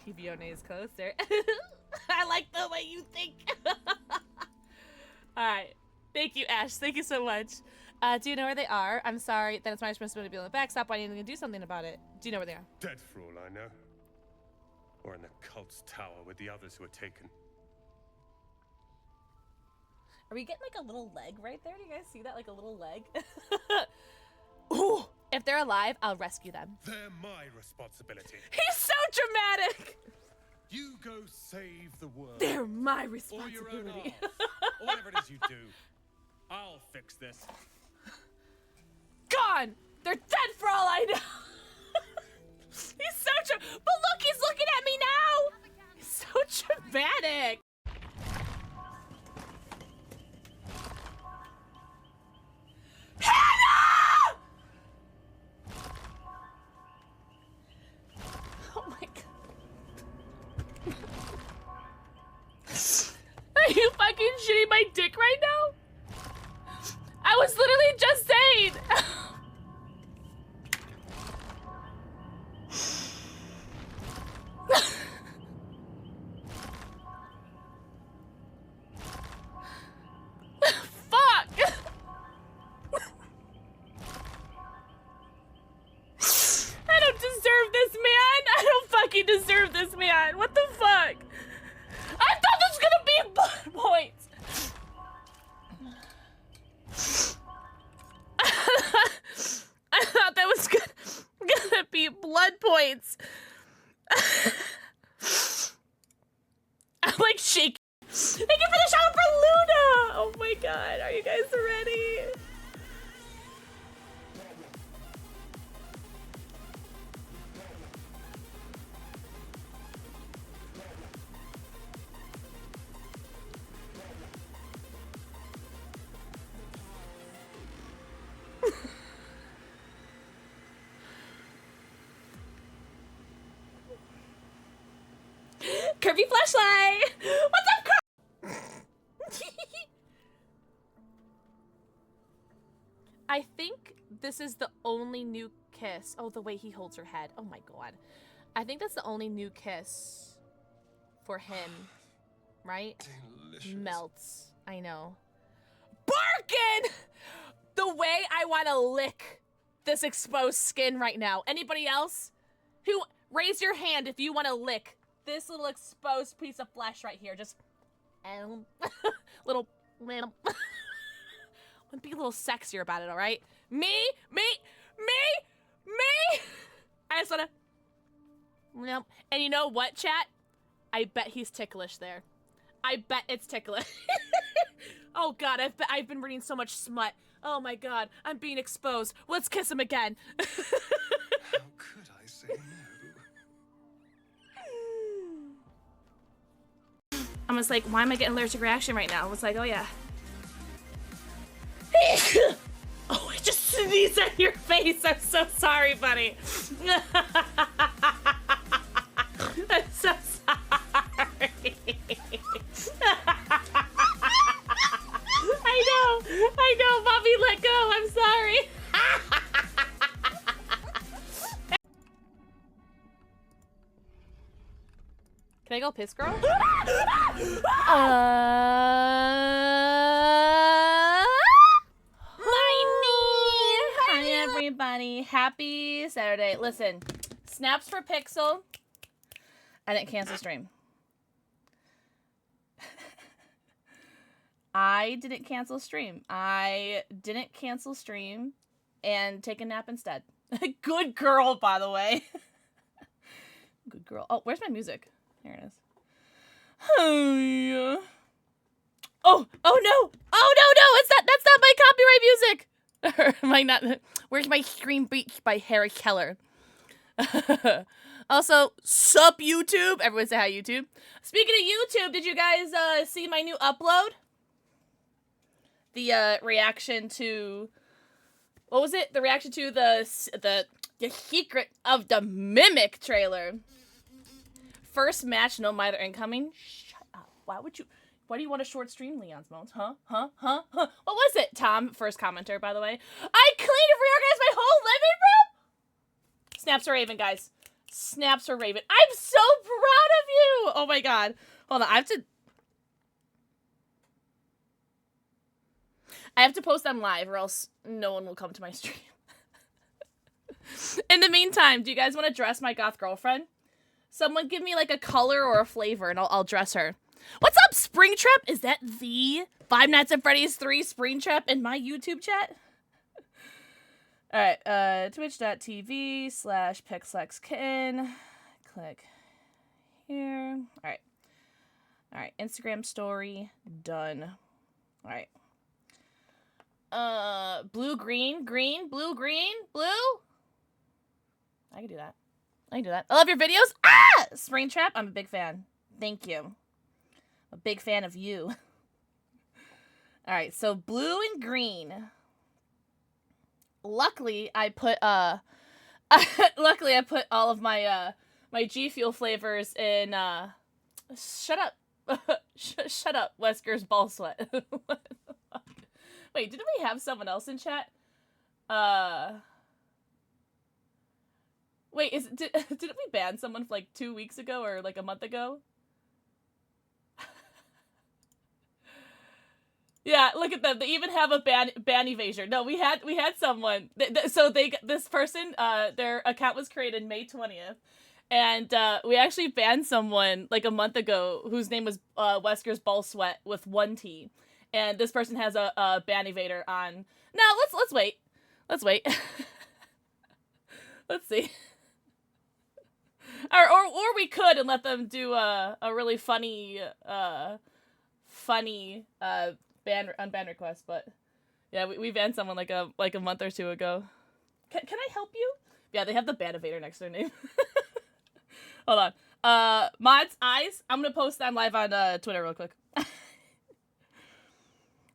PBO is closer. I like the way you think. Alright. Thank you, Ash. Thank you so much. Do you know where they are? I'm sorry that it's my responsibility to be on the backstop. I need to do something about it. Do you know where they are? Dead for all I know. Or in the cult's tower with the others who were taken. Are we getting like a little leg right there? Do you guys see that? Like a little leg? Ooh! If they're alive, I'll rescue them. They're my responsibility. He's so dramatic! You go save the world. They're my Or responsibility. your own arse. Or whatever it is you do. I'll fix this. Gone! They're dead for all I know! He's so but look, he's looking at me now! He's so dramatic! Hannah! Oh my god. Are you fucking shitting my dick right now? I was literally just saying! Deserve this, man. What the fuck? I thought this was gonna be blood points. I thought that was gonna be blood points. I'm like shaking. Thank you for the shout out for Luna. Oh my god, are you guys ready? Curvy flashlight! What's up, I think this is the only new kiss. Oh, the way he holds her head. Oh my god. I think that's the only new kiss for him. Right? Delicious. Melts. I know. Barkin! The way I want to lick this exposed skin right now. Anybody else? Who? Raise your hand if you want to lick this little exposed piece of flesh right here. Just little be a little sexier about it, all right? Me. I just wanna and you know what, chat? I bet he's ticklish there. I bet it's ticklish. Oh god, I've been reading so much smut. Oh my god, I'm being exposed. Let's kiss him again. How could I say no? I was like, why am I getting allergic reaction right now? I was like, oh yeah. Oh, I just sneezed at your face. I'm so sorry, buddy. I'm so sorry. I know, Bobby, let go. I'm sorry. Can I go piss, girl? Hi, everybody. Happy Saturday. Listen, snaps for Pixel. I didn't cancel stream. I didn't cancel stream and take a nap instead. Good girl, by the way. Good girl. Oh, where's my music? Here it is. Oh, yeah. Oh no! That's not my copyright music! Where's my Scream Beat by Harry Keller? Also, sup YouTube? Everyone say hi, YouTube. Speaking of YouTube, did you guys see my new upload? The reaction to, what was it? The reaction to the Secret of the Mimic trailer. First match, no Mither incoming. Shut up. Why do you want a short stream, Leon's Moans? Huh? What was it? Tom, first commenter, by the way. I cleaned and reorganized my whole living room? Snaps are Raven, guys. Snaps for Raven. I'm so proud of you! Oh my god. Hold on, I have to post them live or else no one will come to my stream. In the meantime, do you guys want to dress my goth girlfriend? Someone give me like a color or a flavor and I'll dress her. What's up, Springtrap? Is that the Five Nights at Freddy's 3 Springtrap in my YouTube chat? Alright, twitch.tv/PixelxKitten. Click here. Alright. Alright, Instagram story, done. Alright. Blue, green, green, blue, green, blue? I can do that. I can do that. I love your videos. Ah! Springtrap, I'm a big fan. Thank you. A big fan of you. Alright, so blue and green. Luckily, I put luckily I put all of my my G Fuel flavors in shut up. Shut up, Wesker's ball sweat. What the fuck? Wait, didn't we have someone else in chat? Wait, didn't we ban someone like 2 weeks ago or like a month ago? Yeah, look at them. They even have a ban evasion. No, we had someone. So this person, their account was created May 20th, and we actually banned someone like a month ago whose name was Wesker's Ball Sweat with 1 T, and this person has a ban evader on. No, let's wait. Let's wait. Let's see. Or we could and let them do a really funny unban request, but yeah, we banned someone like a month or two ago. Can I help you? Yeah, they have the ban evader next to their name. Hold on. Mods eyes. I'm gonna post them live on Twitter real quick.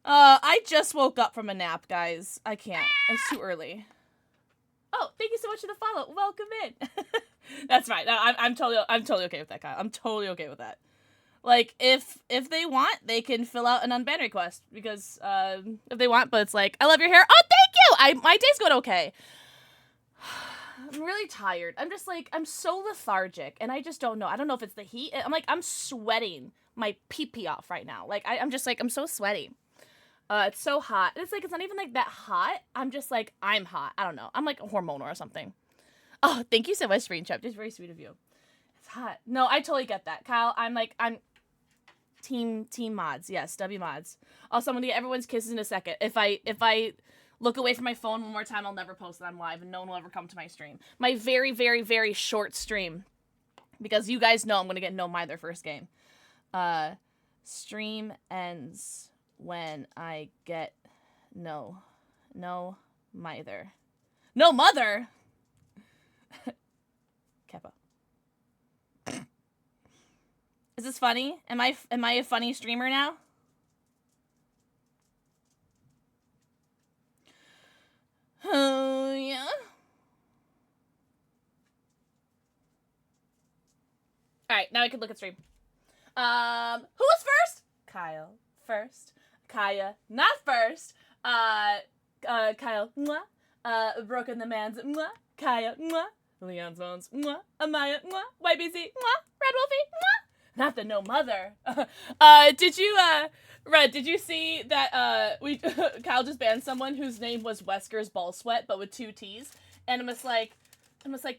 I just woke up from a nap, guys. I can't. It's too early. Oh, thank you so much for the follow. Welcome in. That's right. I'm totally okay with that, Kyle. I'm totally okay with that. Like, if they want, they can fill out an unban request, because, if they want, but it's like, I love your hair. Oh, thank you! My day's going okay. I'm really tired. I'm just, like, I'm so lethargic, and I just don't know. I don't know if it's the heat. I'm sweating my pee-pee off right now. Like, I'm just, like, I'm so sweaty. It's so hot. It's, like, it's not even, like, that hot. I'm just, like, I'm hot. I don't know. I'm, like, hormonal or something. Oh, thank you so much, Screenshot. Just very sweet of you. It's hot. No, I totally get that, Kyle. I'm team mods. Yes, W mods. Also, I'm gonna get everyone's kisses in a second. If I look away from my phone one more time, I'll never post it on live, and no one will ever come to my stream. My very, very, very short stream, because you guys know I'm gonna get no Mither first game. Stream ends when I get no Mither. No mother. Kappa. Is this funny? Am I a funny streamer now? Oh, yeah. Alright, now I can look at stream. Who was first? Kyle first. Kaya not first. Kyle, mwah. Broken the Man's, mwah. Kaya, mwah. Leon's Bones, mwah. Amaya, mwah. YBC, mwah. Red Wolfie, mwah. Not the no mother. Did you, Red, did you see that, Kyle just banned someone whose name was Wesker's Ball Sweat, but with 2 T's? And I was like,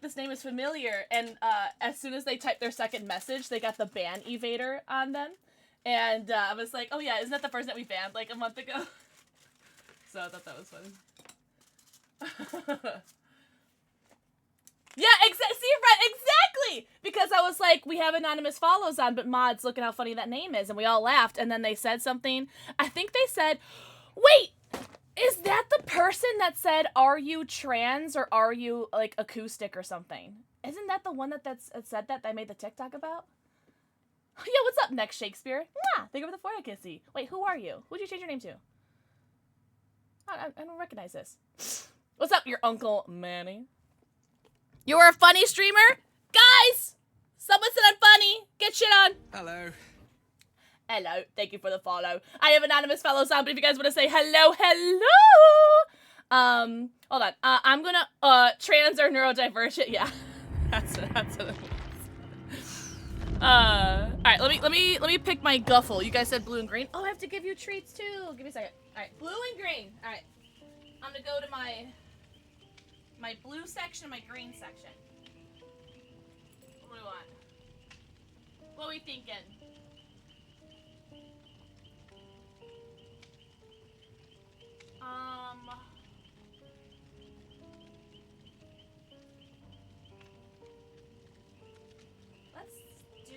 this name is familiar. And, as soon as they typed their second message, they got the ban evader on them. And, I was like, oh yeah, isn't that the person that we banned, like, a month ago? So I thought that was funny. Yeah, exactly! Because I was like, we have anonymous follows on, but mods, look at how funny that name is. And we all laughed, and then they said something. I think they said, wait, is that the person that said, are you trans, or are you, like, acoustic or something? Isn't that the one that said that I made the TikTok about? Yeah, what's up, next Shakespeare? Yeah, thank you for the forehead kissy. Wait, who are you? Who'd you change your name to? I don't recognize this. What's up, your Uncle Manny? You're a funny streamer? Guys! Someone said I'm funny! Get shit on! Hello. Hello. Thank you for the follow. I have anonymous follows on, but if you guys want to say hello, hold on. I'm gonna, trans or neurodivergent, yeah. That's what it was. Alright, let me pick my guffle. You guys said blue and green. Oh, I have to give you treats too. Give me a second. Alright, blue and green. Alright. I'm gonna go to my blue section, my green section. What do we want? What are we thinking? Let's do...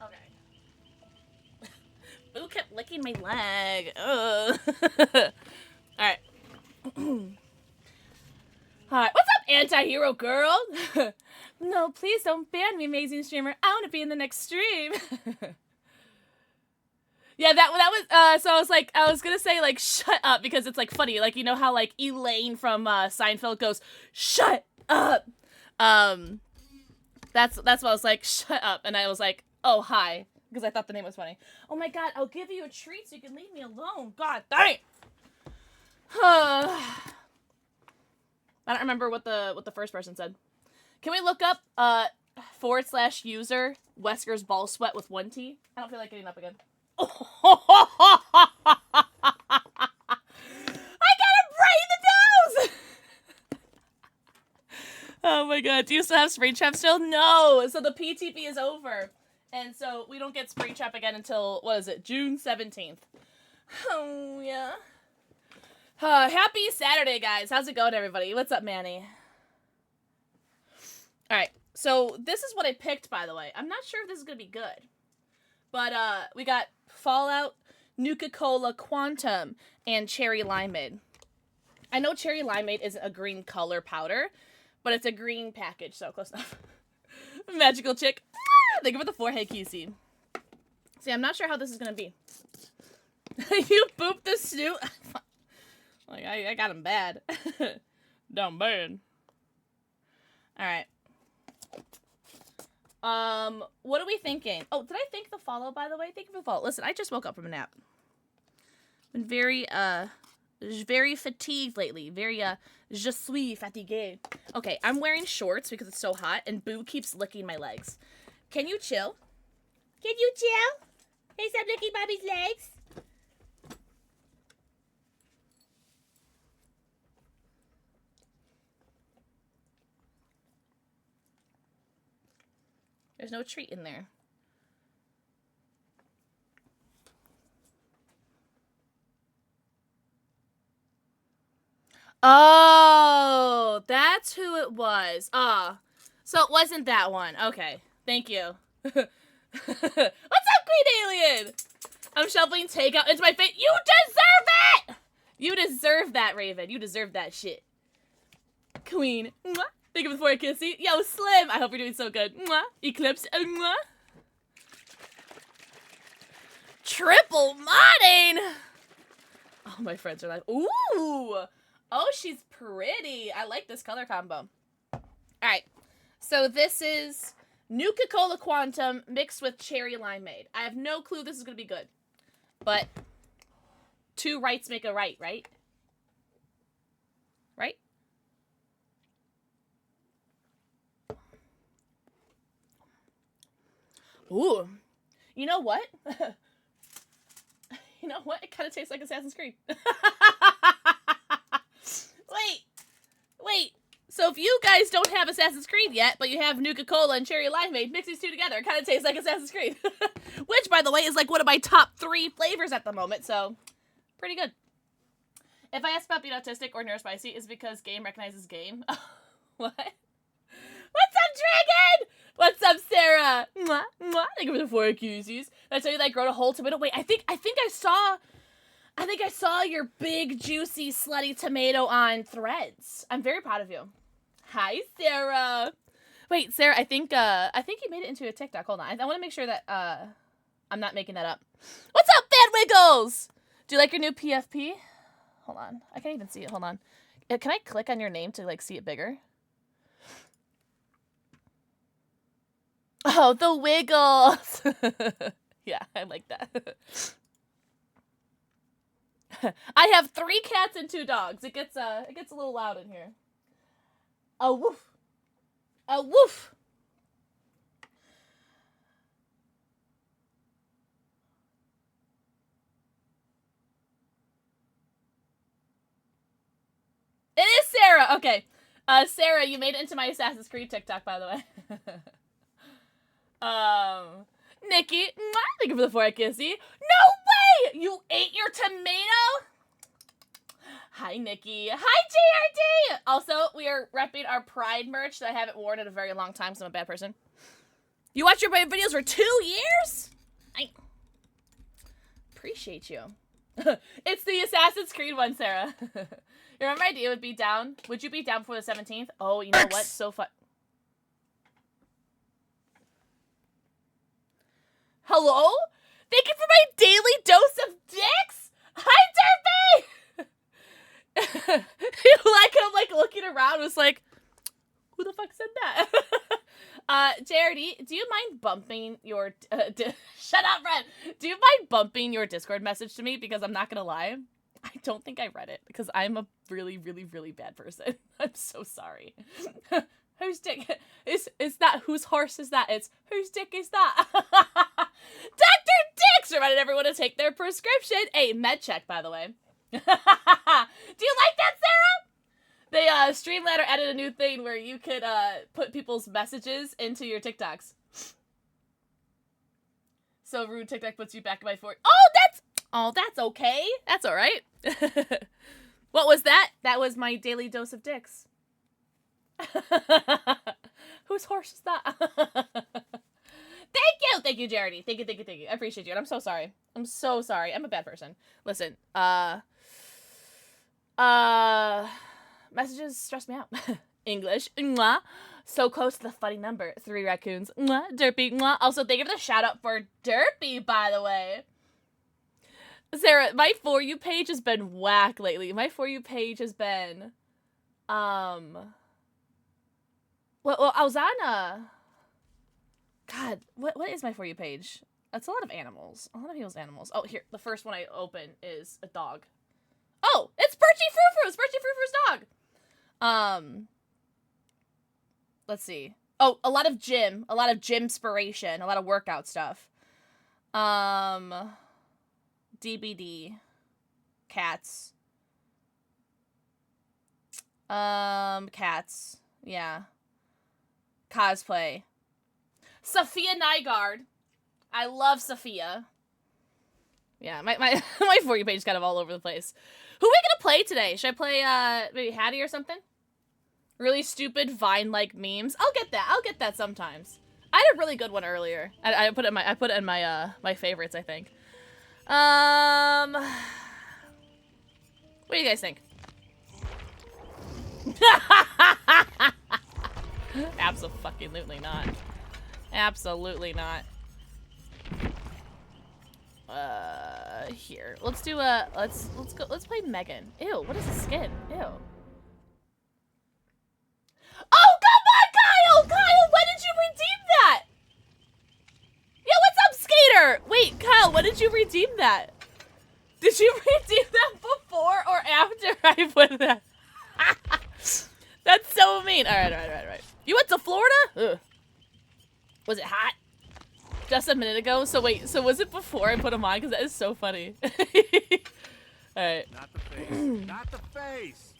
Okay. Boo kept licking my leg. Ugh. Alright. Hi. What's up, anti-hero girl? No, please don't ban me, amazing streamer. I want to be in the next stream. Yeah, that was, so I was gonna say, like, shut up, because it's, like, funny. Like, you know how, like, Elaine from, Seinfeld goes, shut up! That's what I was like, shut up. And I was like, oh, hi. Because I thought the name was funny. Oh my god, I'll give you a treat so you can leave me alone. God dang it! I don't remember what the first person said. Can we look up, /user Wesker's ball sweat with 1 T? I don't feel like getting up again. I got him right in the nose! Oh my god, do you still have Springtrap still? No! So the PTP is over. And so we don't get Springtrap again until, what is it, June 17th. Oh, yeah. Happy Saturday, guys. How's it going, everybody? What's up, Manny? Alright, so this is what I picked, by the way. I'm not sure if this is going to be good. But, we got Fallout, Nuka-Cola Quantum, and Cherry Limeade. I know Cherry Limeade isn't a green color powder, but it's a green package, so close enough. Magical chick. Thank you for the forehead, QC. See, I'm not sure how this is gonna be. You booped the snoot? Like, I got him bad. Down bad. Alright. What are we thinking? Oh, did I thank the follow, by the way? Thank you for the follow. Listen, I just woke up from a nap. Been very fatigued lately. Very, je suis fatigué. Okay, I'm wearing shorts because it's so hot, and Boo keeps licking my legs. Can you chill? Can you chill? Hey, stop licking Mommy's legs. There's no treat in there. Oh, that's who it was. Ah, so it wasn't that one. Okay, thank you. What's up, Queen Alien? I'm shoveling takeout into my face. You deserve it! You deserve that, Raven. You deserve that shit. Queen. Mwah. Thank you for the 4 kissy. Yo, Slim. I hope you're doing so good. Mwah. Eclipse. Mwah. Triple modding. Oh, my friends are like, ooh. Oh, she's pretty. I like this color combo. All right. So this is Nuka-Cola Quantum mixed with Cherry Limeade. I have no clue this is going to be good. But 2 rights make a right, right? Right? Ooh. You know what? You know what? It kind of tastes like Assassin's Creed. Wait. So if you guys don't have Assassin's Creed yet, but you have Nuka-Cola and Cherry Limeade, mix these 2 together. It kind of tastes like Assassin's Creed. Which, by the way, is like one of my top 3 flavors at the moment, so pretty good. If I ask about being autistic or neurospicy, it's because game recognizes game. What? What's up, Dragon? What's up, Sarah? Mwah, mwah. Thank you for the 4 cuties. Did I tell you that I growed a whole tomato? Wait, I think I saw your big, juicy, slutty tomato on Threads. I'm very proud of you. Hi, Sarah. Wait, Sarah, I think you made it into a TikTok. Hold on. I want to make sure that, I'm not making that up. What's up, Bad Wiggles? Do you like your new PFP? Hold on. I can't even see it. Hold on. Can I click on your name to, like, see it bigger? Oh, the Wiggles. Yeah, I like that. I have 3 cats and 2 dogs. It gets a little loud in here. A woof. A woof. It is Sarah. Okay. Sarah, you made it into my Assassin's Creed TikTok, by the way. Nikki, thank you for the 4 kissy. No way! You ate your tomato? Hi, Nikki. Hi, JRD! Also, we are repping our Pride merch that I haven't worn in a very long time, so I'm a bad person. You watch your videos for 2 years? I appreciate you. It's the Assassin's Creed one, Sarah. You remember my idea would be down? Would you be down for the 17th? Oh, you know what? So fun. Hello? Thank you for my daily dose of dicks? Hi, Derby! You like him, like, looking around, was like, who the fuck said that? JRD, do you mind bumping your, shut up, Red! Do you mind bumping your Discord message to me? Because I'm not gonna lie, I don't think I read it, because I'm a really, really, really bad person. I'm so sorry. Whose dick is that? Whose horse is that? It's whose dick is that? Dr. Dicks reminded everyone to take their prescription. Hey, med check, by the way. Do you like that, Sarah? They, Streamladder added a new thing where you could, put people's messages into your TikToks. So rude, TikTok puts you back in my fort. Oh, that's okay. That's alright. What was that? That was my daily dose of dicks. Whose horse is that? Thank you, Jaredy. Thank you. I appreciate you, and I'm so sorry. I'm a bad person. Listen, messages stress me out. English, mwah. So close to the funny number. 3 raccoons, mwah. Derpy, mwah. Also, thank you for the shout out for Derpy, by the way. Sarah, my For You page has been whack lately. My For You page has been, well, I was on, God, what is my For You page? That's a lot of animals. A lot of people's animals. Oh, here, the first one I open is a dog. Oh, it's Birchie Frou-Frou! It's Birchie Frou-Frou's dog! Let's see. Oh, a lot of gym-spiration, a lot of workout stuff. DBD. Cats. Cats. Yeah. Cosplay. Sophia Nygaard. I love Sophia. Yeah, my For You page is kind of all over the place. Who are we gonna play today? Should I play, maybe Hattie or something? Really stupid Vine-like memes. I'll get that sometimes. I had a really good one earlier. I put it in my, my favorites, I think. What do you guys think? Absolutely not. Absolutely not. Here. Let's do a, let's play Megan. Ew, what is the skin? Ew. Oh, come on, Kyle! Kyle, when did you redeem that? Yo, what's up, Skater? Wait, Kyle, when did you redeem that? Did you redeem that before or after I put that? That's so mean. All right. You went to Florida? Ugh. Was it hot? Just a minute ago? So wait, so was it before I put them on? Because that is so funny. Alright. Not the face. Not the face.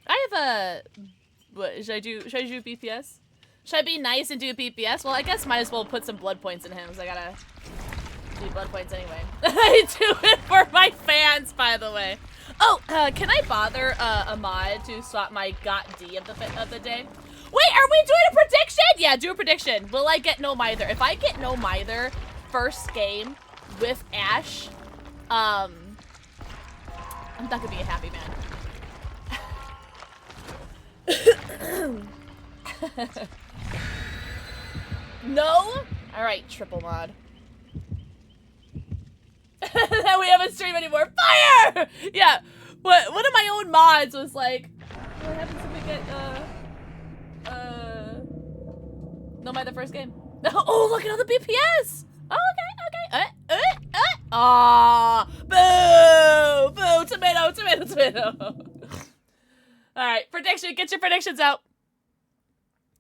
I have a... What, should I do BPS? Should I be nice and do BPS? Well, I guess might as well put some blood points in him, because I gotta do blood points anyway. I do it for my fans, by the way. Oh, can I bother a mod to swap my got D of the day? Wait, are we doing a prediction? Yeah, do a prediction. Will I get no Mither? If I get no Mither first game with Ash, I'm not gonna be a happy man. No? Alright, triple mod. That we haven't streamed anymore. Fire! Yeah. One of my own mods was like, what happens if we get, no Mither first game? Oh, look at all the BPS. Oh, okay. Aw, boo, boo, tomato, tomato, tomato. All right, prediction. Get your predictions out.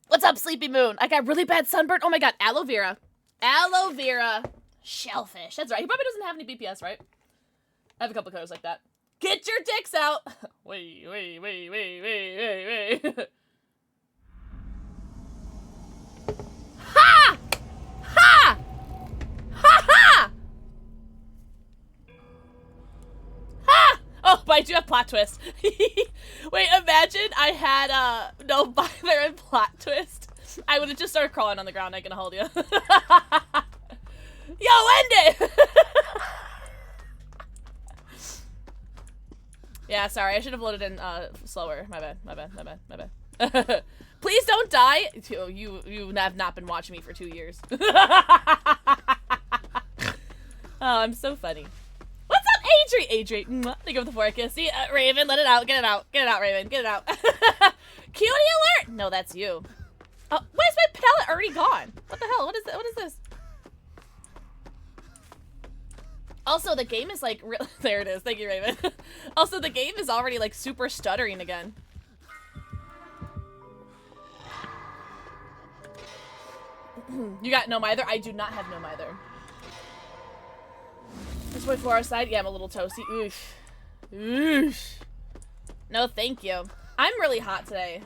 What's up, Sleepy Moon? I got really bad sunburn. Oh my god, aloe vera. Aloe vera. Shellfish. That's right. He probably doesn't have any BPS, right? I have a couple colors like that. Get your dicks out. Wait. Ha! Ha! Ha ha! Ha! Oh, but I do have plot twist. Wait, imagine I had no Mither and plot twist. I would have just started crawling on the ground. I can hold you. Yo, end it! Yeah, sorry. I should have loaded in slower. My bad. Please don't die. You have not been watching me for 2 years. Oh, I'm so funny. What's up, Adri? Think of the forecast. See, Raven, let it out. Get it out. Get it out, Raven. Get it out. Cutie alert! No, that's you. Oh, where's my palette already gone? What the hell? What is this? Also, the game is like, there it is. Thank you, Raven. Also, the game is already like super stuttering again. You got no Mither? I do not have no Mither. This boy 4 side? Yeah, I'm a little toasty. Oof. Oof. No, thank you. I'm really hot today.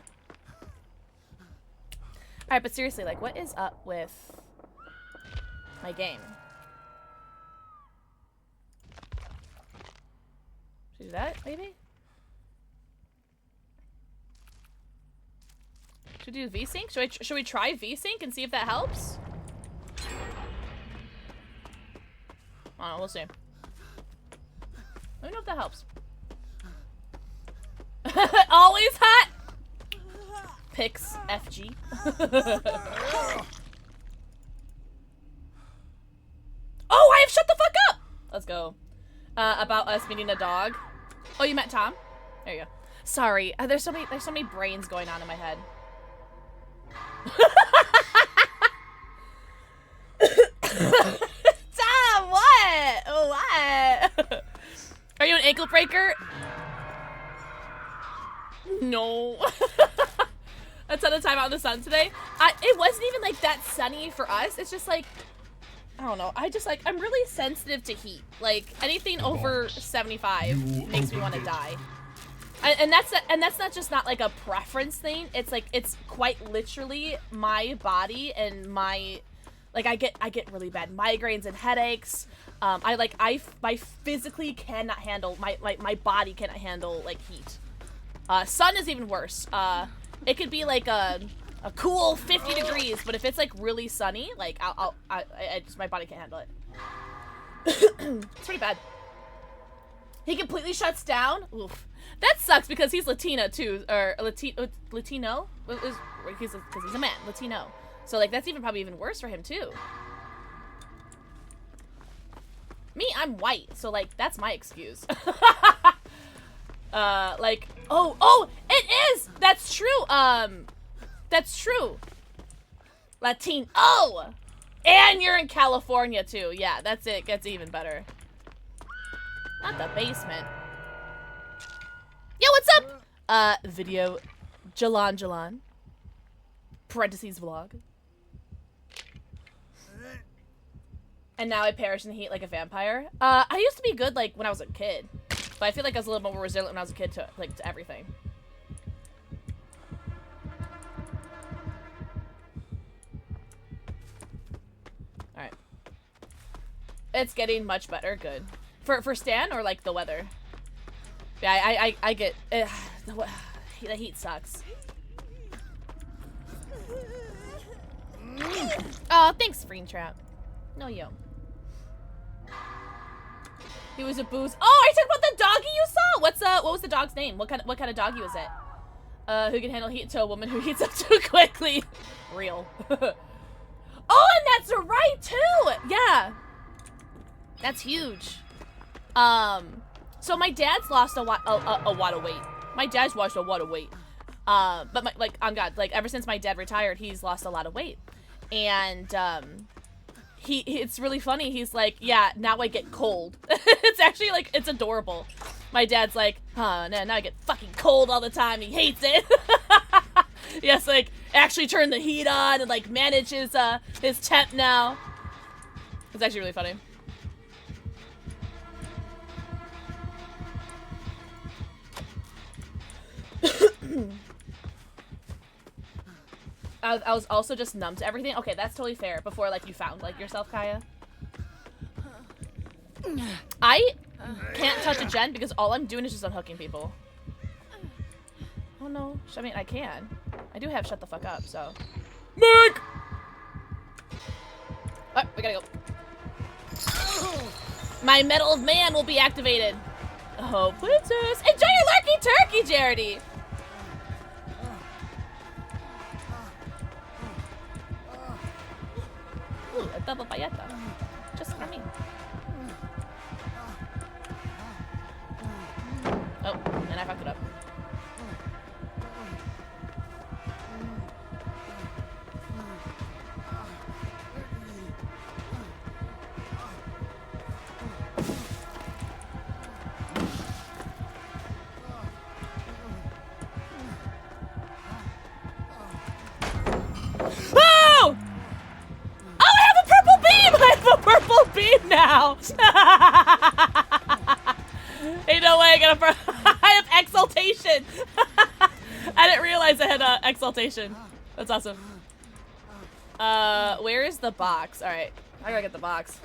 Alright, but seriously, like, what is up with my game? Should I do that, maybe? Should we do VSync? Should we try VSync and see if that helps? I don't know, we'll see. Let me know if that helps. Always hot! PixelxFG. Oh, I have shut the fuck up! Let's go. About us meeting a dog. Oh, you met Tom? There you go. Sorry, there's so many brains going on in my head. Tom, what? What? Are you an ankle breaker? No. A ton of time out in the sun today. It wasn't even like that sunny for us. It's just like, I don't know. I'm really sensitive to heat. Like anything over 75 makes me want to die. And that's not just not like a preference thing. It's like it's quite literally my body and my, like I get really bad migraines and headaches. I physically cannot handle my body cannot handle like heat. Sun is even worse. It could be like a cool 50 degrees, but if it's like really sunny, like I just my body can't handle it. It's pretty bad. He completely shuts down. Oof. That sucks because he's Latina too, or Latino. Because he's a man, Latino. So like that's probably even worse for him too. Me, I'm white, so like that's my excuse. Like oh, it is. That's true. That's true. Latino. Oh, and you're in California too. Yeah, that's it. Gets even better. Not the basement. Yo, what's up? Video, Jalan. Parentheses vlog. And now I perish in the heat like a vampire. I used to be good like when I was a kid, but I feel like I was a little more resilient when I was a kid to everything. All right. It's getting much better. Good. For Stan or like the weather? Yeah, I get the heat sucks. Oh, thanks, Springtrap. No, yo. He was a booze. Oh, are you talking about the doggy you saw? What was the dog's name? What kind of doggy was it? Who can handle heat to a woman who heats up too quickly? Real. Oh, and that's right too. Yeah, that's huge. So my dad's lost a lot of weight. My dad's lost a lot of weight. But like on God, like ever since my dad retired, he's lost a lot of weight. And it's really funny. He's like, yeah, now I get cold. It's actually like, it's adorable. My dad's like, oh, no, now I get fucking cold all the time. He hates it. He has to, like, actually turn the heat on and, like, manage his temp now. It's actually really funny. I was also just numb to everything. Okay, that's totally fair. Before, like, you found, like, yourself, Kaya. I can't touch a gen because all I'm doing is just unhooking people. Oh, no. I mean, I can. I do have shut the fuck up, so. Meg! Oh, we gotta go. My metal man will be activated. Oh, princess. Enjoy your lurky turkey, Charity. Ooh, a double bayeta. Just for me. Oh, and I fucked it up. Oh! Oh, I have a purple beam! I have a purple beam now! Ain't no way I got a I have exaltation! I didn't realize I had exaltation. That's awesome. Where is the box? Alright, I gotta get the box.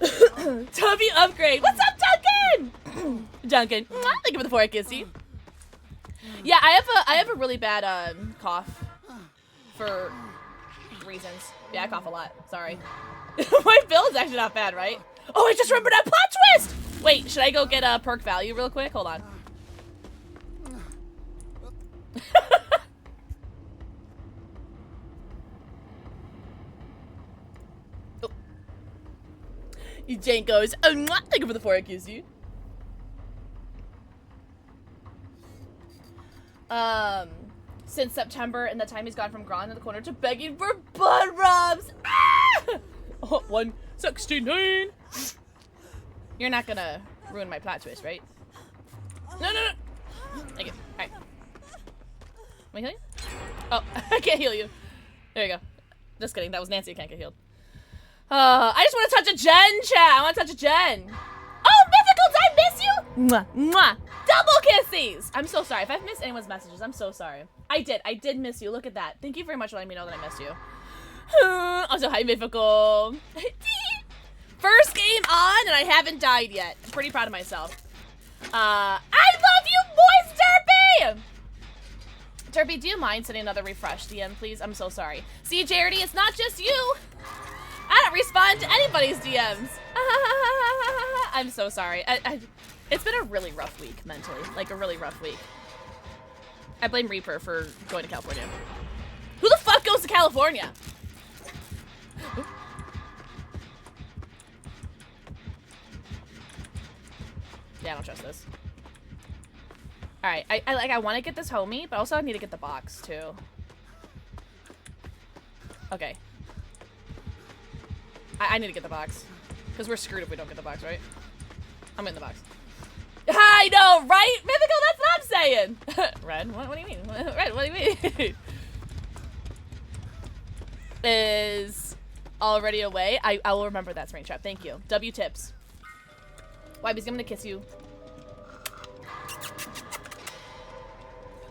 Tubby upgrade! What's up, Duncan? Duncan, thank you for the 4 kissy. Yeah, I have a really bad cough for reasons. Yeah, I cough a lot. Sorry. My build's actually not bad, right? Oh, I just remembered that plot twist! Wait, should I go get a perk value real quick? Hold on. Oh. Jane goes, oh, thank you for the 4 QC. Since September, and the time he's gone from Gron in the corner to begging for butt rubs. Ah! Oh, 169. You're not gonna ruin my plot twist, right? No, no, no. Thank you. All right. Am I healing? Oh, I can't heal you. There you go. Just kidding. That was Nancy. I can't get healed. I just want to touch a gen, chat. I want to touch a gen. Oh, Mythicals, I miss you. Mwah, mwah. Double kissies. I'm so sorry. If I've missed anyone's messages, I'm so sorry. I did miss you. Look at that. Thank you very much for letting me know that I missed you. Also, hi, Mythical. First game on, and I haven't died yet. I'm pretty proud of myself. I love you, boys, Derpy! Derpy, do you mind sending another refresh DM, please? I'm so sorry. See, Charity, it's not just you. I don't respond to anybody's DMs. I'm so sorry. It's been a really rough week, mentally. Like, a really rough week. I blame Reaper for going to California. Who the fuck goes to California? Yeah, I don't trust this. Alright, I want to get this homie, but also I need to get the box, too. Okay. I need to get the box. Because we're screwed if we don't get the box, right? I'm in the box. I know, right? Mythical, that's what I'm saying! Red, what do you mean? Red, what do you mean? Is already away. I will remember that, Springtrap. Thank you. W tips. Wybz, I'm gonna kiss you.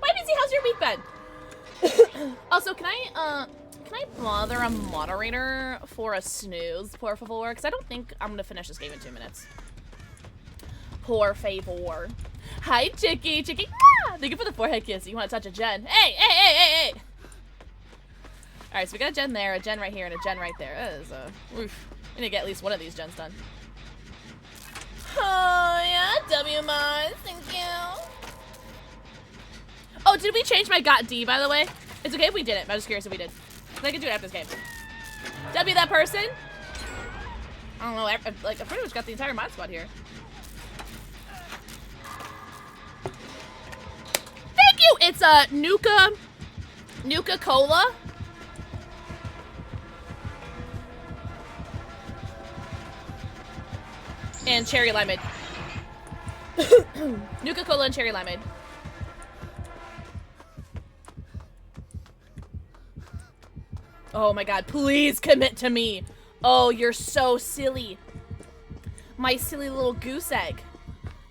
Wybz, how's your week been? Also, can I bother a moderator for a snooze, por favor? Because I don't think I'm gonna finish this game in 2 minutes. Por favor. Hi, Chicky. Chicky. Ah! Thank you for the forehead kiss. You want to touch a gen? Hey, hey, hey, hey, hey. All right, so we got a gen there, a gen right here, and a gen right there. That is oof. We need to get at least one of these gens done. Oh yeah, W mod. Thank you. Oh, did we change my got D, by the way? It's okay if we didn't. I'm just curious if we did. I can do it after this game. W that person. I don't know. Like, I pretty much got the entire mod squad here. Thank you. It's Nuka Cola. And cherry limeade. Nuka-Cola and cherry limeade. Oh my god, please commit to me. Oh, you're so silly. My silly little goose egg.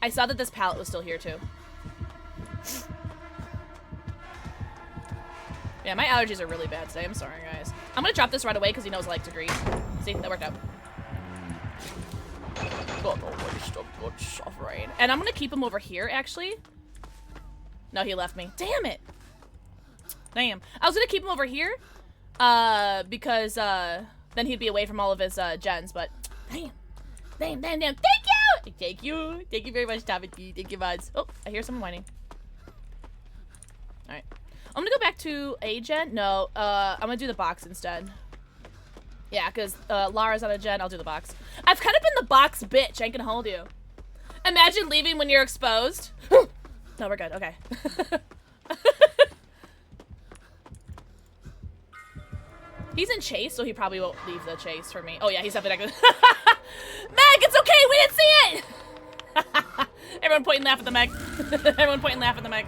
I saw that this pallet was still here too. Yeah, my allergies are really bad today. I'm sorry, guys. I'm gonna drop this right away because he knows I like to greet. See, that worked out. Right. And I'm gonna keep him over here, actually. No, he left me. Damn it. Damn. I was gonna keep him over here, because then he'd be away from all of his gens. But damn. Thank you very much, Tabitha. Thank you, buds. Oh, I hear someone whining. All right. I'm gonna go back to a gen. No, I'm gonna do the box instead. Yeah, because Lara's on a gen. I'll do the box. I've kind of been the box bitch. I ain't gonna hold you. Imagine leaving when you're exposed. No, we're good. Okay. He's in chase, so he probably won't leave the chase for me. Oh yeah, he's definitely not gonna. Meg, it's okay. We didn't see it. Everyone point and laugh at the Meg. Everyone point and laugh at the Meg.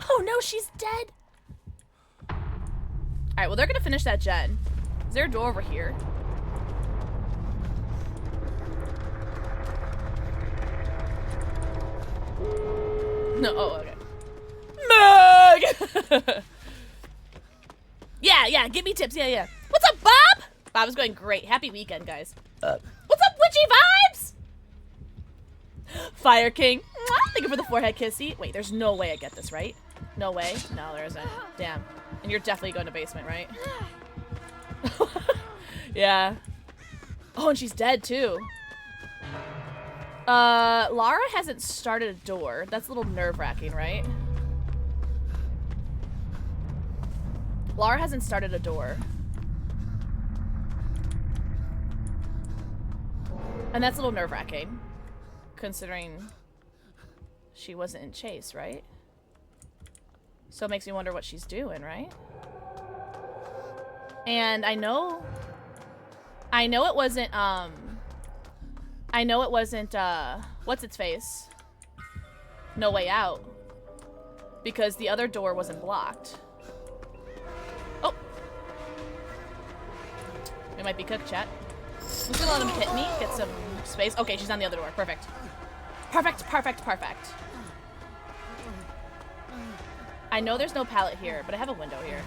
Oh no, she's dead. All right, well they're gonna finish that gen. Is there a door over here? No. Oh, okay. Meg. Yeah, give me tips. Yeah. What's up, Bob? Bob is going great. Happy weekend, guys. What's up, Witchy Vibes? Fire King. Thank you for the forehead kissy. Wait, there's no way I get this, right? No way? No, there isn't. Damn. And you're definitely going to basement, right? Yeah. Oh, and she's dead, too. Lara hasn't started a door. That's a little nerve-wracking, right? Lara hasn't started a door. And that's a little nerve-wracking, considering she wasn't in chase, right? So it makes me wonder what she's doing, right? And I know it wasn't, what's its face? No Way Out. Because the other door wasn't blocked. Oh! We might be cooked, chat. I'm just gonna let him hit me, get some space. Okay, she's on the other door. Perfect. Perfect. I know there's no pallet here, but I have a window here.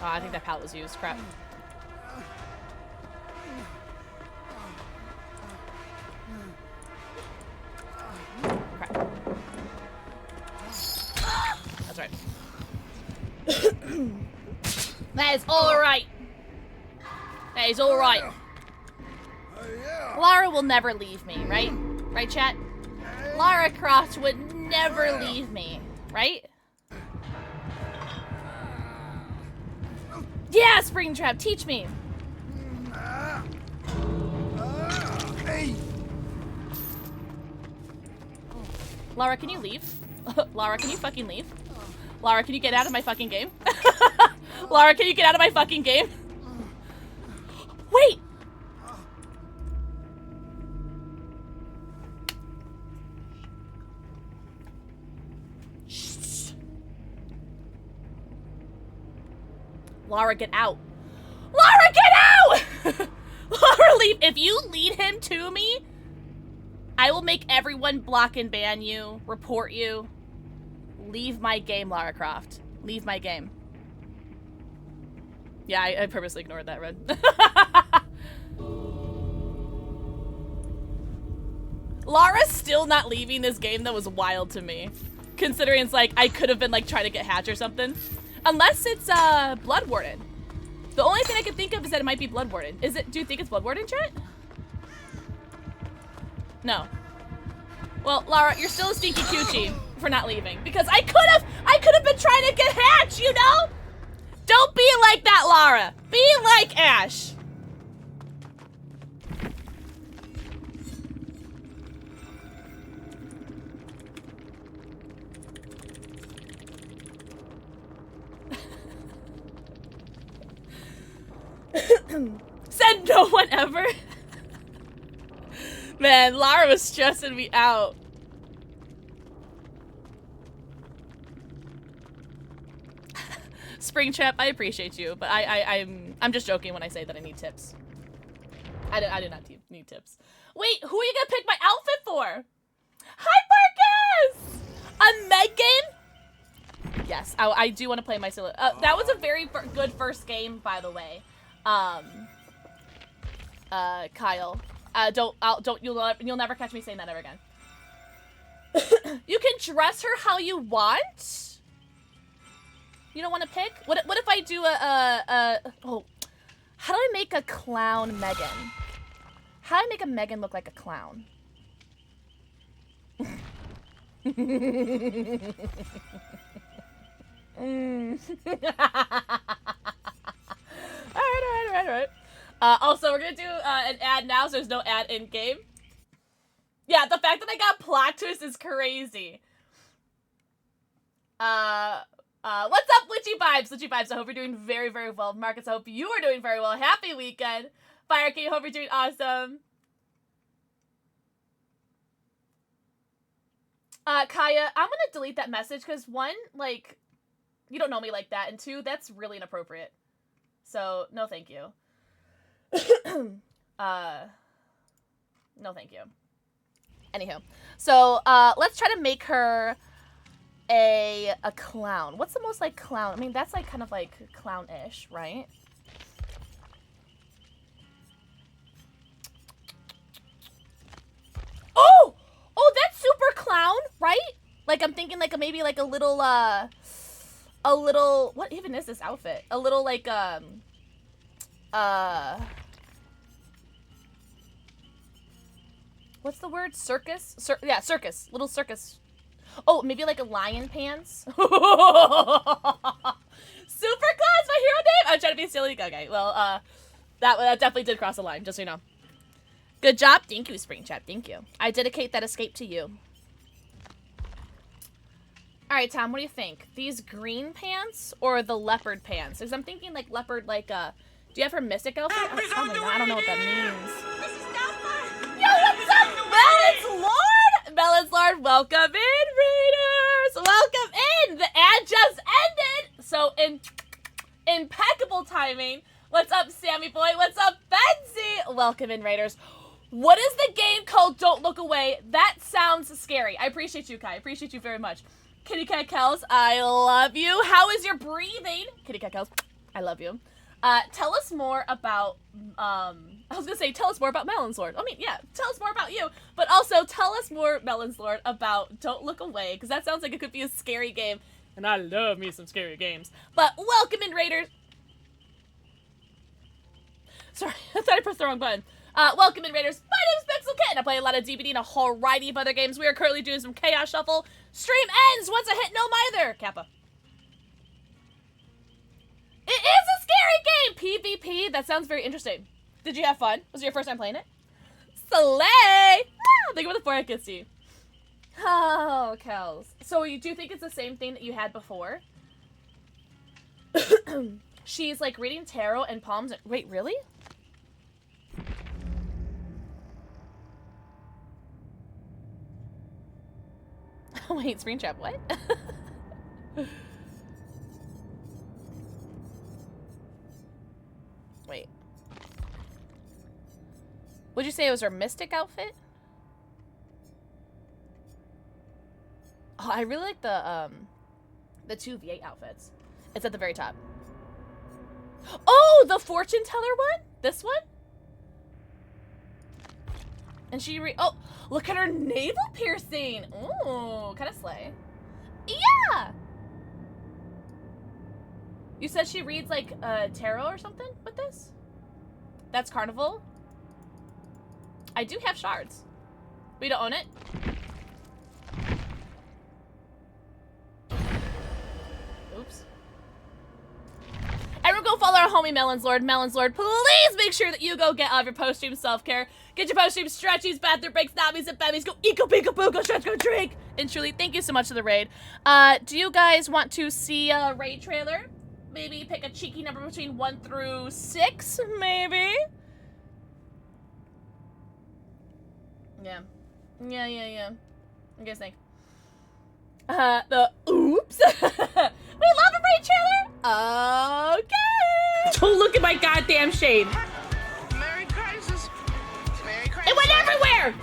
Oh, I think that pallet was used. Crap. That's right. That is alright. That is alright. Lara will never leave me, right? Right, chat? Lara Croft would never leave me, right? Yeah, Springtrap, teach me. Lara, can you leave? Lara, can you fucking leave? Lara, can you get out of my fucking game? Lara, can you get out of my fucking game? Wait! Shh. Lara, get out. Lara, get out! Lara, leave. If you lead him to me, I will make everyone block and ban you, report you. Leave my game, Lara Croft. Leave my game. Yeah, I purposely ignored that, Red. Lara's still not leaving this game. That was wild to me. Considering it's like, I could have been like trying to get Hatch or something. Unless it's Blood Warden. The only thing I can think of is that it might be Blood Warden. Is it? Do you think it's Blood Warden, chat? No. Well, Lara, you're still a stinky coochie for not leaving. Because I could have been trying to get Hatch, you know? Don't be like that, Lara. Be like Ash. Said no one ever. Man, Lara was stressing me out. Springtrap, I appreciate you, but I'm just joking when I say that I need tips. I do not need tips. Wait, who are you gonna pick my outfit for? Hi, Marcus! A Megan? Yes, I do want to play my solo. That was a very good first game, by the way. Kyle, you'll never catch me saying that ever again. You can dress her how you want. You don't want to pick? What if I do oh, how do I make a clown Megan? How do I make a Megan look like a clown? Alright. Also, we're gonna do an ad now, so there's no ad in game. Yeah, the fact that I got plot twist is crazy. What's up, Witchy Vibes? Witchy Vibes, I hope you're doing very, very well. Marcus, I hope you are doing very well. Happy weekend. Fire King, I hope you're doing awesome. Kaya, I'm gonna delete that message because one, like, you don't know me like that, and two, that's really inappropriate. So, no thank you. No thank you. Anywho, so, let's try to make her a clown. What's the most, like, clown? I mean, that's, like, kind of, like, clown-ish, right? Oh! Oh, that's super clown, right? Like, I'm thinking, like, maybe, like, a little, what even is this outfit? A little, like, what's the word? Circus? Yeah, circus. Little circus. Oh, maybe like a lion pants? Super Claus, my hero name? I'm trying to be silly. Okay, well, that definitely did cross the line, just so you know. Good job. Thank you, Springtrap. Thank you. I dedicate that escape to you. Alright, Tom, what do you think? These green pants or the leopard pants? Because I'm thinking like leopard, like, do you have her mystic outfit? I don't know what that means. Yo, what's up, Melon's Lord? Melon's Lord, welcome in, Raiders! Welcome in! The ad just ended! So, impeccable timing. What's up, Sammy Boy? What's up, Benzie? Welcome in, Raiders. What is the game called Don't Look Away? That sounds scary. I appreciate you, Kai. I appreciate you very much. Kitty Cat Kels, I love you. How is your breathing? Kitty Cat Kels, I love you. Tell us more about, I was gonna say, tell us more about Melon's Lord. I mean, yeah, tell us more about you. But also, tell us more, Melon's Lord, about Don't Look Away, because that sounds like it could be a scary game. And I love me some scary games. But welcome in, Raiders. Sorry, I thought I pressed the wrong button. Welcome in, Raiders. My name is PixelxKitten. I play a lot of DBD and a whole variety of other games. We are currently doing some Chaos Shuffle. Stream ends once I hit no Mither. Kappa. It is a scary game! PvP. That sounds very interesting. Did you have fun? Was it your first time playing it? Slay! Ah, think of the 4 kiss you. Oh, Kels. So you do think it's the same thing that you had before? She's like reading tarot and palms. Wait, really? Wait, screen trap, what? Wait. Would you say it was her mystic outfit? Oh, I really like the 2 V8 outfits. It's at the very top. Oh, the fortune teller one? This one? And she oh, look at her navel piercing. Ooh, kind of slay. Yeah. You said she reads like tarot or something with this? That's Carnival. I do have shards. We don't own it. Oops. Everyone go follow our homie Melon's Lord. Melon's Lord, please make sure that you go get all of your post-stream self-care. Get your post-stream stretchies, bathroom breaks, nobbies, and babbies. Go eco, pico, boo, go stretch, go drink. And truly, thank you so much for the raid. Do you guys want to see a raid trailer? maybe pick a cheeky number between 1 through 6, maybe? Yeah. Yeah. What do you guys think? The oops. We love a great trailer? Okay. Don't look at my goddamn shade. Merry Crisis. Merry Crisis. It went everywhere!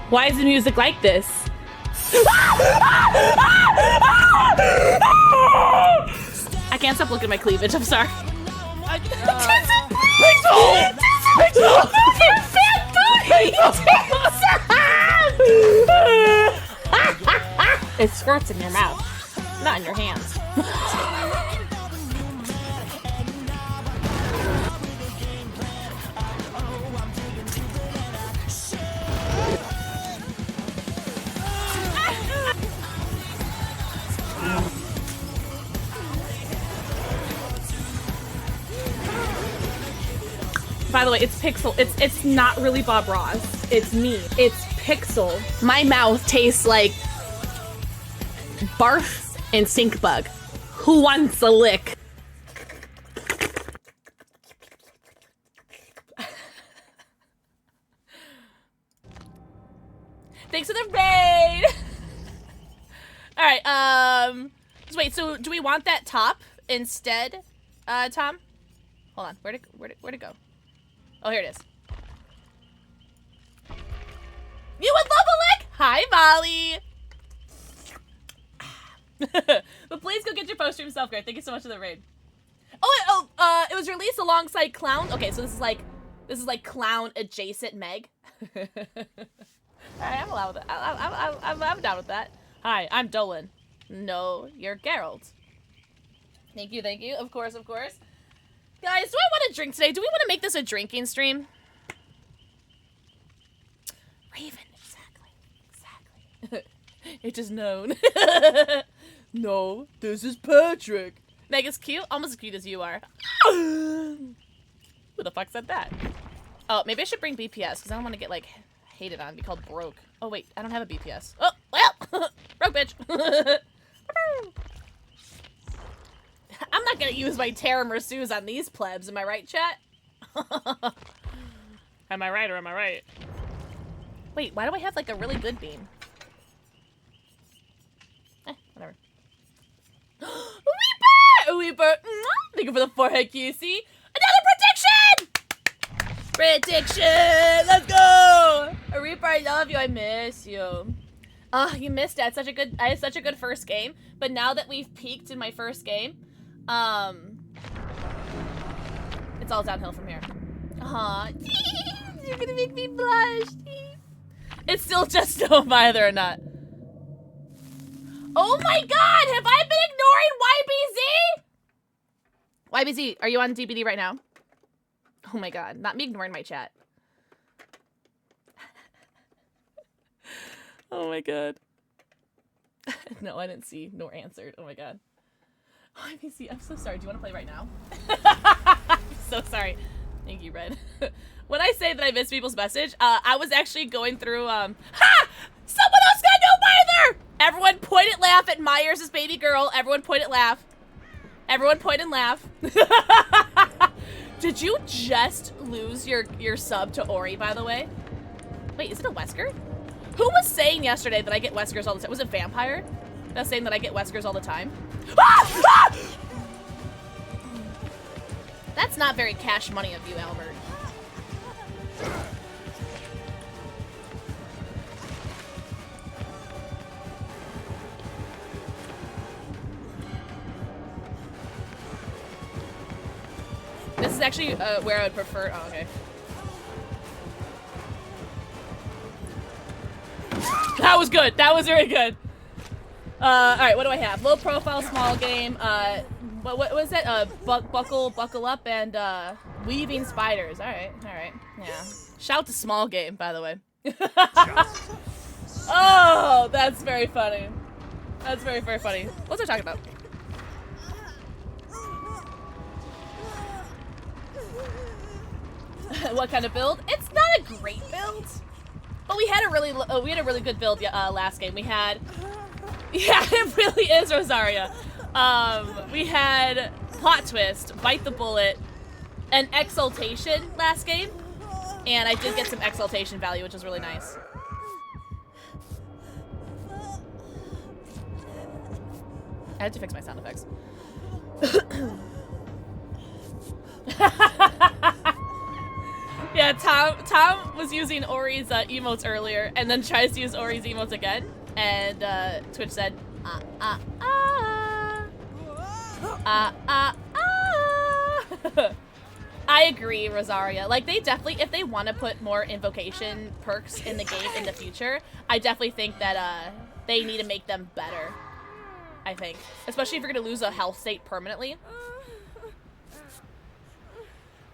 Why is the music like this? I can't stop looking at my cleavage, I'm sorry. It squirts in your mouth, not in your hands. By the way, it's Pixel. It's not really Bob Ross. It's me. It's Pixel. My mouth tastes like barf and stink bug. Who wants a lick? Thanks for the raid. All right. So wait. So do we want that top instead, Tom? Hold on. Where'd it go? Oh, here it is. You would love a lick? Hi, Molly. But please go get your post-stream self-grade. Thank you so much for the raid. It was released alongside Clown. Okay, so this is like Clown adjacent Meg. All right, I'm allowed with that. I'm down with that. Hi, I'm Dolan. No, you're Geralt. Thank you. Of course. Guys, do I want to drink today? Do we want to make this a drinking stream? Raven, exactly. It is known. No, this is Patrick. Meg is cute, almost as cute as you are. Who the fuck said that? Oh, maybe I should bring BPS, because I don't want to get, like, hated on, be called broke. Oh, wait, I don't have a BPS. Oh, well, broke bitch. I'm not gonna use my Terra Mersus on these plebs, am I right, chat? Am I right or am I right? Wait, why do I have, like, a really good beam? Whatever. Weeper! Thank you for the forehead, QC. Another prediction! Let's go! Reaper, I love you. I miss you. You missed it. I had such a good first game, but now that we've peaked in my first game, it's all downhill from here. You're gonna make me blush. It's still just no either or not. Oh my god, have I been ignoring YBZ? YBZ, are you on DBD right now? Oh my god, not me ignoring my chat. Oh my god. No, I didn't see nor answered. Oh my god. YBZ, I'm so sorry. Do you want to play right now? I'm so sorry. Thank you, Red. When I say that I missed people's message, I was actually going through, Ha! Someone else got no Mither! Everyone point and laugh at Myers' baby girl. Everyone point and laugh. Everyone point and laugh. Did you just lose your sub to Ori, by the way? Wait, is it a Wesker? Who was saying yesterday that I get Weskers all the time? Was it Vampire? That was saying that I get Weskers all the time? Ah! Ah! That's not very cash money of you, Albert. This is actually where I would prefer. Oh, okay. That was good. That was very good. All right, what do I have? Low profile, small game. What was that? Buckle up, and weaving spiders. All right, yeah. Shout to small game, by the way. Oh, that's very funny. That's very, very funny. What's I talking about? What kind of build? It's not a great build, but we had a really good build last game. We had, yeah, it really is Rosaria. We had plot twist, bite the bullet, and exaltation last game. And I did get some exaltation value, which is really nice. I had to fix my sound effects. Yeah, Tom was using Ori's emotes earlier, and then tries to use Ori's emotes again, and Twitch said, I agree, Rosaria. Like, they definitely, if they want to put more invocation perks in the game in the future, I definitely think that they need to make them better. I think. Especially if you're going to lose a health state permanently.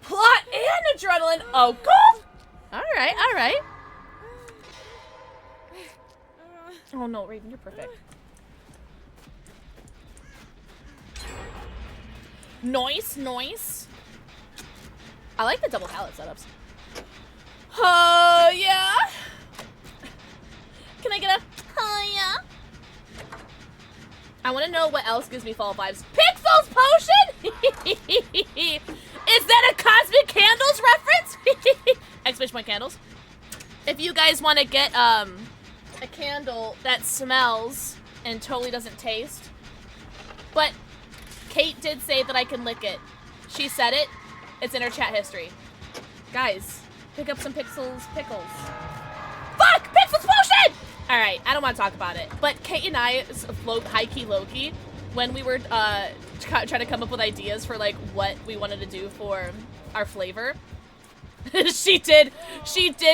Plot and adrenaline. Oh, God. Alright, alright. Oh, no, Raven, you're perfect. Nice, nice. I like the double pallet setups. Oh, yeah. Can I get a, oh, yeah? I want to know what else gives me fall vibes. Pixels potion? Is that a Cosmic Candles reference? Exclamation point candles. If you guys want to get a candle that smells and totally doesn't taste, but Kate did say that I can lick it. She said it. It's in her chat history. Guys, pick up some Pixels pickles. Fuck! Pixels potion! Alright, I don't want to talk about it. But Kate and I, high-key, low-key, when we were trying to come up with ideas for, like, what we wanted to do for our flavor, she did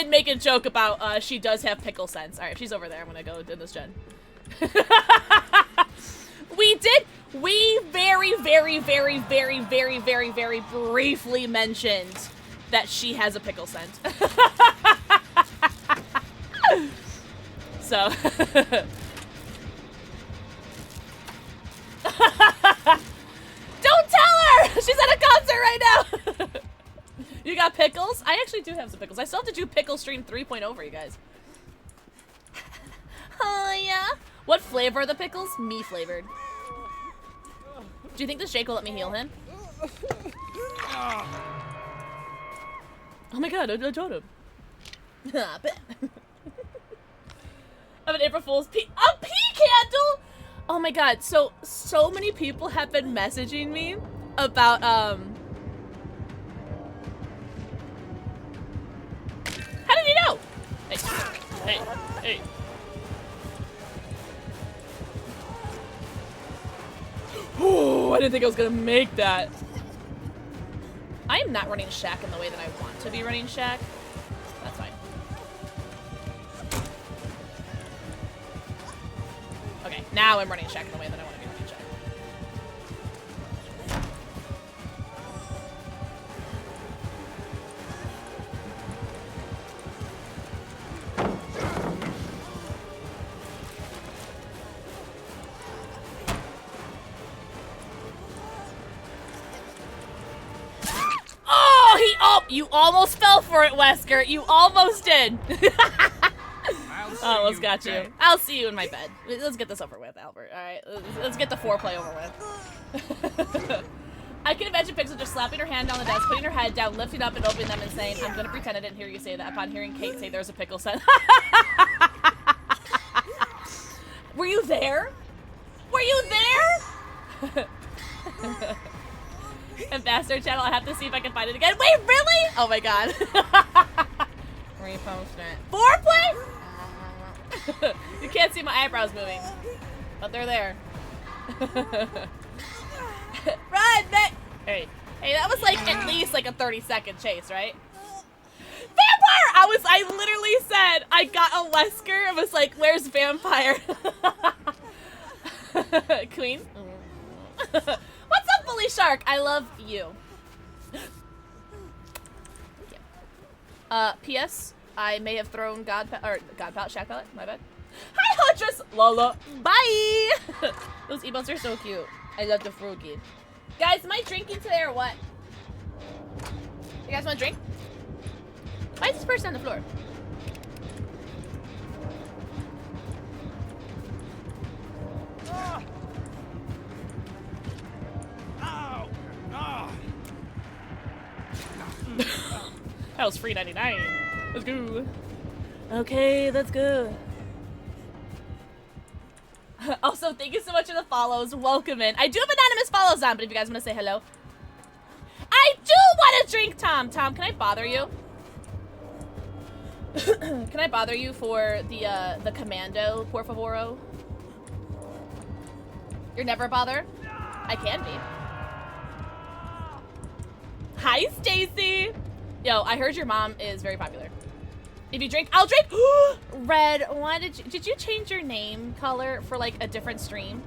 make a joke about she does have pickle sense. Alright, if she's over there, I'm gonna go do this gen. We very, very, very, very, very, very, very briefly mentioned that she has a pickle scent. So. Don't tell her! She's at a concert right now! You got pickles? I actually do have some pickles. I still have to do Pickle Stream 3.0 for you guys. Oh, yeah? What flavor are the pickles? Me flavored. Do you think this Jake will let me heal him? Oh my god, I told him. Of an April Fool's pea candle! Oh my god, so many people have been messaging me about, How did you know? Hey. Ooh, I didn't think I was gonna make that. I am not running Shack in the way that I want to be running Shack. That's fine. Okay, now I'm running Shack in the way that I want to be running Shack. Oh, you almost fell for it, Wesker. You almost did. Oh, let's got you. I'll see you in my bed. Let's get this over with, Albert. All right, let's get the foreplay over with. I can imagine Pixel just slapping her hand on the desk, putting her head down, lifting up and opening them and saying, I'm gonna pretend I didn't hear you say that upon hearing Kate say there's a pickle scent. Were you there? Were you there? Ambassador channel, I have to see if I can find it again. Wait, really? Oh my god. Repost it. Foreplay? You can't see my eyebrows moving, but they're there. Run, Nick! Hey, that was like at least like a 30-second chase, right? Vampire! I literally said, I got a Wesker. I was like, where's Vampire? Queen? What's up, Bully Shark? I love you. Thank you. P.S. I may have thrown God Pallet, Shack Pallet. My bad. Hi, Huntress! Lola. Bye! Those emotes are so cute. I love the Froogie. Guys, am I drinking today or what? You guys want a drink? Why is this person on the floor? That was free 99. Let's go. Okay, let's go. Also, thank you so much for the follows. Welcome in. I do have anonymous follows on, but if you guys want to say hello. I do want to drink, Tom. Tom, can I bother you? Can I bother you for the commando, por favoro? You're never a bother? I can be. Hi, Stacy. Yo, I heard your mom is very popular. If you drink, I'll drink. Red, why did you change your name color for like a different stream?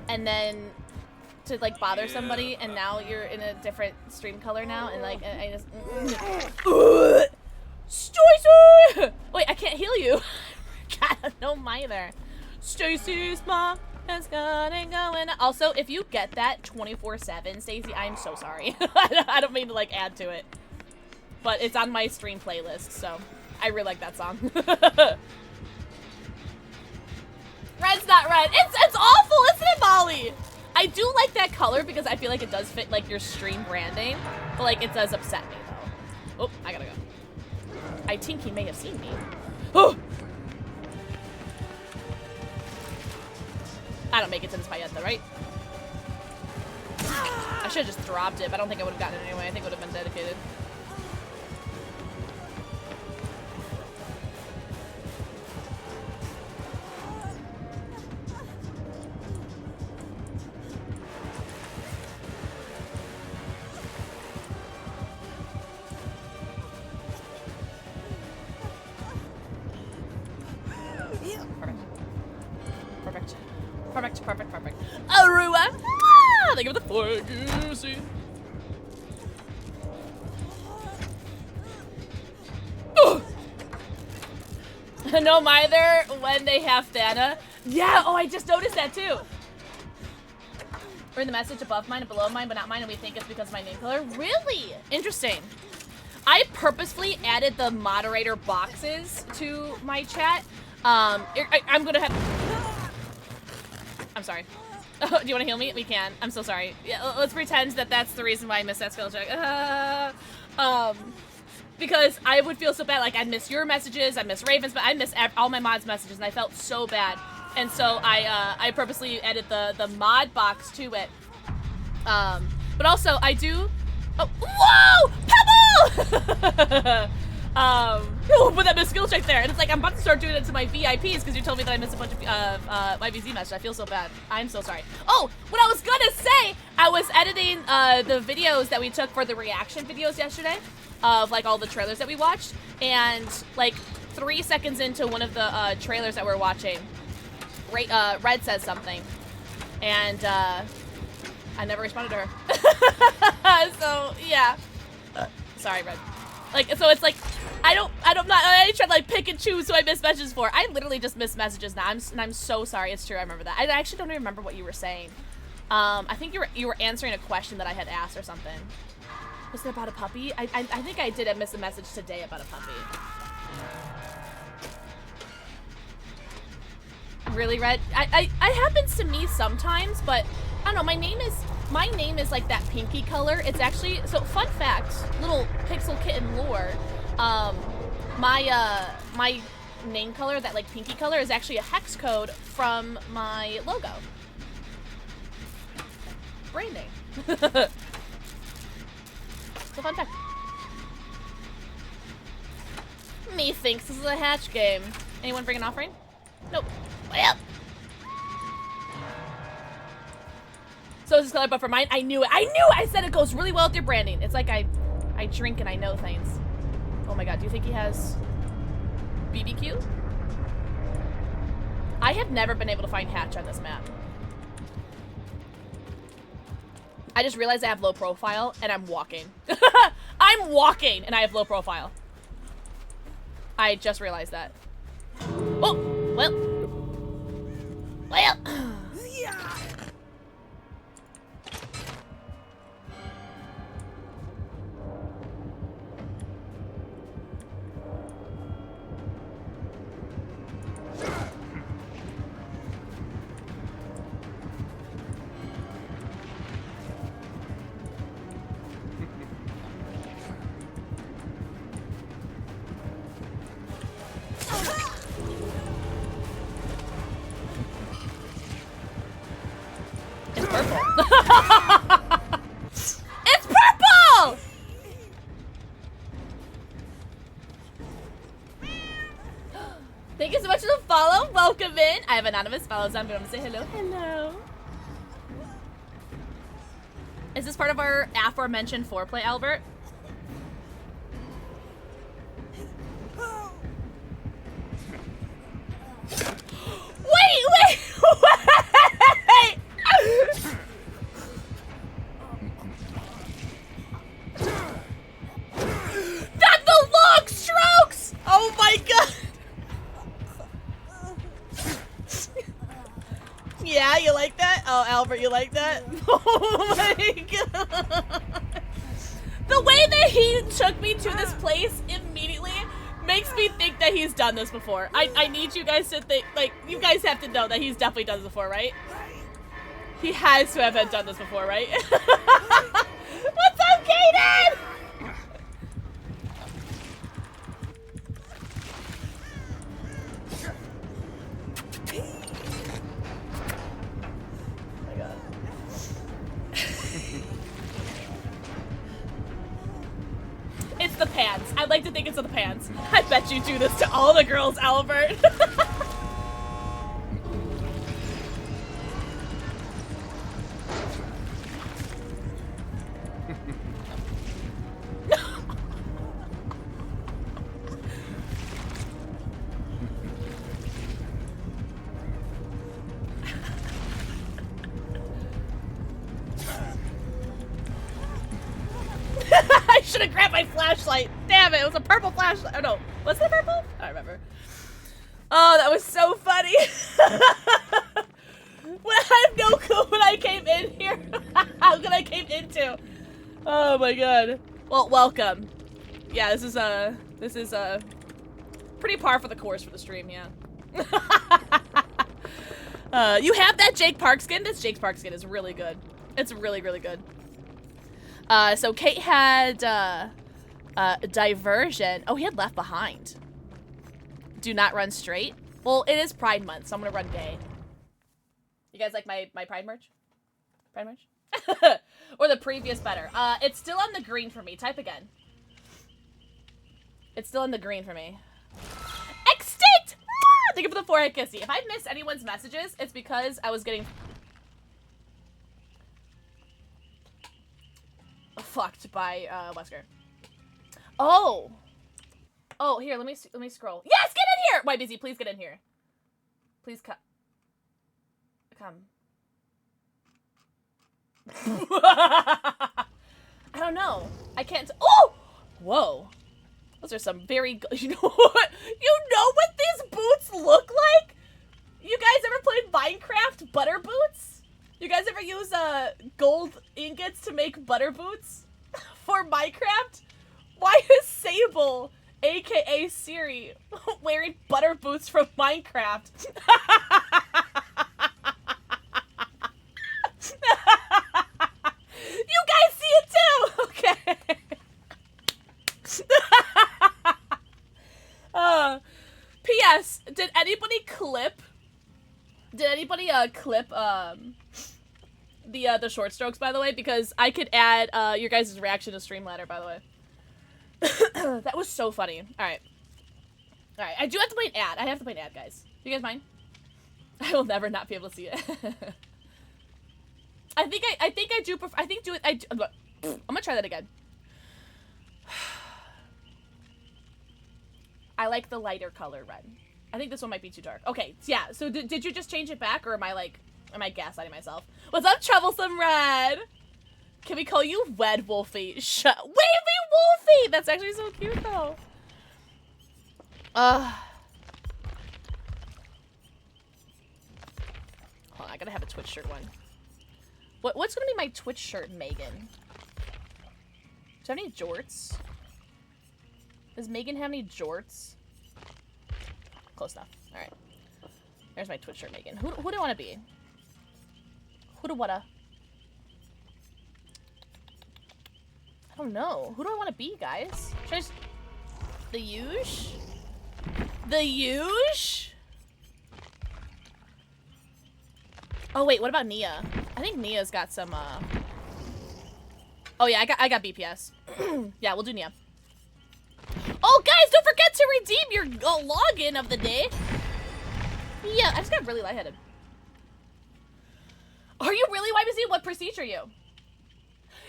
And then to like bother somebody, and now you're in a different stream color now, and like I just Stacy! Wait, I can't heal you. God, no Mither. Stacy's mom has got it going. Also, if you get that 24/7, Stacy, I'm so sorry. I don't mean to like add to it, but it's on my stream playlist, so I really like that song. Red's not red. It's awful, isn't it, Molly? I do like that color because I feel like it does fit like your stream branding, but like it does upset me though. Oh, I gotta go. I think he may have seen me. Oh! I don't make it to this fight yet though, right? I should have just dropped it, but I don't think I would have gotten it anyway. I think it would have been dedicated. Perfect. Arua! They give it the fork, No Mither when they have Thana. Yeah, oh, I just noticed that too. We're in the message above mine and below mine, but not mine, and we think it's because of my name color. Really? Interesting. I purposefully added the moderator boxes to my chat. I'm gonna have... I'm sorry. Oh, do you want to heal me? We can. I'm so sorry. Yeah, let's pretend that that's the reason why I missed that skill check. Because I would feel so bad. Like, I miss your messages, I miss Raven's, but I miss all my mods' messages, and I felt so bad. And so I purposely added the mod box to it. But also, I do... Oh, whoa! Pebble! Put that missed skill check there, and it's like I'm about to start doing it to my VIPs because you told me that I missed a bunch of my VZ messages. I feel so bad. I'm so sorry. Oh, what I was gonna say, I was editing the videos that we took for the reaction videos yesterday of like all the trailers that we watched, and like 3 seconds into one of the trailers that we're watching, Red says something, and I never responded to her. So yeah, sorry, Red. Like, so it's like, I try to like pick and choose who I miss messages for. I literally just miss messages now. I'm so sorry. It's true. I remember that. I actually don't even remember what you were saying. I think you were answering a question that I had asked or something. Was it about a puppy? I think I did miss a message today about a puppy. Really, Red? It happens to me sometimes, but I don't know. My name is like that pinky color. It's actually, so fun fact, little PixelxKitten lore. My name color, that like pinky color, is actually a hex code from my logo. Branding. So fun fact. Methinks this is a hatch game. Anyone bring an offering? Nope. Well. So is this color, but for mine, I knew it. I said it goes really well with your branding. It's like I drink and I know things. Oh my god, do you think he has BBQ? I have never been able to find hatch on this map. I just realized I have low profile and I'm walking. I'm walking and I have low profile. I just realized that. Oh, well. Well. Yeah. It's purple. It's purple! Thank you so much for the follow. Welcome in. I have anonymous follows on, but I'm gonna say hello. Hello. Is this part of our aforementioned foreplay, Albert? Wait! Not the long strokes! Oh my god! Yeah, you like that? Oh, Albert, you like that? Oh my god! The way that he took me to this place immediately makes me think that he's done this before. I need you guys to think, like, you guys have to know that he's definitely done this before, right? He has to have done this before, right? What's up, Kaden? Oh my god. It's the pants. I'd like to think it's the pants. I bet you do this to all the girls, Albert. I should have grabbed my flashlight. Damn it, it was a purple flashlight. Oh no, was it purple? I don't remember. Oh, that was so funny. When I have no clue when I came in here. How could I came into? Oh my god. Well, welcome. Yeah, this is pretty par for the course for the stream, yeah. You have that Jake Park skin? This Jake Park skin is really good. It's really, really good. So Kate had diversion. Oh, he had left behind. Do not run straight. Well, it is Pride Month, so I'm gonna run gay. You guys like my Pride merch? Pride merch? Or the previous better. It's still on the green for me. Type again. It's still on the green for me. Extinct! Ah! Thank you for the forehead kissy. If I miss anyone's messages, it's because I was getting fucked by Wesker. Oh. Oh, here, let me scroll. Yes, get in here. Why busy? Please get in here. Please come. I don't know. I can't. Oh! Whoa. Those are some very good. You know what? You know what these boots look like? You guys ever played Minecraft butter boots? You guys ever use gold ingots to make butter boots for Minecraft? Why is Sable, aka Siri, wearing butter boots from Minecraft? You guys see it too? Okay. P.S. Did anybody clip the short strokes, by the way? Because I could add your guys' reaction to Streamladder, by the way. That was so funny. Alright. Alright, I do have to play an ad. I have to play an ad, guys. You guys mind? I will never not be able to see it. I think I do prefer, I'm gonna try that again. I like the lighter color red. I think this one might be too dark. Okay, yeah, so did you just change it back, or am I gaslighting myself? What's up, Troublesome Red? Can we call you Wed Wolfie? Wavy Wolfie! That's actually so cute, though. Hold on, I gotta have a Twitch shirt one. What's gonna be my Twitch shirt, Megan? Do you have any jorts? Does Megan have any jorts? Close enough. Alright. There's my Twitch shirt, Megan. Who do I want to be? Who do I don't know. Who do I want to be, guys? Should I just... The Yuge? The Yuge? Oh, wait. What about Nia? I think Nia's got some, Oh yeah, I got BPS. Yeah, we'll do Nia. Oh, guys, don't forget to redeem your login of the day. Yeah, I just got really lightheaded. Are you really YBZ? What prestige are you?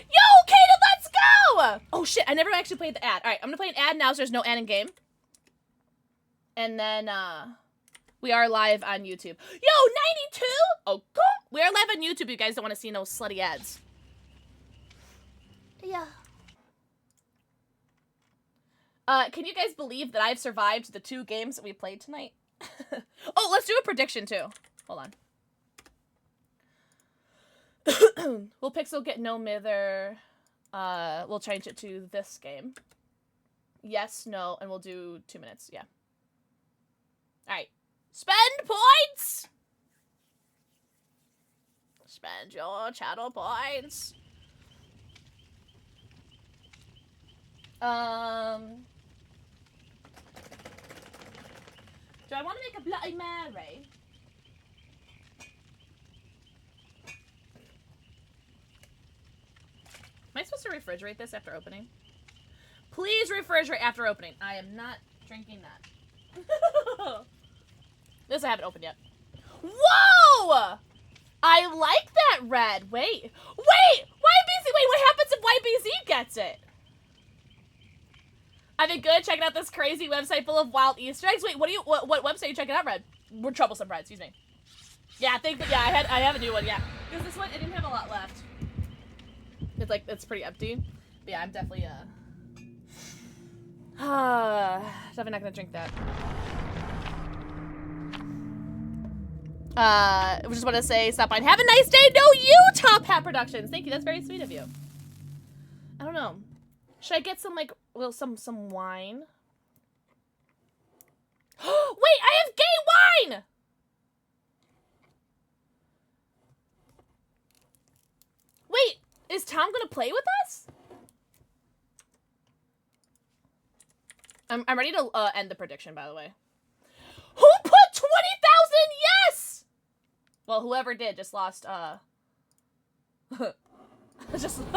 Yo, Kaden, let's go! Oh shit, I never actually played the ad. All right, I'm gonna play an ad now so there's no ad in game. And then, we are live on YouTube. Yo, 92? Oh, God. We are live on YouTube. You guys don't want to see no slutty ads. Yeah. Can you guys believe that I've survived the 2 games that we played tonight? Oh, let's do a prediction, too. Hold on. Will Pixel get no Mither? We'll change it to this game. Yes, no, and we'll do 2 minutes. Yeah. Alright. Spend points! Spend your channel points. Do I want to make a Bloody Mary? Am I supposed to refrigerate this after opening? Please refrigerate after opening. I am not drinking that. This I haven't opened yet. Whoa! I like that red. Wait. YBZ! Wait, what happens if YBZ gets it? I've been good checking out this crazy website full of wild Easter eggs. Wait, what website are you checking out, Red? We're Troublesome Red, excuse me. Yeah, I have a new one, yeah. Because this one, it didn't have a lot left. It's pretty empty. But yeah, I'm definitely, definitely not gonna drink that. I just want to say, stop by and have a nice day. No, you, Top Hat Productions. Thank you, that's very sweet of you. I don't know. Should I get some, like, well, some wine? Wait, I have gay wine! Wait, is Tom gonna play with us? I'm ready to end the prediction, by the way. Who put 20,000? Yes! Well, whoever did just lost, you just lost 20,000!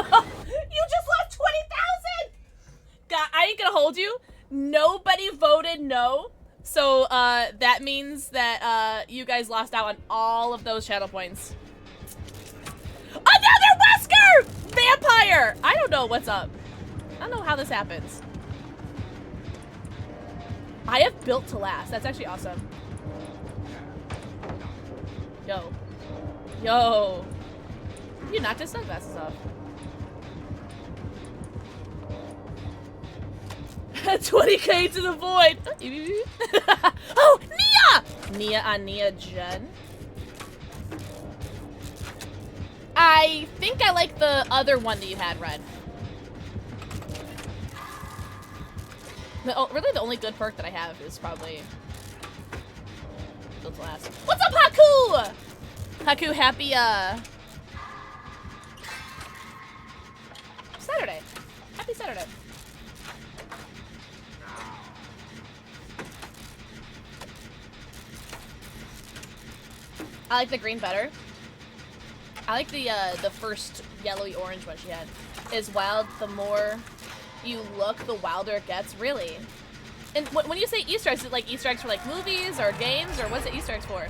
God, I ain't gonna hold you. Nobody voted no. So, that means that, you guys lost out on all of those channel points. Another Wesker! Vampire! I don't know what's up. I don't know how this happens. I have built to last. That's actually awesome. Yo. Yo. You knocked his sunglasses off. 20k to the void. Oh, Nia! Nia on Nia Jen. I think I like the other one that you had, Red. Really, the only good perk that I have is probably built to last. What's up, Haku? Haku, happy Saturday. Happy Saturday. I like the green better. I like the first yellowy orange one she had. Is wild, the more you look, the wilder it gets, really. And when you say Easter eggs, is it like Easter eggs for like movies or games, or what's it Easter eggs for?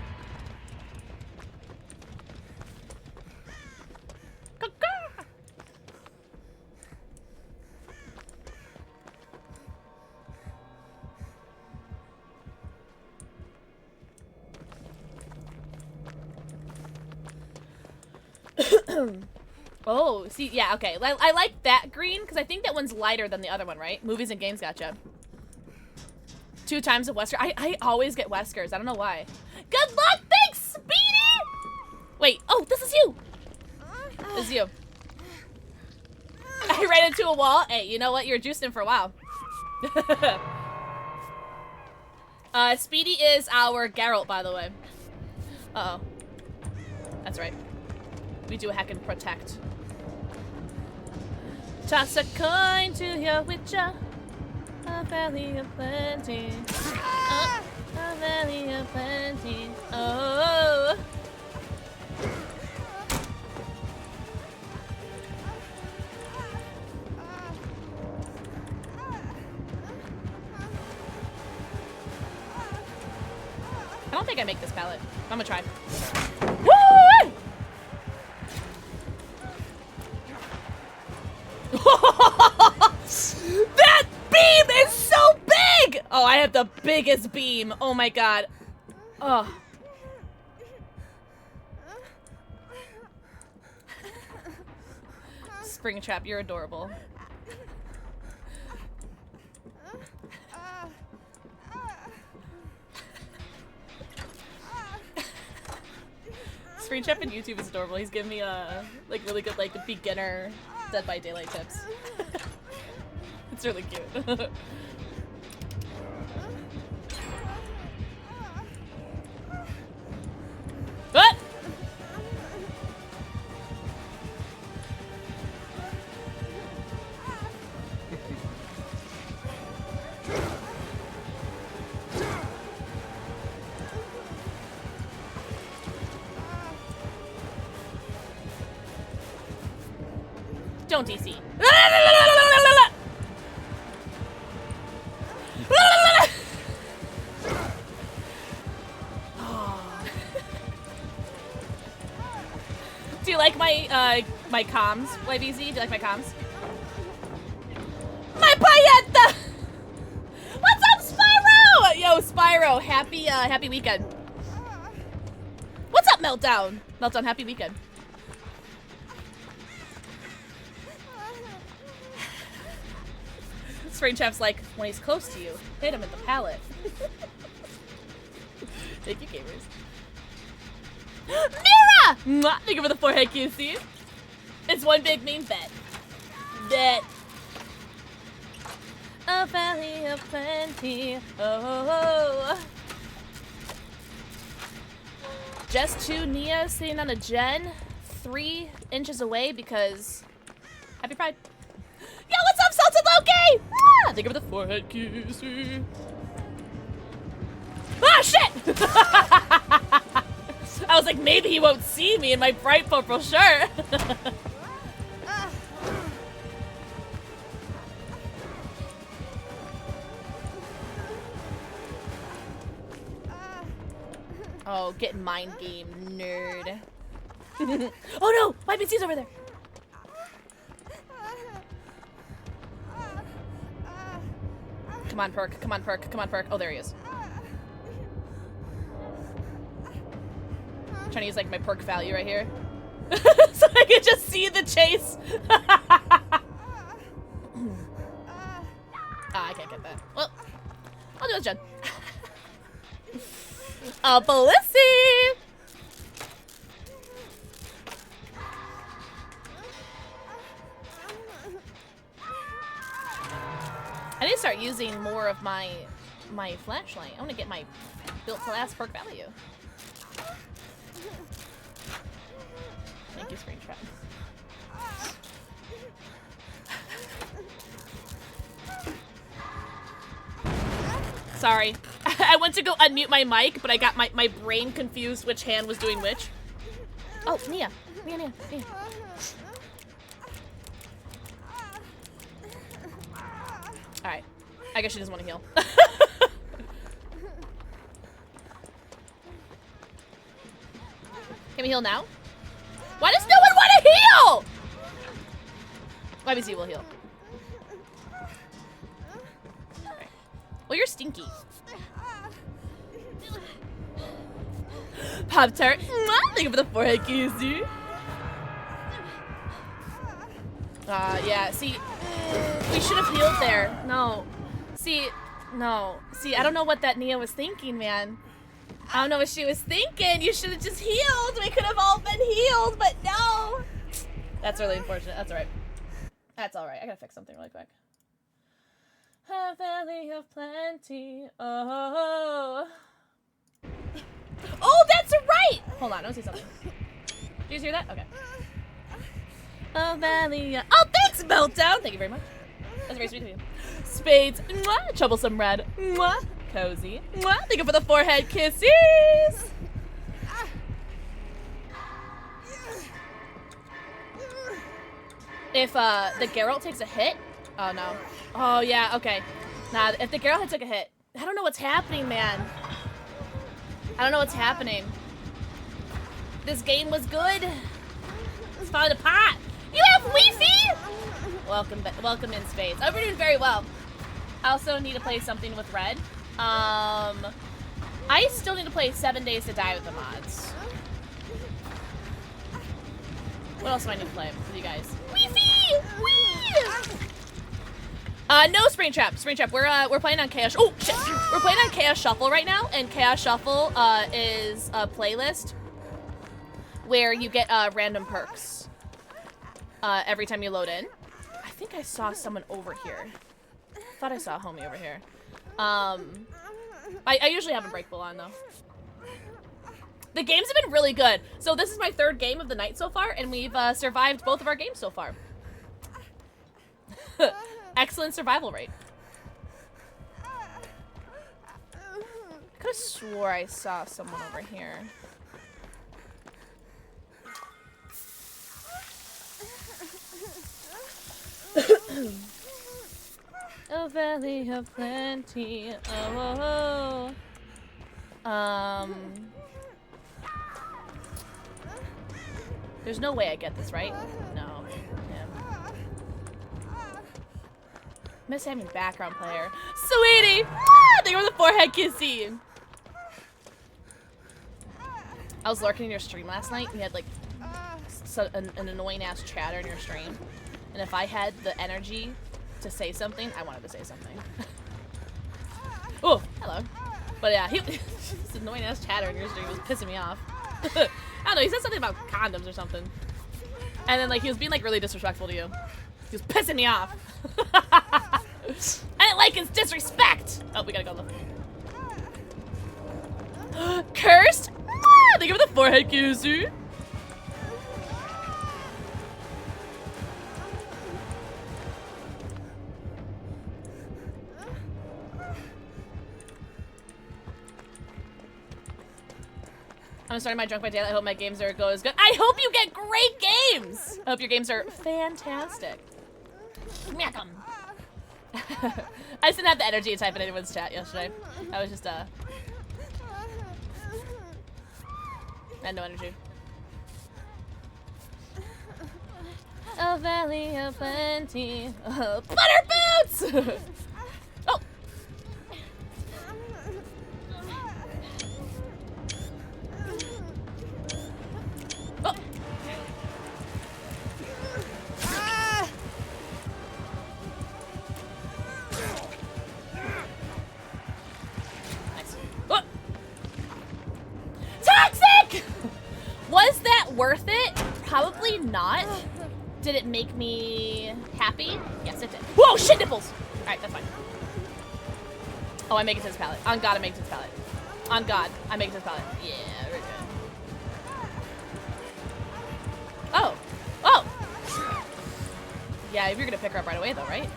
Oh, see, yeah, okay. I like that green, because I think that one's lighter than the other one, right? Movies and games, gotcha. 2 times a Wesker. I always get Weskers. I don't know why. Good luck! Thanks, Speedy! Wait, oh, this is you! This is you. I ran into a wall. Hey, you know what? You're juicing for a while. Speedy is our Geralt, by the way. Uh-oh. That's right. We do hack and protect. Toss a coin to your witcher. A valley of plenty. A valley of plenty. Oh. think I make this pallet. I'm gonna try. Woo! That beam is so big! Oh, I have the biggest beam. Oh my god. Oh. Springtrap, you're adorable. Springtrap on YouTube is adorable. He's giving me like really good like beginner Dead by Daylight tips. It's really cute. What? Don't DC. Do you like my my comms, YBZ? Do you like my comms? My payetta! What's up, Spyro? Yo, Spyro, happy weekend. What's up, Meltdown? Meltdown, happy weekend. Springtrap's like, when he's close to you, hit him in the palate. Thank you, gamers. Mira! Mwah! Thank you for the forehead kissy. It's one big mean bet. Bet. A valley of plenty. Oh. Just two Nia sitting on a gen, 3 inches away because. Happy Pride. Yo, what's up, Salted Loki? Ah, thank you for the forehead kissy. Ah, shit! I was like, maybe he won't see me in my bright purple shirt. Oh, get mind game, nerd. Oh no, YBC's over there. Come on, perk, come on, perk, come on, perk. Oh, there he is. I'm trying to use like my perk value right here. So I can just see the chase. I can't get that. Well, I'll do it, Jen. Felicity! I need to start using more of my flashlight. I want to get my built to last perk value. Thank you, Springtrap. Sorry. I went to go unmute my mic, but I got my brain confused which hand was doing which. Oh, Nia. Nia. Alright. I guess she doesn't want to heal. Can we heal now? Why does no one want to heal? YBC will heal. Right. Well, you're stinky. Pop-Tart. Thank you for the forehead kissy. Yeah, see, we should have healed there. No. See, I don't know what that Nia was thinking, man. I don't know what she was thinking. You should have just healed. We could have all been healed, but no. That's really unfortunate. That's alright. That's alright. I gotta fix something really quick. A valley of plenty. Oh. Oh, that's right! Hold on, I want to see something. Did you guys hear that? Okay. A valley. Oh, thanks, Meltdown! Thank you very much. That's very sweet of you. Spades. Mwah. Troublesome red. Mwah. Cozy. Mwah. Thank you for the forehead kisses! If the Geralt takes a hit. Oh no. Oh yeah, okay. Nah, if the Geralt took a hit. I don't know what's happening, man. I don't know what's happening. This game was good. It's falling apart. You have Wi-Fi? Welcome in space. Oh, we're doing very well. I also need to play something with Red. I still need to play 7 Days to Die with the mods. What else do I need to play with you guys? Wi-Fi! No Springtrap. Springtrap. We're playing on Chaos. Oh shit! We're playing on Chaos Shuffle right now, and Chaos Shuffle is a playlist where you get random perks every time you load in. I think I saw someone over here. I thought I saw a homie over here. I usually have a breakable on though. The games have been really good. So this is my 3rd game of the night so far, and we've survived both of our games so far. Excellent survival rate. Could have swore I saw someone over here. A valley of plenty. Oh, oh, oh. There's no way I get this, right? No. Yeah. Miss having background player. Sweetie! Ah, they were the forehead kissy. I was lurking in your stream last night. You had like an annoying ass chatter in your stream. And if I had the energy to say something, I wanted to say something. Oh, hello. But yeah, this annoying ass chatter in your stream was pissing me off. I don't know, he said something about condoms or something. And then like he was being like really disrespectful to you. He was pissing me off. I didn't like his disrespect! Oh, we gotta go look. Cursed? Ah, they give me the forehead kissu. I'm starting my Drunk by Daylight. I hope my games are goes good. I hope you get great games! I hope your games are fantastic. Smack 'em. I just didn't have the energy to type in anyone's chat yesterday. I was just, I had no energy. A valley of plenty. Butter boots! Oh! Oh! Nice. Oh! Toxic! Was that worth it? Probably not. Did it make me happy? Yes, it did. Whoa, shit nipples! Alright, that's fine. Oh, I make it to this pallet. On God, I make it to this pallet. On God, I make it to this pallet. Yeah, we're good. Oh. Oh! Yeah, if you're gonna pick her up right away though, right?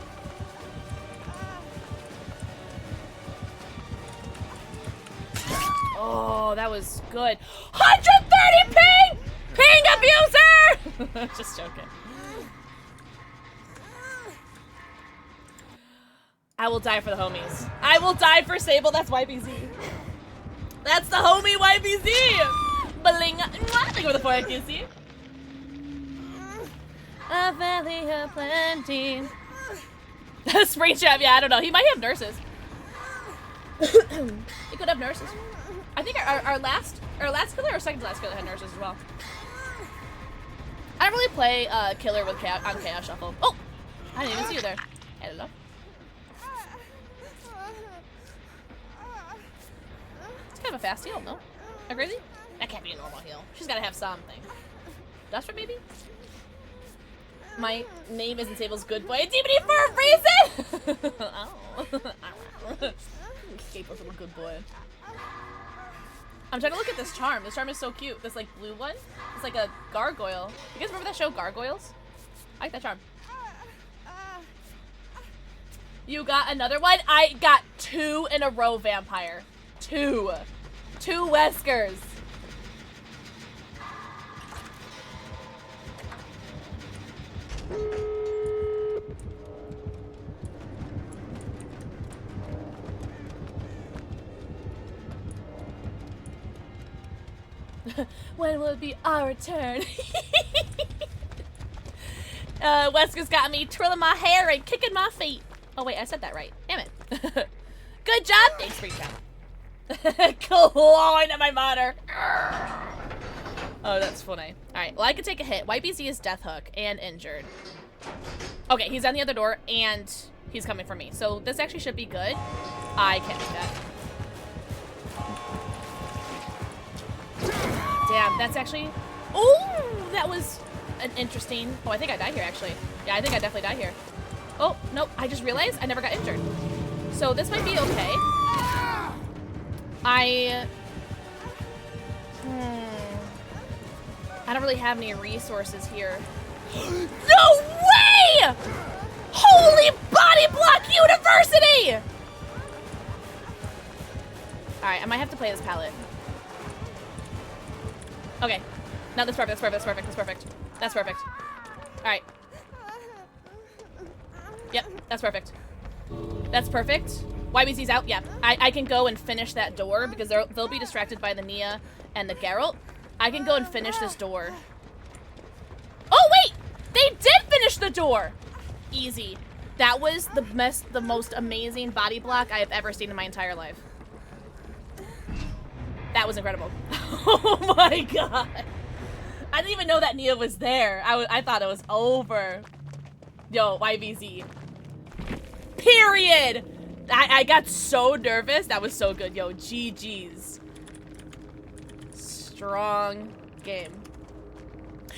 Oh, that was good. 130 ping! Ping abuser! Just joking. I will die for the homies. I will die for Sable. That's YBZ. That's the homie YBZ. Bling. Thank you for the forehead kissy. A valley of plenty. Spring trap. Yeah, I don't know. He might have nurses. He could have nurses. I think our last killer or second to last killer had nurses as well. I don't really play killer with on Chaos Shuffle. Oh, I didn't even see you there. I don't know. It's kind of a fast heal, no? Am I crazy? That can't be a normal heal. She's got to have something. Duster, maybe? My name isn't Sable's good boy. It's even for a reason! Oh. Sable's a good boy. I'm trying to look at this charm. This charm is so cute. This like blue one. It's like a gargoyle. You guys remember that show, Gargoyles? I like that charm. You got another one? I got 2 in a row, vampire. 2. 2 Weskers. When will it be our turn? Wesker's got me twirling my hair and kicking my feet. Oh wait, I said that right. Damn it. Good job. Thanks for your time. Clawing at my monitor. Oh, that's funny. Alright, well I can take a hit. YBZ is death hook and injured. Okay, he's on the other door and he's coming for me. So this actually should be good. I can't do that. Damn, that's actually... Oh, that was an interesting... Oh, I think I died here, actually. Yeah, I think I definitely died here. Oh, nope, I just realized I never got injured. So this might be okay. I don't really have any resources here. No way! Holy Body Block University! Alright, I might have to play this palette. Okay. No, that's perfect, that's perfect, that's perfect, that's perfect. That's perfect. Alright. Yep, that's perfect. That's perfect. YBZ's out, yeah. I can go and finish that door because they'll be distracted by the Nia and the Geralt. I can go and finish this door. Oh, wait! They did finish the door! Easy. That was the most amazing body block I have ever seen in my entire life. That was incredible. Oh my god. I didn't even know that Nia was there. I thought it was over. Yo, YBZ. Period! I got so nervous. That was so good. Yo, GG's. Strong game.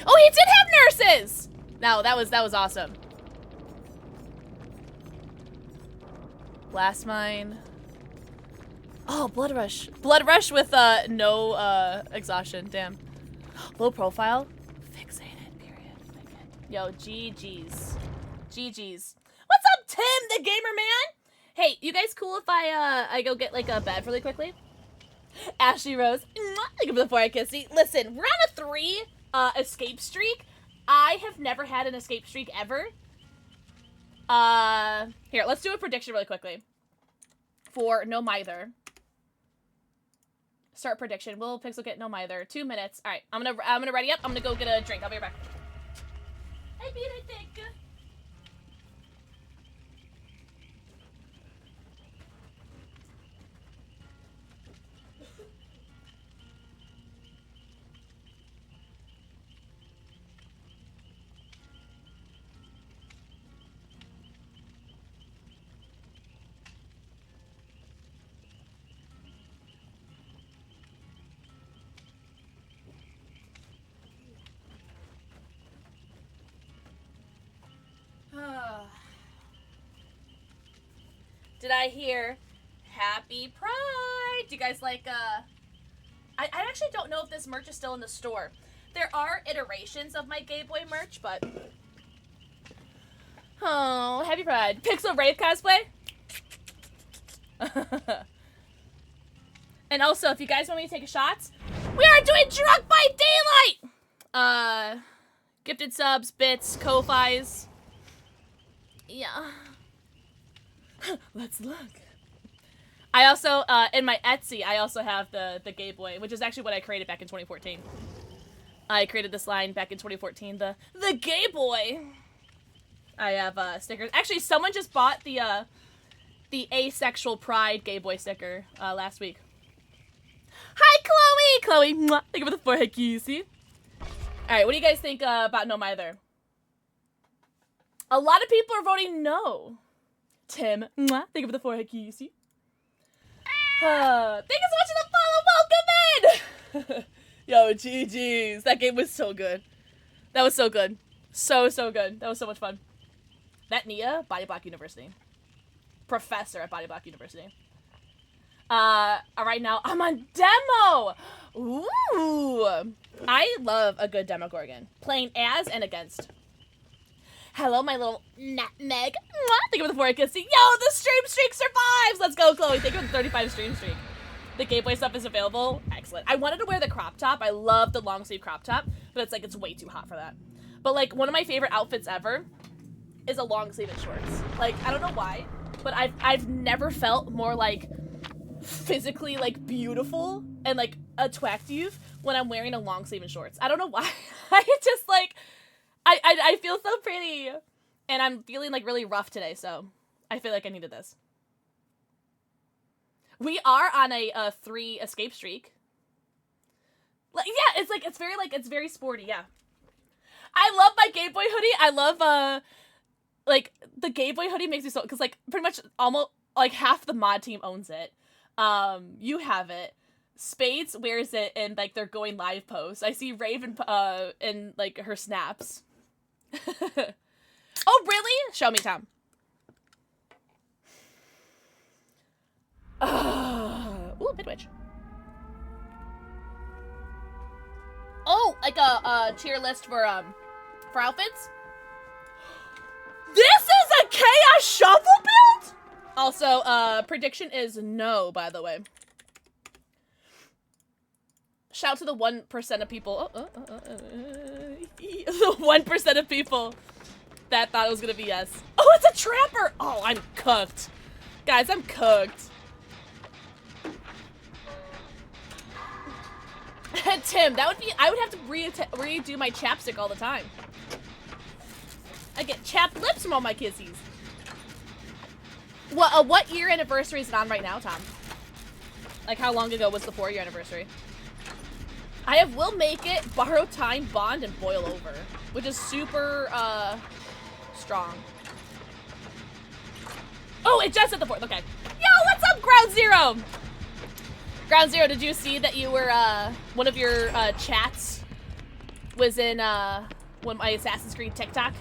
Oh, he did have nurses! No, that was awesome. Blast mine. Oh, blood rush. Blood rush with no exhaustion. Damn. Low profile. Fixated. Period. Yo, GG's. GG's. What's up, Tim, the gamer man? Hey, you guys cool if I go get like a bed really quickly? Ashley Rose. Before I kiss you. Listen, we're on a 3 escape streak. I have never had an escape streak ever. Here, let's do a prediction really quickly. For no Mither. Start prediction. Will Pixel get no Mither? 2 minutes. Alright, I'm gonna ready up. I'm gonna go get a drink. I'll be right back. I beat it, think. Did I hear Happy Pride? Do you guys like, I actually don't know if this merch is still in the store. There are iterations of my Gay Boy merch, but... Oh, Happy Pride. Pixel Wraith cosplay? And also, if you guys want me to take a shot, we are doing Drunk by Daylight! Gifted subs, bits, ko-fis. Yeah. Let's look. I also, in my Etsy, I also have the Gay Boy, which is actually what I created back in 2014. I created this line back in 2014, the Gay Boy. I have, stickers. Actually, someone just bought the Asexual Pride Gay Boy sticker, last week. Hi, Chloe! Chloe, mwah, thank you for the forehead kissy. Alright, what do you guys think, about no Mither? A lot of people are voting no. Tim, mwah, thank you for the forehead kissy. Thank you so much for the follow. Welcome in! Yo, GG's. That game was so good. That was so good. So good. That was so much fun. That Nia, Body Block University. Professor at Body Block University. Alright, now I'm on demo! Ooh! I love a good Demogorgon. Playing as and against. Hello, my little nutmeg. Thank you for the 4 kiss. Yo, the stream streak survives! Let's go, Chloe. Thank you for the 35 stream streak. The Gay Boy stuff is available. Excellent. I wanted to wear the crop top. I love the long sleeve crop top, but it's like, it's way too hot for that. But like, one of my favorite outfits ever is a long sleeve and shorts. Like, I don't know why, but I've never felt more like physically like beautiful and like attract you when I'm wearing a long sleeve and shorts. I don't know why. I just like, I feel so pretty, and I'm feeling like really rough today, so I feel like I needed this. We are on a 3 escape streak. Like, yeah, it's very sporty, yeah. I love my Game Boy hoodie. I love, like, the Game Boy hoodie makes me so, because, like, pretty much almost, like, half the mod team owns it. You have it. Spades wears it in, like, their going live posts. I see Raven, in, like, her snaps. Oh, really? Show me, Tom. Ooh, Midwich. Oh, like a tier list for outfits? This is a Chaos Shuffle build? Also, prediction is no, by the way. Shout to the 1% of people. The 1% of people that thought it was gonna be yes. Oh, it's a trapper! Oh, I'm cooked. Guys, I'm cooked. Tim, that would be, I would have to redo my chapstick all the time. I get chapped lips from all my kissies. What year anniversary is it on right now, Tom? Like, how long ago was the 4-year anniversary? I have Will Make It, Borrow Time, Bond, and Boil Over, which is super, strong. Oh, it just hit the 4th, okay. Yo, what's up, Ground Zero? Ground Zero, did you see that you were, one of your, chats was in, one of my Assassin's Creed TikTok?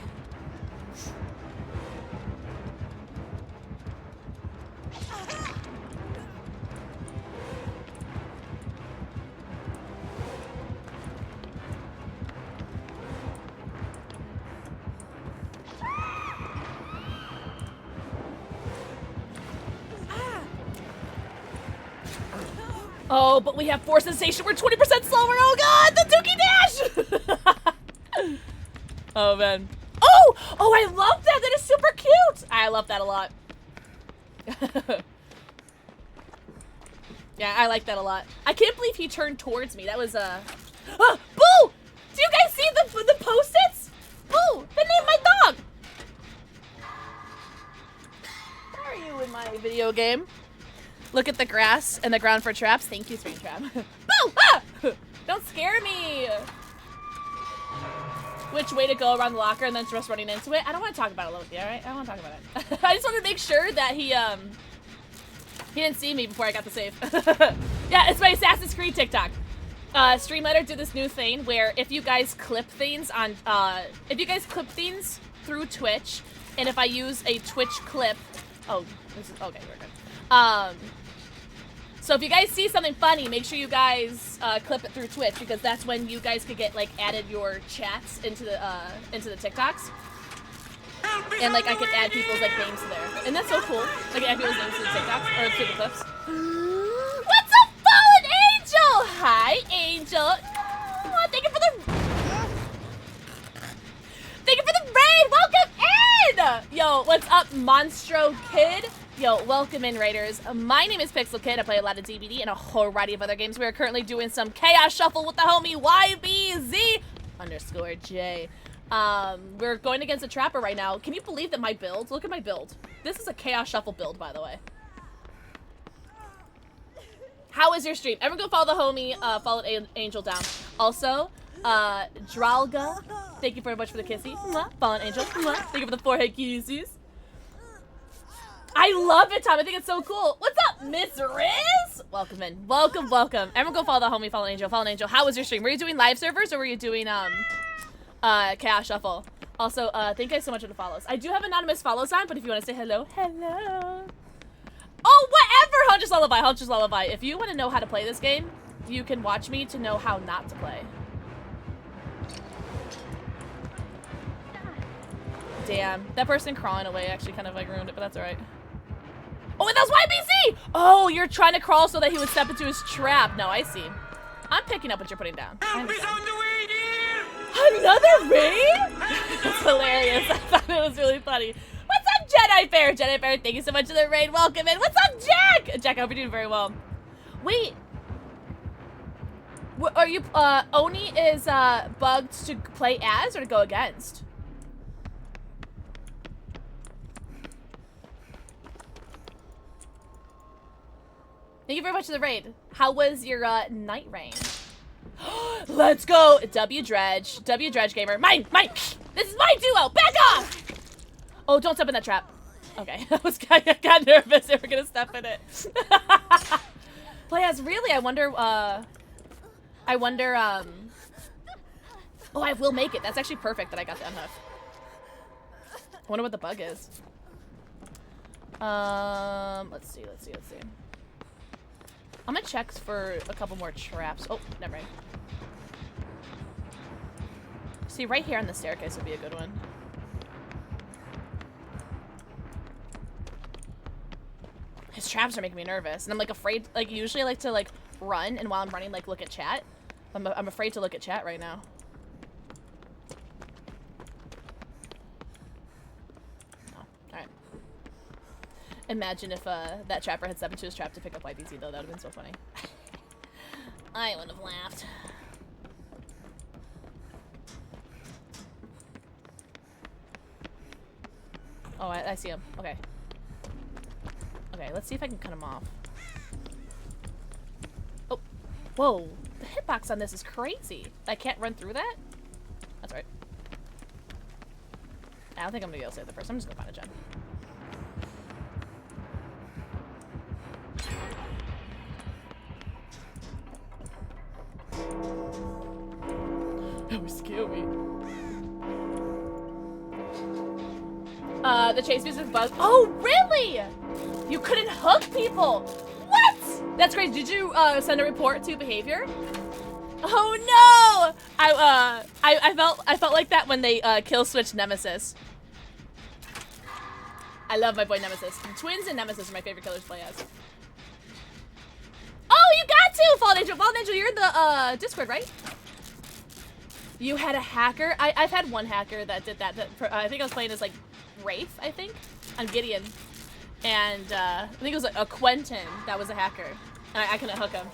Oh, but we have Force Sensation. We're 20% slower. Oh god, the Dookie Dash! Oh man. Oh! Oh, I love that. That is super cute. I love that a lot. Yeah, I like that a lot. I can't believe he turned towards me. That was Boo! Do you guys see the post-its? Boo! They named my dog. Where are you in my video game? Look at the grass and the ground for traps. Thank you, Springtrap. Boo! Ah! Don't scare me! Which way to go around the locker and then just running into it? I don't want to talk about it, Loki, alright? I don't want to talk about it. I just wanted to make sure that he didn't see me before I got the save. Yeah, it's my Assassin's Creed TikTok. Streamlighter did this new thing where if you guys clip things on, through Twitch, and if I use a Twitch clip, oh, this is, okay, we're good. So if you guys see something funny, make sure you guys clip it through Twitch, because that's when you guys could get like added your chats into the TikToks, and like I could add people's like names to there, and that's so cool. Like add people's names to the TikToks or to the clips. What's up, Fallen Angel? Hi, Angel. Oh, thank you for the raid. Welcome in. Yo, what's up, Monstro Kid? Yo, welcome in, Raiders. My name is PixelxKitten. I play a lot of DBD and a whole variety of other games. We are currently doing some Chaos Shuffle with the homie YBZ_J. We're going against a Trapper right now. Can you believe that my build? Look at my build. This is a Chaos Shuffle build, by the way. How is your stream? Everyone go follow the homie, Fallen Angel down. Also, Dralga, thank you very much for the kissy. Mwah. Fallen Angel, mwah. Thank you for the forehead kisses. I love it, Tom. I think it's so cool. What's up, Miss Riz? Welcome in. Welcome, welcome. Everyone go follow the homie, Fallen Angel. Fallen Angel, how was your stream? Were you doing live servers or were you doing, Chaos Shuffle? Also, thank you guys so much for the follows. I do have anonymous follows on, but if you want to say hello, hello. Oh, whatever! Hunter's Lullaby, Hunter's Lullaby. If you want to know how to play this game, you can watch me to know how not to play. Damn, that person crawling away actually kind of like ruined it, but that's alright. Oh, and that was YBZ! Oh, you're trying to crawl so that he would step into his trap. No, I see. I'm picking up what you're putting down. Another raid? That's hilarious. I thought it was really funny. What's up, Jedi Bear? Jedi Bear, thank you so much for the raid. Welcome in. What's up, Jack? Jack, I hope you're doing very well. Wait. Are you, Oni is, bugged to play as or to go against? Thank you very much for the raid. How was your, night rain? Let's go! W Dredge Gamer. Mine! This is my duo! Back off! Oh, don't step in that trap. Okay, I got nervous they were gonna step in it. Play as, really? I wonder, oh, I will make it. That's actually perfect that I got the unhook. I wonder what the bug is. Let's see. I'm gonna check for a couple more traps. Oh, never mind. See, right here on the staircase would be a good one. His traps are making me nervous, and I'm like afraid. Like usually I like to like run, and while I'm running, like look at chat. I'm afraid to look at chat right now. Oh, all right. Imagine if that trapper had stepped into his trap to pick up YBZ though. That would have been so funny. I would have laughed. Oh, I see him. Okay. Okay, let's see if I can cut him off. Oh, whoa. The hitbox on this is crazy. I can't run through that? That's right. I don't think I'm gonna be able to save the person. I'm just gonna find a gem. That was scary. The chase music bug. Oh, really? You couldn't hook people. What? That's great. Did you send a report to behavior? Oh no! I felt like that when they kill switched Nemesis. I love my boy Nemesis. Twins and Nemesis are my favorite killers to play as. Oh, you got to! Fallen Angel. Fallen Angel, you're in the Discord, right? You had a hacker? I've had one hacker that did that. I think I was playing as like Wraith, I think, on Gideon. And I think it was a Quentin that was a hacker. And I couldn't hook him.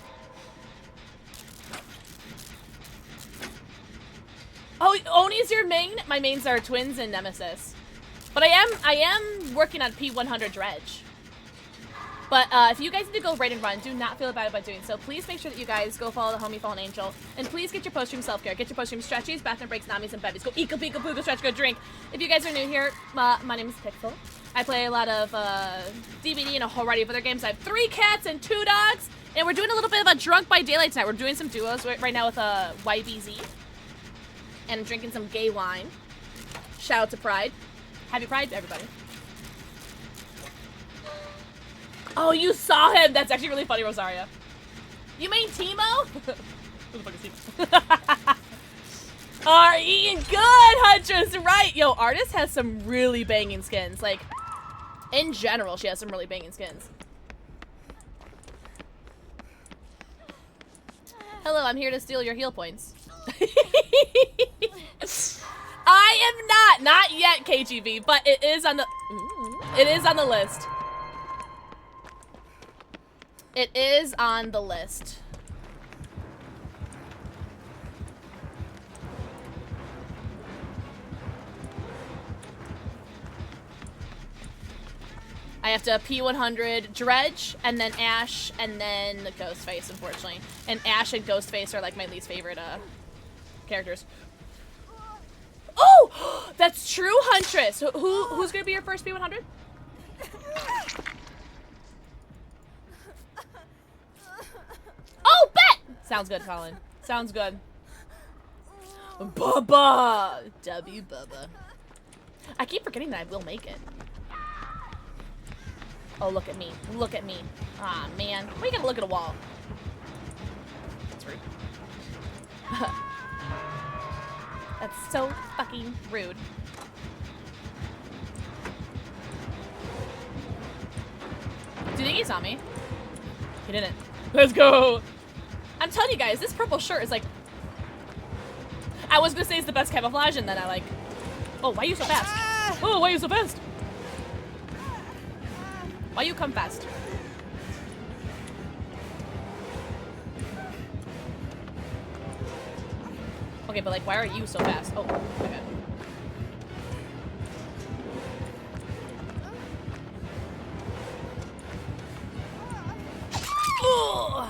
Oh, Oni's your main? My mains are Twins and Nemesis. But I am working on P100 Dredge. But if you guys need to go raid and run, do not feel bad about doing so. Please make sure that you guys go follow the homie Fallen Angel. And please get your post-stream self-care. Get your post-stream stretchies, bathroom breaks, namis, and bevies. Go eat, go peek, go poo, go stretch, go drink. If you guys are new here, my name is Pixel. I play a lot of DBD and a whole variety of other games. I have 3 cats and 2 dogs. And we're doing a little bit of a Drunk by Daylight tonight. We're doing some duos right now with YBZ. And drinking some gay wine. Shout out to Pride. Happy Pride, everybody. Oh, you saw him! That's actually really funny, Rosaria. You mean Timo? Who the fuck is Timo? Are eating good, Huntress! Right! Yo, Artist has some really banging skins. Like, in general, she has some really banging skins. Hello, I'm here to steal your heal points. I am not yet KGB, but it is on the list. It is on the list. I have to P100 Dredge, and then Ash, and then Ghostface, unfortunately. And Ash and Ghostface are like my least favorite characters. Oh! That's true, Huntress! Who's gonna be your first P100? Oh, bet! Sounds good, Colin. Sounds good. Bubba! W Bubba. I keep forgetting that I will make it. Oh, look at me. Look at me. Ah, man. Why you gotta look at a wall? That's rude. That's so fucking rude. Do you think he saw me? He didn't. Let's go! I'm telling you guys, this purple shirt is like... I was gonna say it's the best camouflage, and then I like... Oh, why are you so fast? Oh, why are you so fast? Why you come fast? Okay, but like, why are you so fast? Oh, okay. Ugh.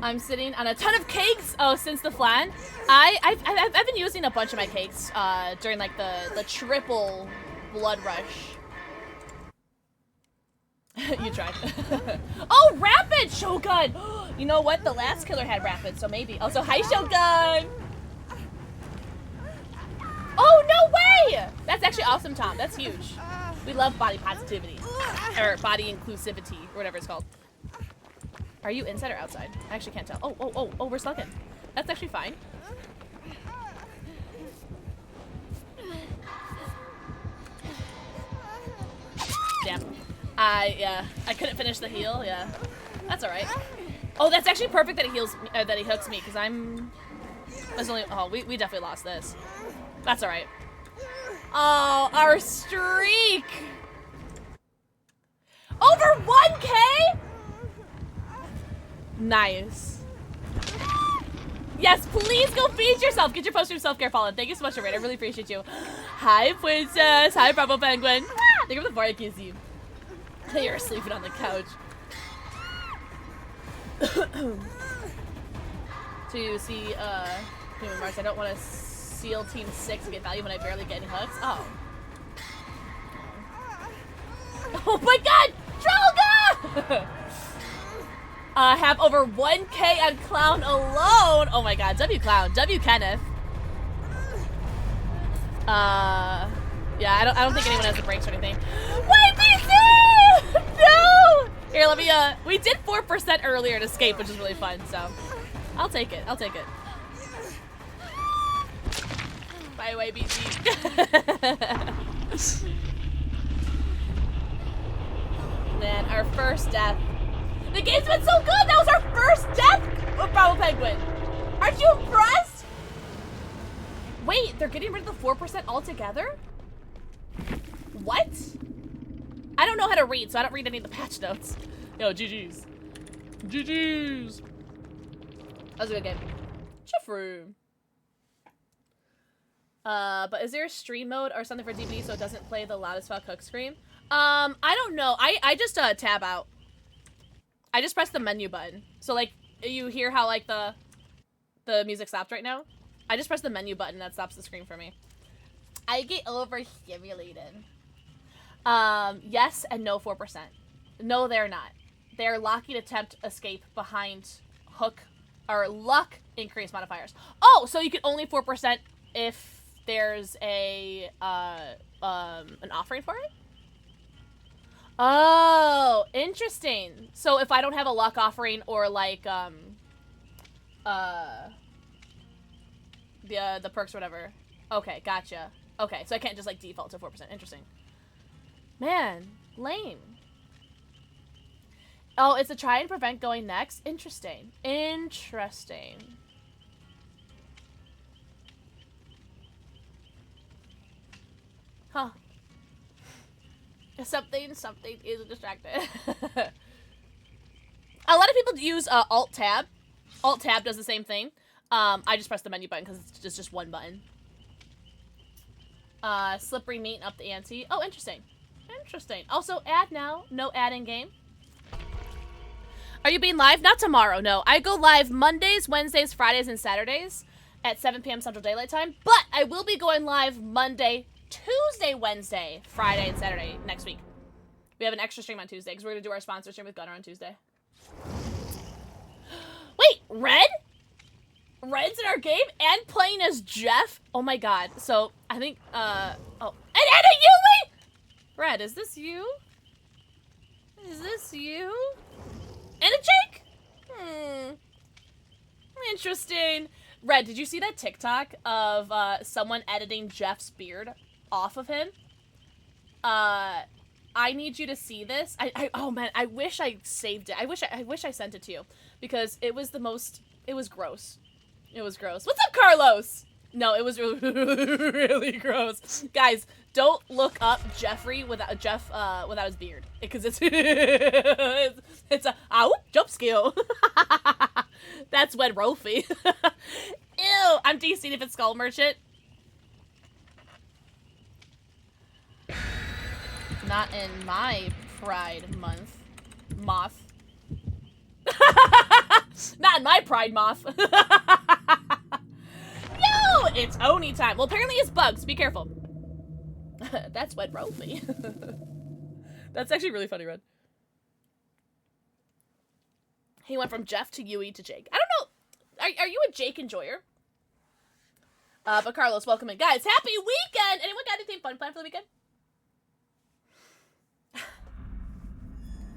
I'm sitting on a ton of cakes. Oh, since the flan, I've been using a bunch of my cakes during like the triple blood rush. You tried. Oh, rapid Shogun. You know what? The last killer had rapid, so maybe. Also, hi Shogun. Oh no way! That's actually awesome, Tom. That's huge. We love body positivity or body inclusivity or whatever it's called. Are you inside or outside? I actually can't tell. Oh, we're stuck in. That's actually fine. Damn. I couldn't finish the heal. Yeah, that's all right. Oh, that's actually perfect that he heals, that he hooks me, because I'm. There's only. Oh, we definitely lost this. That's all right. Oh, our streak. Over 1K. Nice. Yes, please go feed yourself. Get your post-stream self-care fallen. Thank you so much, Raid. I really appreciate you. Hi, Princess. Hi, Bravo Penguin. Thank you for the bar I kiss you. You're sleeping on the couch. To see, Human Mars, I don't want to seal Team 6 and get value when I barely get any hooks. Oh. Oh my god! Trolga! Have over 1K on Clown alone. Oh my god, W Clown, W Kenneth. Yeah, I don't think anyone has the brakes or anything. YPC! No! Here, let me, we did 4% earlier at Escape, which is really fun, so. I'll take it, I'll take it. Bye, YPC. Man, our first death. The game's been so good! That was our first death with Bravo Penguin! Aren't you impressed? Wait, they're getting rid of the 4% altogether? What? I don't know how to read, so I don't read any of the patch notes. Yo, GG's. GG's. That was a good game. Chiffroo. But is there a stream mode or something for DVD so it doesn't play the loudest fuck hook scream? I don't know. I just tab out. I just pressed the menu button. So like you hear how like the music stopped right now? I just pressed the menu button that stops the screen for me. I get overstimulated. Yes and no 4%. No, they're not. They're locking attempt escape behind hook or luck increase modifiers. Oh, so you can only 4% if there's a an offering for it? Oh, interesting. So if I don't have a luck offering or like the perks or whatever. Okay, gotcha. Okay, so I can't just like default to 4%. Interesting. Man, lame. Oh, it's a try and prevent going next? Interesting. Interesting. Huh. Something is distracted. A lot of people use Alt-Tab. Alt-Tab does the same thing. I just press the menu button because it's just one button. Slippery meat up the ante. Oh, interesting. Interesting. Also, ad now. No ad in game. Are you being live? Not tomorrow, no. I go live Mondays, Wednesdays, Fridays, and Saturdays at 7 p.m. Central Daylight Time. But I will be going live Monday, Tuesday, Wednesday, Friday, and Saturday next week. We have an extra stream on Tuesday because we're going to do our sponsor stream with Gunnar on Tuesday. Wait, Red? Red's in our game and playing as Jeff? Oh my god. So, I think, oh. And Anna Yuli! Red, is this you? Is this you? And a Jake? Interesting. Red, did you see that TikTok of someone editing Jeff's beard off of him? I need you to see this. Oh man, I wish I saved it. I wish I sent it to you because it was the most. It was gross. It was gross. What's up, Carlos? No, it was really, really gross. Guys, don't look up Jeffrey without without his beard, because it's it's a jump skill. That's when Rolfie. Ew, I'm DC'd if it's Skull Merchant. Not in my Pride month. Moth. Not in my Pride moth. Yo, it's Oni time. Well, apparently it's bugs. Be careful. That's what broke me. That's actually really funny, Red. He went from Jeff to Yui to Jake. I don't know. Are you a Jake enjoyer? But Carlos, welcome in. Guys, happy weekend! Anyone got anything fun planned for the weekend?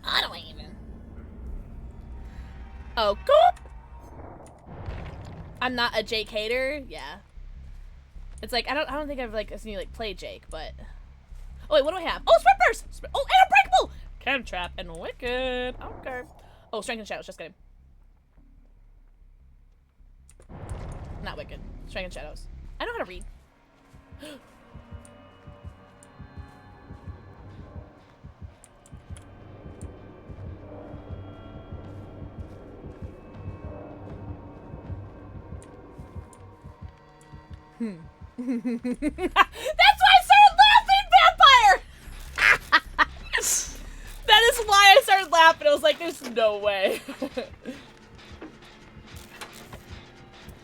I don't even. Oh, cool. I'm not a Jake hater. Yeah. It's like I don't think I've like seen you like play Jake, but oh wait, what do I have? Oh, Sprint Burst! Oh, and Unbreakable! Chem Trap and Wicked. Okay. Oh, Strength and Shadows. Just kidding. Not Wicked. Strength and Shadows. I know how to read. That's why I started laughing, Vampire! That is why I started laughing. I was like, there's no way.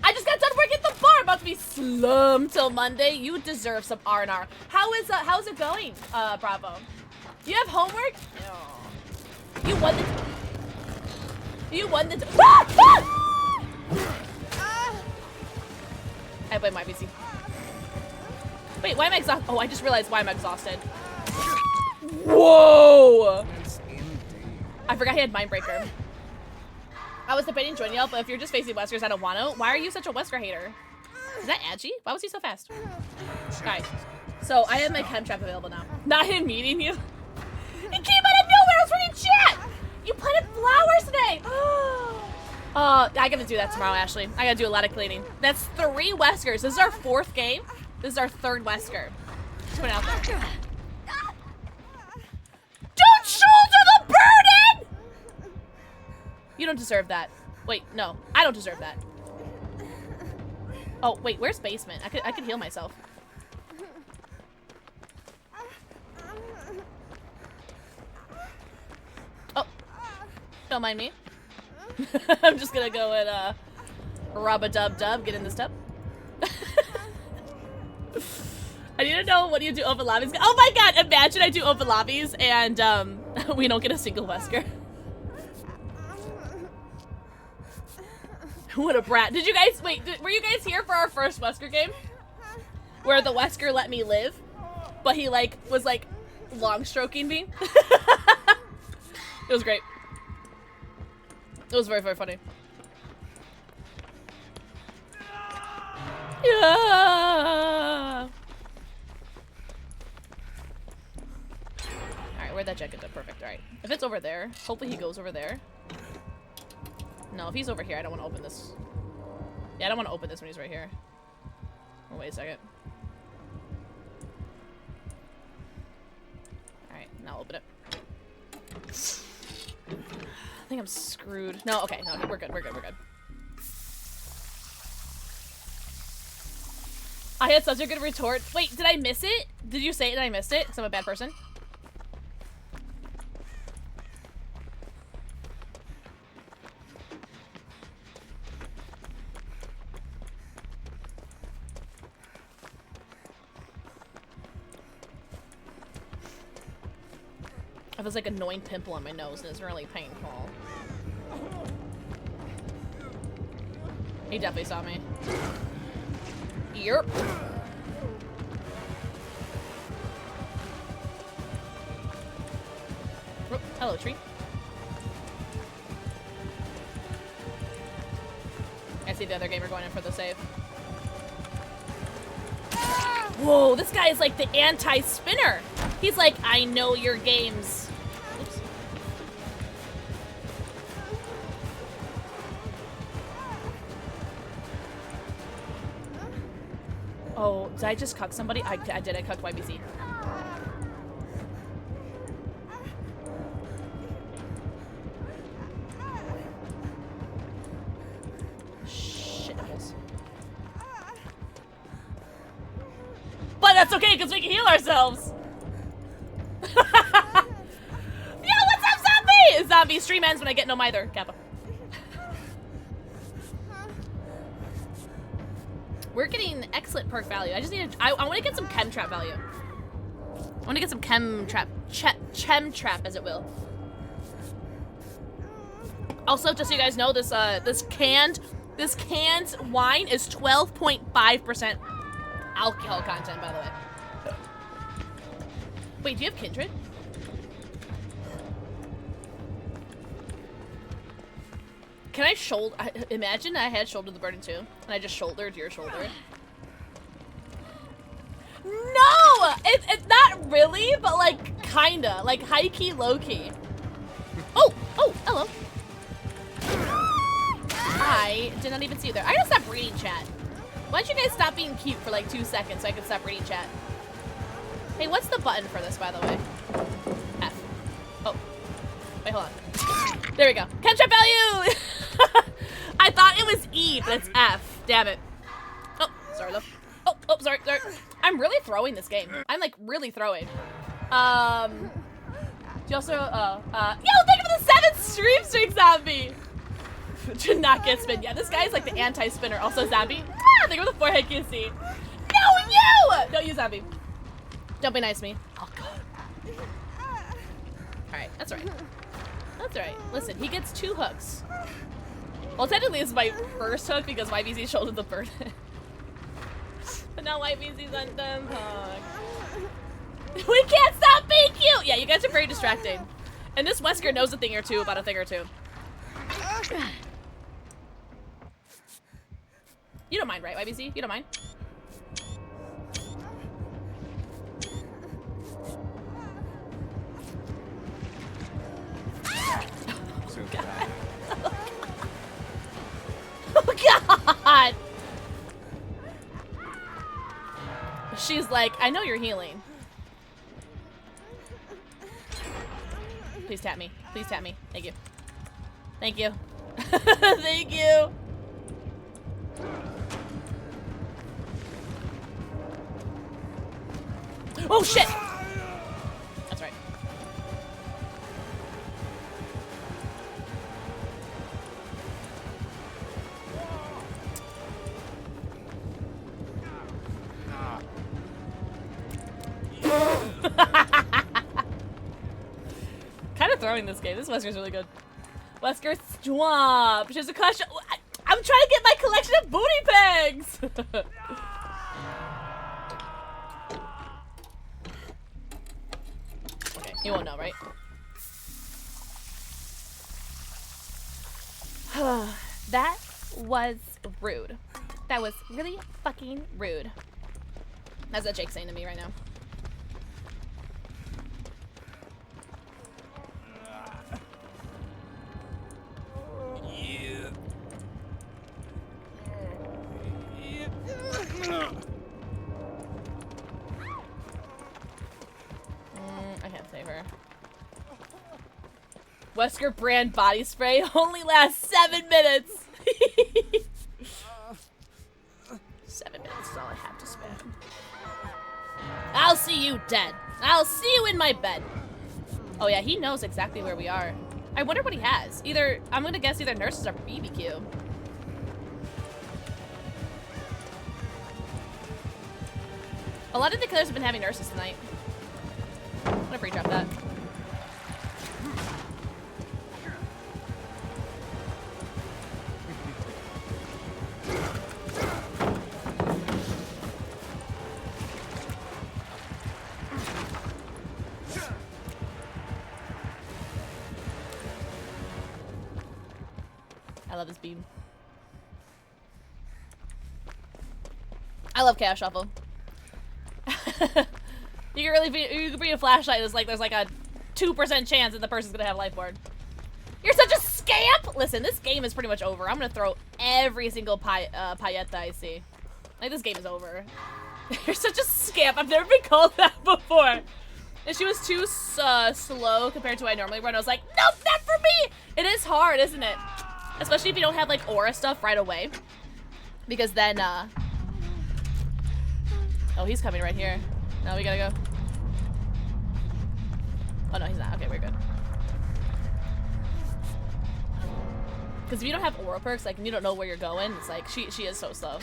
I just got done working at the bar. I'm about to be slummed till Monday. You deserve some R&R. How's it going, Bravo? You have homework? No. You won the I blame my PC. Wait, why am I exhausted? Oh, I just realized why I'm exhausted. Whoa! I forgot he had Mindbreaker. I was debating joining y'all, but if you're just facing Weskers, I don't want to. Why are you such a Wesker hater? Is that Edgy? Why was he so fast? Guys, so I have my Chem Trap available now. Not him meeting you. He came out of nowhere! I was reading chat! You planted flowers today! I gotta do that tomorrow, Ashley. I gotta do a lot of cleaning. That's 3 Weskers. This is our 4th game. This is our 3rd Wesker. Just put it out there. Don't shoulder the burden! You don't deserve that. Wait, no. I don't deserve that. Oh, wait, where's basement? I could heal myself. Oh. Don't mind me. I'm just gonna go and rub-a-dub-dub, get in this tub. I need to know, what do you do open lobbies? Oh my god, imagine I do open lobbies and we don't get a single Wesker. What a brat. Did you guys, wait, were you guys here for our first Wesker game? Where the Wesker let me live, but he like, was like, long stroking me? It was great. It was very, very funny. Yeah. Alright, where'd that jet get to? Perfect, alright. If it's over there, hopefully he goes over there. No, if he's over here, I don't want to open this. Yeah, I don't want to open this when he's right here. Oh, wait a second. Alright, now I'll open it. I think I'm screwed. No, okay, no, we're good, we're good, we're good. I had such a good retort. Wait, did I miss it? Did you say it and I missed it? Because I'm a bad person? I have this like annoying pimple on my nose and it's really painful. He definitely saw me. Yep. Oh, hello, tree. I see the other gamer going in for the save. Whoa, this guy is like the anti-spinner. He's like, I know your games. Oops. Oh, did I just cuck somebody? I did. I cucked YBC. Shitballs. But that's okay, because we can heal ourselves. Yo, what's up, zombie? Zombie stream ends when I get no Mither, Kappa. We're getting excellent perk value. I just need to, I want to get some chem trap value. I want to get some chem trap, as it will. Also, just so you guys know, this this canned wine is 12.5% alcohol content, by the way. Wait, do you have kindred? Can I shoulder? Imagine I had shoulder the burden too, and I just shouldered your shoulder. No! It's not really, but like kinda. Like high key, low key. Oh, hello. I did not even see you there. I gotta stop reading chat. Why don't you guys stop being cute for like 2 seconds so I can stop reading chat? Hey, what's the button for this, by the way? F. Oh. Wait, hold on. There we go. Catch-up value! I thought it was E, but it's F. Damn it. Oh, sorry, though. Oh, sorry. I'm really throwing this game. I'm, like, really throwing. Do you also, yo, thank you for the 7 stream streak, zombie! To not get spin. Yeah, this guy's, like, the anti-spinner. Also, zombie. Ah, thank you for the forehead QC. No, you! No, you, zombie. Don't be nice to me. Oh, God. Alright, that's right. That's right. Listen, he gets 2 hooks. Well, technically, this is my first hook because YBZ shouldered the burden. But now YBZ's on them hook. We can't stop being cute! Yeah, you guys are very distracting. And this Wesker knows a thing or two about a thing or two. You don't mind, right, YBZ? You don't mind? God. Oh, God! She's like, I know you're healing. Please tap me. Please tap me. Thank you. Thank you. Thank you. Oh, shit! That's right. Kind of throwing this game. This Wesker's really good. Wesker Swamp. She's a question. I'm trying to get my collection of booty pegs. Okay, you won't know, right? That was rude. That was really fucking rude. That's what Jake's saying to me right now. I can't save her. Wesker brand body spray only lasts 7 minutes. 7 minutes is all I have to spend. I'll see you dead. I'll see you in my bed. Oh yeah, he knows exactly where we are. I wonder what he has. Either, I'm gonna guess either nurses or BBQ. A lot of the killers have been having nurses tonight. I'm gonna free drop that. I love this beam. I love Chaos Shuffle. You can bring a flashlight. There's like a 2% chance that the person's gonna have life board. You're such a scamp! Listen, this game is pretty much over. I'm gonna throw every single paillette that I see. Like, this game is over. You're such a scamp. I've never been called that before. And she was too slow compared to what I normally run. I was like, nope, not for me! It is hard, isn't it? Especially if you don't have, like, aura stuff right away. Because then, oh, he's coming right here. No, we gotta go. Oh, no, he's not. Okay, we're good. Because if you don't have aura perks, like, and you don't know where you're going, it's like, she is so slow.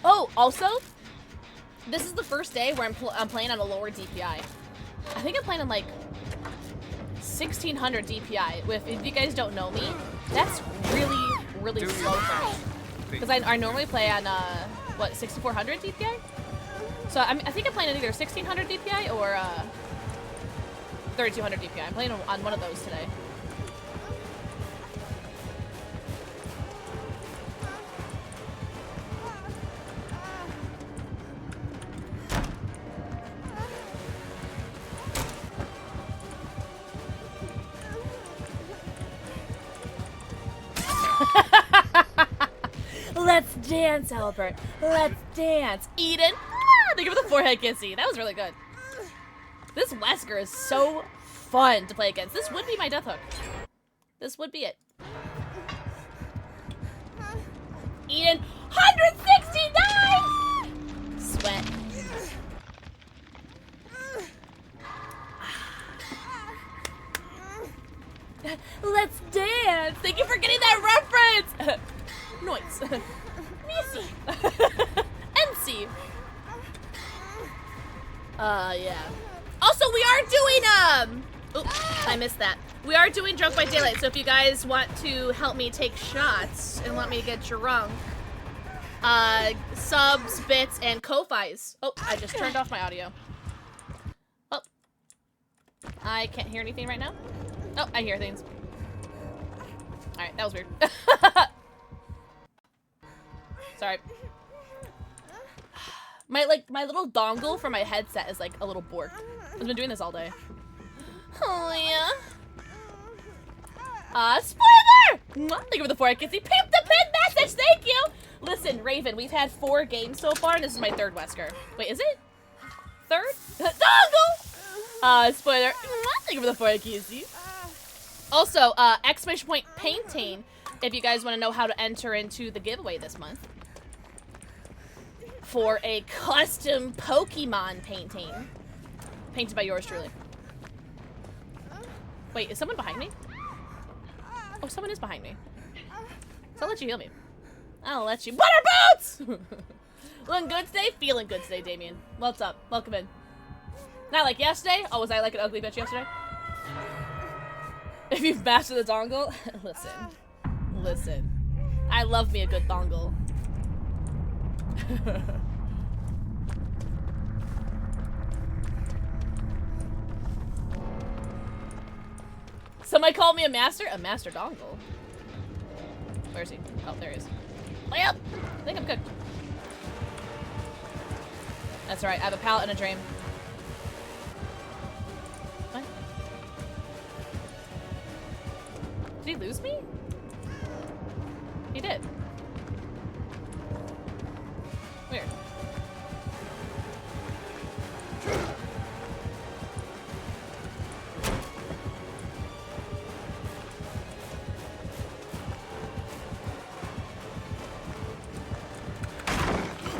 Oh, also, this is the first day where I'm playing on a lower DPI. I think I'm playing on, like, 1600 DPI. If you guys don't know me, that's really, really slow for me. Because I normally play on, what, 6400 DPI? So I think I'm playing on either 1600 DPI or 3200 DPI. I'm playing on one of those today. Let's dance, Albert. Let's dance. Eden. Ah, they give her the forehead kissy. That was really good. This Wesker is so fun to play against. This would be my death hook. This would be it. Eden. 169! Sweat. Let's dance. Thank you for getting that reference. Noise. Missy. MC. Yeah. Also, we are doing, oops, I missed that. We are doing Drunk by Daylight, so if you guys want to help me take shots and want me to get drunk, subs, bits, and Ko-Fis. Oh, I just turned off my audio. Oh. I can't hear anything right now. Oh, I hear things. Alright, that was weird. Sorry. My little dongle for my headset is like a little bored. I've been doing this all day. Oh yeah. Spoiler! Thank you for the 4 kissy. Peep the pin message, thank you! Listen, Raven, we've had 4 games so far, and this is my 3rd Wesker. Wait, is it? 3rd? Dongle! Spoiler. Thank you for the 4 kissy. Also, exclamation point painting, if you guys want to know how to enter into the giveaway this month. For a custom Pokemon painting. Painted by yours truly. Wait, is someone behind me? Oh, someone is behind me. So I'll let you heal me. I'll let you. Butter boots! Looking good today? Feeling good today, Damien. What's up? Welcome in. Not like yesterday? Oh, was I like an ugly bitch yesterday? If you've mastered the dongle, listen. Listen. I love me a good dongle. Somebody called me a master? A master dongle. Where is he? Oh, there he is. Lay up! I think I'm good. That's alright, I have a pallet and a dream. What? Did he lose me? He did. Weird.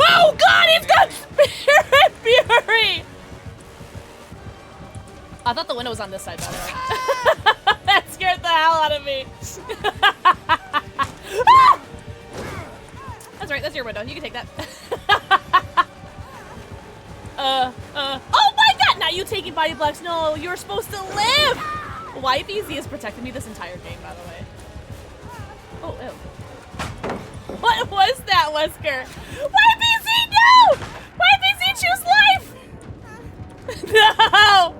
Oh god, he's got Spirit Fury! I thought the window was on this side, by the way. That scared the hell out of me. Ah! That's right, that's your window. You can take that. Oh my god! Not you taking body blocks. No, you were supposed to live! YBZ has protected me this entire game, by the way. Oh, ew. What was that, Wesker? YBZ, no! YBZ, choose life! No!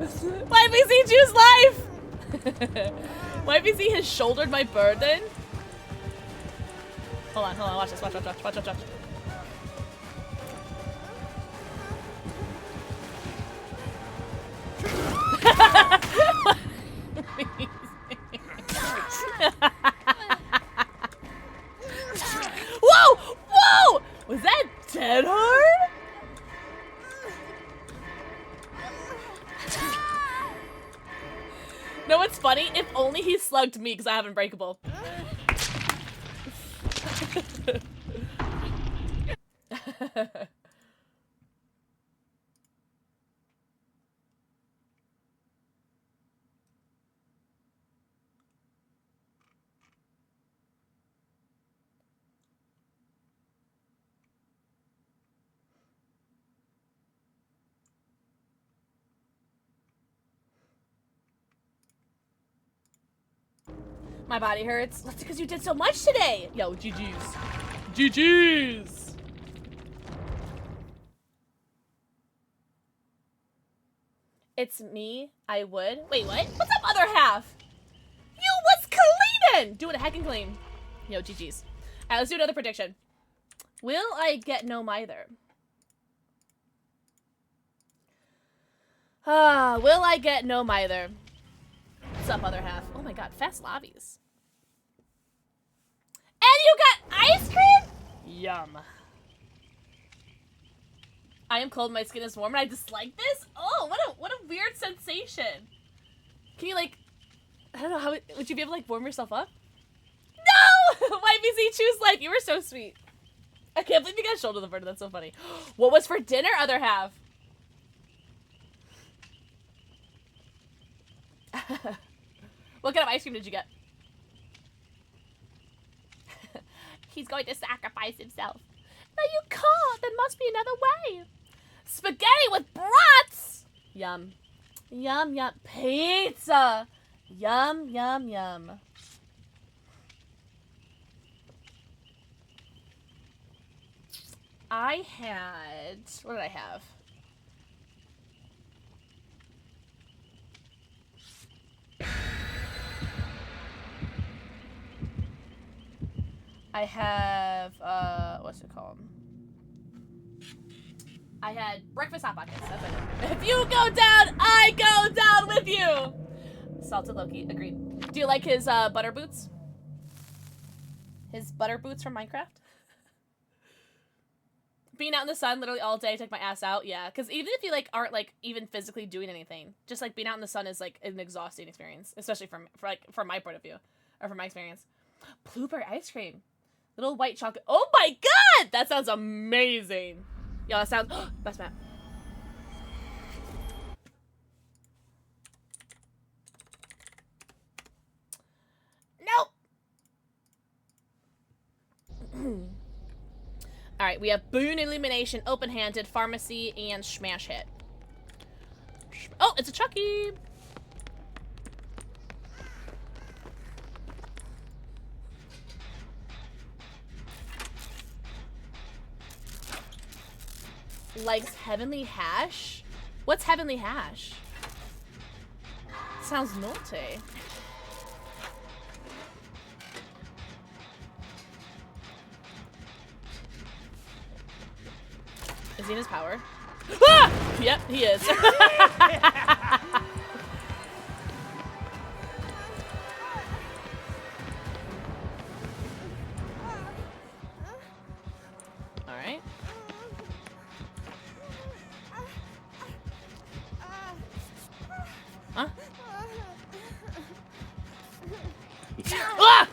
YBZ, choose life! YBZ has shouldered my burden. Hold on, watch this, watch. If only he slugged me because I have Unbreakable. My body hurts. That's because you did so much today. Yo, GG's. GG's. It's me. I would. Wait, what? What's up, other half? You was cleaning. Doing a heck and clean. Yo, GG's. All right, let's do another prediction. Will I get no Mither? Will I get no Mither? What's up, other half? Oh my god, fast lobbies. And you got ice cream? Yum. I am cold, my skin is warm, and I dislike this? Oh, what a weird sensation. Can you, like, I don't know, how would you be able to, like, warm yourself up? No! YBC, choose life. You were so sweet. I can't believe you got shoulder the bird. That's so funny. What was for dinner, other half? What kind of ice cream did you get? He's going to sacrifice himself. No, you can't. There must be another way. Spaghetti with brats. Yum. Yum, yum. Pizza. Yum, yum, yum. I had... What did I have? I have, what's it called? I had breakfast hot pockets. That's it. If you go down, I go down with you! Salted Loki, agreed. Do you like his, butter boots? His butter boots from Minecraft? Being out in the sun literally all day, take my ass out, yeah. Because even if you, like, aren't, like, even physically doing anything, just, like, being out in the sun is, like, an exhausting experience. Especially from my point of view. Or from my experience. Blueberry ice cream. Little white chocolate. Oh my god! That sounds amazing. Yo, that sounds... Best map. Nope! Alright, we have Boon Illumination, Open-Handed, Pharmacy, and Smash Hit. Oh, it's a Chucky! Likes Heavenly Hash? What's Heavenly Hash? Sounds naughty. Is he in his power? Ah! Yep, he is. Alright. Huh? Ah!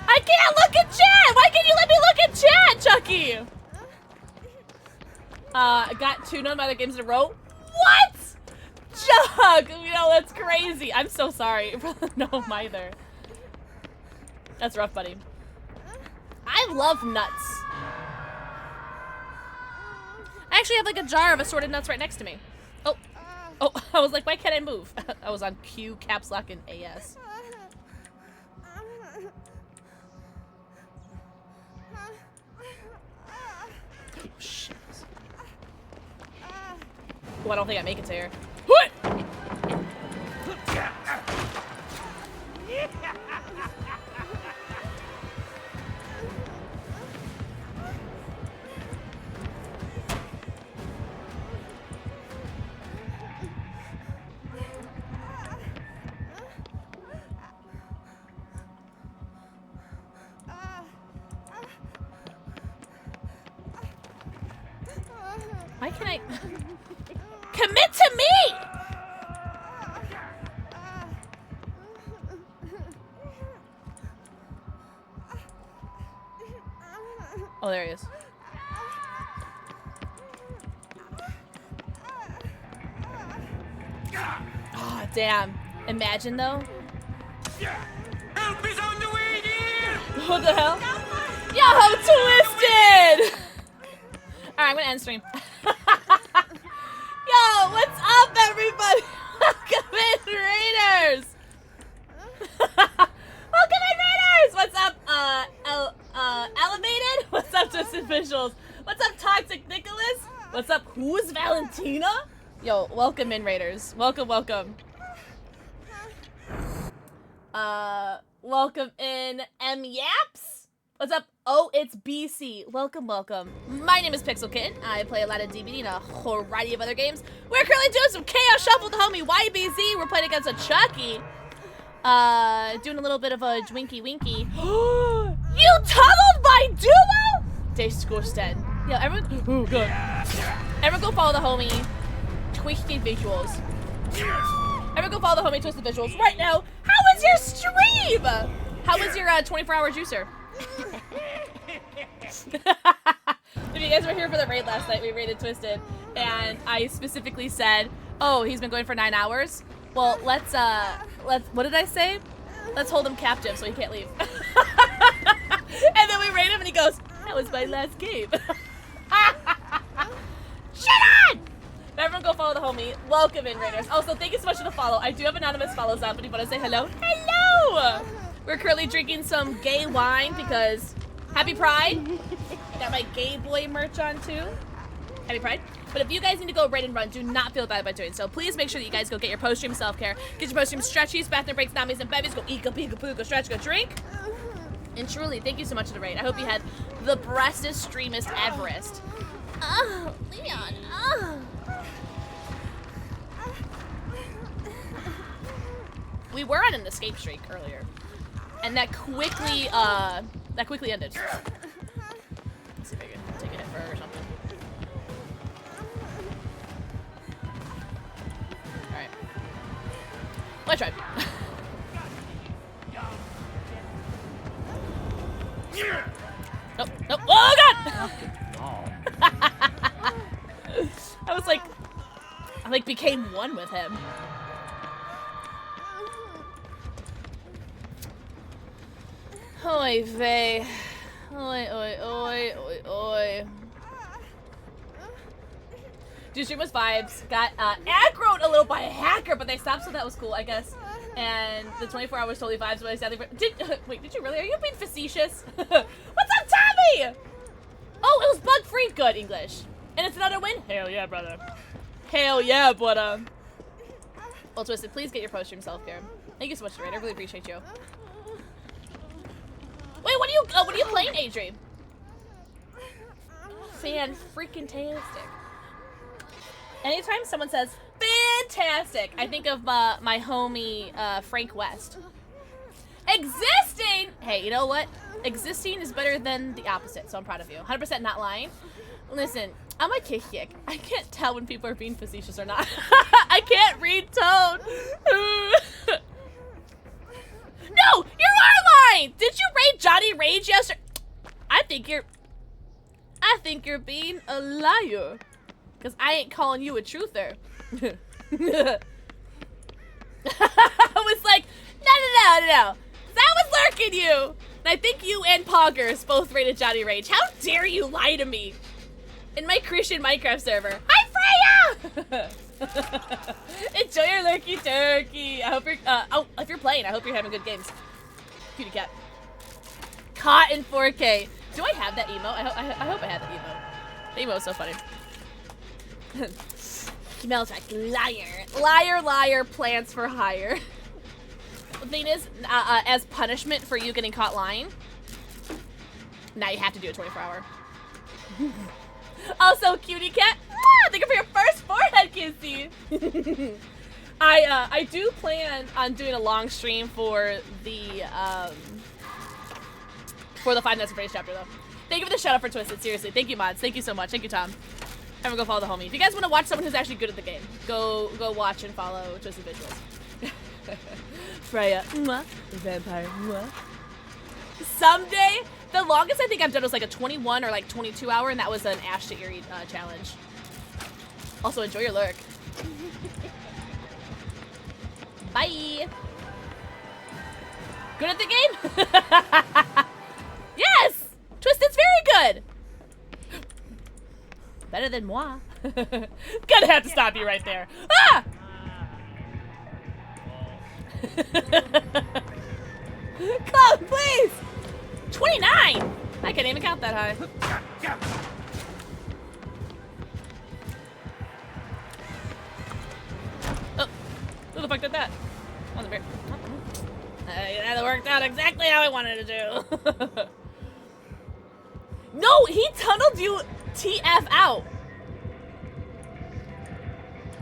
I can't look at chat! Why can't you let me look at chat, Chucky? I got 2 no-matter games in a row. What? Chuck! You know, that's crazy. I'm so sorry. No, Mither. That's rough, buddy. I love nuts. I actually have like a jar of assorted nuts right next to me. Oh. Oh, I was like, why can't I move? I was on Q, caps lock, and AS. Oh, shit. Oh, I don't think I make it to here. What? Why can't I... Commit to me! Oh, there he is. Oh, damn. Imagine, though. Help is on the way, dear! What the hell? Yo, how twisted! Alright, I'm gonna end stream. Yo, what's up, everybody? Welcome in, Raiders! Welcome in, Raiders! What's up, Elevated? What's up, Twisted Visuals? What's up, Toxic Nicholas? What's up, who's Valentina? Yo, welcome in, Raiders. Welcome, welcome. Welcome in, M-Yaps. What's up? Oh, it's BC. Welcome, welcome. My name is PixelxKitten. I play a lot of DBD and a variety of other games. We're currently doing some Chaos Shuffle with the homie YBZ. We're playing against a Chucky. Doing a little bit of a Dwinky Winky. You tunneled my duo? Disgusted. Yo, everyone. Oh, God. Everyone go follow the homie Twisted Visuals. Everyone go follow the homie Twisted Visuals right now. How was your stream? How was your 24-hour juicer? If you guys were here for the raid last night, we raided Twisted, and I specifically said, "Oh, he's been going for 9 hours. Well, let's. What did I say? Let's hold him captive so he can't leave." And then we raid him, and he goes, "That was my last game." Shut on! Everyone go follow the homie. Welcome in, Raiders. Also, thank you so much for the follow. I do have anonymous follows on, but if you want to say hello, hello! We're currently drinking some gay wine because happy Pride. Got my gay boy merch on too. Happy Pride. But if you guys need to go raid and run, do not feel bad about doing so. Please make sure that you guys go get your post-stream self-care. Get your post-stream stretchies, bathroom breaks, namis, and bevies. Go eat, go pee, go poo, go stretch, go drink. And truly, thank you so much for the raid. I hope you had the breastest streamest Everest. Oh, Leon. Oh. We were on an escape streak earlier, and that quickly ended. Let's see if I can take a hit for her or something. All right. Well, I tried. Nope. Nope. Oh God! I like became one with him. Oy vey. Oi, oi, oi, oi, oi. Dude, stream was vibes. Got aggroed a little by a hacker, but they stopped, so that was cool, I guess. And the 24 hours totally vibes. But I sadly wait, did you really? Are you being facetious? What's up, Tommy? Oh, it was bug free. Good English. And it's another win. Hell yeah, brother. Hell yeah, but well, Twisted, please get your post-stream self-care. Thank you so much, Red. I really appreciate you. Wait, what are you playing, Adrian? Fan-freaking-tastic. Anytime someone says fantastic, I think of my homie Frank West. Existing! Hey, you know what? Existing is better than the opposite, so I'm proud of you. 100% not lying. Listen, I'm a kick. I can't tell when people are being facetious or not. I can't read tone. No, you are lying! Did you raid Johnny Rage yesterday? I think you're being a liar. Cause I ain't calling you a truther. I was like, no. That was lurking you. And I think you and Poggers both rated Johnny Rage. How dare you lie to me? In my Christian Minecraft server. Hi, Freya! Enjoy your lurky turkey. I hope you're, if you're playing, I hope you're having good games. Cutie cat. Caught in 4K. Do I have that emo? I hope I have that emo. The emo is so funny. Smells like liar. Liar, plants for hire. The thing is, as punishment for you getting caught lying, now you have to do a 24-hour. Also, cutie cat, thank you for your first forehead kissy. I do plan on doing a long stream for the 5 Nights at Freddy's chapter though. Thank you for the shout out for Twisted. Seriously, thank you mods. Thank you so much. Thank you Tom. Everyone go follow the homie. If you guys want to watch someone who's actually good at the game, go watch and follow Twisted Visuals. Freya, vampire. Someday, The longest I think I've done was like a 21 or like 22 hour, and that was an Ash to Eerie challenge. Also, enjoy your lurk. Bye. Good at the game? Yes! Twisted's very good. Better than moi. Gonna have to stop you right there. Ah! Close, please! 29! I can't even count that high. Oh, who the fuck did that? On the bear. That worked out exactly how I wanted it to. No, he tunneled you TF out.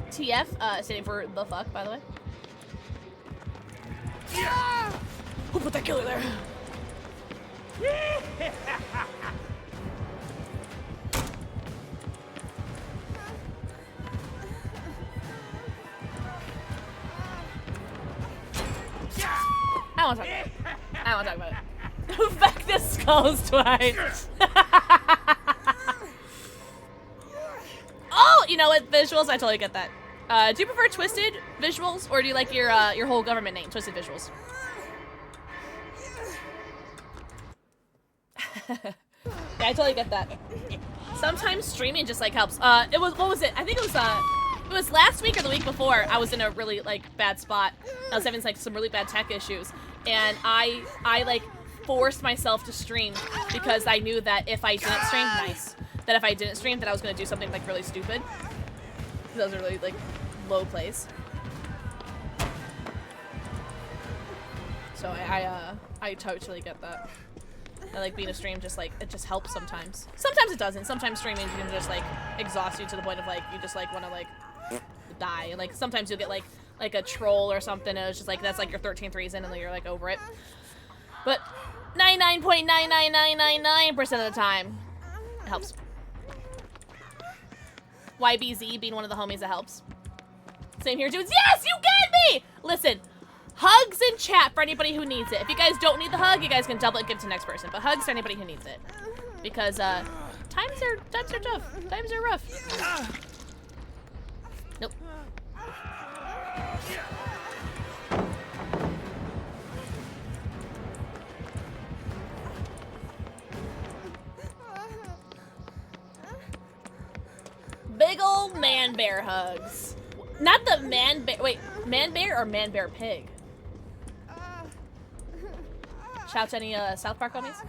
TF, standing for the fuck, by the way. Yeah! Who put that killer there? I don't want to talk about it. I don't want to talk about it. Back the skulls twice. Oh, you know what? Visuals, I totally get that. Do you prefer Twisted visuals, or do you like your whole government name, Twisted Visuals? Yeah, I totally get that. Sometimes streaming just like helps. It was, what was it? I think it was last week or the week before. I was in a really like bad spot. I was having like some really bad tech issues, and I like forced myself to stream because I knew that if I didn't stream, that if I didn't stream, that I was gonna do something like really stupid. Those are really like low plays. So I totally get that. I like being a stream, just like it just helps sometimes. Sometimes it doesn't. Sometimes streaming can just like exhaust you to the point of like you just like want to like die. And like sometimes you'll get like a troll or something, and it's just like that's like your 13th reason, and then you're like over it. But 99.99999% of the time, it helps. YBZ being one of the homies that helps. Same here, dudes. Yes, you get me! Listen, hugs in chat for anybody who needs it. If you guys don't need the hug, you guys can double it and give it to the next person. But hugs to anybody who needs it. Because, times are tough. Times are rough. Nope. Big old man bear hugs. Not the man bear. Wait, man bear or man bear pig? Shout out to any South Park homies.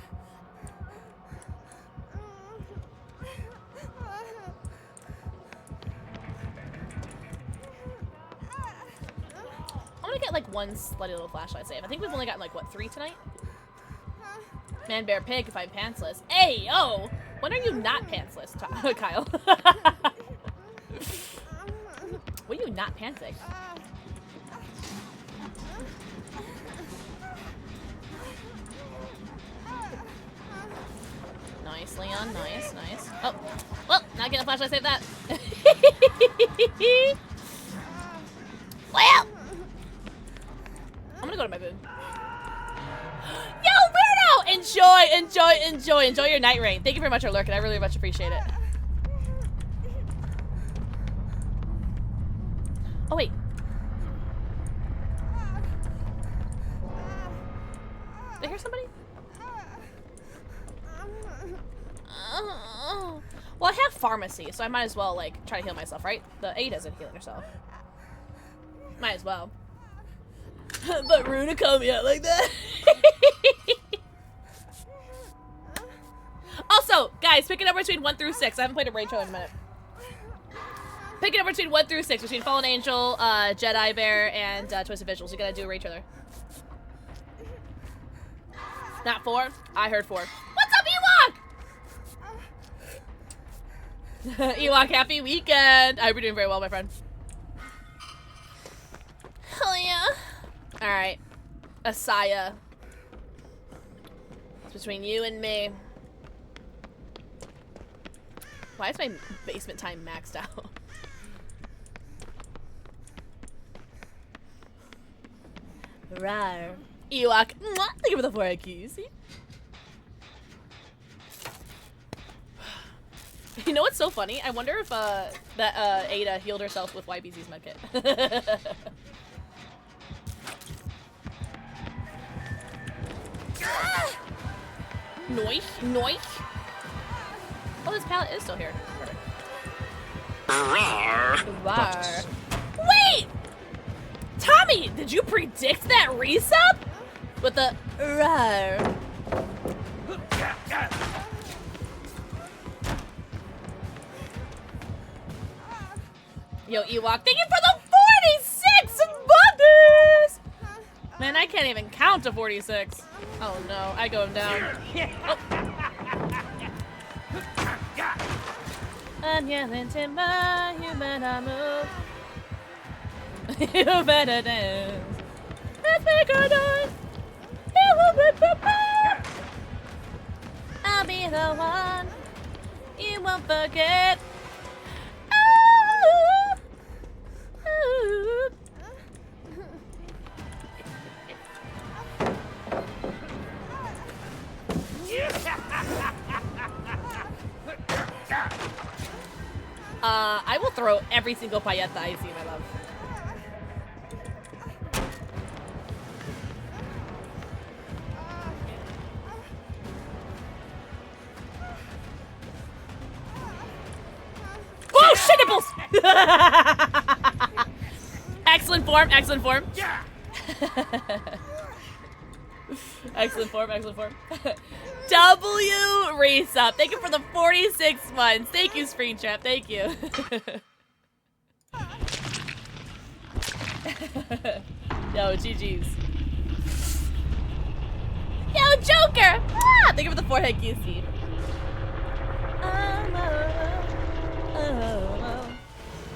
I'm gonna get like one slutty little flashlight save. I think we've only gotten like what, 3 tonight? Man bear pig if I'm pantsless. Hey yo! When are you not pantsless, Kyle? When are you not pantsing? Nice, Leon. Nice, nice. Oh, well, not getting a flashlight. Save that. Well, I'm gonna go to my booth. Yo, Weirdo! Enjoy your night rain. Thank you very much for lurking. I really much appreciate it. Oh wait. Did I hear somebody? Well, I have pharmacy, so I might as well like try to heal myself, right? The A doesn't heal herself. Might as well. But Runa called me out like that. Also, guys, pick a number between 1 through 6. I haven't played a raid show in a minute. Pick a number between 1 through 6, between Fallen Angel, Jedi Bear, and Twisted Visuals. You gotta do a raid trailer. Not 4? I heard 4. What's up, Ewok? Ewok, happy weekend. I hope you're doing very well, my friend. Hell yeah. Alright. Asaya. It's between you and me. Why is my basement time maxed out? Rawr. Ewok. Mwah. Thank you for the 4 keys. You know what's so funny? I wonder if that Ada healed herself with YBZ's medkit. Noise, noise. Oh, this pallet is still here. Perfect. Rawr. Wait! Tommy, did you predict that resub? With the rawr. Yo, Ewok, thank you for the 46 months! Man, I can't even count to 46. Oh no, I go down. Oh. I'm yelling timber, you better move. You better dance. Let's make a noise. I'll be the one you won't forget. I will throw every single paillette I see, my love. Oh, shit nipples! Excellent form, excellent form. Excellent form, excellent form. W resub. Thank you for the 46 months. Thank you, Screen Trap. Thank you. Yo, GG's. Yo, Joker! Ah, thank you for the forehead QC.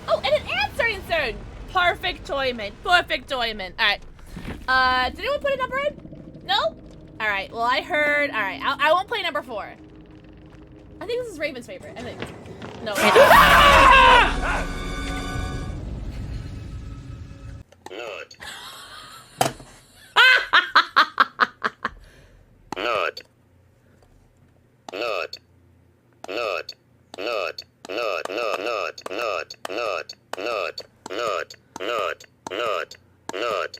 Oh, and an answer insert! Perfect toyment. Perfect toyment. Alright. Did anyone put a number in? No? Alright, well I heard... Alright, I won't play number 4. I think this is Raven's favorite. I think. No. Nerd. Nerd. Nerd. Nerd. Nerd. Nerd. Nerd. Nerd. Nerd. Nerd. Nerd. Nerd. Nerd. Nerd.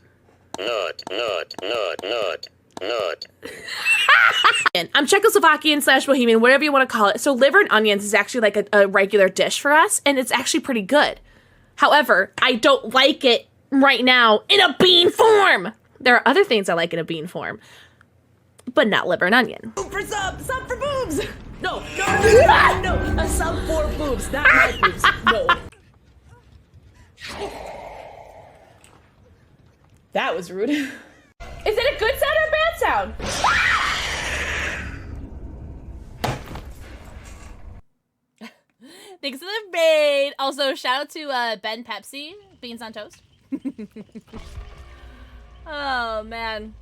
Nerd. Nerd. Nerd. Nerd. Nerd. I'm Czechoslovakian / Bohemian, whatever you want to call it. So liver and onions is actually like a regular dish for us, and it's actually pretty good. However, I don't like it right now in a bean form. There are other things I like in a bean form, but not liver and onion. For sub for boobs. No, a sub for boobs, not my boobs. No. That was rude. Is it a good sound or a bad sound? Thanks for the raid. Also, shout out to Ben Pepsi, Beans on Toast. Oh, man.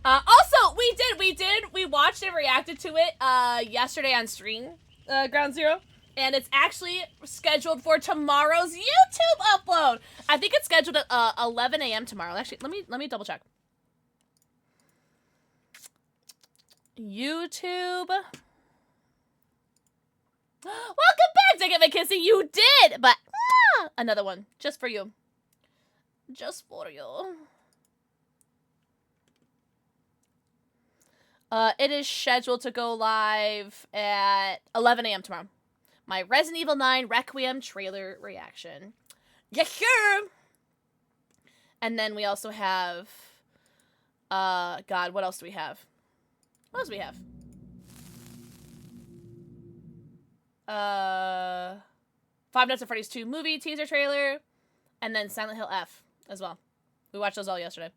Also, we watched and reacted to it yesterday on stream, Ground Zero. And it's actually scheduled for tomorrow's YouTube upload. I think it's scheduled at 11 a.m. tomorrow. Actually, let me double check. YouTube. Welcome back, Take It McKissy. You did, but another one just for you. Just for you. It is scheduled to go live at 11 a.m. tomorrow. My Resident Evil 9 Requiem trailer reaction. Yes, sure. And then we also have, God, what else do we have? What else do we have? Five Nights at Freddy's 2 movie teaser trailer, and then Silent Hill F as well. We watched those all yesterday.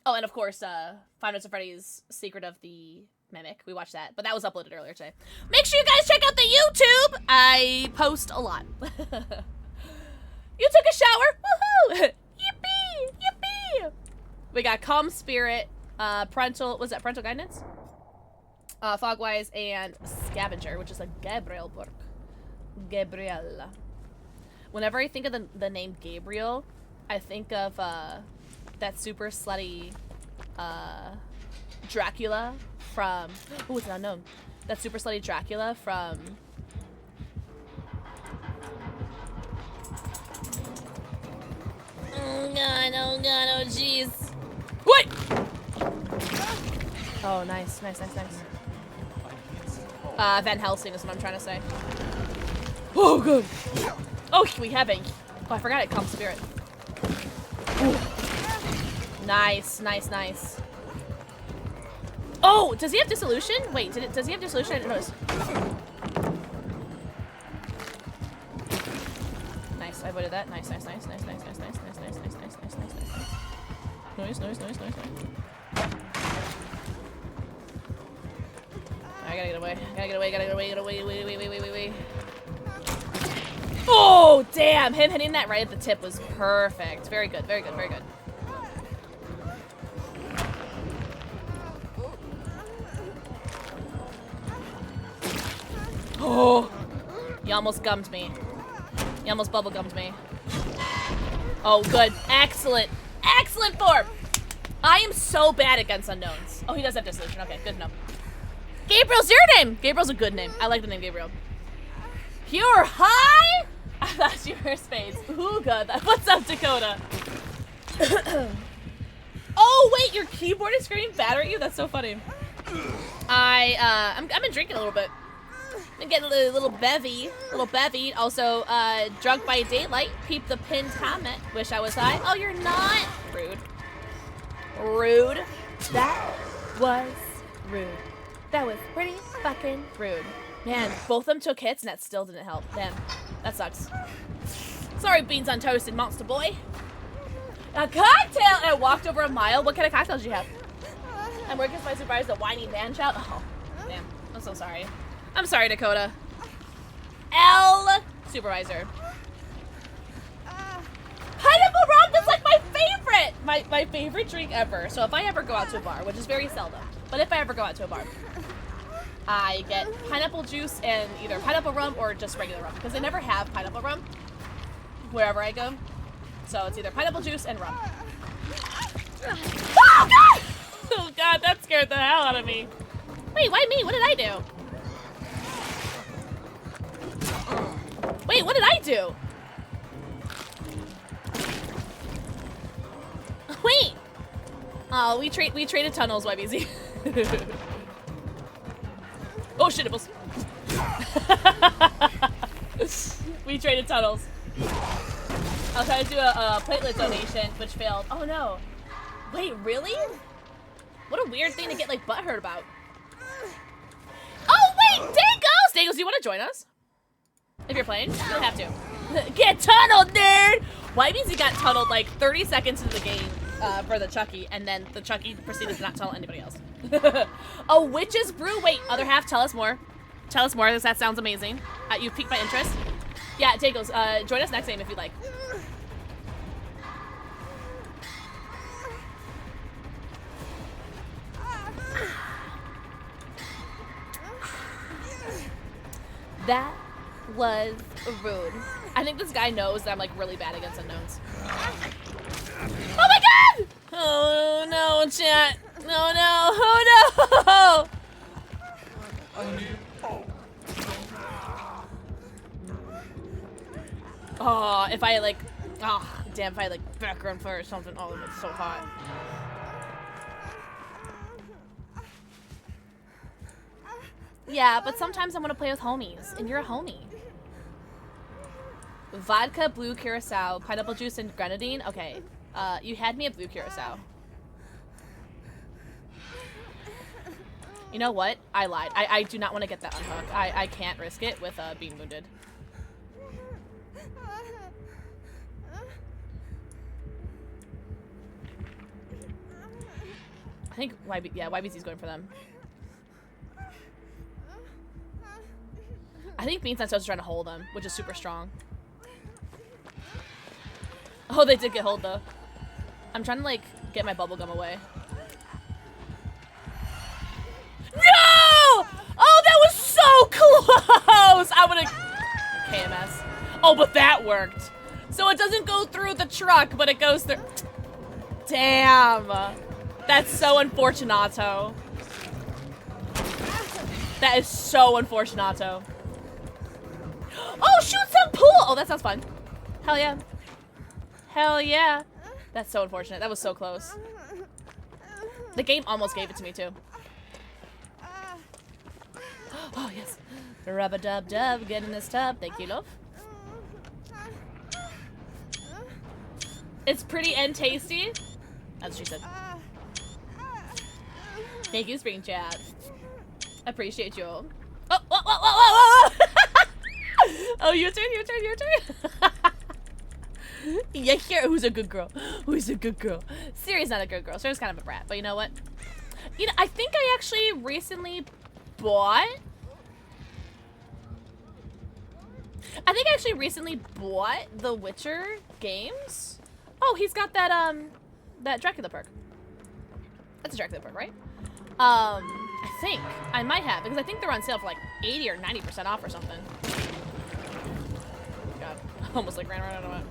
Oh, and of course, Five Nights at Freddy's Secret of the Mimic. We watched that, but that was uploaded earlier today. Make sure you guys check out the YouTube. I post a lot. You took a shower. Woohoo! Yippee! Yippee! We got Calm Spirit, Parental Guidance? Fogwise, and Scavenger, which is a Gabriel book. Gabriel. Whenever I think of the name Gabriel, I think of that super slutty Dracula from... Oh, it's an unknown. That super slutty Dracula from god, oh god, oh jeez. What? Oh, nice, nice, nice, nice. Van Helsing is what I'm trying to say. Oh, good. Oh, we have a... Oh, I forgot it. Calm Spirit. Ooh. Nice, nice, nice. Oh, does he have Dissolution? Wait, does he have Dissolution? I didn't notice. Nice, I avoided that. Nice, nice, nice, nice, nice, nice, nice, nice, nice, nice, nice, nice, nice, nice, nice. Nice, nice, nice, nice, nice. I gotta get away. Gotta get away, gotta get away, gotta wait, wait, wait, wait, wait, wait, wait. Oh, damn! Him hitting that right at the tip was perfect. Very good, very good, very good. Oh! You almost gummed me. You almost bubble gummed me. Oh, good. Excellent. Excellent form! I am so bad against unknowns. Oh, he does have Dissolution. Okay, good enough. Gabriel's your name! Gabriel's a good name. I like the name Gabriel. Pure high? I thought you were Spades. Ooh, good. What's up, Dakota? Oh, wait, your keyboard is screaming bad at you? That's so funny. I've been drinking a little bit. Been getting a little bevy. Also, drunk by daylight. Peep the pinned comment. Wish I was high. Oh, you're not? Rude. Rude. That was rude. That was pretty fucking rude. Man, both of them took hits and that still didn't help. Damn, that sucks. Sorry, beans on toast and monster boy. A cocktail! And I walked over a mile. What kind of cocktails do you have? I'm working as my supervisor, the whiny man child. Oh, damn. I'm so sorry. I'm sorry, Dakota. L supervisor. Pineapple rum is like my favorite! My favorite drink ever. So if I ever go out to a bar, which is very seldom, but if I ever go out to a bar, I get pineapple juice and either pineapple rum or just regular rum. Because they never have pineapple rum wherever I go. So it's either pineapple juice and rum. Oh god! Oh god, that scared the hell out of me. Wait, why me? What did I do? Wait, what did I do? Wait! Oh, we traded tunnels, YBZ. Oh shit, nipples. We traded tunnels. I was trying to do a platelet donation, which failed. Oh no. Wait, really? What a weird thing to get like butthurt about. Oh wait, Dagos! Dagos, do you want to join us? If you're playing, you don't have to. Get tunneled, nerd! YBZ got tunneled like 30 seconds into the game for the Chucky, and then the Chucky proceeded to not tunnel anybody else. A witch's brew. Wait, other half, tell us more. Tell us more, that sounds amazing. You've piqued my interest. Yeah, Dagos, join us next game if you'd like. That was rude. I think this guy knows that I'm like really bad against unknowns. Oh my god! Oh no, chat. No, no, oh no! Oh, if I like, oh, damn, if I like background fire or something, oh, it's so hot. Yeah, but sometimes I want to play with homies, and you're a homie. Vodka, blue curacao, pineapple juice, and grenadine. Okay, you had me at blue curacao. You know what? I lied. I do not want to get that unhooked. I can't risk it with being wounded. I think YBC's going for them. I think Beans and Toast is trying to hold them, which is super strong. Oh, they did get hold though. I'm trying to like get my bubblegum away. No! Oh, that was so close! I would've KMS. Oh, but that worked. So it doesn't go through the truck, but it goes through. Damn. That's so unfortunato. That is so unfortunato. Oh, shoot some pool! Oh, that sounds fun. Hell yeah. Hell yeah. That's so unfortunate. That was so close. The game almost gave it to me too. Oh yes. Rub-a-dub-dub, get in this tub. Thank you, love. It's pretty and tasty. That's what she said. Thank you, Spring Chat. Appreciate you. Oh, whoa, whoa, whoa, whoa, whoa. Oh, your turn, your turn, your turn. Yeah, here. Who's a good girl? Who's a good girl? Siri's not a good girl. Siri's kind of a brat, but you know what? You know, I think I actually recently bought. I think I actually recently bought the Witcher games. Oh, he's got that that Dracula perk. That's a Dracula perk, right? I think I might have because I think they're on sale for like 80 or 90% off or something. God, almost like ran right out of it.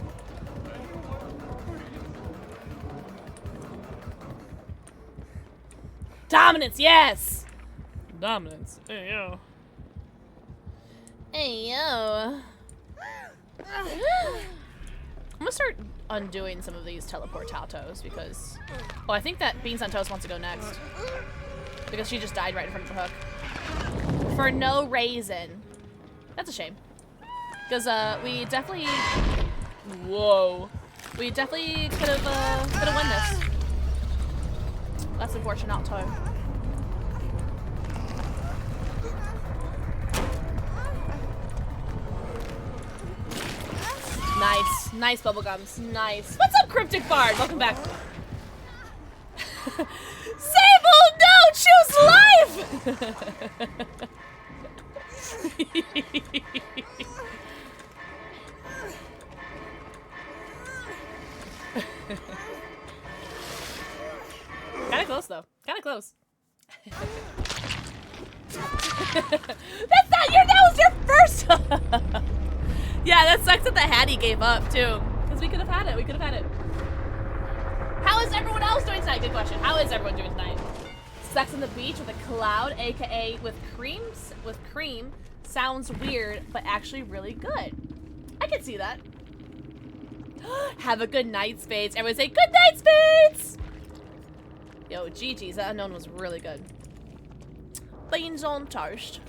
Dominance, yes! Dominance. Hey, yo. Hey, yo. I'm gonna start undoing some of these teleportatos because... Oh, I think that Beans on Toast wants to go next. Because she just died right in front of the hook. For no reason. That's a shame. Because, we definitely... Whoa. We definitely could have won this. That's unfortunate, too. Nice. Nice bubblegums. Nice. What's up, Cryptic Bard? Welcome back. Sable, no! Choose life! Kinda close, though. Kinda close. That's not your, that was your first. Yeah, that sucks that the Hattie gave up, too. Because we could have had it. We could have had it. How is everyone else doing tonight? Good question. How is everyone doing tonight? Sex on the beach with a cloud, aka with cream, sounds weird, but actually really good. I can see that. Have a good night, Spades. Everyone say, good night, Spades! Yo, GG's, that unknown was really good. Beans on toast.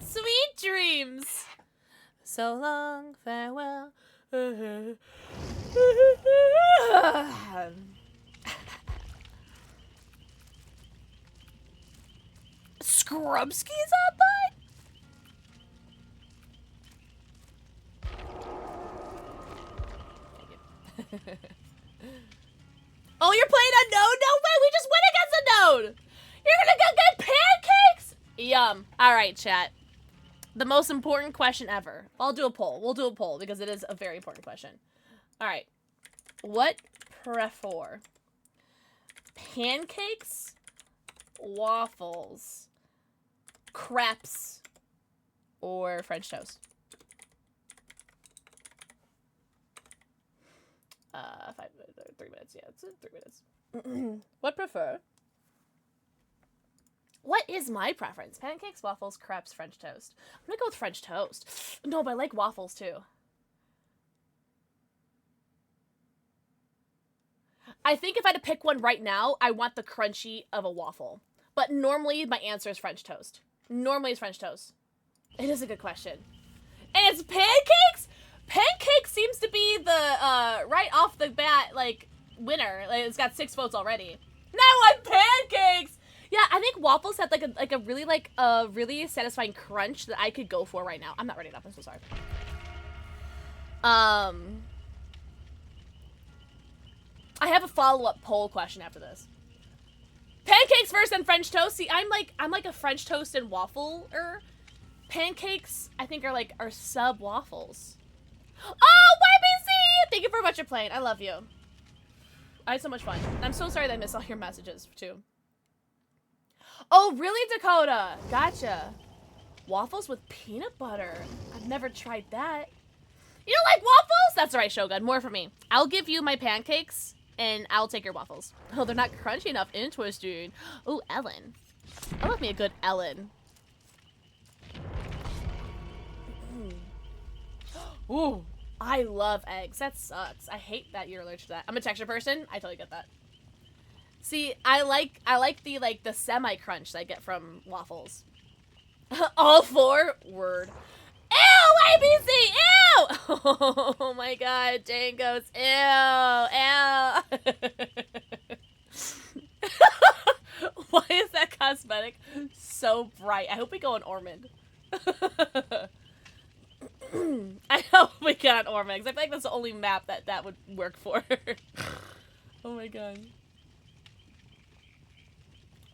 Sweet dreams! So long, farewell. Scrubski's up, bud? Oh, you're playing unknown? No way, we just went against unknown! You're gonna go get pancakes? Yum. Alright, chat. The most important question ever. I'll do a poll. We'll do a poll because it is a very important question. Alright. What prefer? Pancakes, waffles, crepes, or French toast? 3 minutes. Yeah, it's 3 minutes. What prefer? What is my preference? Pancakes, waffles, crepes, French toast. I'm gonna go with French toast. No, but I like waffles too. I think if I had to pick one right now, I want the crunchy of a waffle. But normally my answer is French toast. Normally it's French toast. It is a good question. And it's pancakes? Pancakes seems to be the, right off the bat, like, winner. Like, it's got 6 votes already. Now I want pancakes! Yeah, I think waffles had like a really satisfying crunch that I could go for right now. I'm not ready enough. I'm so sorry. I have a follow-up poll question after this. Pancakes first and French toast. See, I'm like a French toast and waffle-er. Pancakes, I think, are sub waffles. Oh, YBC! Thank you for what you're playing. I love you. I had so much fun. I'm so sorry that I missed all your messages too. Oh, really, Dakota? Gotcha. Waffles with peanut butter. I've never tried that. You don't like waffles? That's all right, Shogun. More for me. I'll give you my pancakes, and I'll take your waffles. Oh, they're not crunchy enough. Interesting. Ooh, Ellen. I love me a good Ellen. Ooh. I love eggs. That sucks. I hate that you're allergic to that. I'm a texture person. I totally get that. See, I like the semi crunch that I get from waffles. All 4 word. Ew, ABC. Ew. Oh my God, Jane goes. Ew, ew. Why is that cosmetic so bright? I hope we go on Ormond. I hope we got Ormond, 'cause I feel like that's the only map that would work for. Oh my God.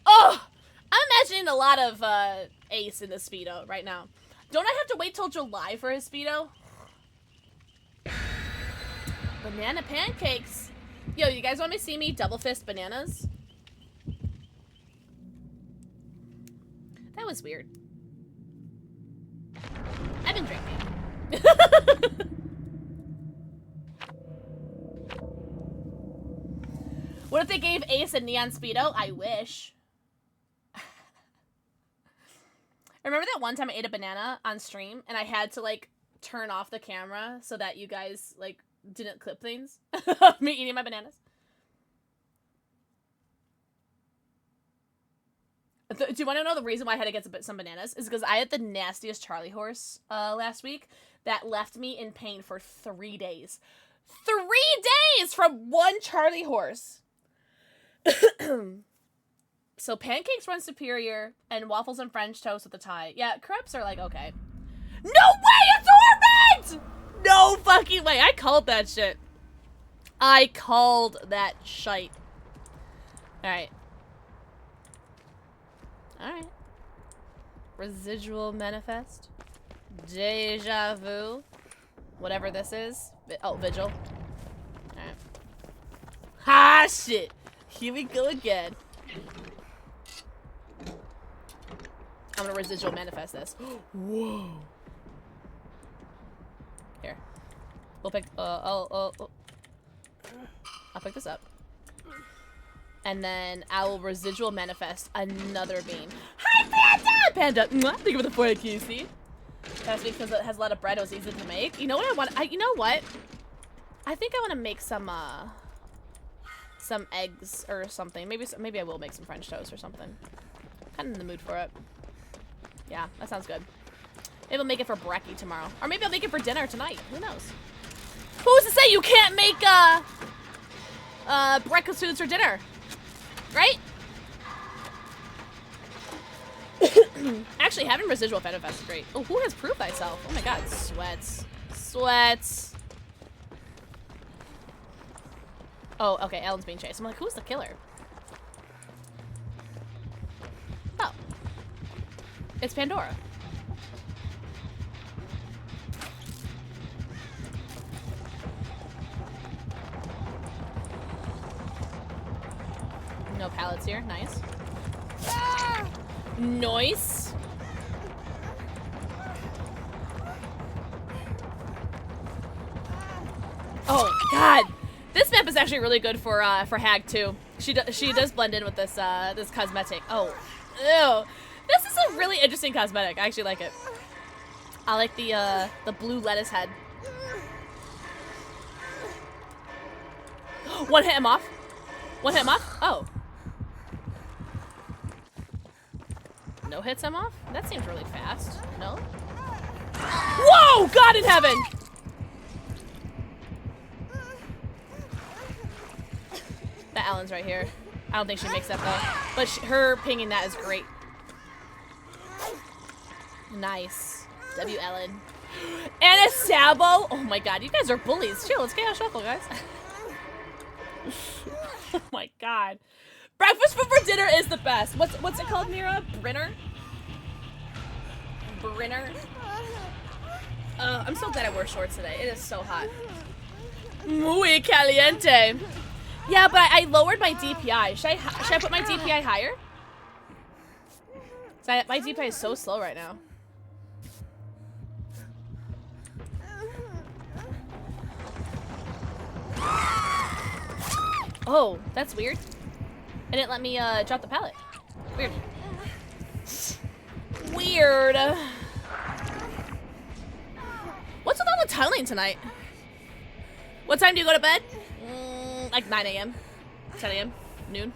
Oh! I'm imagining a lot of Ace in the Speedo right now. Don't I have to wait till July for his Speedo? Banana pancakes. Yo, you guys want to see me double fist bananas? That was weird. I've been drinking. What if they gave Ace a neon Speedo? I wish. Remember that one time I ate a banana on stream and I had to like turn off the camera so that you guys like didn't clip things of me eating my bananas? Do you want to know the reason why I had to get some bananas? Is because I had the nastiest Charlie horse last week that left me in pain for 3 days. 3 days from one Charlie horse. So pancakes run superior, and waffles and French toast with a tie. Yeah, crepes are like, okay. No way, it's Ormond! No fucking way. I called that shit. I called that shite. Alright. Alright. Residual manifest. Deja vu. Whatever this is. Oh, vigil. Alright. Ha shit. Here we go again. I'm gonna residual manifest this. Whoa. Here. We'll pick I'll pick this up. And then I will residual manifest another bean. Hi, Panda! Panda! Thank you for the 4 QC. That's because it has a lot of bread. It was easy to make. You know what I want? You know what? I think I want to make some eggs or something. Maybe I will make some French toast or something. Kind of in the mood for it. Yeah, that sounds good. Maybe I'll make it for brekkie tomorrow. Or maybe I'll make it for dinner tonight. Who knows? Who's to say you can't make breakfast foods for dinner? Right? Actually, having residual manifest is great. Oh, who has proved thyself? Oh my god, sweats. Sweats. Oh, okay, Ellen's being chased. I'm like, who's the killer? Oh. It's Pandora. No pallets here. Nice. Ah! Nice. Oh god, this map is actually really good for Hag too. She does blend in with this this cosmetic. Oh, ew. This is a really interesting cosmetic. I actually like it. I like the blue lettuce head. One hit him off. One hit him off. Oh. No hits him off? That seems really fast. No? Whoa! God in heaven! That Ellen's right here. I don't think she makes that though. But her pinging that is great. Nice. W. Ellen. And a Sabo! Oh my god, you guys are bullies. Chill, let's get a shuffle, guys. Oh my god. Breakfast food for dinner is the best. What's it called, Mira? Brinner? Brinner? I'm so glad I wore shorts today. It is so hot. Muy caliente. Yeah, but I lowered my DPI. Should I put my DPI higher? My DPI is so slow right now. Oh, that's weird. It didn't let me drop the pallet. Weird. Weird. What's with all the tunneling tonight? What time do you go to bed? Like 9 a.m., 10 a.m., noon.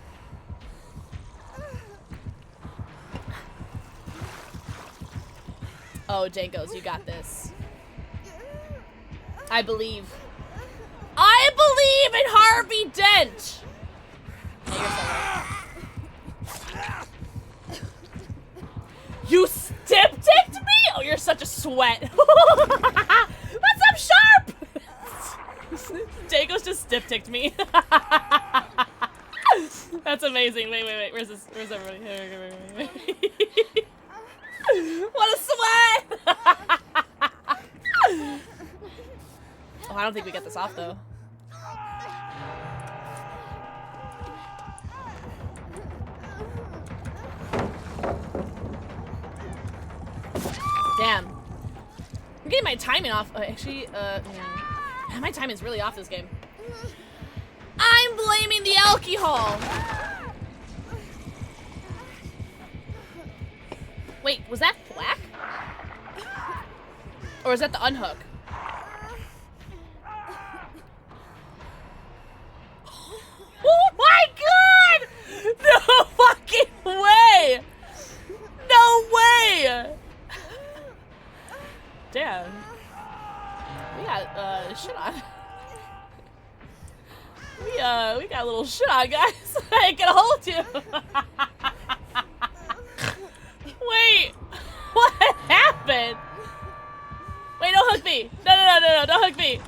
Oh, Jankos, you got this. I believe. I believe in Harvey Dent! You stip-ticked me? Oh, you're such a sweat. What's up, Sharp? Jankos just stip-ticked me. That's amazing. Wait. Where's this? Where's everybody? Wait. What a sweat! Oh, I don't think we get this off, though. Damn. I'm getting my timing off. Actually, yeah, my timing's really off this game. I'm blaming the alcohol. Wait, was that black? Or is that the unhook? Oh my god! No fucking way! No way! Damn. We got shit on. We got a little shit on, guys. I ain't gonna hold you. Wait, what happened? Wait, don't hook me. No, don't hook me.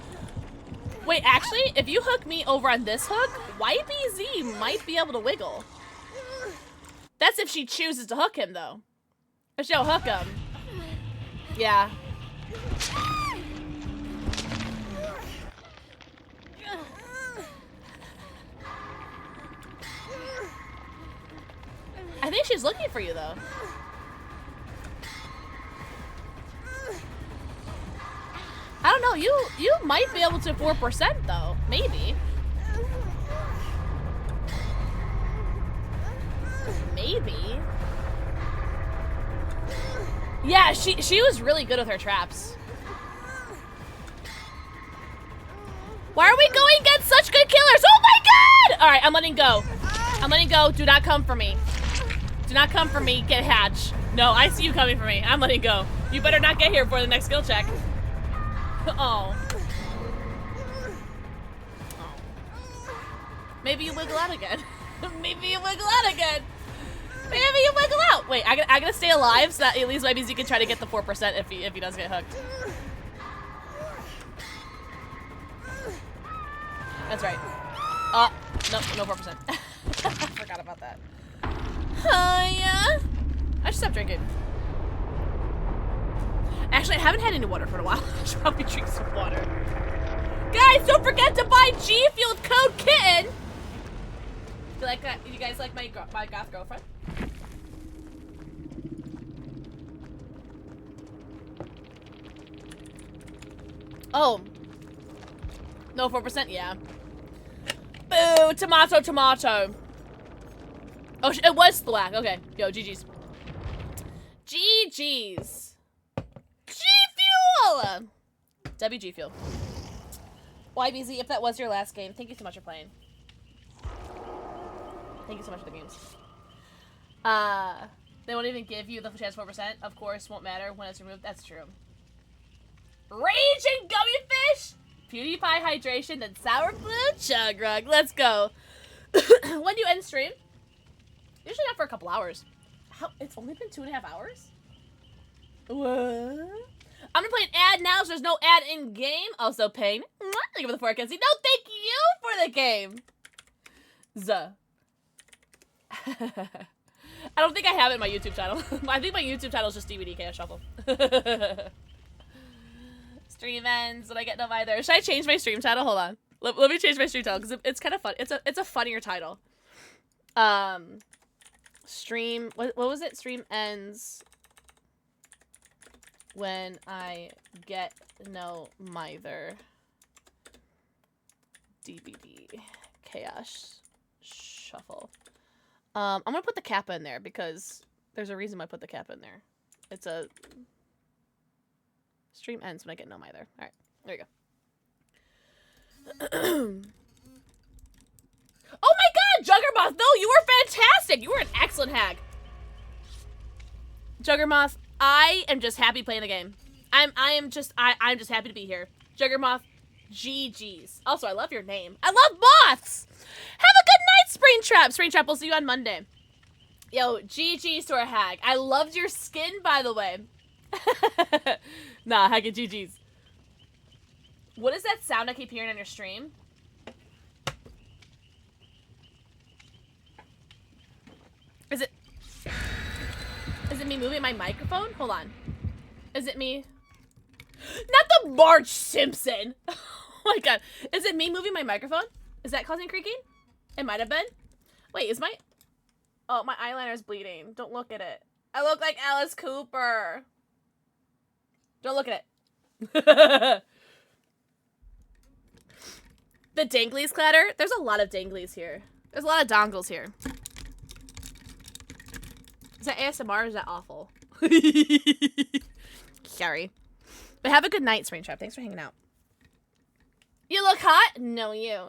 Wait, actually, if you hook me over on this hook, YBZ might be able to wiggle. That's if she chooses to hook him, though. If she don't hook him. Yeah. I think she's looking for you, though. I don't know. You might be able to 4%, though. Maybe. Maybe. Yeah, she was really good with her traps. Why are we going against such good killers? Oh my god! All right, I'm letting go. I'm letting go. Do not come for me. Do not come for me. Get hatch. No, I see you coming for me. I'm letting go. You better not get here for the next skill check. Oh. Maybe you wiggle out again. Maybe you wiggle out again. Maybe you wiggle out. Wait, I gotta stay alive so that at least maybe you can try to get the 4% if he does get hooked. That's right. No 4%. I forgot about that. Yeah. I should stop drinking. Actually, I haven't had any water for a while. I should probably drink some water. Guys, don't forget to buy G Fuel with code Kitten. You guys like my goth girlfriend? Oh. No 4%? Yeah. Boo! Tomato. Oh, it was black. Okay. Yo, GG's. GG's. G Fuel! WG Fuel. YBZ, if that was your last game, thank you so much for playing. Thank you so much for the games. They won't even give you the chance 4%. Of course, won't matter when it's removed. That's true. Raging Gummy Fish! PewDiePie Hydration, then Sour Blue Chug Rug. Let's go. When do you end stream? Usually not for a couple hours. It's only been 2.5 hours? What? I'm gonna play an ad now, so there's no ad in game. Also, Pain. Thank you for the forecast. No, thank you for the game. I don't think I have it in my YouTube channel. I think my YouTube channel is just DVD Chaos Shuffle. Stream ends when I get no either. Should I change my stream title? Hold on. Let me change my stream title because it's kind of fun. It's a funnier title. Stream. What was it? Stream ends when I get no mither. DVD Chaos Shuffle. I'm gonna put the Kappa in there because there's a reason why I put the Kappa in there. It's a stream ends when I get no mither. All right, there you Oh my god, Juggermoth! No, you were fantastic! You were an excellent hag. Juggermoth, I am just happy playing the game. I'm just happy to be here. Juggermoth, GG's. Also, I love your name. I love moths! Have a good night, Springtrap! Springtrap, we'll see you on Monday. Yo, GG's to our hag. I loved your skin, by the way. Nah, hag and GG's. What is that sound I keep hearing on your stream? Is it me moving my microphone? Hold on. Is it me? Not the Marge Simpson! Oh my god. Is it me moving my microphone? Is that causing creaking? It might have been. Wait, is my... Oh, my eyeliner's bleeding. Don't look at it. I look like Alice Cooper. Don't look at it. The danglies clatter? There's a lot of danglies here. There's a lot of dongles here. Is that ASMR or is that awful? Sorry. But have a good night, Springtrap. Thanks for hanging out. You look hot? No, you.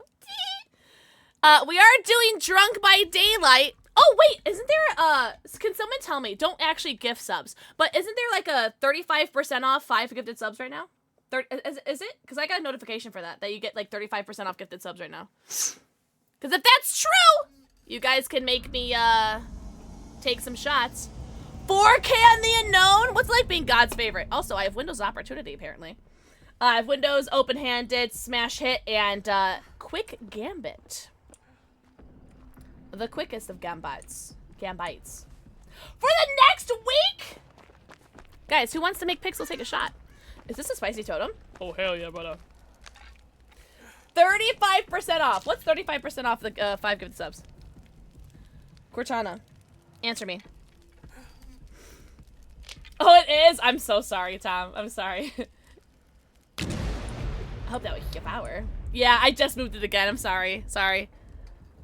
We are doing Drunk by Daylight. Oh, wait. Isn't there, can someone tell me? Don't actually gift subs. But isn't there like a 35% off 5 gifted subs right now? Is it? Because I got a notification for that you get like 35% off gifted subs right now. Because if that's true, you guys can make me, take some shots. 4K on the unknown? What's it like being God's favorite? Also, I have Windows Opportunity, apparently. I have Windows, Open-Handed, Smash Hit, and Quick Gambit. The quickest of gambites. Gambites. For the next week! Guys, who wants to make Pixel take a shot? Is this a spicy totem? Oh, hell yeah, brother. 35% off. What's 35% off the 5 gifted subs? Cortana. Answer me. Oh, it is? I'm so sorry, Tom. I'm sorry. I hope that was your power. Yeah, I just moved it again. I'm sorry. Sorry.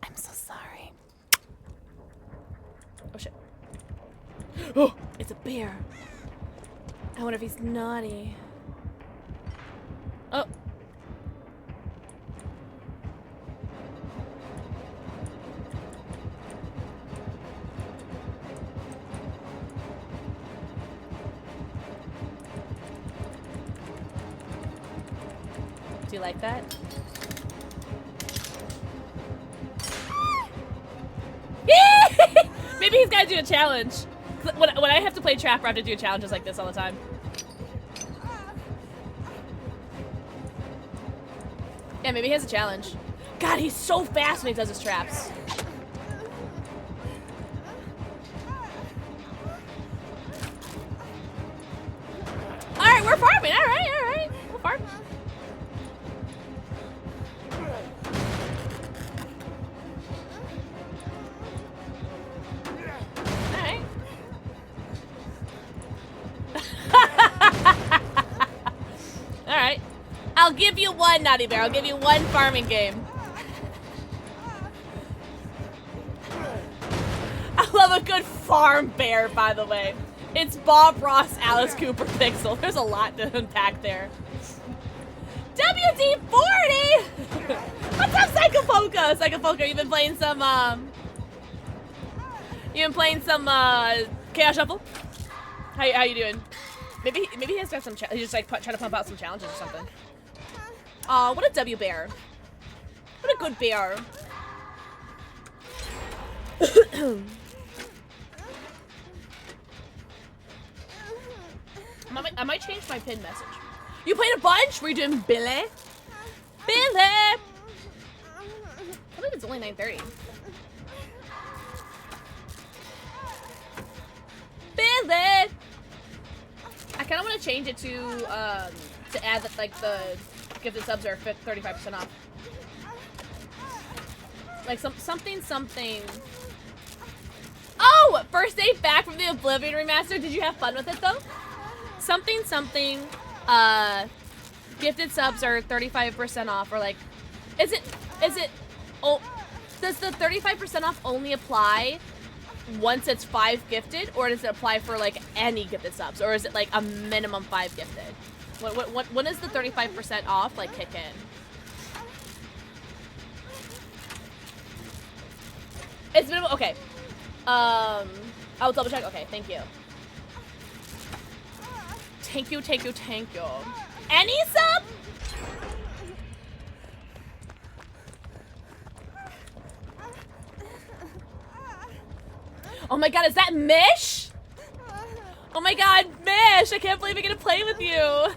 I'm so sorry. Oh, shit. Oh, it's a bear. I wonder if he's naughty. Oh. Do you like that? Maybe he's gotta do a challenge. When I have to play Trapper, I have to do challenges like this all the time. Yeah, maybe he has a challenge. God, he's so fast when he does his traps. Alright, we're farming. Alright. We'll farm. Alright. Alright. I'll give you one, Naughty Bear. I'll give you one farming game. I love a good farm bear, by the way. It's Bob Ross, Alice Cooper, Pixel. There's a lot to unpack there. WD-40! What's up, Psychopoka? Psychopoka, you've been playing some, Chaos Shuffle? How you doing? Maybe he has to have some, he's just like trying to pump out some challenges or something. Aw, what a W bear. What a good bear. I might change my pin message. You played a bunch? Were you doing Billy? Billy! I believe it's only 9:30. Billy! I kind of want to change it to add that, like, the gifted subs are 35% off. Like, something. Oh! First day back from the Oblivion remaster. Did you have fun with it, though? Something, gifted subs are 35% off, or like, is it, oh, does the 35% off only apply once it's 5 gifted, or does it apply for like any gifted subs, or is it like a minimum 5 gifted? When does the 35% off like kick in? It's minimal. Okay. I'll double check. Okay, thank you. Thank you, thank you, thank you. Any sub? Oh my god, is that Mish? Oh my god, Mish! I can't believe I get to play with you.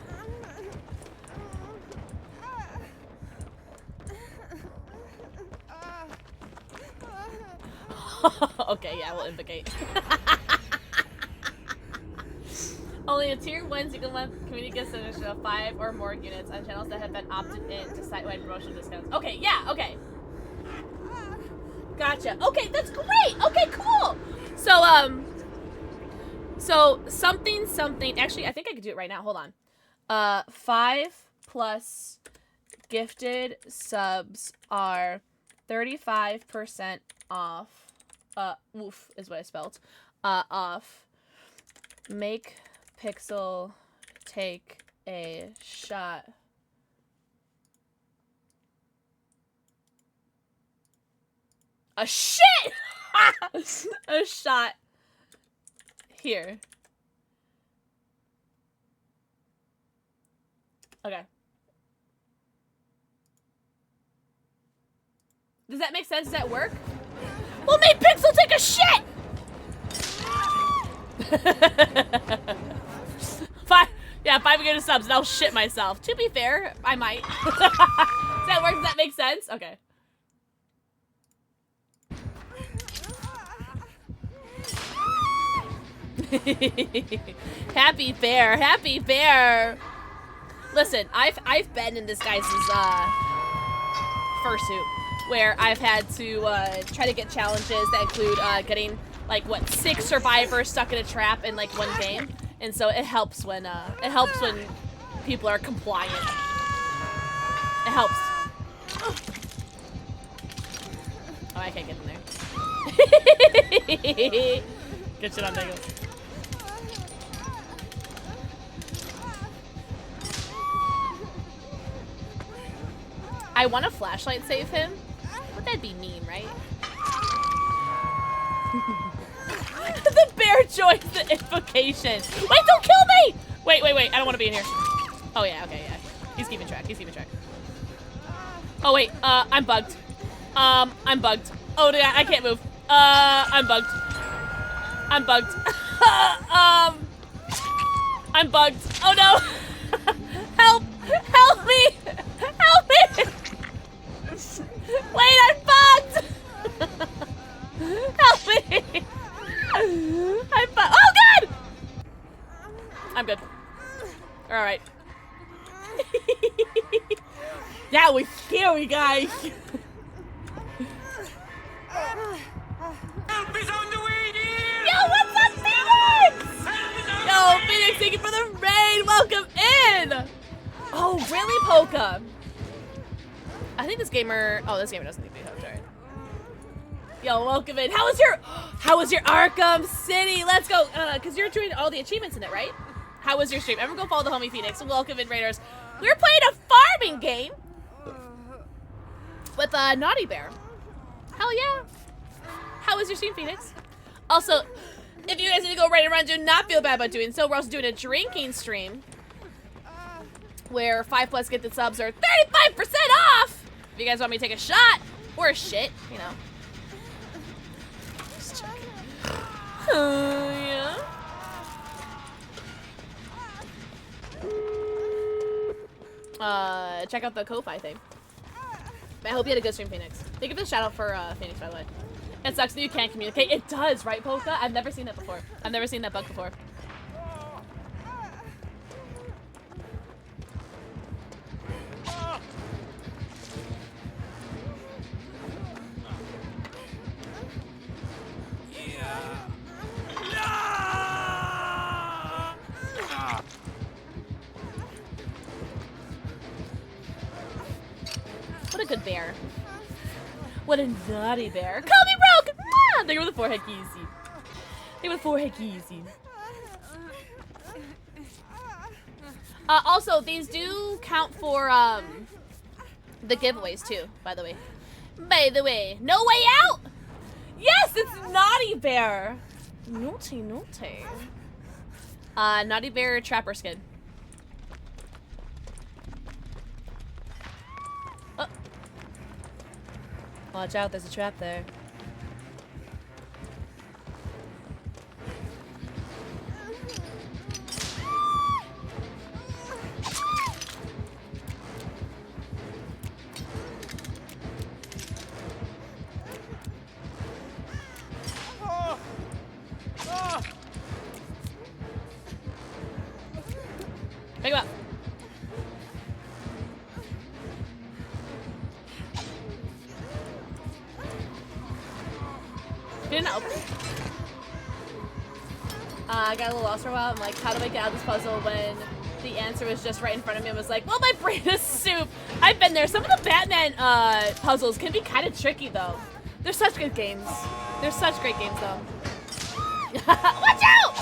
Okay, yeah, we'll invocate. Only a tier 1 single month community gets an additional 5 or more units on channels that have been opted in to site-wide promotion discounts. Okay, yeah, okay. Gotcha. Okay, that's great. Okay, cool. So something. Actually, I think I could do it right now. Hold on. 5 plus gifted subs are 35% off. Woof is what I spelled. Off. Make Pixel take a shot. A shit! A shot. Here. Okay. Does that make sense? Does that work? We'll make Pixel take a shit! Five good subs and I'll shit myself. To be fair, I might. Does that work? Does that make sense? Okay. Happy fair, happy fair. Listen, I've been in this guy's fursuit where I've had to try to get challenges that include getting like what 6 survivors stuck in a trap in like one game, and so it helps when people are compliant. It helps. Oh, I can't get in there. Good shit on bagels. I want a flashlight save him, but that'd be mean, right? The bear joins the invocation. Wait, don't kill me! Wait, I don't want to be in here. Oh yeah, okay, yeah. He's keeping track, Oh wait, I'm bugged. I'm bugged. Oh yeah, I can't move. I'm bugged. I'm bugged. Oh no! Help! Help me! Help me! Wait, I'm bugged! Help me! I'm bugged. Oh god! I'm good. Alright. That was scary, guys. Help is on the way, dear! Yo, what's up, Phoenix? Yo, Phoenix, thank you for the raid. Welcome in. Oh, really, Polka? I think this gamer. Oh, this gamer doesn't need to be hooked, alright. Yo, welcome in. How was your Arkham City? Let's go. Cause you're doing all the achievements in it, right? How was your stream? Everyone go follow the homie Phoenix. Welcome in, Raiders. We're playing a farming game with Naughty Bear. Hell yeah. How was your stream, Phoenix? Also, if you guys need to go right around, do not feel bad about doing so. We're also doing a drinking stream where 5 plus gifted subs are 35% off. If you guys want me to take a shot or a shit, you know. Just checking. Yeah. Check out the Ko-Fi thing. But I hope you had a good stream, Phoenix. Thank you for the shout out for Phoenix, by the way. It sucks that you can't communicate. It does, right, Polka? I've never seen that before. I've never seen that bug before. What a good bear. What a naughty bear. Call me broke! Ah, thank you for the 4 heck easy. Thank you for the 4 heck easy. Also, these do count for the giveaways too, by the way. By the way, no way out! Yes, it's Naughty Bear. Naughty, naughty. Naughty Bear Trapper skin. Oh. Watch out, there's a trap there. Pick him up. Didn't help. I got a little lost for a while. I'm like, how do I get out of this puzzle when the answer was just right in front of me? I was like, well, my brain is soup. I've been there. Some of the Batman puzzles can be kind of tricky, though. They're such good games. They're such great games, though. Watch out!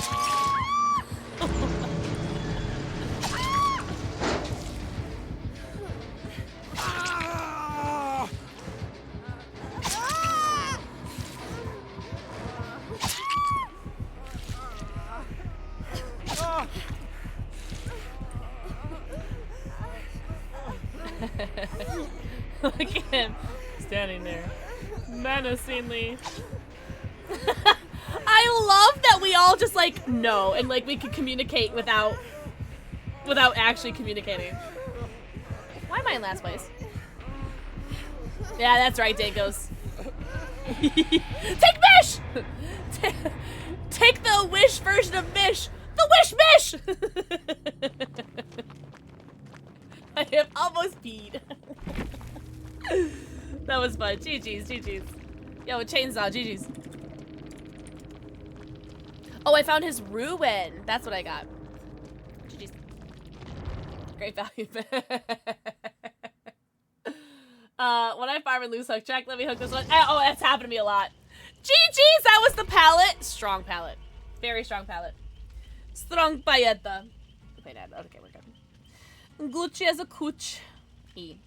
Look at him standing there menacingly. I love that we all just like know and like we can communicate without actually communicating. Why am I in last place? Yeah, that's right, Dagos. Take Mish! Take the Wish version of Mish! The Wish Mish! I have almost peed. That was fun. GG's, GG's. Yo, a chainsaw, GG's. Oh, I found his ruin. That's what I got. GG's. Great value. When I farm and lose hook track, let me hook this one. Oh, that's happened to me a lot. GG's, that was the palette. Strong palette. Very strong palette. Strong paillette. Okay, okay, we're good. Gucci as a cooch. E.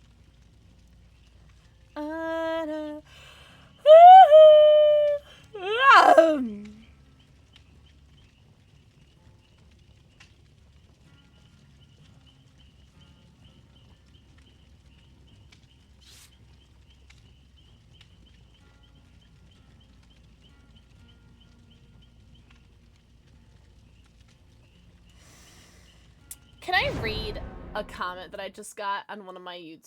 Can I read a comment that I just got on one of my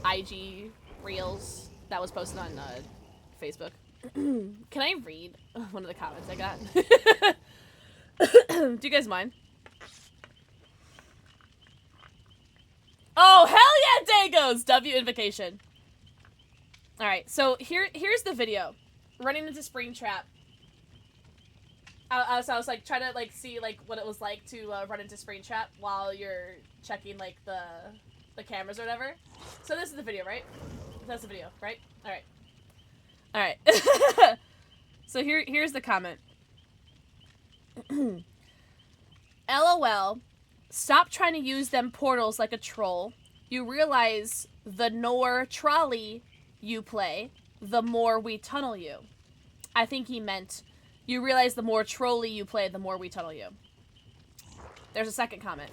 IG reels that was posted on Facebook? Can I read one of the comments I got? Do you guys mind? Oh, hell yeah, Dagos! W invocation. Alright, so here's the video. Running into Springtrap. So I was like trying to like see like what it was like to run into Springtrap while you're checking like the cameras or whatever. So this is the video, right? That's the video, right? All right. All right. So here's the comment. LOL. Stop trying to use them portals like a troll. You realize the nor trolley you play, the more we tunnel you. I think he meant you realize the more trolly you play, the more we tunnel you. There's a second comment.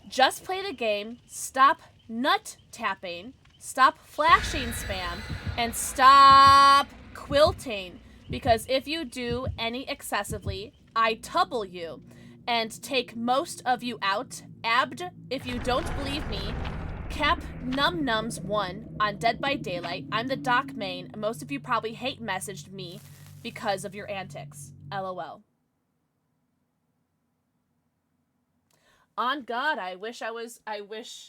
Just play the game, stop nut tapping, stop flashing spam, and stop quilting. Because if you do any excessively, I tubble you and take most of you out. Abd, if you don't believe me, Cap Num Nums 1 on Dead by Daylight. I'm the doc main. Most of you probably hate messaged me because of your antics. LOL. On God, I wish I was lying. I wish!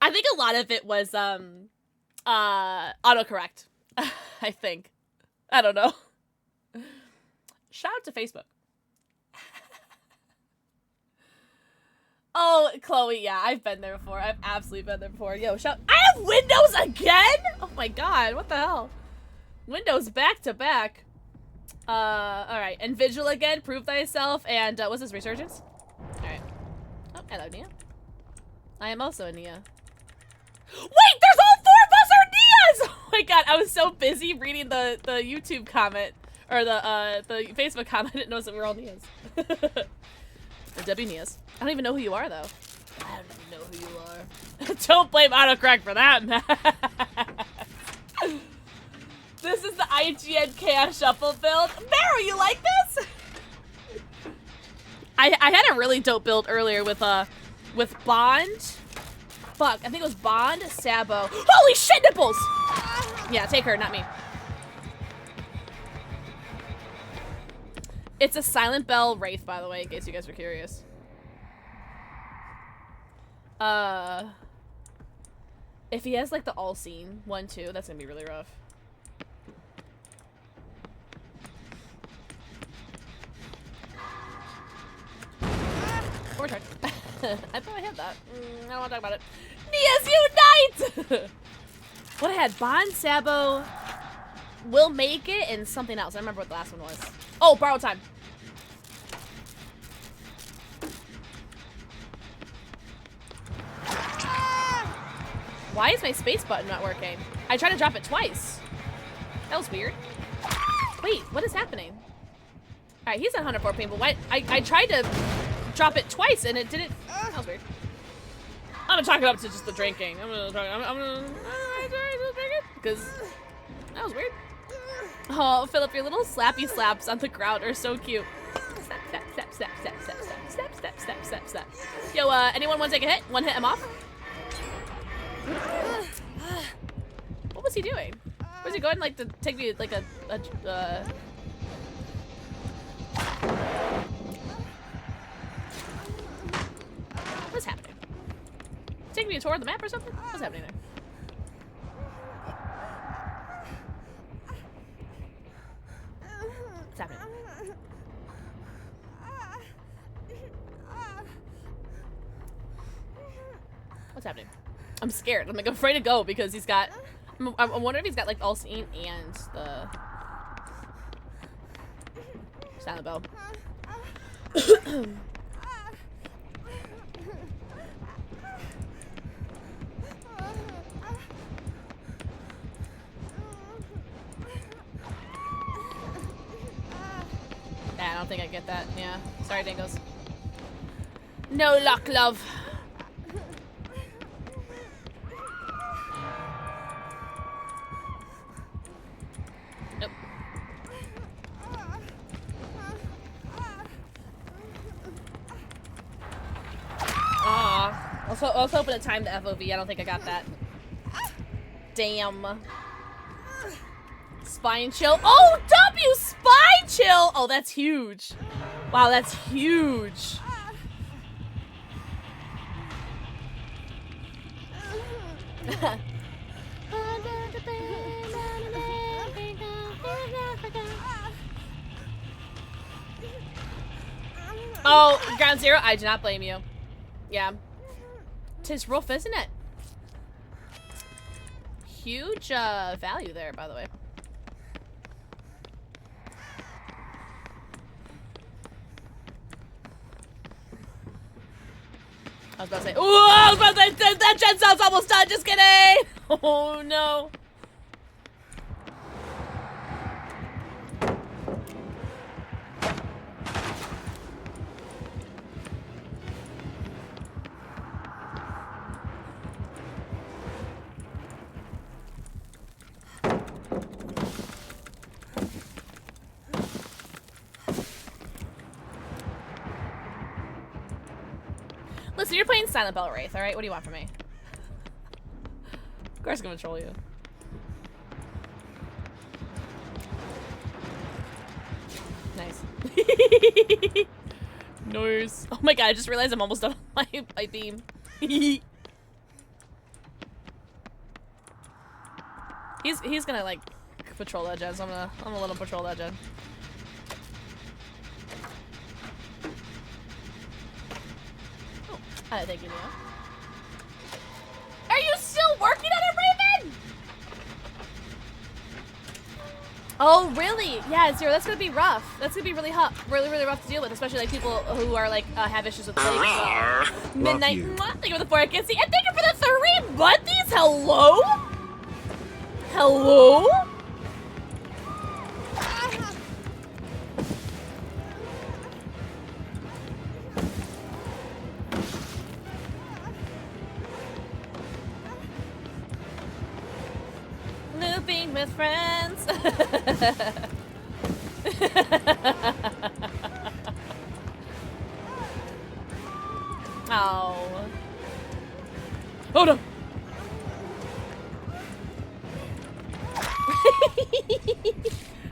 I think a lot of it was autocorrect. I think. I don't know. Shout out to Facebook. Oh, Chloe, yeah, I've been there before. I've absolutely been there before. Yo, I have Windows again? Oh my god, what the hell? Windows back to back. Alright. And Vigil again, prove thyself, and what's this, Resurgence? Alright. Oh, hello, Nia. I am also a Nia. Wait, there's all 4 of us are Nias! Oh my god, I was so busy reading the YouTube comment, or the Facebook comment, I didn't notice that we were all Nias. The W Nias. I don't even know who you are, though. I don't even know who you are. Don't blame autocorrect for that, man. This is the IGN Chaos Shuffle build. Mary, you like this? I had a really dope build earlier with Bond. Fuck, I think it was Bond, Sabo. Holy shit, nipples! Yeah, take her, not me. It's a Silent Bell Wraith, by the way, in case you guys were curious. If he has like the all scene 1-2, that's gonna be really rough. Or charge. I thought I had that. I don't want to talk about it. Nias unite! What I had? Bond, Sabo, Will Make It, and something else. I don't remember what the last one was. Oh, Borrow Time. Why is my space button not working? I tried to drop it twice. That was weird. Wait, what is happening? Alright, he's at 104 people. Why? I tried to drop it twice and it didn't. That was weird. I'm gonna chalk it up to just the drinking. I'm gonna drink it because that was weird. Oh, Philip, your little slappy slaps on the ground are so cute. Snap, snap, snap, snap, snap, snap, snap, snap, snap, snap, snap, snap. Yo, anyone want to take a hit? One hit, I'm off. What was he doing? Was he going like to take me like a What's happening? Take me a tour of the map or something? What's happening there? What's happening? What's happening? I'm scared. I'm like afraid to go because he's got. I wonder if he's got like all scene and the Silent Bell. I don't think I get that. Yeah. Sorry, Dingos. No luck, love. Nope. Aw. I was hoping to time the FOV. I don't think I got that. Damn. Spine chill. Oh, W spine chill. Oh, that's huge. Wow, that's huge. Oh, Ground Zero, I do not blame you. Yeah. 'Tis rough, isn't it? Huge value there, by the way. I was about to say, ooh, I was about to say, that gen cell's almost done, just kidding! Oh no. Listen, you're playing Silent Bell Wraith, alright? What do you want from me? Of course I'm gonna troll you. Nice. Nice. Oh my god, I just realized I'm almost done with my beam. He's gonna like patrol that gen, so I'm gonna let him patrol that gen. Thank you, Nia. Are you still working on it, Raven? Oh, really? Yeah, Zero, that's gonna be rough. That's gonna be really really rough to deal with, especially like people who are like have issues with legs. Midnight, thank you for the 4 I can see, and thank you for the 3 months. Hello? Hello? Looping with friends. Oh. Oh no.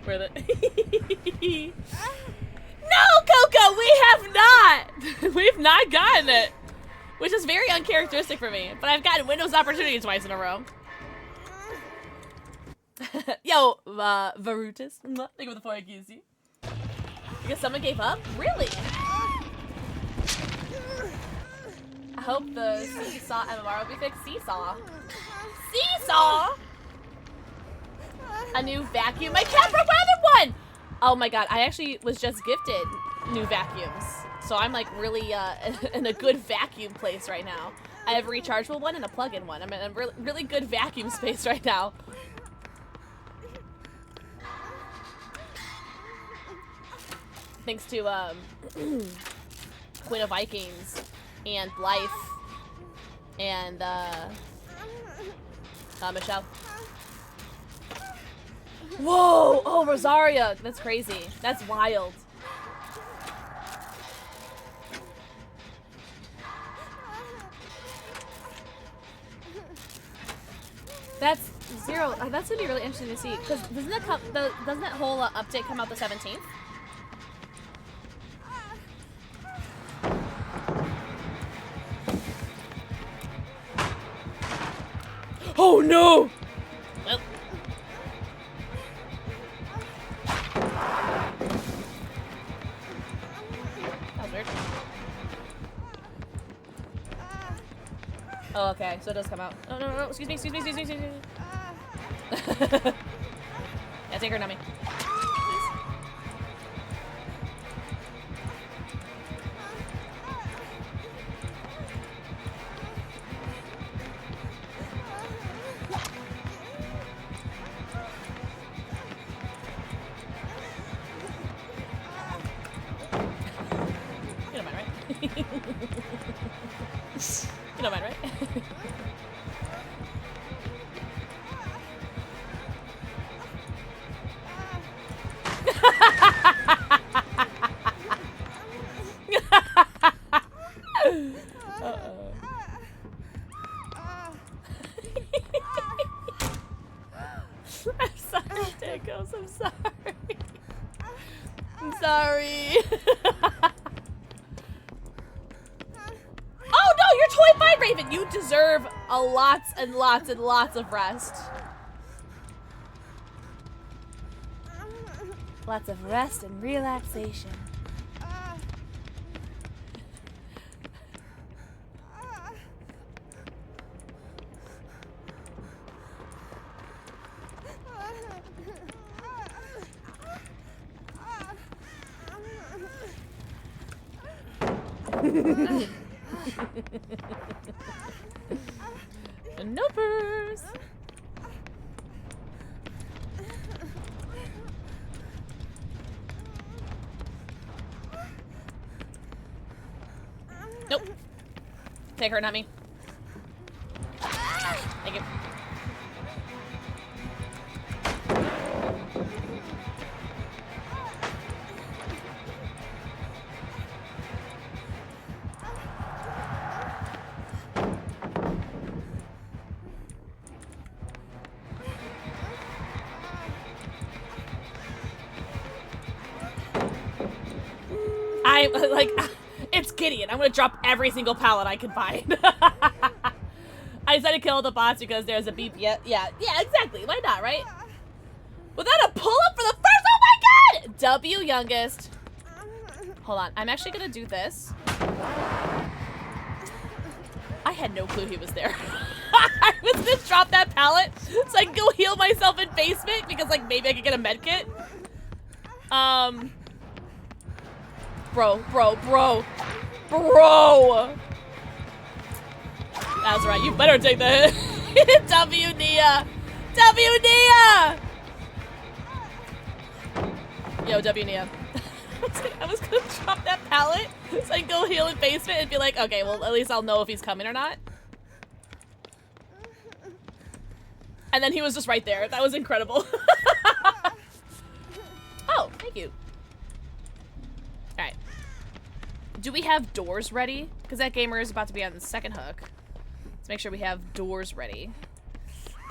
Where the No, Coco, we have not. We've not gotten it. Which is very uncharacteristic for me. But I've gotten Windows opportunity twice in a row. Yo, Varutus. Thank you for the 4 XD. Because someone gave up? Really? I hope the Seesaw MMR will be fixed. Seesaw? Seesaw? A new vacuum? My cat broke my other one! Oh my god, I actually was just gifted new vacuums. So I'm like really in a good vacuum place right now. I have a rechargeable one and a plug-in one. I'm in a really good vacuum space right now. Thanks to Queen of Vikings and Blythe and Michelle. Whoa! Oh, Rosaria! That's crazy. That's wild. That's Zero. That's gonna be really interesting to see. Because doesn't that whole update come out the 17th? Oh no! Well. That was weird. Oh, okay, so it does come out. Oh, no, excuse me. Yeah, take her, not me. You don't mind, right? You don't mind, right? I'm sorry, Dickos. I'm sorry. I'm sorry. Oh no, you're totally fine, Raven. You deserve a lots and lots and lots of rest. Lots of rest and relaxation. Nopers. Nope. Take her, not me. Thank you. I'm like, it's Gideon. I'm gonna drop every single pallet I can find. I decided to kill the bots because there's a beep. Yeah, exactly. Why not, right? Without a pull-up for the first, oh my god! W youngest. Hold on, I'm actually gonna do this. I had no clue he was there. I was gonna drop that pallet so I can go heal myself in basement because like maybe I could get a med kit. Bro. That's right, you better take the hit. W Nia! Yo, W Nia. I was gonna drop that pallet so I can go heal in basement and be like, okay, well at least I'll know if he's coming or not. And then he was just right there. That was incredible. Oh, thank you. Alright. Do we have doors ready? Because that gamer is about to be on the second hook. Let's make sure we have doors ready.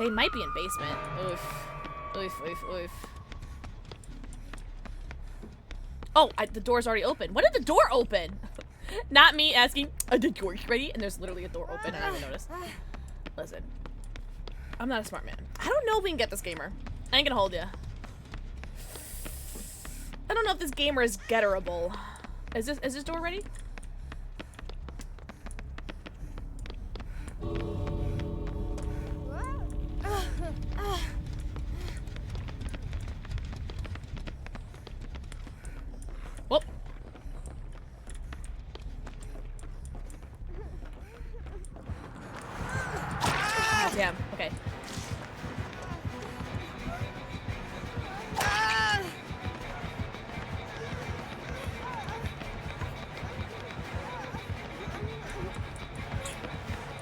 They might be in basement. Oof. Oh, the door's already open. When did the door open? Not me asking, are the doors ready? And there's literally a door open and I didn't even notice. Listen. I'm not a smart man. I don't know if we can get this gamer. I ain't gonna hold ya. I don't know if this gamer is getterable. Is this door ready? Whoop. Oh, damn. Okay.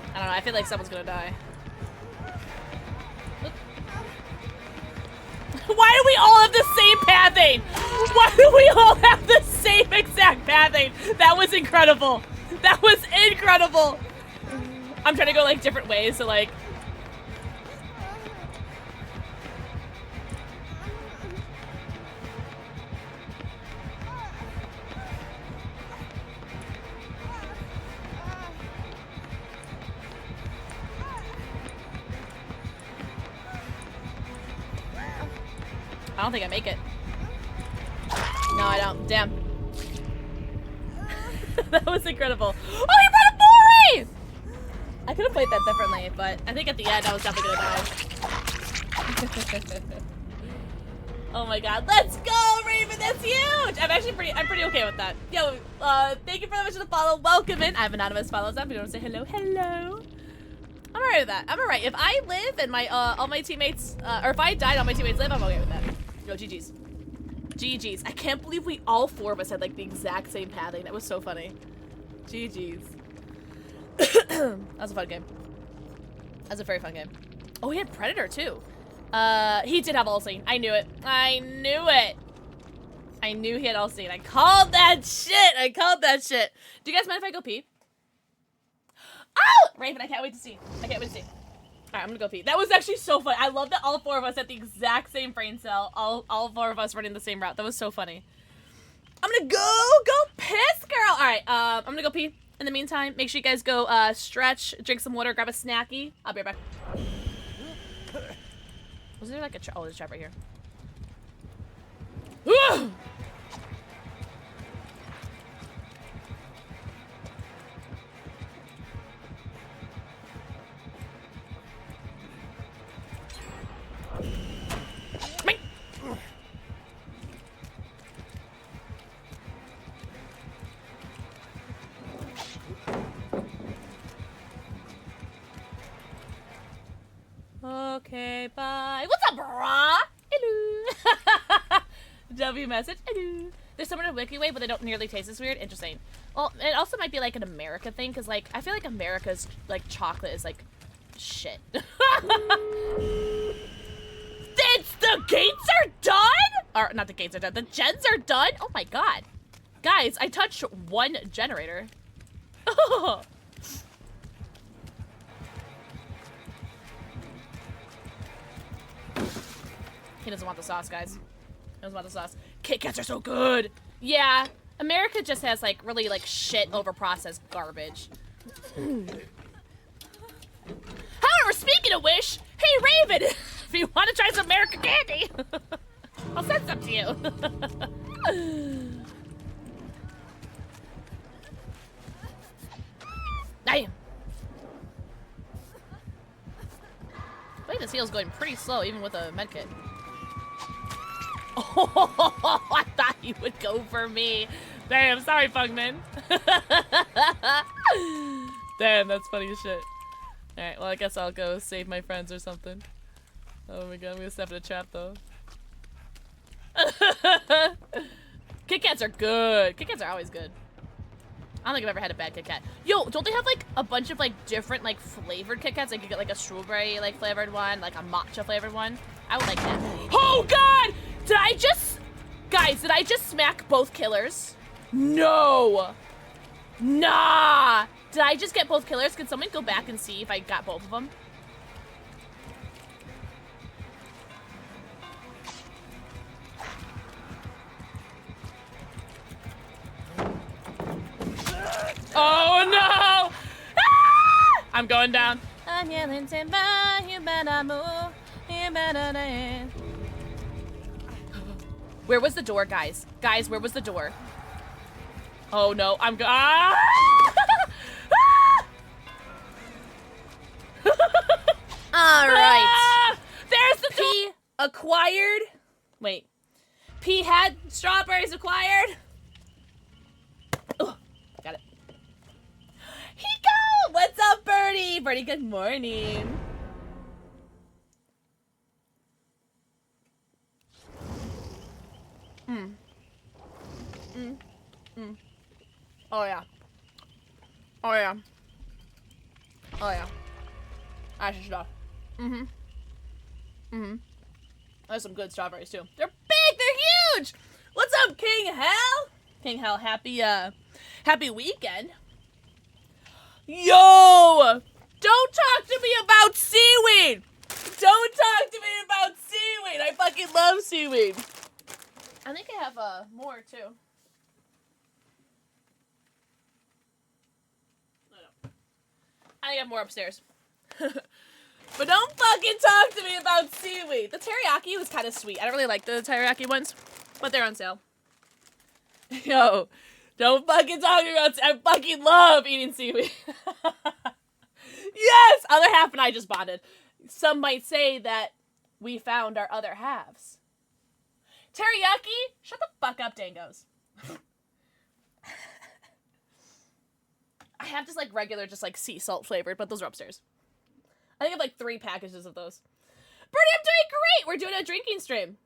I don't know, I feel like someone's gonna die. Why do we all have the same pathing? Why do we all have the same exact pathing? That was incredible. That was incredible. I'm trying to go like different ways, so like. I don't think I make it. No, I don't. Damn. That was incredible. Oh, you brought a Mori! I could have played that differently, but I think at the end I was definitely gonna die. Oh my god. Let's go, Raven! That's huge! I'm pretty okay with that. Yo, thank you very much for the follow. Welcome in. I have anonymous follows up. If you want to say hello, hello. I'm alright with that. I'm alright. If I live and my all my teammates, or if I died, all my teammates live, I'm okay with that. Yo, GG's. GG's. I can't believe we all four of us had like the exact same pathing. That was so funny. GG's. That was a fun game. That was a very fun game. Oh, he had Predator too. He did have All-Seen. I knew it. I knew it. I knew he had All-Seen. I called that shit. I called that shit. Do you guys mind if I go pee? Oh! Raven, I can't wait to see. I can't wait to see. Alright, I'm gonna go pee. That was actually so fun. I love that all four of us had the exact same brain cell. All four of us running the same route. That was so funny. I'm gonna go piss, girl. Alright, I'm gonna go pee. In the meantime, make sure you guys go stretch, drink some water, grab a snacky. I'll be right back. Was there like a trap? Oh, there's a trap right here. Ugh! Okay, bye. What's up, brah? Hello. W message. Hello. There's someone in Wiki Way, but they don't nearly taste as weird. Interesting. Well, it also might be like an America thing, because like I feel like America's like chocolate is like shit. It's the gates are done? Or not the gates are done. The gens are done? Oh my god. Guys, I touched one generator. Oh. He doesn't want the sauce, guys. He doesn't want the sauce. Kit Kats are so good. Yeah, America just has like really like shit overprocessed garbage. However, speaking of which, hey Raven, if you want to try some American candy, I'll send some to you. Damn. heal's going pretty slow, even with a medkit. Oh, I thought you would go for me. Damn, sorry, Pugman. Damn, that's funny as shit. Alright, well, I guess I'll go save my friends or something. Oh my god, I'm gonna step in a trap, though. Kit Kats are good. Kit Kats are always good. I don't think I've ever had a bad Kit Kat. Yo, don't they have, like, a bunch of, like, different, like, flavored Kit Kats? Like, you get, like, a strawberry, like, flavored one, like, a matcha flavored one. I would like that. Oh, God! Did I just... Guys, did I just smack both killers? No! Nah! Did I just get both killers? Can someone go back and see if I got both of them? Oh no! Ah! I'm going down. I'm yelling timber, you better move, you better dance. Where was the door, guys? Guys, where was the door? Oh no, I'm ah! All right. Ah! There's the P acquired. Wait. P had strawberries acquired. Ugh, got it. Hiko! What's up, Birdie? Birdie, good morning. Oh yeah. Oh yeah. Oh yeah. That's stuff. There's some good strawberries too. They're big, they're huge! What's up, King Hell? King Hell, happy weekend. Yo! Don't talk to me about seaweed! Don't talk to me about seaweed! I fucking love seaweed. I think I have more too. I think I have more upstairs. But don't fucking talk to me about seaweed. The teriyaki was kind of sweet. I don't really like the teriyaki ones, but they're on sale. Yo, don't fucking talk about I fucking love eating seaweed. Yes! Other half and I just bonded. Some might say that we found our other halves. Teriyaki? Shut the fuck up, Dangos. I have just like regular, just like sea salt flavored, but those are upstairs. I think I have like 3 packages of those. Birdie, I'm doing great! We're doing a drinking stream.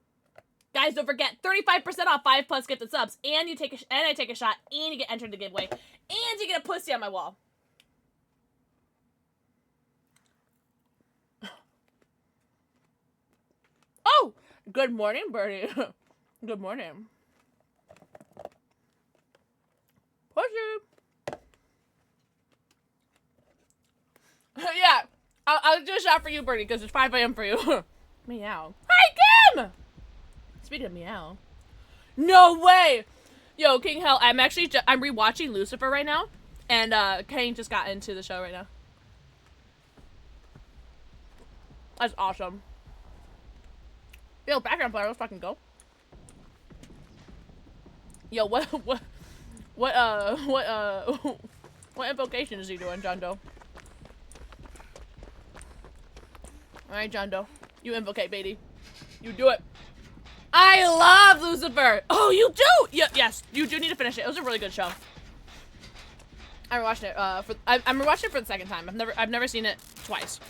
Guys, don't forget, 35% off 5+ gifted subs, and you take and I take a shot, and you get entered in the giveaway, and you get a pussy on my wall. Oh! Good morning, Birdie. Good morning. Pussy! Yeah. I'll do a shot for you, Birdie, because it's 5 AM for you. Meow. Hi, Kim! Speaking of meow. No way! Yo, King Hell, I'm actually, I'm rewatching Lucifer right now, and, Kane just got into the show right now. That's awesome. Yo, background player, let's fucking go. Yo, what invocation is he doing, John Doe? Alright, John Doe. You invocate, baby. You do it. I love Lucifer! Oh, you do! Yeah, yes, you do need to finish it. It was a really good show. I rewatched it, I'm rewatching it for the second time. I've never seen it twice.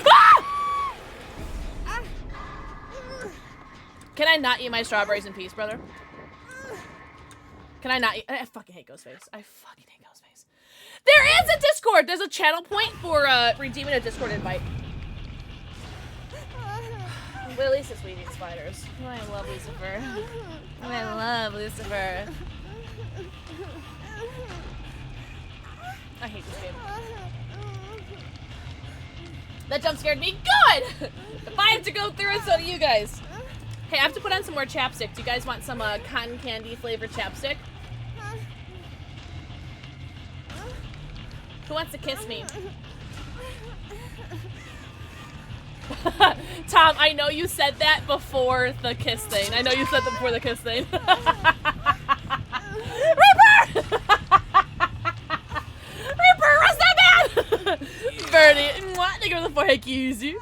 Ah! Can I not eat my strawberries in peace, brother? Can I not eat? I fucking hate Ghostface. I fucking hate Ghostface. There is a Discord! There's a channel point for, redeeming a Discord invite. But at least it's weeding spiders. Oh, I love Lucifer. Oh, I love Lucifer. I hate this game. That jump scared me. Good! If I have to go through it, so do you guys. Hey, I have to put on some more chapstick. Do you guys want some cotton candy flavored chapstick? Who wants to kiss me? Tom, I know you said that before the kiss thing. I know you said that before the kiss thing. Reaper! Reaper, what's that man? Birdie, what? They go to the forehead, easy.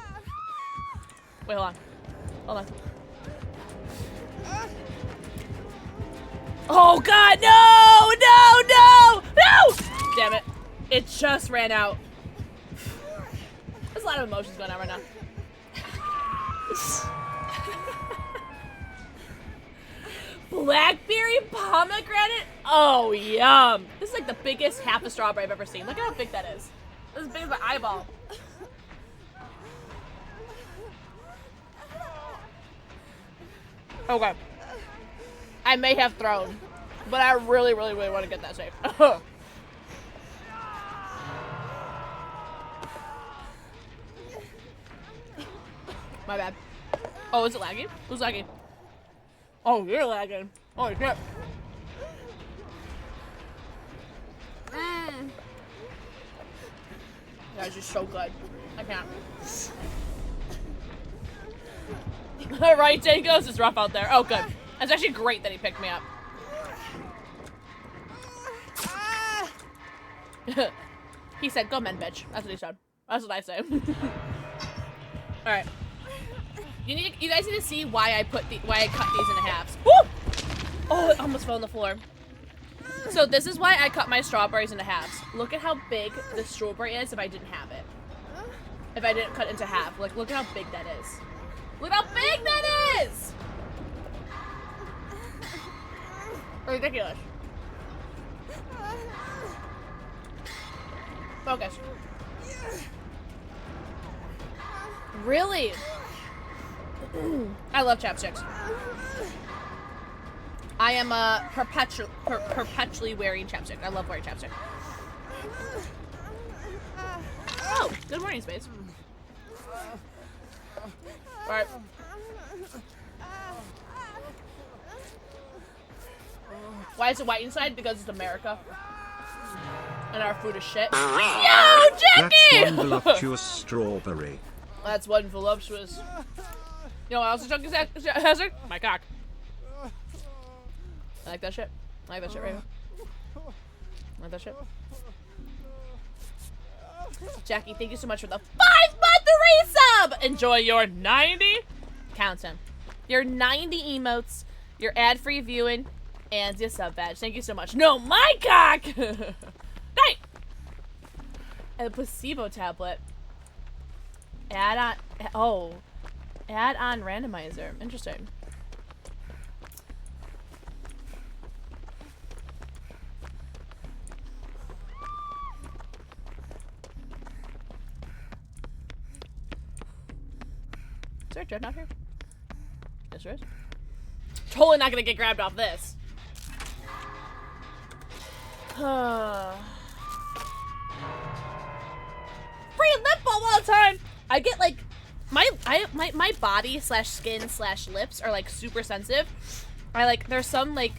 Wait, hold on. Hold on. Oh god, no! No! No! No! Damn it. It just ran out. There's a lot of emotions going on right now. Blackberry pomegranate? Oh, yum. This is like the biggest half a strawberry I've ever seen. Look at how big that is. This is as big as my eyeball. Okay. I may have thrown, but I really, really, really want to get that safe. My bad. Oh, is it lagging? Who's lagging? Oh, you're lagging. Holy shit. That's just so good. I can't. Right, Jankos? It's rough out there. Oh, good. That's actually great that he picked me up. He said, go men, bitch. That's what he said. That's what I say. Alright. You guys need to see why I cut these into halves. Woo! Oh, it almost fell on the floor. So this is why I cut my strawberries into halves. Look at how big the strawberry is if I didn't have it. If I didn't cut into half. Like, look at how big that is. Look how big that is! Ridiculous. Focus. Really? I love chapsticks. I am perpetually wearing chapstick. I love wearing chapstick. Oh, good morning, Space. Alright. Why is it white inside? Because it's America. And our food is shit. Yo, Jackie! That's one voluptuous strawberry. That's one voluptuous. You know what else is chunky hazard? My cock. I like that shit. I like that shit right now. I like that shit. Jackie, thank you so much for the 5-month resub! Enjoy your 90 countdown. Your 90 emotes, your ad-free viewing, and your sub badge. Thank you so much. No, my cock! Night! And a placebo tablet. Add on. Oh. Add on randomizer. Interesting. Is there a dreadnought here? Yes, there is. Totally not gonna get grabbed off this. Free lip balm all the time! I get like my body slash skin slash lips are like super sensitive. There's some like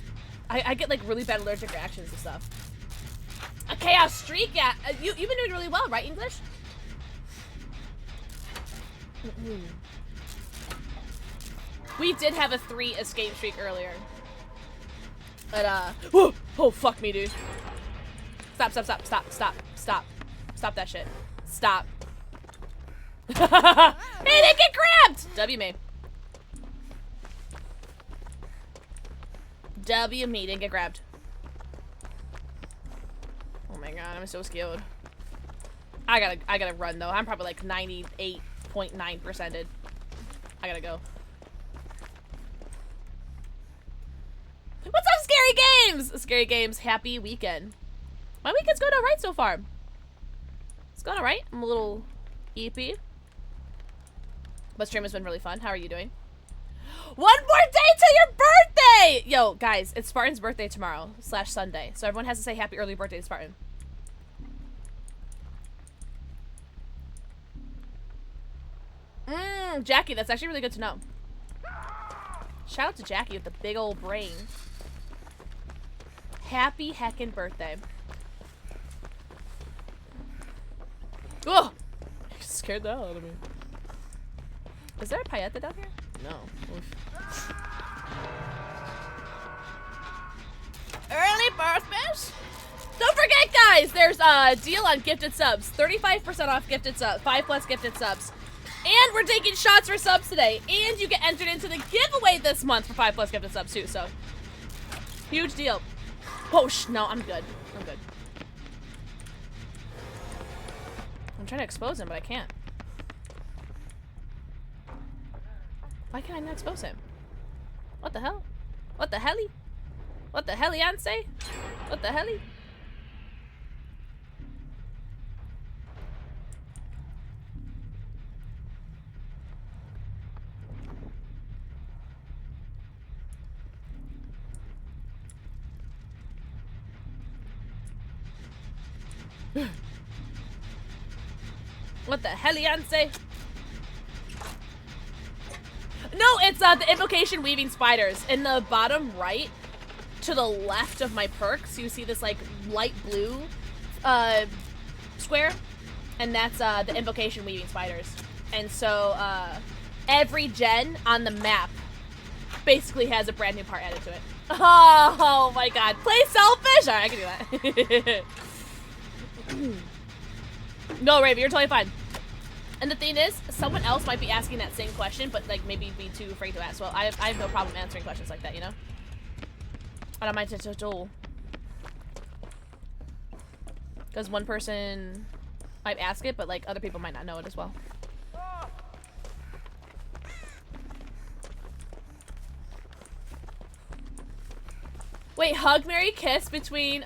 I get like really bad allergic reactions and stuff. A chaos streak, yeah. You've been doing really well, right, English? We did have a 3 escape streak earlier. But whoa! Oh fuck me, dude. Stop that shit. Stop. Hey, they get grabbed! W me. W me, didn't get grabbed. Oh my god, I'm so scared. I gotta run though. I'm probably like 98.9%ed. I gotta go. What's up, Scary Games? Scary Games, happy weekend. My weekend's going alright so far. It's going alright. I'm a little EP. But stream has been really fun. How are you doing? One more day till your birthday! Yo, guys, it's Spartan's birthday tomorrow / Sunday. So everyone has to say happy early birthday to Spartan. Jackie, that's actually really good to know. Shout out to Jackie with the big old brain. Happy heckin' birthday. Oh! You scared the hell out of me. Is there a paella down here? No. Oof. Early birthdays? Don't forget, guys, there's a deal on gifted subs. 35% off gifted subs. 5+ gifted subs. And we're taking shots for subs today. And you get entered into the giveaway this month for 5+ gifted subs too, so. Huge deal. Oh, no, I'm good. I'm good. I'm trying to expose him, but I can't. Why can't I not expose him? What the hell? What the helly? What the helliance? What the helly? What the helliance? No, it's the invocation weaving spiders. In the bottom right, to the left of my perks, you see this like light blue square, and that's the invocation weaving spiders. And so every gen on the map basically has a brand new part added to it. Oh my god, play selfish! Alright, I can do that. No, Raven, you're totally fine. And the thing is, someone else might be asking that same question, but like maybe be too afraid to ask. Well, I have no problem answering questions like that, you know? I don't mind it at all. Because one person might ask it, but like other people might not know it as well. Wait, hug, marry, kiss between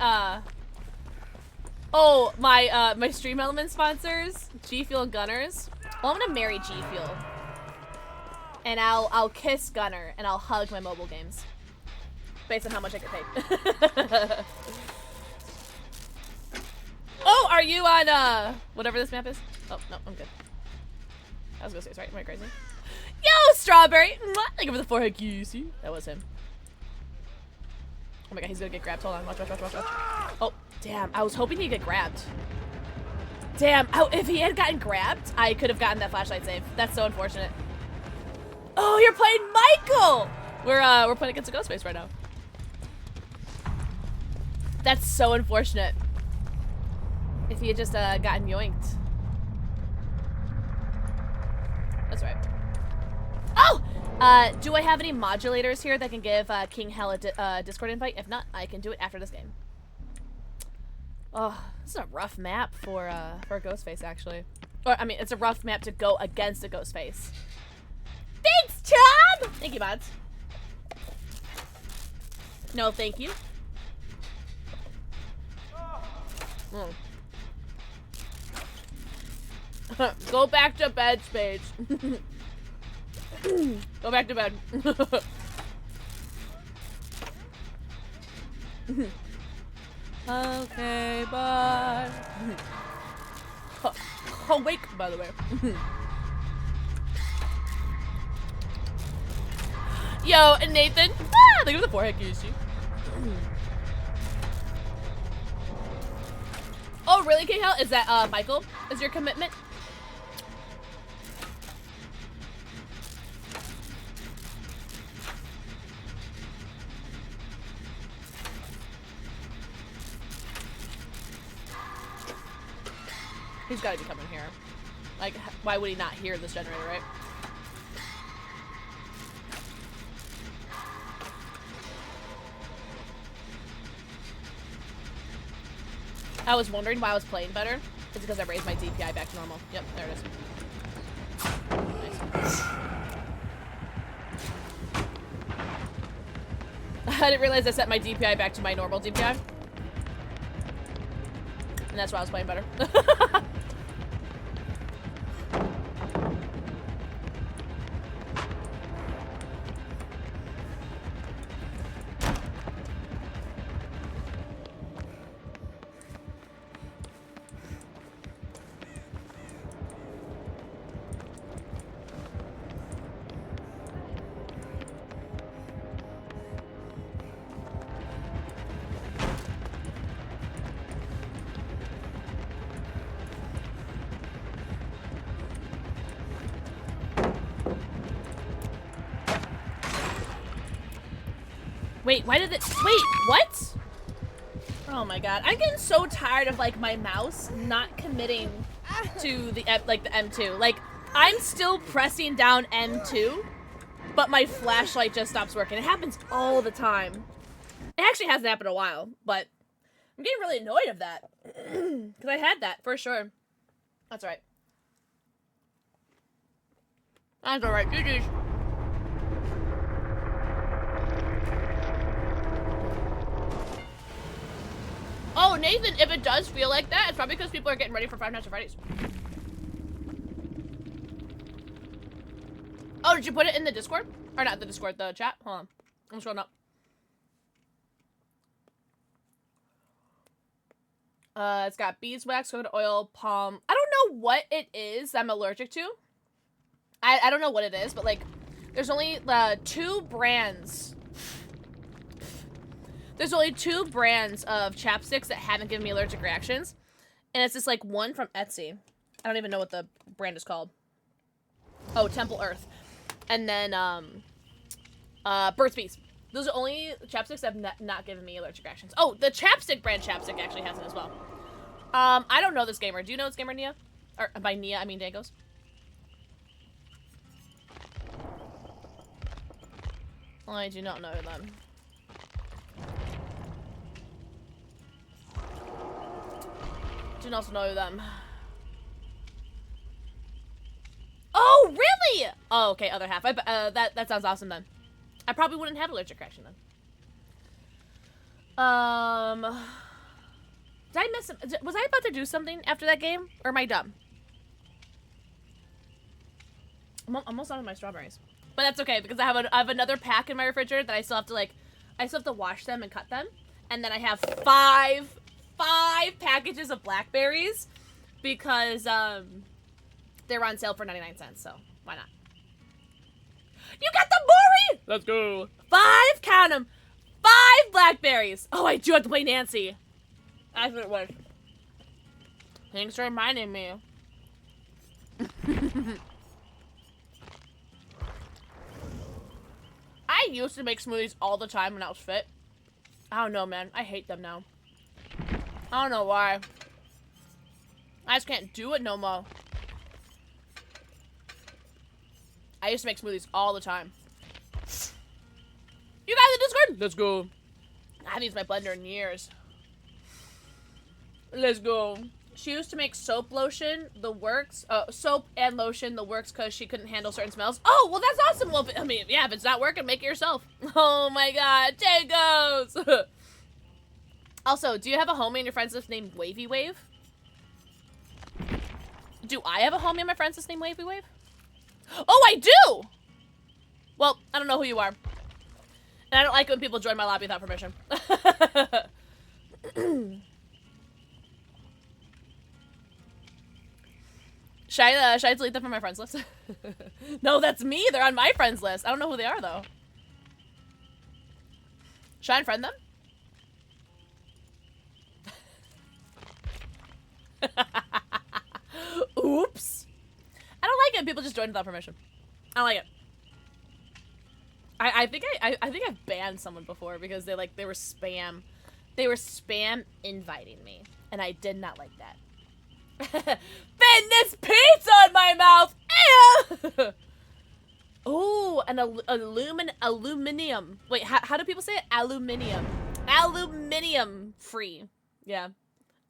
oh, my Stream Element sponsors, G Fuel and Gunners. Well, I'm gonna marry G Fuel. And I'll kiss Gunner and I'll hug my mobile games. Based on how much I get paid. Oh, are you on whatever this map is? Oh, no, I'm good. I was gonna say it's right. Am I crazy? Yo, Strawberry! Thank you for the forehead kissy. That was him. Oh my god, he's gonna get grabbed. Hold on, watch. Oh, damn, I was hoping he'd get grabbed. Damn, oh, if he had gotten grabbed, I could have gotten that flashlight save. That's so unfortunate. Oh, you're playing Michael! We're playing against a Ghostface right now. That's so unfortunate. If he had just gotten yoinked. That's right. Oh! Do I have any modulators here that can give King Hell a Discord invite? If not, I can do it after this game. Oh, this is a rough map for a Ghostface, actually. Or, I mean, it's a rough map to go against a Ghostface. Thanks, Tom! Thank you, mods. No, thank you. Go back to bed, Spade. Go back to bed. Okay, bye. Awake, by the way. Yo, and Nathan. Ah, look at the forehead kiss you. Oh, really, King Hell? Is that Michael? Is your commitment? He's gotta be coming here. Like, why would he not hear this generator, right? I was wondering why I was playing better. It's because I raised my DPI back to normal. Yep, there it is. Nice. I didn't realize I set my DPI back to my normal DPI. And that's why I was playing better. Wait, why did it— wait, what? Oh my god. I'm getting so tired of, like, my mouse not committing to the, like, the M2. Like, I'm still pressing down M2, but my flashlight just stops working. It happens all the time. It actually hasn't happened in a while, but I'm getting really annoyed of that. Because I had that, for sure. That's right. That's alright, GG's. Oh, Nathan, if it does feel like that, it's probably because people are getting ready for Five Nights at Freddy's. Oh, did you put it in the Discord? Or not the Discord, the chat? Hold on. I'm scrolling up. It's got beeswax, coconut oil, palm. I don't know what it is I'm allergic to. I don't know what it is, but like, there's only 2 brands. There's only 2 brands of chapsticks that haven't given me allergic reactions. And it's just like one from Etsy. I don't even know what the brand is called. Oh, Temple Earth. And then, Burt's Bees. Those are only chapsticks that have not given me allergic reactions. Oh, the chapstick brand chapstick actually has it as well. I don't know this gamer. Do you know this gamer, Nia? Or by Nia, I mean Dagos. I do not know them. Do not know them. Oh, really? Oh, okay, other half. That sounds awesome then. I probably wouldn't have allergic reaction then. Did I miss? Was I about to do something after that game, or am I dumb? I'm almost out of my strawberries, but that's okay because I have another pack in my refrigerator that I still have to I still have to wash them and cut them, and then I have five packages of blackberries because they're on sale for 99 cents. So why not? You got the Maury! Let's go. 5, count them. 5 blackberries. Oh, I do have to play Nancy. That's what it was. Thanks for reminding me. I used to make smoothies all the time when I was fit. I don't know, man. I hate them now. I don't know why. I just can't do it no more. I used to make smoothies all the time. You guys in Discord? Let's go. I haven't used my blender in years. Let's go. She used to make soap lotion, the works. Soap and lotion, the works, because she couldn't handle certain smells. Oh, well, that's awesome. Well, I mean, yeah, if it's not working, make it yourself. Oh my god, Tangos! Also, do you have a homie in your friends list named Wavy Wave? Do I have a homie in my friends list named Wavy Wave? Oh, I do! Well, I don't know who you are. And I don't like when people join my lobby without permission. Should I delete them from my friends list? No, that's me. They're on my friends list. I don't know who they are, though. Should I unfriend them? Oops. I don't like it. People just join without permission. I don't like it. I think I've banned someone before because they were spam. They were spam inviting me, and I did not like that. Fin this pizza in my mouth. Oh, an aluminium. Wait, how do people say it? Aluminium free. Yeah.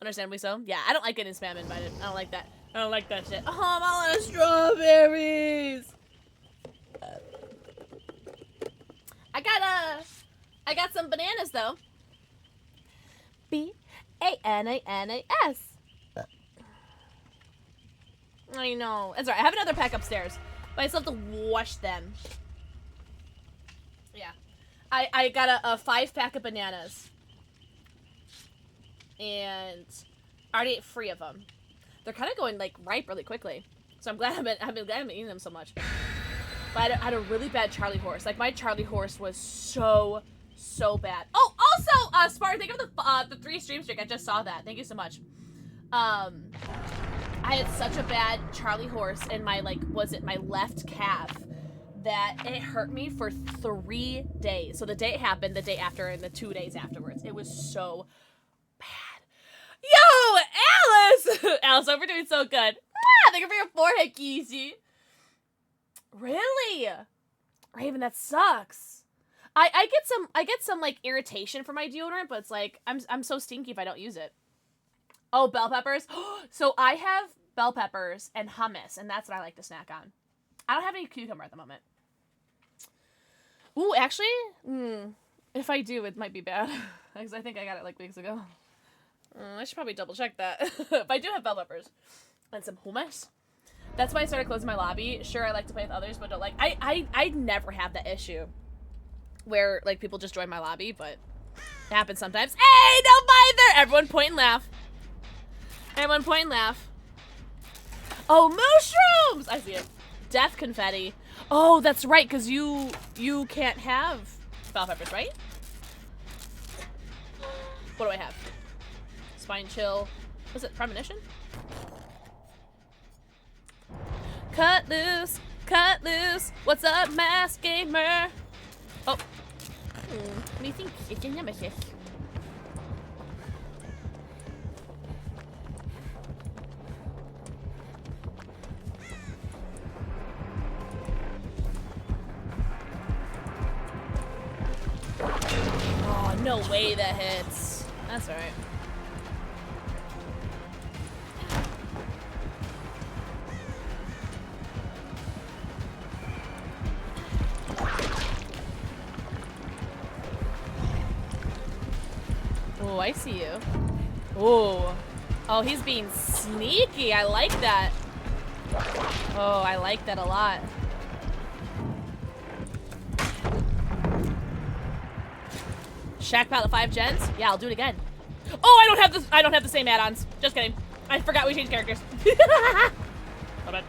Understandably so. Yeah, I don't like getting spam invited. I don't like that. I don't like that shit. Oh, I'm all out of strawberries. I got some bananas though. B-A-N-A-N-A-S. I know. That's right. I have another pack upstairs, but I still have to wash them. Yeah. I got a 5-pack of bananas. And I already ate 3 of them. They're kind of going ripe really quickly. So I'm glad I've been eating them so much. But I had a really bad Charlie horse. My Charlie horse was so bad. Oh, also, Spartan, thank you for the 3 stream streak. I just saw that. Thank you so much. I had such a bad Charlie horse in my, my left calf that it hurt me for 3 days. So the day it happened, the day after, and the 2 days afterwards. It was so bad. Yo, Alice! Alice, hope you're doing so good. Thank you for your forehead, Kizzy. Really? Raven, that sucks. I get some like irritation from my deodorant, but it's like I'm so stinky if I don't use it. Oh, bell peppers. So I have bell peppers and hummus, and that's what I like to snack on. I don't have any cucumber at the moment. Ooh, actually, if I do, it might be bad because I think I got it like weeks ago. I should probably double check that. But I do have bell peppers and some hummus. That's why I started closing my lobby. Sure, I like to play with others, but don't like. I never have that issue where like people just join my lobby, but it happens sometimes. Hey, don't bother! Everyone point and laugh. Everyone point and laugh. Oh, mushrooms! I see it. Death confetti. Oh, that's right, because you can't have bell peppers, right? What do I have? Spine chill. Was it premonition? Cut loose, cut loose. What's up, mask gamer? Oh. Me think it's a nemesis. Oh, no way that hits. That's alright. Oh, I see you. Oh. Oh, he's being sneaky. I like that. Oh, I like that a lot. Shack Palette 5 gens? Yeah, I'll do it again. Oh, I don't have the same add-ons. Just kidding. I forgot we changed characters. My bad.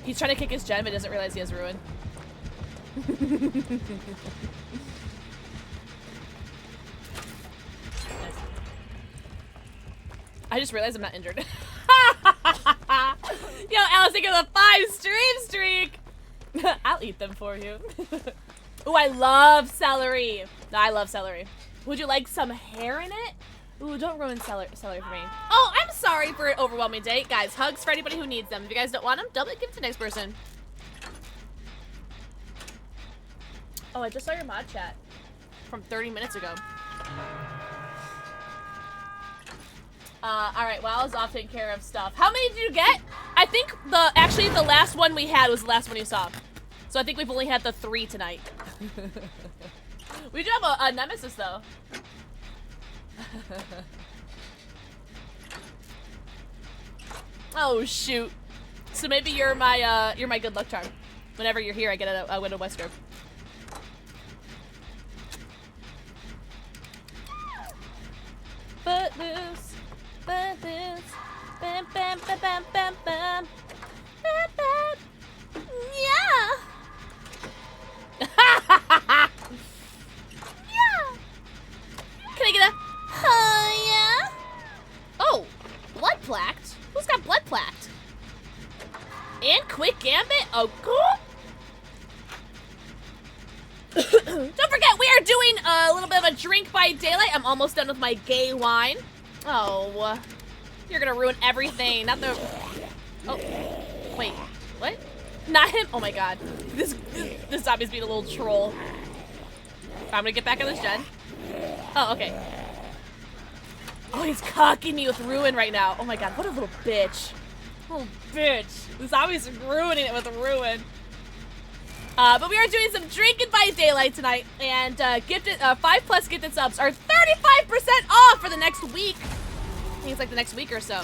He's trying to kick his gen, but doesn't realize he has ruin. Nice. I just realized I'm not injured. Yo, Alice, think of the 5 stream streak. I'll eat them for you. Ooh, I love celery. No, I love celery. Would you like some hair in it? Ooh, don't ruin celery for me. Oh, I'm sorry for an overwhelming day. Guys, hugs for anybody who needs them. If you guys don't want them, double give it to the next person. Oh, I just saw your mod chat from 30 minutes ago. Alright, well, I was off taking care of stuff. How many did you get? I think actually the last one we had was the last one you saw. So I think we've only had the 3 tonight. We do have a nemesis though. Oh shoot. So maybe you're my good luck charm. Whenever you're here, I get a Widow Wesker. Footloose, footloose, bam bam bam bam bam bam, bam bam. Yeah. Yeah. Can I get a? Yeah. Oh, blood plaqued. Who's got blood plaqued? And quick gambit. Oh, cool. Don't forget, we are doing a little bit of a drink by daylight. I'm almost done with my gay wine. Oh, you're gonna ruin everything. Not the. Oh, wait, what? Not him. Oh my god, this zombie's being a little troll. I'm gonna get back on this gen. Oh, okay. Oh, he's cocking me with ruin right now. Oh my god, what a little bitch. Oh, bitch. The zombie's ruining it with ruin. But we are doing some drinking by daylight tonight, and 5+ gifted subs are 35% off for the next week. I think it's like the next week or so.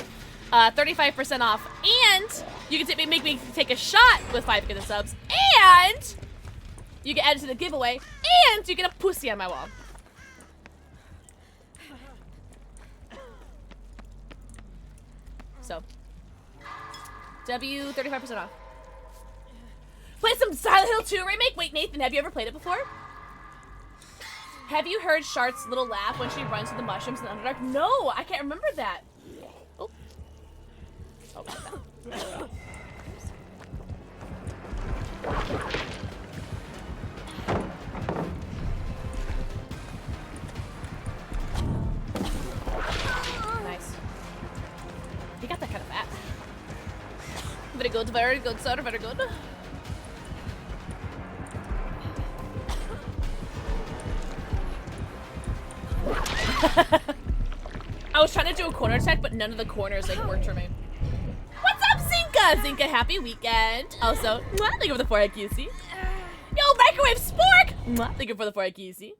35% off, and you can make me take a shot with 5 gifted subs, and you get added to the giveaway, and you get a pussy on my wall. So, 35% off. Play some Silent Hill 2 remake? Wait, Nathan, have you ever played it before? Have you heard Shart's little laugh when she runs through the mushrooms in the Underdark? No, I can't remember that. Oh. Oh, that. good, sir. Very good. I was trying to do a corner attack, but none of the corners like worked for me. What's up, Zinka? Zinka, happy weekend. Also, mwah, thank you for the 4 QC. Yo, microwave spork. Mwah, thank you for the 4 QC.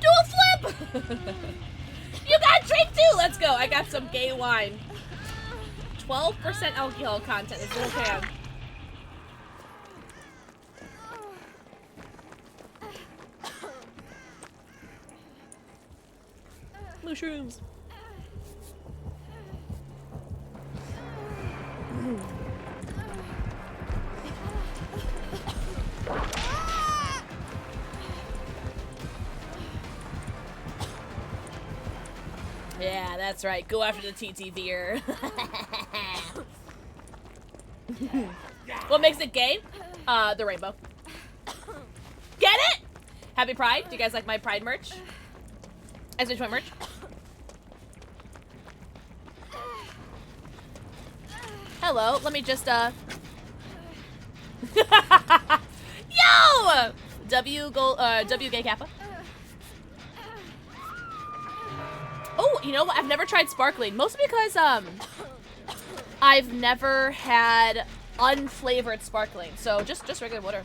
Dual flip. You got a drink too. Let's go. I got some gay wine. 12% alcohol content is little can. Mushrooms. Yeah, that's right. Go after the TTVer. What makes it gay? The rainbow. Get it? Happy Pride. Do you guys like my Pride merch? SH1 merch. Hello, let me just, Yo! W gay Kappa. Oh, you know what? I've never tried sparkling. Mostly because, I've never had unflavored sparkling. So, just regular water.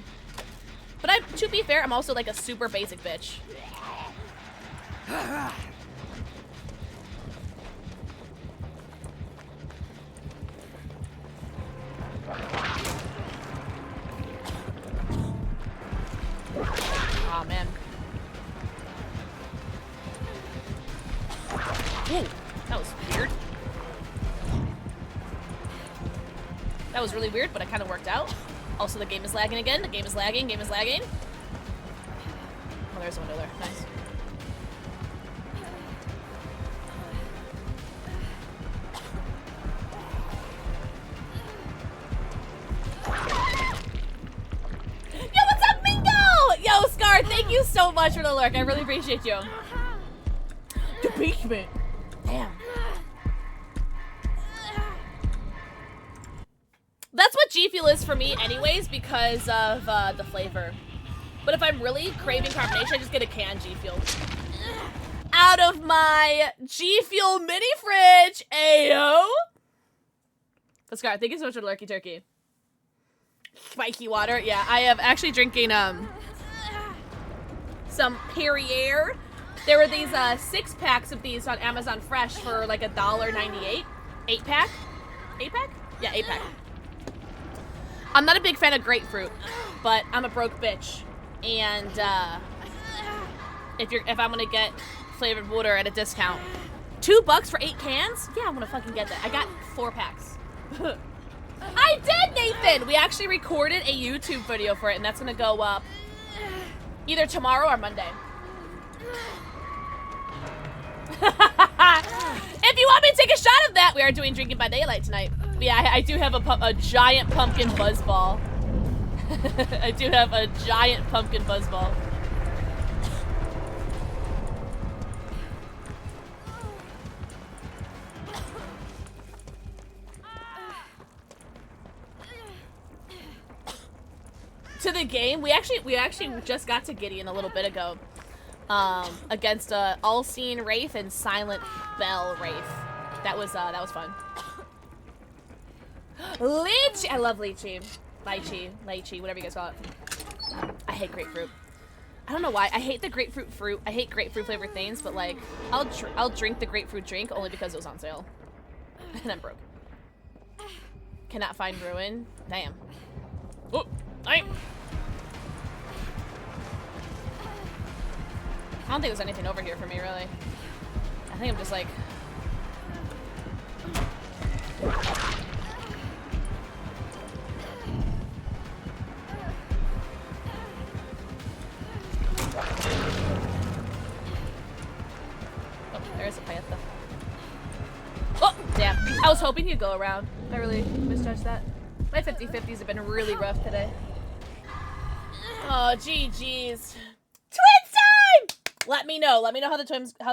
But to be fair, I'm also like a super basic bitch. Oh man. Ooh, that was weird. That was really weird, but it kind of worked out. Also, the game is lagging again. The game is lagging. Game is lagging. Oh, there's a window there. Nice. Yo, what's up, Mingo? Yo, Scar, thank you so much for the lurk. I really appreciate you. The basement. Damn. That's what G Fuel is for me anyways because of the flavor. But if I'm really craving carbonation, I just get a canned G Fuel. Out of my G Fuel mini fridge, ayo. Let's go. Thank you so much for the lurky turkey. Spiky water. Yeah, I have actually drinking some Perrier. There were these 6 packs of these on Amazon Fresh for like $1.98. 8 pack? 8 pack? Yeah, 8 pack. I'm not a big fan of grapefruit, but I'm a broke bitch. And if I'm gonna get flavored water at a discount, $2 for 8 cans? Yeah, I'm gonna fucking get that. I got 4 packs. I did, Nathan! We actually recorded a YouTube video for it, and that's gonna go up either tomorrow or Monday. If you want me to take a shot of that, we are doing Drinking by Daylight tonight. Yeah, I do have a giant pumpkin buzzball. I do have a giant pumpkin buzzball. To the game, we actually just got to Gideon a little bit ago. Against All-Seeing Wraith and Silent Bell Wraith. That was fun. Lychee! I love lychee. Lychee, whatever you guys call it. I hate grapefruit. I don't know why. I hate the grapefruit fruit. I hate grapefruit flavored things, but like, I'll drink the grapefruit drink only because it was on sale. And I'm broke. Cannot find Ruin. Damn. Oh, damn. I don't think there's anything over here for me, really. I think I'm just like... Oh, there's a Payetta. Oh, damn. I was hoping you'd go around. I really misjudged that. My 50-50s have been really rough today. Oh, GG's. Twins time! Let me know. Let me know how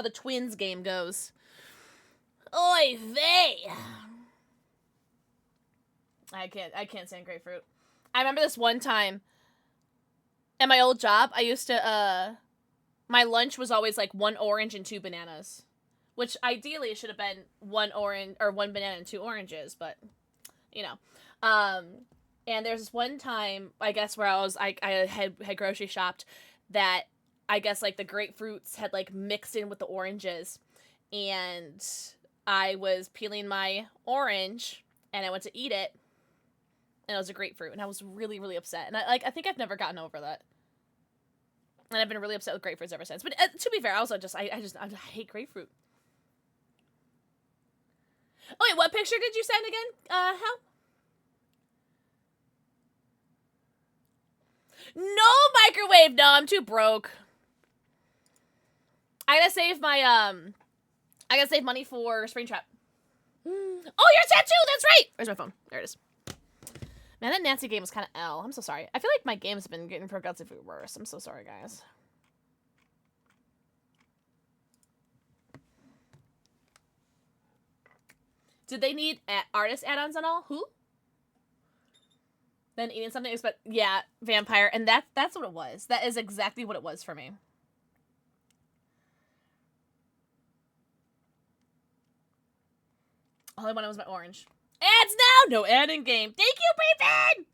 the twins game goes. Oy vey. I can't stand grapefruit. I remember this one time at my old job, I used to my lunch was always like 1 orange and 2 bananas, which ideally it should have been 1 orange or 1 banana and 2 oranges, but you know. And there's this one time, I guess, where I had grocery shopped that I guess like the grapefruits had like mixed in with the oranges, and I was peeling my orange and I went to eat it, and it was a grapefruit, and I was really, really upset. And I think I've never gotten over that. And I've been really upset with grapefruits ever since. But to be fair, I also I hate grapefruit. Oh wait, what picture did you send again? Hal? No microwave. No, I'm too broke. I gotta save money for Springtrap. Oh, your tattoo. That's right. Where's my phone? There it is. Man, that Nancy game was kind of L. I'm so sorry. I feel like my game's been getting progressively worse. I'm so sorry, guys. Did they need artist add-ons and all? Who? Then eating something, but yeah, vampire, and that's what it was. That is exactly what it was for me. All I wanted was my orange. Ads now! No ad in game. Thank you, Breathin!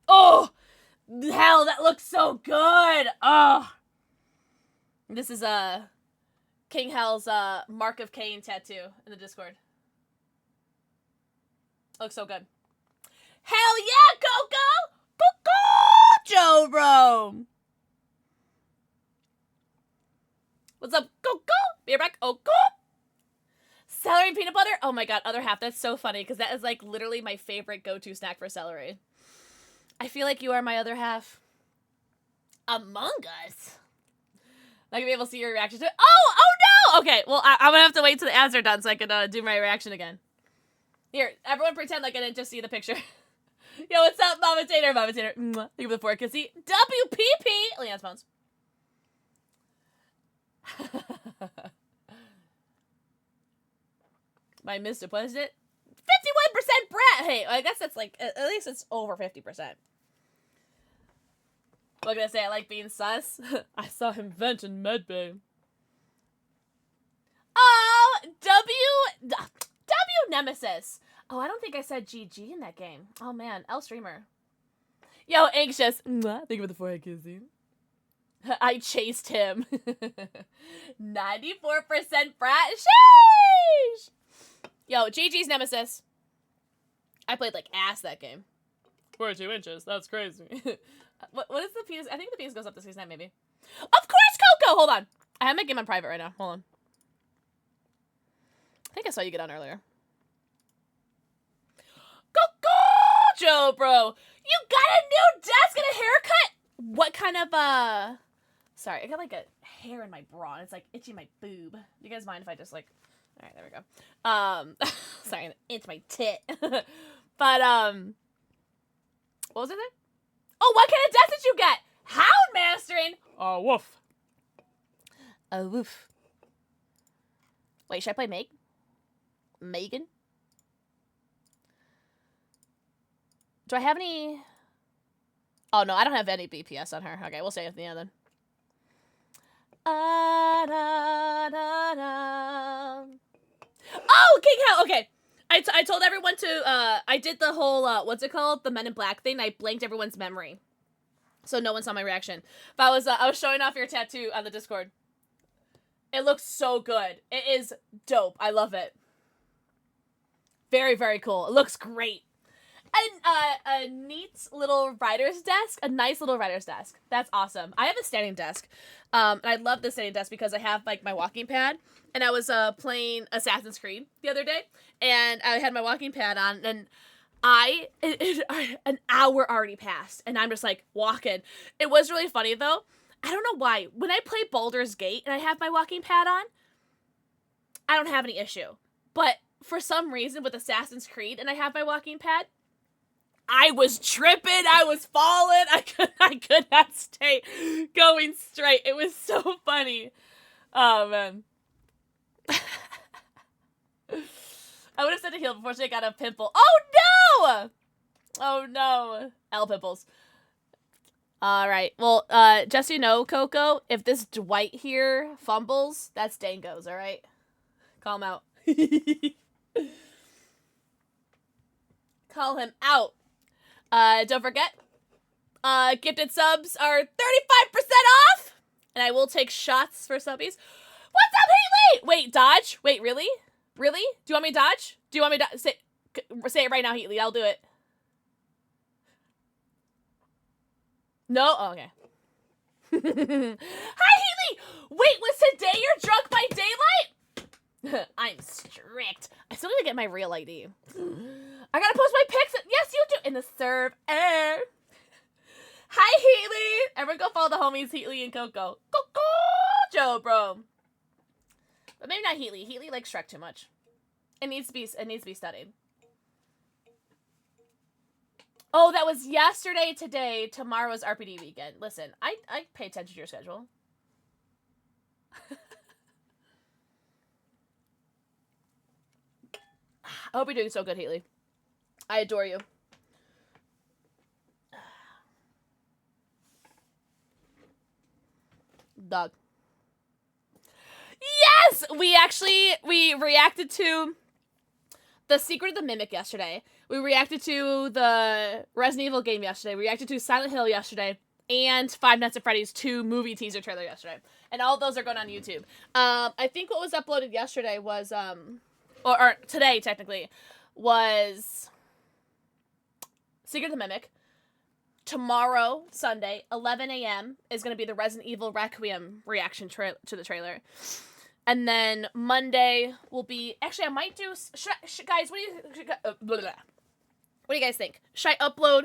Oh! Hell, that looks so good! Oh! This is, King Hell's, Mark of Cain tattoo in the Discord. Looks so good. Hell yeah, Coco! Coco! Joe Rome! What's up, Coco? Be right back. Oh, Coco! Celery and peanut butter? Oh my god, other half. That's so funny, because that is, like, literally my favorite go-to snack for celery. I feel like you are my other half. Among Us? Not gonna be able to see your reaction to it. Oh no! Okay, well, I'm gonna have to wait till the ads are done so I can do my reaction again. Here, everyone pretend like I didn't just see the picture. Yo, what's up, Mama Tater? Mama Tater. Thank you for the 4 kissy. WPP! Leon's phones. My Mr. President. 51% Brett! Hey, I guess that's like, at least it's over 50%. What can I say? I like being sus. I saw him vent in medbay. Oh, W Nemesis. Oh, I don't think I said GG in that game. Oh man, L streamer. Yo, anxious. Think about the forehead kissing. I chased him. 94% brat. Sheesh. Yo, GG's Nemesis. I played like ass that game. 42 inches. That's crazy. What is the penis? I think the penis goes up to 6'9", maybe. Of course, Coco! Hold on. I have my game on private right now. Hold on. I think I saw you get on earlier. Coco! Joe, bro. You got a new desk and a haircut? What kind of, Sorry, I got like a hair in my bra and it's like itching my boob. Do you guys mind if I just like... Alright, there we go. Sorry, it's my tit. But, what was it then? Oh, what kind of death did you get? Hound mastering? Oh, woof. Oh, woof. Wait, should I play Meg? Megan? Do I have any... Oh, no, I don't have any BPS on her. Okay, we'll say it at the end then. Oh, King Hell! Okay. I told everyone to, I did the whole, what's it called? The Men in Black thing. I blanked everyone's memory. So no one saw my reaction. But I was showing off your tattoo on the Discord. It looks so good. It is dope. I love it. Very, very cool. It looks great. And, a neat little writer's desk. A nice little writer's desk. That's awesome. I have a standing desk. And I love the standing desk because I have, like, my walking pad. And I was, playing Assassin's Creed the other day. And I had my walking pad on. And an hour already passed, and I'm just like walking. It was really funny though. I don't know why. When I play Baldur's Gate and I have my walking pad on, I don't have any issue. But for some reason with Assassin's Creed and I have my walking pad, I was tripping, I was falling, I could not stay going straight. It was so funny. Oh man. I would have said to heal before she got a pimple. Oh no! Oh no. L pimples. Alright, well, just so you know, Coco, if this Dwight here fumbles, that's Dango's, alright? Call him out. Call him out. Don't forget, gifted subs are 35% off, and I will take shots for subbies. What's up, Heatley? Wait, dodge? Wait, really? Really? Do you want me to dodge? Do you want me to say it right now, Heatley? I'll do it. No? Oh, okay. Hi, Heatley! Wait, was today your drunk by daylight? I'm strict. I still need to get my real ID. I gotta post my pics. Yes, you do. In the serve. Hi, Heatley. Everyone go follow the homies, Heatley and Coco. Coco, Joe, bro. But maybe not Heatley. Heatley likes Shrek too much. It needs to be studied. Oh, that was yesterday, today, tomorrow's RPD weekend. Listen, I pay attention to your schedule. I hope you're doing so good, Heatley. I adore you. Dog. Yes! We reacted to The Secret of the Mimic yesterday. We reacted to the Resident Evil game yesterday. We reacted to Silent Hill yesterday. And Five Nights at Freddy's 2 movie teaser trailer yesterday. And all of those are going on YouTube. I think what was uploaded yesterday was, or today, technically, was Secret of the Mimic. Tomorrow, Sunday, 11 a.m. is going to be the Resident Evil Requiem reaction to the trailer. And then Monday will be... Actually, I might do... guys, what do you guys think? Should I upload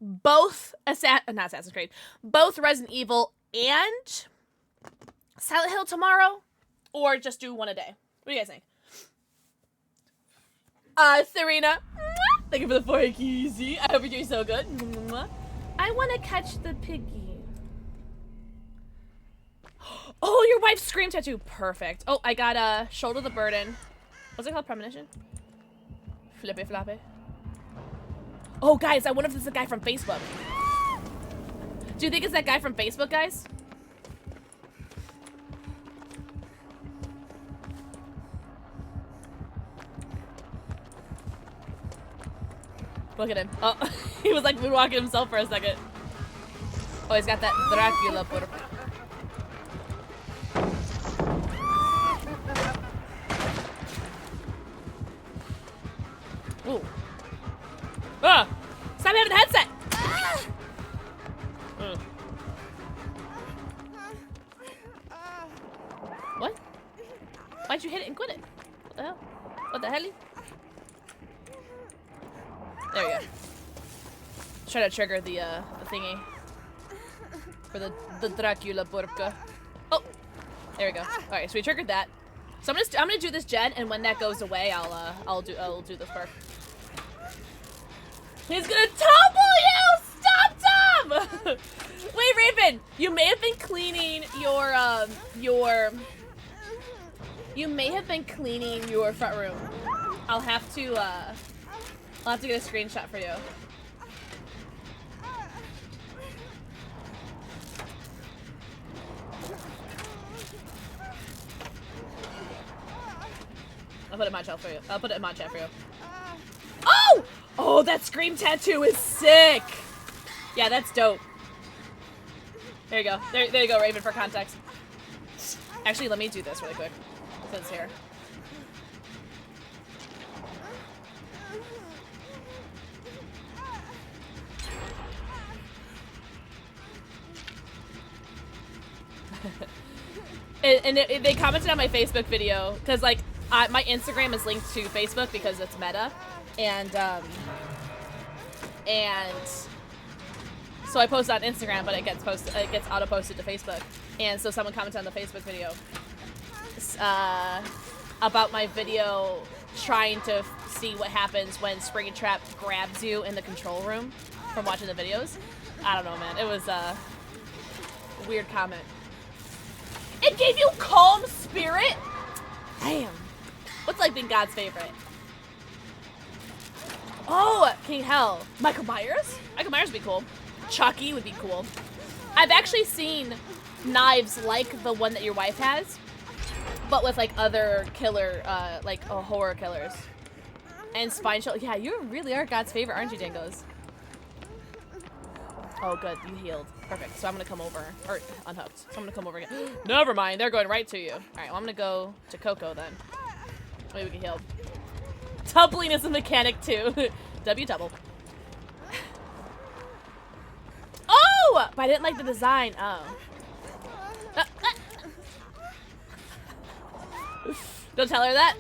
both... not Assassin's Creed. Both Resident Evil and Silent Hill tomorrow? Or just do one a day? What do you guys think? Serena, thank you for the 4 keys. I hope you're doing so good. I want to catch the piggy. Oh, your wife's scream tattoo. Perfect. Oh, I got shoulder the burden. What's it called? Premonition? Flippy floppy. Oh, guys, I wonder if this is a guy from Facebook. Do you think it's that guy from Facebook, guys? Look at him. Oh, he was like moonwalking himself for a second. Oh, he's got that Dracula put. Ooh. Ah! Stop having a headset! What? Why'd you hit it and quit it? What the hell? What the hell? There we go. Try to trigger the thingy for the Dracula burka. Oh, there we go. All right, so we triggered that. So I'm gonna do this gen, and when that goes away, I'll do this perk. He's gonna topple you! Stop, Tom! Wait, Raven, you may have been cleaning your front room. I'll have to get a screenshot for you. I'll put it in my chat for you. I'll put it in my chat for you. Oh! Oh, that scream tattoo is sick! Yeah, that's dope. There you go. There you go, Raven, for context. Actually, let me do this really quick. Since it's here. and they commented on my Facebook video because like my Instagram is linked to Facebook because it's Meta, And so I posted on Instagram, but it gets auto posted to Facebook. And so someone commented on the Facebook video about my video trying to see what happens when Springtrap grabs you in the control room from watching the videos. I don't know, man. It was a weird comment. It gave you calm spirit? Damn. What's like being God's favorite? Oh, King Hell. Michael Myers? Michael Myers would be cool. Chucky would be cool. I've actually seen knives like the one that your wife has, but with like other killer, horror killers. And spine chill. Yeah, you really are God's favorite, aren't you, Dingos? Oh, good. You healed. Perfect. So I'm going to come over. Or unhooked. So I'm going to come over again. Never mind. They're going right to you. All right. Well, I'm going to go to Coco then. Maybe we can heal. Doubling is a mechanic too. W double. Oh! But I didn't like the design. Oh. Don't tell her that.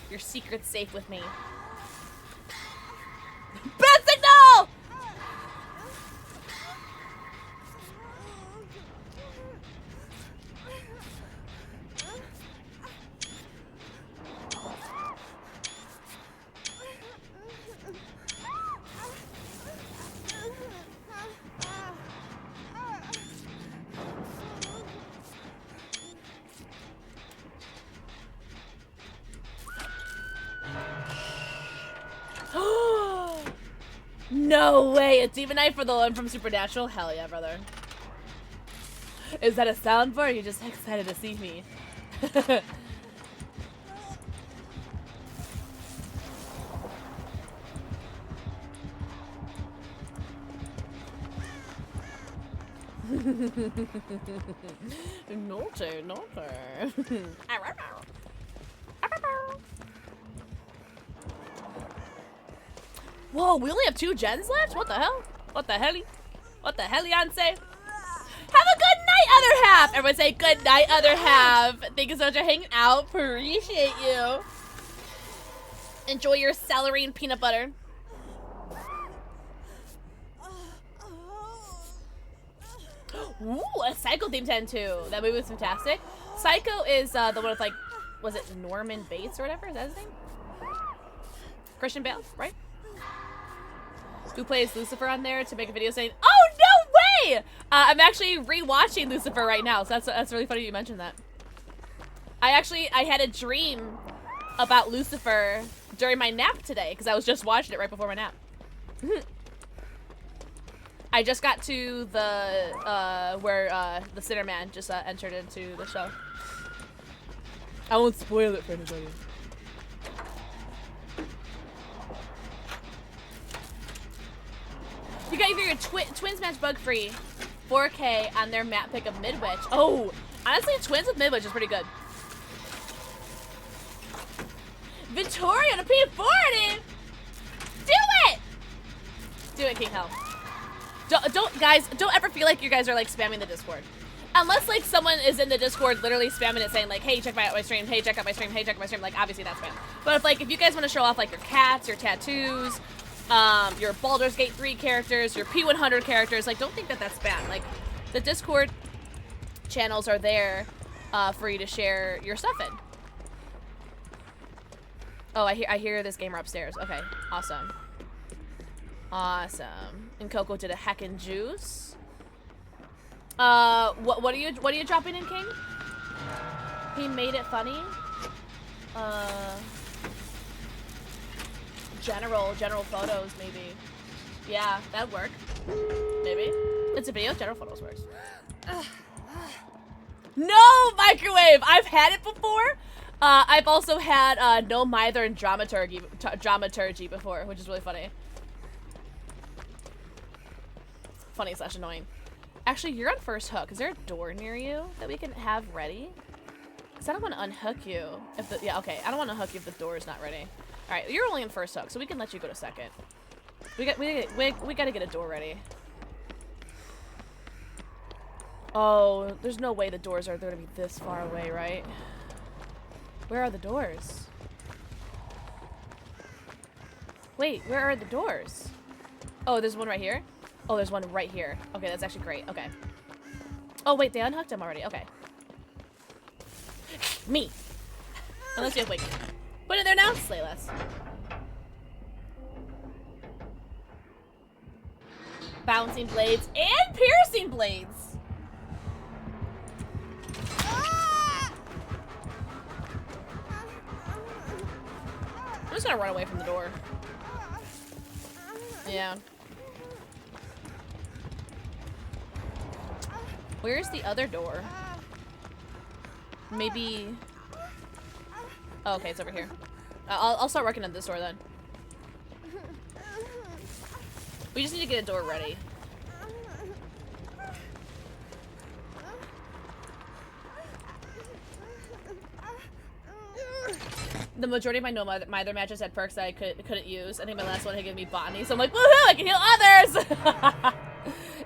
Your secret's safe with me. Bad signal! No way! A demon knife for the one from Supernatural? Hell yeah, brother. Is that a soundboard or are you just excited to see me? Naughty, naughty. Whoa, we only have 2 gens left? What the hell? What the helly? What the hellionce? Have a good night, other half! Everyone say good night, other half. Thank you so much for hanging out. Appreciate you. Enjoy your celery and peanut butter. Ooh, a Psycho theme 10 too. That movie was fantastic. Psycho is the one with like, was it Norman Bates or whatever? Is that his name? Christian Bale, right? Who plays Lucifer on there to make a video saying, "Oh no way!" I'm actually rewatching Lucifer right now, so that's really funny you mentioned that. I had a dream about Lucifer during my nap today because I was just watching it right before my nap. I just got to the where the Sinner Man just entered into the show. I won't spoil it for anybody. You got your Twins match bug free 4K on their map pick of Midwich. Oh, honestly, Twins with Midwich is pretty good. Victoria to P40. Do it. Do it, King Hell. Don't ever feel like you guys are like spamming the Discord. Unless like someone is in the Discord literally spamming it saying like, hey, check out my stream, hey, check out my stream, hey, check out my stream, like obviously that's spam. But if you guys want to show off like your cats, your tattoos, your Baldur's Gate 3 characters, your P100 characters, like don't think that that's spam. Like the Discord channels are there for you to share your stuff in. Oh, I hear this gamer upstairs. Okay, awesome. Awesome. And Coco did a heckin' juice. What are you dropping in, King? He made it funny. General photos, maybe. Yeah, that'd work. Maybe. It's a video, general photos works. No microwave! I've had it before. I've also had no Mither and dramaturgy before, which is really funny. Funny / annoying. Actually, you're on first hook. Is there a door near you that we can have ready? Because I don't want to unhook you if the I don't want to hook you if the door is not ready. All right, you're only in first hook, so we can let you go to second. We got to get a door ready. Oh, there's no way the doors are going to be this far away, right? Where are the doors? Wait, where are the doors? Oh, there's one right here? Oh, there's one right here. Okay, that's actually great. Okay. Oh, wait, they unhooked him already. Okay. Me. Unless you have, wait. Put it there now? Slay less. Bouncing blades and piercing blades. I'm just gonna run away from the door. Yeah. Where's the other door? Maybe... Oh, okay, it's over here. I'll start working on this door then. We just need to get a door ready. The majority of my no Mither matches had perks that I couldn't use. I think my last one had given me botany, so I'm like, woohoo! I can heal others.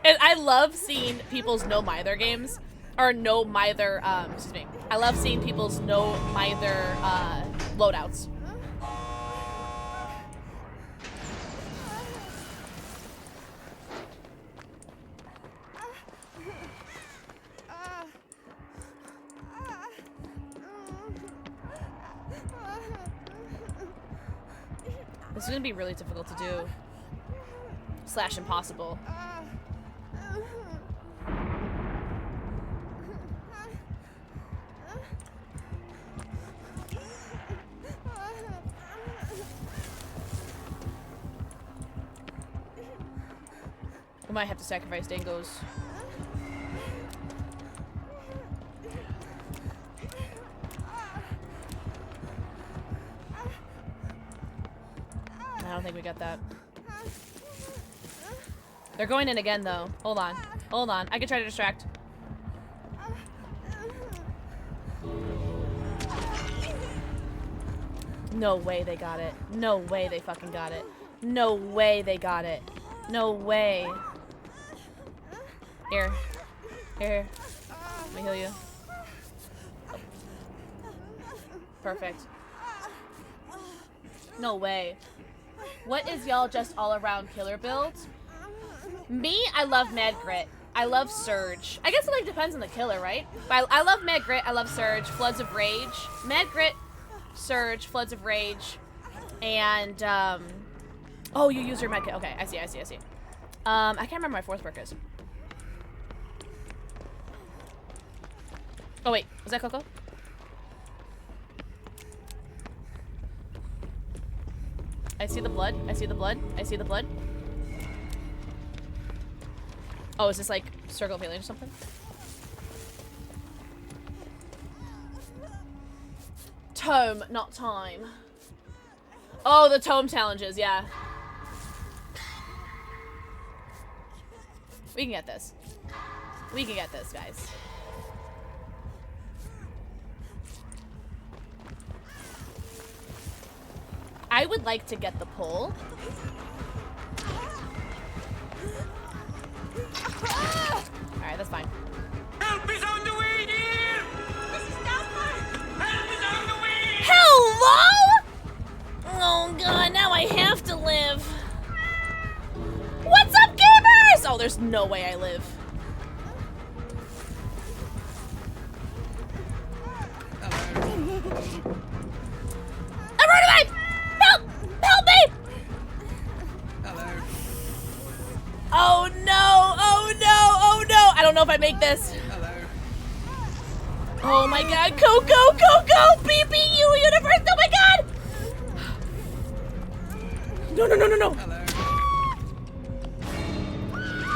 And I love seeing people's no Mither games, or no Mither. Excuse me. I love seeing people's no Mither loadouts. This is gonna be really difficult to do. / impossible. We might have to sacrifice Dangos. I don't think we got that. They're going in again, though. Hold on. Hold on. I can try to distract. No way they got it. No way they fucking got it. No way they got it. No way. Here. Here. Let me heal you. Perfect. No way. What is y'all just all around killer builds? Me, I love Mad Grit. I love Surge. I guess it like depends on the killer, right? But I love Mad Grit, I love Surge, Floods of Rage. Mad Grit, Surge, Floods of Rage, and oh, you use your med kit. Okay, I see. I can't remember my fourth perk is. Oh wait, is that Coco? I see the blood. I see the blood. I see the blood. Oh, is this like Circle of Healing or something? Tome, not time. Oh, the tome challenges, yeah. We can get this. We can get this, guys. I would like to get the pull. Alright, that's fine. Help is on the way, dear! Mrs. Doubtfire! Help is on the way! Hello? Oh god, now I have to live. What's up, gamers? Oh, there's no way I live. I'm running away! Help! Help me! Hello. Oh no! Oh no! Oh no! I don't know if I make this. Hello. Oh my god! Go! BBU universe! Oh my god! No! Hello.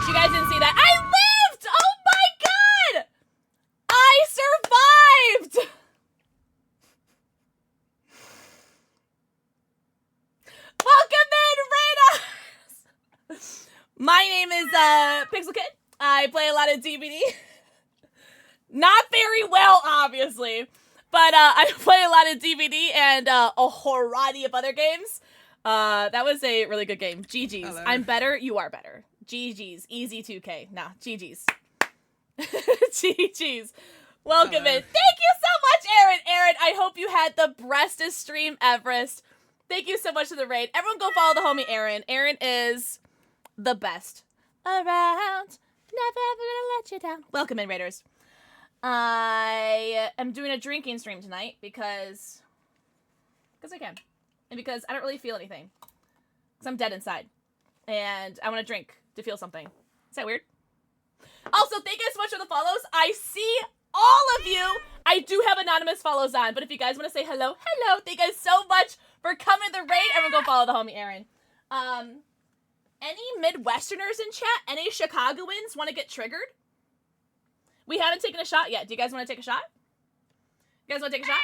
You guys didn't see that. I lived! Oh my god! I survived! Welcome in, Raiders! My name is PixelxKitten. I play a lot of DVD. Not very well, obviously. But I play a lot of DVD and a variety of other games. That was a really good game. GG's. Hello. I'm better. You are better. GG's. Easy 2K. Nah, GG's. GG's. Welcome Hello. in. Thank you so much, Aaron. Aaron, I hope you had the bestest stream ever. Thank you so much for the raid. Everyone go follow the homie Aaron. Aaron is the best around. Never ever gonna let you down. Welcome in, Raiders. I am doing a drinking stream tonight because I can. And because I don't really feel anything. Because I'm dead inside. And I want to drink to feel something. Is that weird? Also, thank you so much for the follows. I see all of you. I do have anonymous follows on. But if you guys want to say hello, hello. Thank you guys so much for coming to the raid. Everyone go follow the homie Aaron. Any Midwesterners in chat? Any Chicagoans want to get triggered? We haven't taken a shot yet. Do you guys want to take a shot? You guys want to take a shot?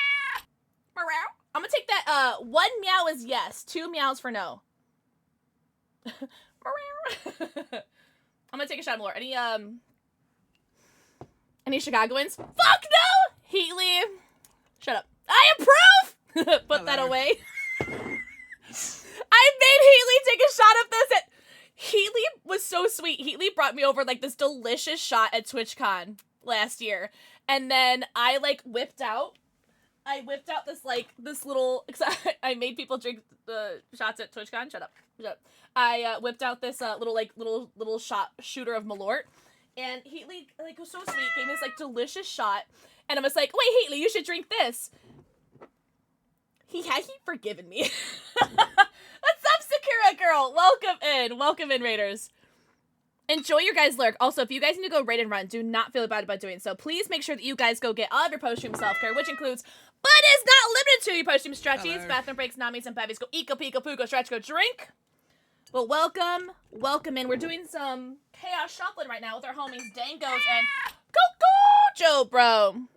I'm going to take that. 1 meow is yes. 2 meows for no. I'm going to take a shot more. Any Chicagoans? Fuck no! Heatley. Shut up. I approve! Put that away. I made Heatley take a shot of this. Heatley was so sweet. Heatley brought me over like this delicious shot at TwitchCon last year. And then I like whipped out this little, I made people drink the shots at TwitchCon. Shut up. I whipped out this little shooter of Malort. And Heatley like was so sweet, gave me this like delicious shot. And I was like, wait, Heatley, you should drink this. He forgiven me. What's up, Sakura girl? Welcome in, Raiders. Enjoy your guys' lurk. Also, if you guys need to go raid and run, do not feel bad about doing so. Please make sure that you guys go get all of your post-stream self-care, which includes, but is not limited to, your post-stream stretchies, bathroom breaks, namis, and bevies. Go eat, go pee, go poo, go stretch, go drink. Well, welcome in. We're doing some chaos shuffling right now with our homies Dangos and Joe, bro.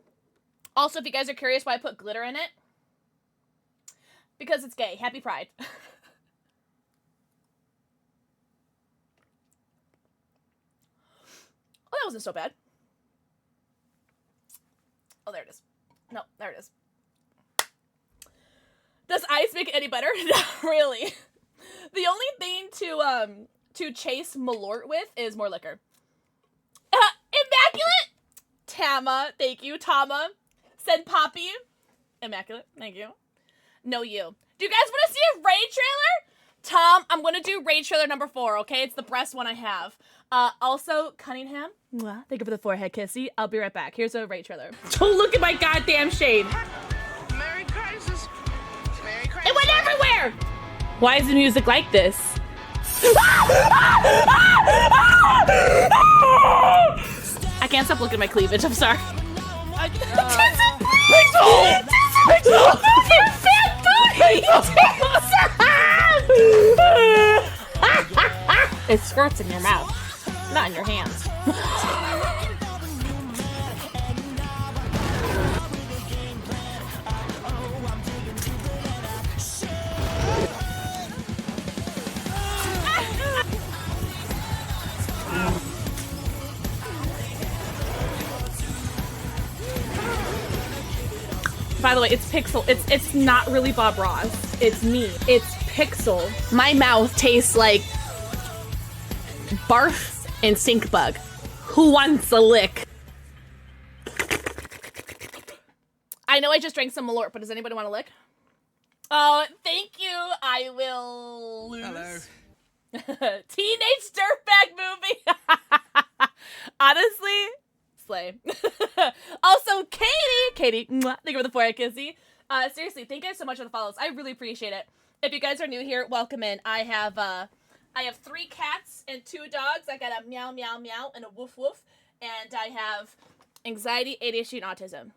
Also, if you guys are curious why I put glitter in it, because it's gay. Happy Pride. Oh, that wasn't so bad. Oh, there it is. No, there it is. Does ice make it any better? Not really. The only thing to chase Malort with is more liquor. Immaculate! Tama, thank you. Tama said Poppy. Immaculate, thank you. No, you. Do you guys want to see a raid trailer? Tom, I'm going to do raid trailer number 4, okay? It's the breast one I have. Also, Cunningham, thank you for the forehead kissy. I'll be right back. Here's a raid trailer. Don't look at my goddamn shade. Merry Crisis. Merry Crisis. It went everywhere! Why is the music like this? I can't stop looking at my cleavage, I'm sorry. Pixel! It squirts in your mouth, not in your hands. By the way, it's Pixel. It's not really Bob Ross. It's me. It's Pixel. My mouth tastes like barf and stink bug. Who wants a lick? I know I just drank some Malort, but does anybody want a lick? Oh, thank you. I will lose. Hello. Teenage dirtbag movie. Honestly, slay. Also, Katie, mwah, thank you for the forehead kissy. Seriously, thank you guys so much for the follows. I really appreciate it. If you guys are new here, welcome in. I have 3 cats and 2 dogs. I got a meow, meow, meow, and a woof, woof. And I have anxiety, ADHD, and autism.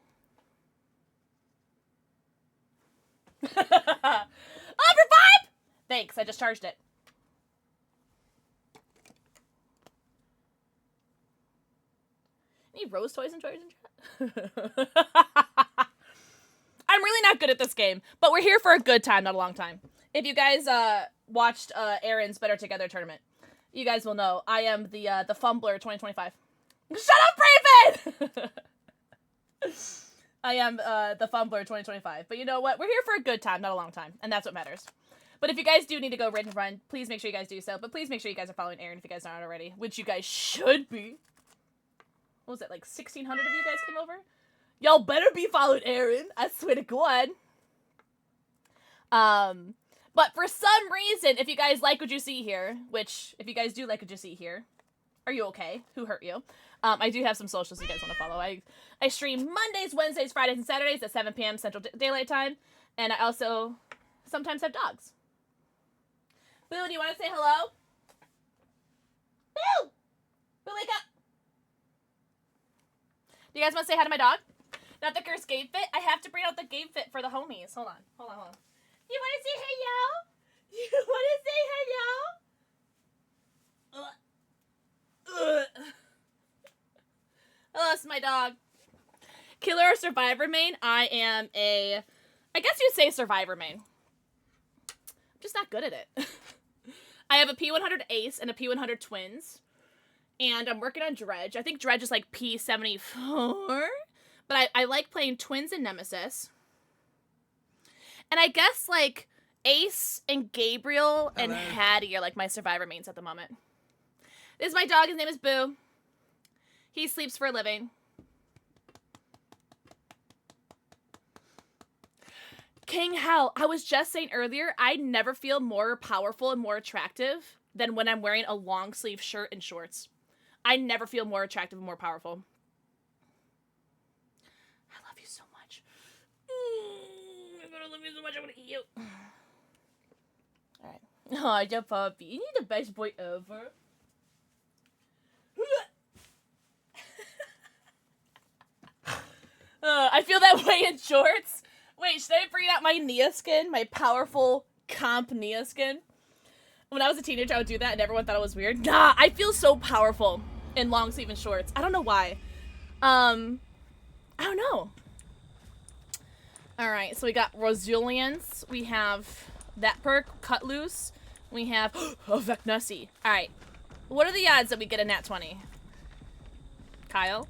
Oh, revive! Thanks, I just charged it. Any Rose Toys and Toys in chat? I'm really not good at this game, but we're here for a good time, not a long time. If you guys watched Aaron's Better Together tournament, you guys will know I am the Fumbler 2025. Shut up, Raven! I am the Fumbler 2025. But you know what? We're here for a good time, not a long time, and that's what matters. But if you guys do need to go raid and run, please make sure you guys do so. But please make sure you guys are following Aaron if you guys aren't already, which you guys should be. What was it, like 1,600 of you guys came over? Y'all better be following Aaron. I swear to God. But for some reason, if you guys like what you see here, which, if you guys do like what you see here, are you okay? Who hurt you? I do have some socials you guys want to follow. I stream Mondays, Wednesdays, Fridays, and Saturdays at 7 p.m. Central Daylight Time. And I also sometimes have dogs. Boo, do you want to say hello? Boo! Boo, wake up! Do you guys want to say hi to my dog? Not the cursed game fit? I have to bring out the game fit for the homies. Hold on. You want to say hello? You want to say hello? Hello, it's my dog. Killer or survivor main? I am I guess you'd say survivor main. I'm just not good at it. I have a P100 Ace and a P100 Twins. And I'm working on Dredge. I think Dredge is like P74. But I like playing Twins and Nemesis. And I guess like Ace and Gabriel and Hattie are like my survivor mains at the moment. This is my dog. His name is Boo. He sleeps for a living. King Hell. I was just saying earlier, I never feel more powerful and more attractive than when I'm wearing a long sleeve shirt and shorts. I never feel more attractive and more powerful. I love you so much. I'm gonna love you so much. I'm gonna eat you. Alright. Oh, your puppy. You need the best boy ever. I feel that way in shorts. Wait, should I bring out my Nia skin? My powerful comp Nia skin? When I was a teenager, I would do that and everyone thought it was weird. Nah, I feel so powerful in long sleeve and shorts. I don't know why. I don't know. Alright, so we got Resilience. We have that perk, Cut Loose. We have Vecnussi. Alright. What are the odds that we get a nat 20? Kyle?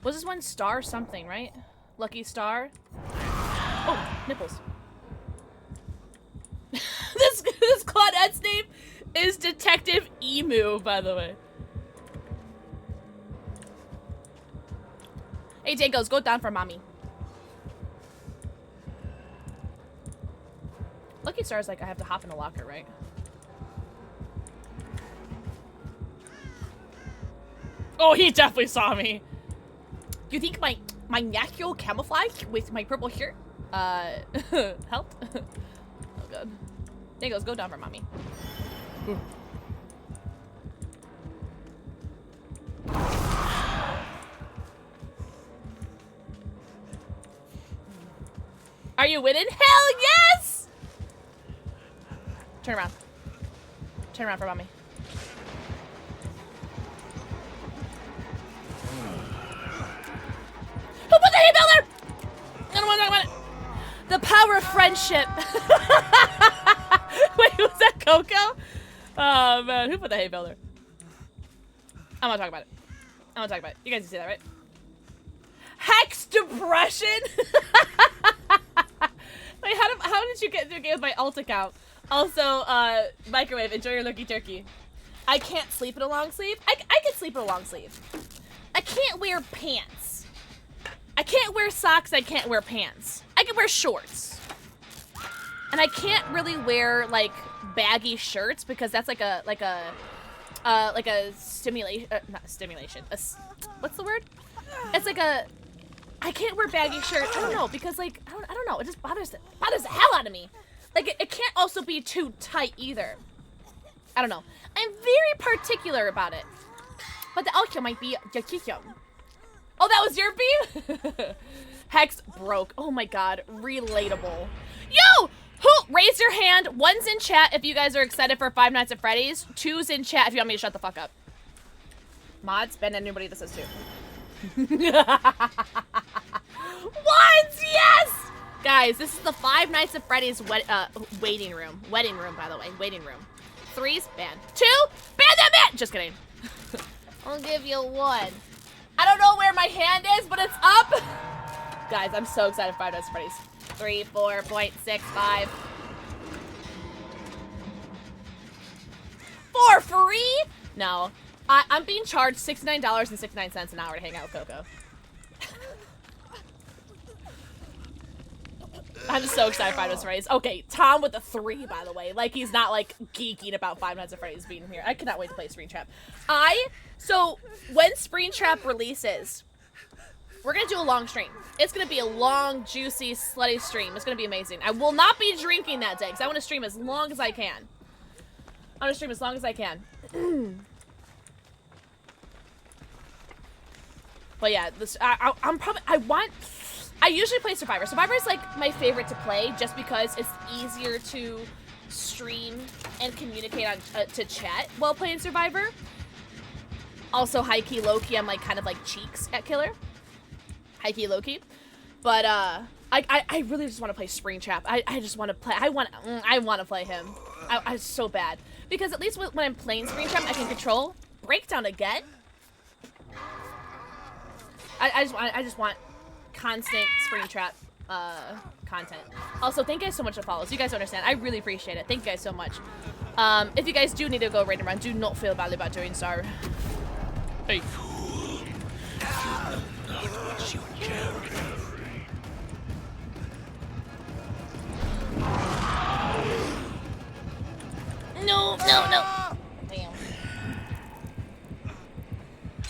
Was this one star something, right? Lucky Star? Oh, nipples. This Claudette's name is Detective Emu, by the way. Hey, Jankos, go down for mommy. Lucky Star's like I have to hop in a locker, right? Oh, he definitely saw me. Do you think my natural camouflage with my purple shirt helped? Oh god. There goes, go down for mommy. Ooh. Are you winning? Hell yes! Turn around. Turn around for mommy. Who put the hay bale there? I don't want to talk about it. The power of friendship. Wait, was that Coco? Oh man, who put the hay bale there? I'm gonna talk about it. I'm gonna talk about it. You guys can see that, right? Hex depression. Wait, how did you get into a game with my alt account? Also, microwave, enjoy your looky turkey. I can't sleep in a long sleeve. I can sleep in a long sleeve. I can't wear pants. I can't wear socks. I can't wear pants. I can wear shorts. And I can't really wear like baggy shirts because that's like a stimulation, not stimulation. What's the word? It's like a. I can't wear baggy shirts. I don't know because like I don't know. It just bothers the hell out of me. Like it can't also be too tight either. I don't know. I'm very particular about it. But the outcome might be Yakikyum. Oh, that was your beam? Hex broke. Oh my god. Relatable. Yo! Who? Raise your hand. One's in chat if you guys are excited for Five Nights at Freddy's. Two's in chat if you want me to shut the fuck up. Mods, Ben, anybody that says two. Ones! Yes! Guys, this is the Five Nights at Freddy's waiting room. Wedding room, by the way. Waiting room. Three's ban. Two? Ban that man! Just kidding. I'll give you one. I don't know where my hand is, but it's up. Guys, I'm so excited for Five Nights at Freddy's. 34.65. For free? No. I'm being charged $69.69 an hour to hang out with Coco. I'm just so excited for Five Nights at Freddy's. Okay, Tom with a 3, by the way. Like, he's not, like, geeking about Five Nights at Freddy's being here. I cannot wait to play Springtrap. So, when Springtrap releases, we're going to do a long stream. It's going to be a long, juicy, slutty stream. It's going to be amazing. I will not be drinking that day, because I want to stream as long as I can. I want to stream as long as I can. But yeah, this I usually play Survivor. Survivor is like my favorite to play just because it's easier to stream and communicate on to chat while playing Survivor. Also, high key, low key, I'm like kind of like cheeks at Killer. High key, low key, but I really just want to play Springtrap. I just want to play. I want to play him. I so bad because at least when I'm playing Springtrap, I can control Breakdown again. I just want constant Springtrap content. Also, thank you guys so much for follows. You guys don't understand. I really appreciate it. Thank you guys so much. If you guys do need to go raid and run, do not feel badly about doing so. Hey. No. Damn.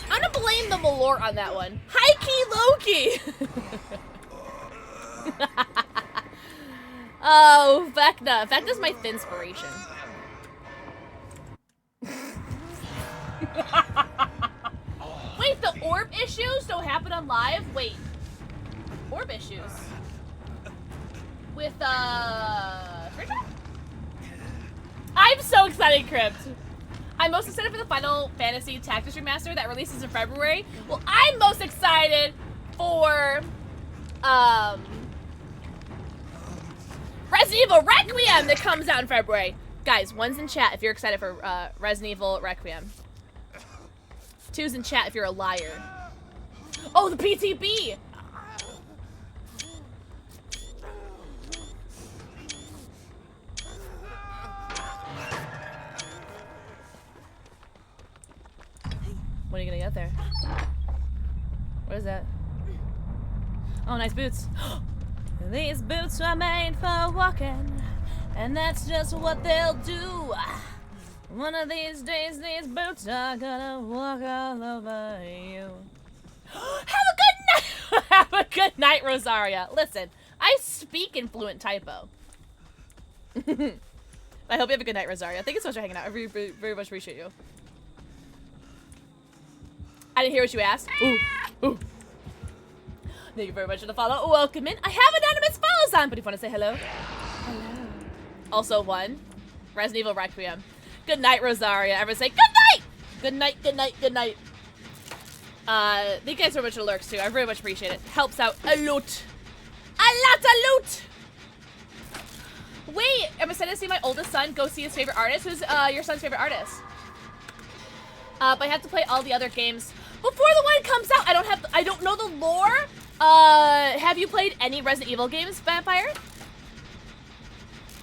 I'm gonna blame the Malort on that one. High key, low key. Oh, Vecna. Vecna's my inspiration. Wait, the orb issues don't happen on live? Wait. Orb issues? With, I'm so excited, Crypt. I'm most excited for the Final Fantasy Tactics Remaster that releases in February. Well, I'm most excited for, Resident Evil Requiem that comes out in February. Guys, 1's in chat if you're excited for, Resident Evil Requiem. 2's in chat if you're a liar. Oh, the PTB! What are you gonna get there? What is that? Oh, nice boots. These boots are made for walking, and that's just what they'll do. One of these days, these boots are gonna walk all over you. Have a good night! Have a good night, Rosaria. Listen, I speak in fluent typo. I hope you have a good night, Rosaria. Thank you so much for hanging out. I very, very much appreciate you. I didn't hear what you asked. Ooh. Thank you very much for the follow. Welcome in. I have anonymous follows on, but if you want to say hello. Hello. Also 1. Resident Evil Requiem. Good night, Rosaria. Everyone say good night! Good night, good night, good night. Thank you guys so much for the lurks too. I very much appreciate it. Helps out a lot. A lot of loot! Wait, I'm excited to see my oldest son go see his favorite artist. Who's your son's favorite artist? But I have to play all the other games before the one comes out. I don't know the lore. Have you played any Resident Evil games, Vampire?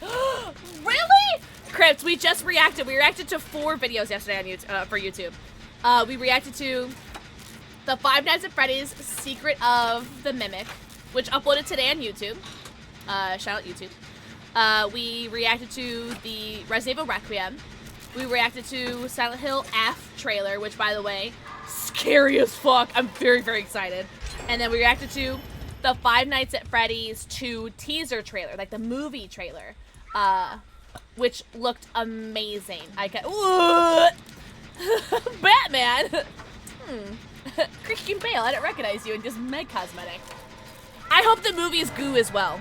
Really? Crypt, we just reacted. We reacted to 4 videos yesterday on YouTube, for YouTube. We reacted to the Five Nights at Freddy's Secret of the Mimic, which uploaded today on YouTube. Shout out YouTube. We reacted to the Resident Evil Requiem. We reacted to Silent Hill F trailer, which, by the way, scary as fuck. I'm very, very excited. And then we reacted to the Five Nights at Freddy's 2 teaser trailer, like the movie trailer, which looked amazing. Batman! Christian Bale, I didn't recognize you in just Meg Cosmetic. I hope the movie is goo as well.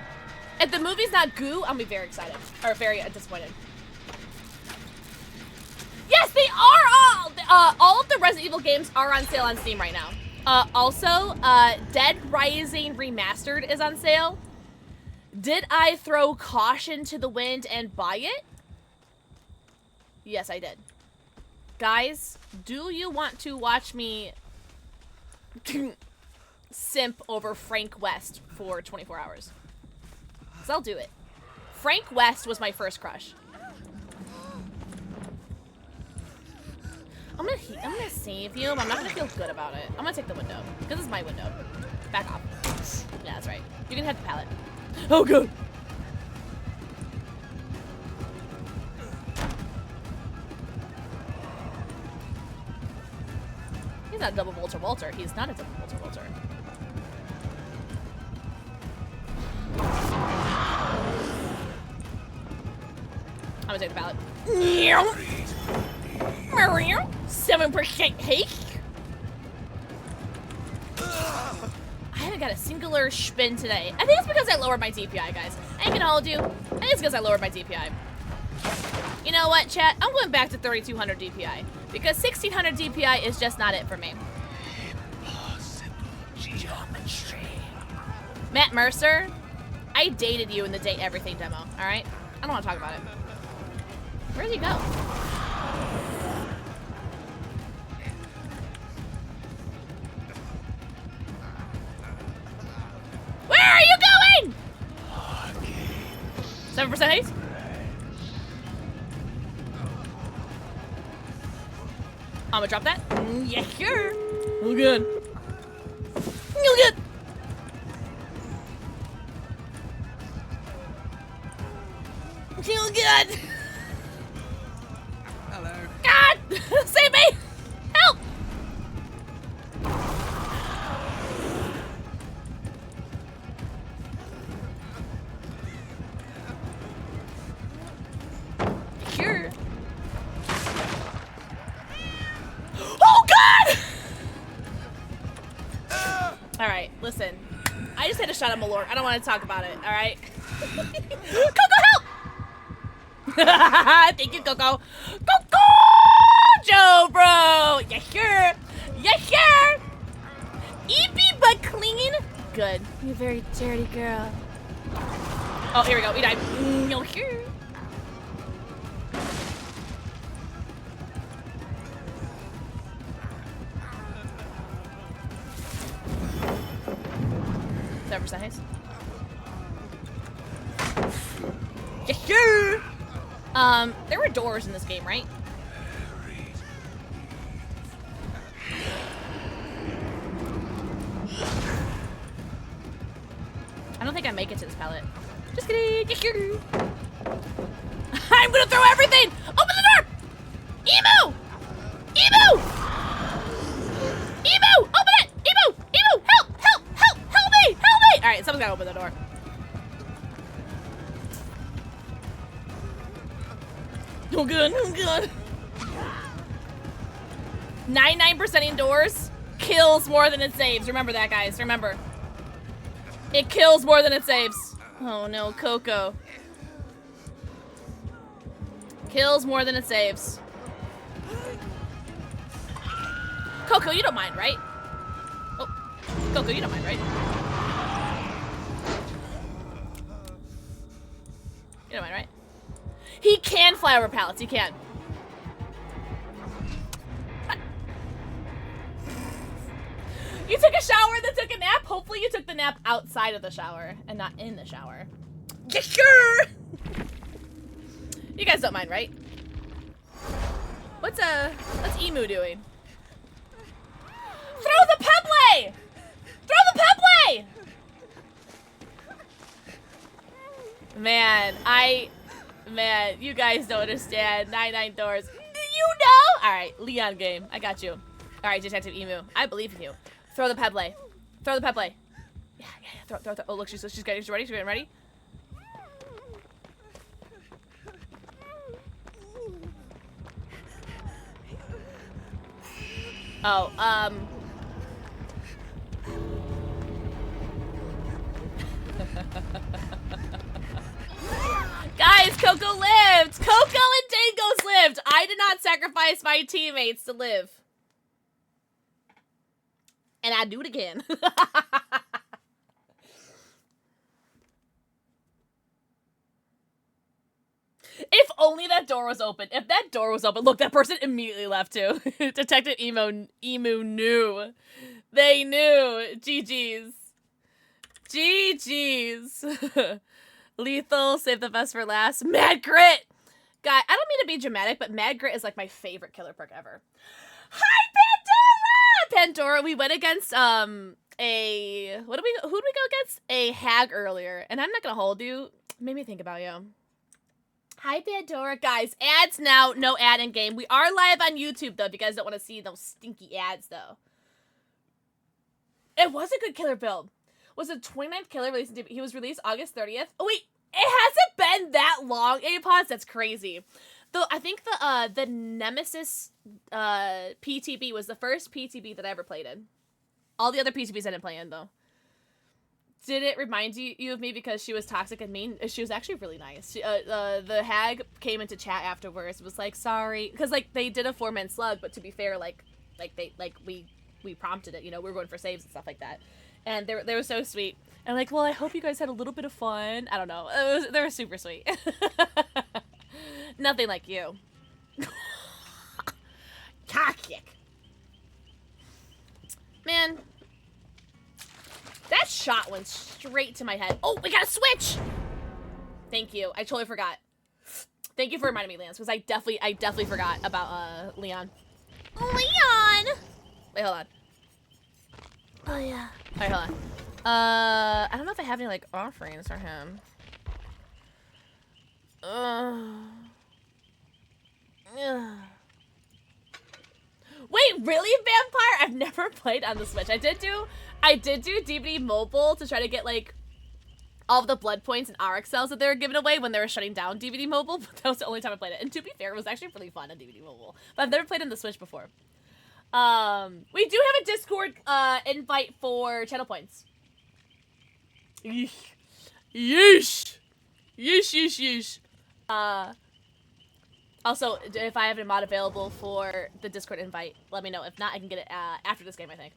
If the movie's not goo, I'll be very excited. Or very disappointed. Yes, they are all of the Resident Evil games are on sale on Steam right now. Also, Dead Rising Remastered is on sale. Did I throw caution to the wind and buy it? Yes, I did. Guys, do you want to watch me simp over Frank West for 24 hours? Because I'll do it. Frank West was my first crush. I'm gonna save you, but I'm not gonna feel good about it. I'm gonna take the window, because it's my window. Back off. Yeah, that's right. You can have the pallet. Oh, good. not a double Volter Walter. He's not a double Volter Walter. I'm gonna take the pallet. 7% haste. I haven't got a singular spin today. I think it's because I lowered my DPI, guys. I ain't gonna hold you. I think it's because I lowered my DPI. You know what, chat? I'm going back to 3200 DPI because 1600 DPI is just not it for me. Impossible geometry. Matt Mercer, I dated you in the Date Everything demo, all right? I don't want to talk about it. Where'd he go? Where are you going? 7% haste? I'm gonna drop that. Yeah, sure. Oh, good. Oh, good. Feel good. Hello. God! Save me! Help! Sure. Oh God! All right, listen. I just had a shot at Malort. I don't want to talk about it. All right. Coco, help! Thank you, Coco. Coco, Joe, bro. Yeah, sure. Yeah, sure. Eepy but clean. Good. You're a very dirty girl. Oh, here we go. We died. No, sure. Haste. Yeah, sure. There were doors in this game, right? I don't think I make it to this pallet. Just kidding. Yeah, sure. I'm gonna throw everything. Open the door. Emu. Emu. Emu. Open it. Emu. Emu. Help. Help. Help. Help me. Help me. All right, someone's gotta open the door. Oh, good. Oh, good. 99% indoors kills more than it saves. Remember that, guys. Remember. It kills more than it saves. Oh, no. Coco. Kills more than it saves. Coco, you don't mind, right? Oh. Coco, you don't mind, right? You don't mind, right? He can fly over pallets. He can. You took a shower and then took a nap? Hopefully you took the nap outside of the shower and not in the shower. Yeah, sure. You guys don't mind, right? What's Emu doing? Throw the Peble! Throw the Peble! Man, you guys don't understand. 99 doors. You know? Alright, Leon game. I got you. Alright, Detective Emu. I believe in you. Throw the Peble. Throw the Peble. Yeah. Throw. Oh, look, she's ready. She's getting ready. Oh, guys, Coco lived! Coco and Dangos lived! I did not sacrifice my teammates to live. And I do it again. If only that door was open. If that door was open. Look, that person immediately left too. Detective Emu knew. They knew. GG's. GG's. Lethal, save the best for last. Mad Grit! Guy, I don't mean to be dramatic, but Mad Grit is like my favorite killer perk ever. Hi, Pandora! Pandora, we went against, who did we go against? A hag earlier, and I'm not gonna hold you. Made me think about you. Hi, Pandora. Guys, ads now. No ad in game. We are live on YouTube, though, if you guys don't want to see those stinky ads, though. It was a good killer build. Was the 29th killer released? He was released August 30th. Oh wait, it hasn't been that long. APOS, that's crazy. Though I think the Nemesis PTB was the first PTB that I ever played in. All the other PTBs I didn't play in though. Did it remind you of me because she was toxic and mean? She was actually really nice. She, the hag came into chat afterwards. Was like, sorry, because like they did a 4-man slug, but to be fair, we prompted it. You know, we were going for saves and stuff like that, and they were so sweet. And like, well, I hope you guys had a little bit of fun. I don't know. They were super sweet. Nothing like you. Toxic. Man. That shot went straight to my head. Oh, we got a switch! Thank you. I totally forgot. Thank you for reminding me, Lance, because I definitely forgot about Leon. Leon! Wait, hold on. Oh yeah. Alright, hold on. I don't know if I have any like offerings for him. Wait, really, Vampire? I've never played on the Switch. I did do DVD Mobile to try to get like all of the blood points and RX cells that they were giving away when they were shutting down DVD Mobile, but that was the only time I played it. And to be fair, it was actually really fun on DVD Mobile. But I've never played on the Switch before. We do have a Discord invite for channel points. Yeesh. Yeesh. Yeesh, yeesh, yeesh. Also, if I have a mod available for the Discord invite, let me know. If not, I can get it after this game, I think.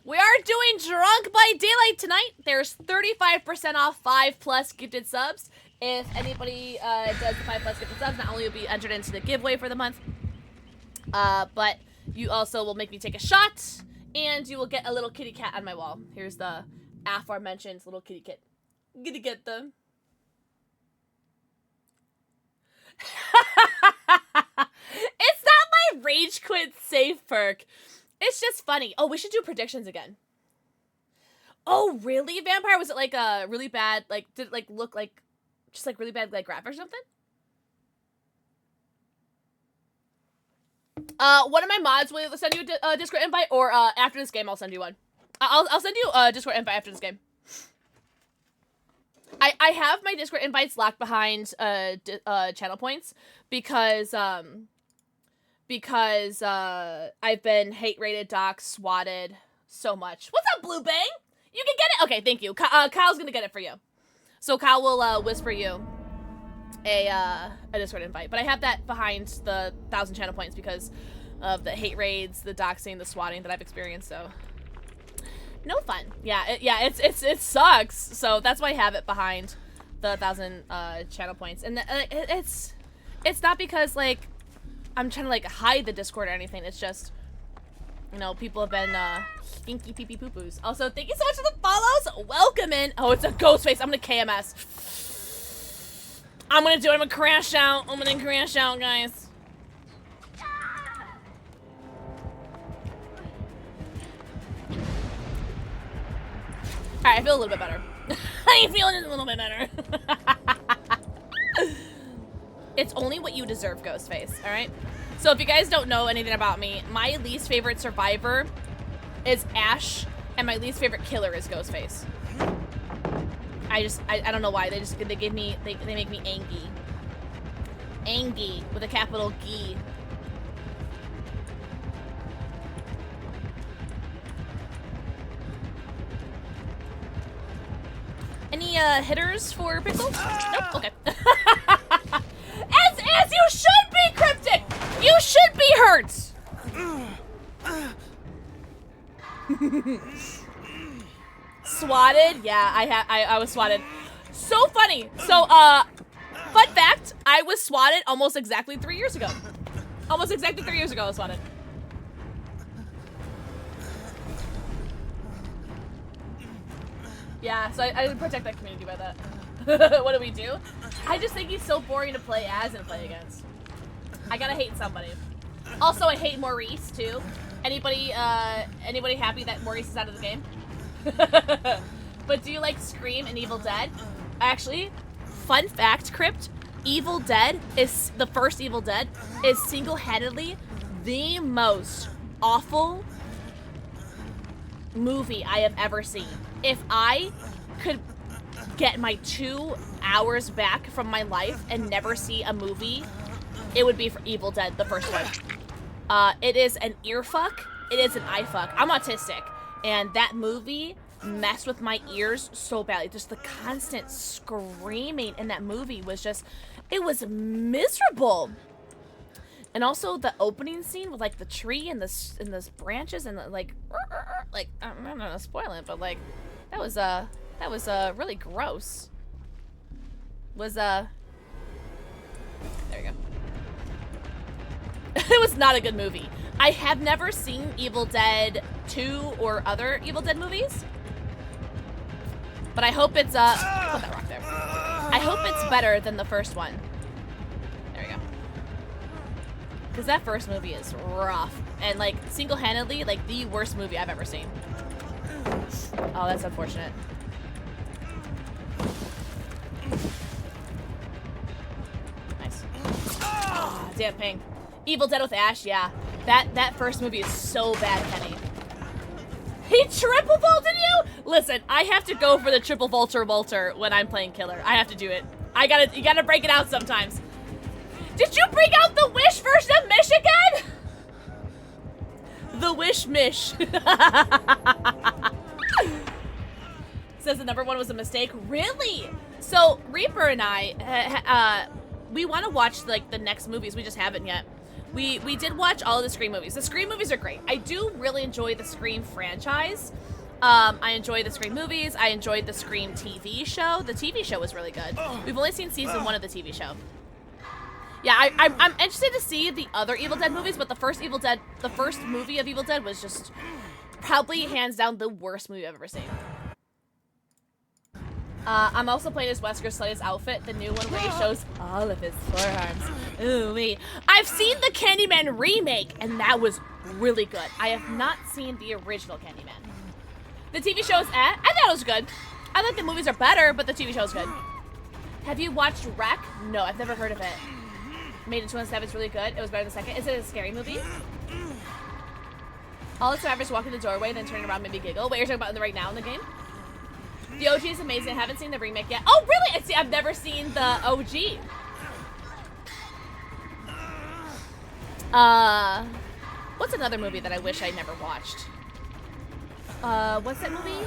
We are doing Drunk by Daylight tonight. There's 35% off 5+ gifted subs. If anybody does the 5+ gifted subs, not only will be entered into the giveaway for the month, but you also will make me take a shot, and you will get a little kitty cat on my wall. Here's the aforementioned little kitty cat. I'm gonna get them. It's not my rage quit save perk. It's just funny. Oh, we should do predictions again. Oh, really, Vampire? Was it like a really bad, like, did it like look like just like really bad like graphics or something? One of my mods will send you a Discord invite, or after this game I'll send you one. I'll send you a Discord invite after this game. I have my Discord invites locked behind channel points because I've been hate rated, doxxed, swatted so much. What's up, Blue Bang? You can get it. Okay, thank you. Kyle's gonna get it for you. So Kyle will whisper you a Discord invite. But I have that behind the 1,000 channel points because of the hate raids, the doxing, the swatting that I've experienced. So no fun. Yeah, it sucks. So that's why I have it behind the 1,000 channel points. And it's not because like I'm trying to like hide the Discord or anything. It's just, you know, people have been stinky pee pee poo poos. Also, thank you so much for the follows. Welcome in. Oh, it's a ghost face. I'm gonna KMS. I'm gonna do it. I'm gonna crash out. I'm gonna crash out, guys. Alright, I feel a little bit better. I'm feeling a little bit better. It's only what you deserve, Ghostface, alright? So if you guys don't know anything about me, my least favorite survivor is Ash, and my least favorite killer is Ghostface. I don't know why. They make me angry. Angry with a capital G. Any hitters for Pixel? Nope. Okay. As you should be, Cryptic. You should be hurt. Swatted? Yeah, I was swatted. So funny. So fun fact, I was swatted almost exactly 3 years ago. Almost exactly 3 years ago I was swatted. Yeah, so I didn't protect that community by that. What do we do? I just think he's so boring to play as and play against. I gotta hate somebody. Also, I hate Maurice too. Anybody happy that Maurice is out of the game? But do you like Scream and Evil Dead? Actually, fun fact, Crypt, Evil Dead is the first Evil Dead is single-handedly the most awful movie I have ever seen. If I could get my 2 hours back from my life and never see a movie, it would be for Evil Dead, the first one. It is an ear fuck. It is an eye fuck. I'm autistic, and that movie messed with my ears so badly. Just the constant screaming in that movie was just, it was miserable. And also the opening scene with like the tree and the branches and the, like I'm not gonna spoil it, but like that was really gross. There you go. It was not a good movie. I have never seen Evil Dead 2 or other Evil Dead movies, but I hope it's put that rock there. I hope it's better than the first one. There we go. Because that first movie is rough. And, like, single-handedly, like, the worst movie I've ever seen. Oh, that's unfortunate. Nice. Oh, damn ping. Evil Dead with Ash, yeah. That first movie is so bad, Kenny. He triple vaulted you? Listen, I have to go for the triple vulture when I'm playing killer. I have to do it. You gotta break it out sometimes. Did you bring out the Wish version of Mish again? The Wish Mish. Says the number 1 was a mistake. Really? So Reaper and I, we want to watch like the next movies. We just haven't yet. We did watch all of the Scream movies. The Scream movies are great. I do really enjoy the Scream franchise. I enjoy the Scream movies. I enjoyed the Scream TV show. The TV show was really good. We've only seen season 1 of the TV show. Yeah, I'm interested to see the other Evil Dead movies, but the first movie of Evil Dead was just probably hands down the worst movie I've ever seen. I'm also playing as Wesker Slay's outfit, the new one where he shows all of his forearms. Ooh-wee. I've seen the Candyman remake, and that was really good. I have not seen the original Candyman. The TV show's I thought it was good. I think the movies are better, but the TV show's good. Have you watched Wreck? No, I've never heard of it. Made in 2007 is really good. It was better than the second. Is it a scary movie? All the survivors walk in the doorway, then turn around, maybe giggle. Wait, you're talking about in the right now in the game? The OG is amazing. I haven't seen the remake yet. Oh, really? See, I've never seen the OG. What's another movie that I wish I never watched? What's that movie?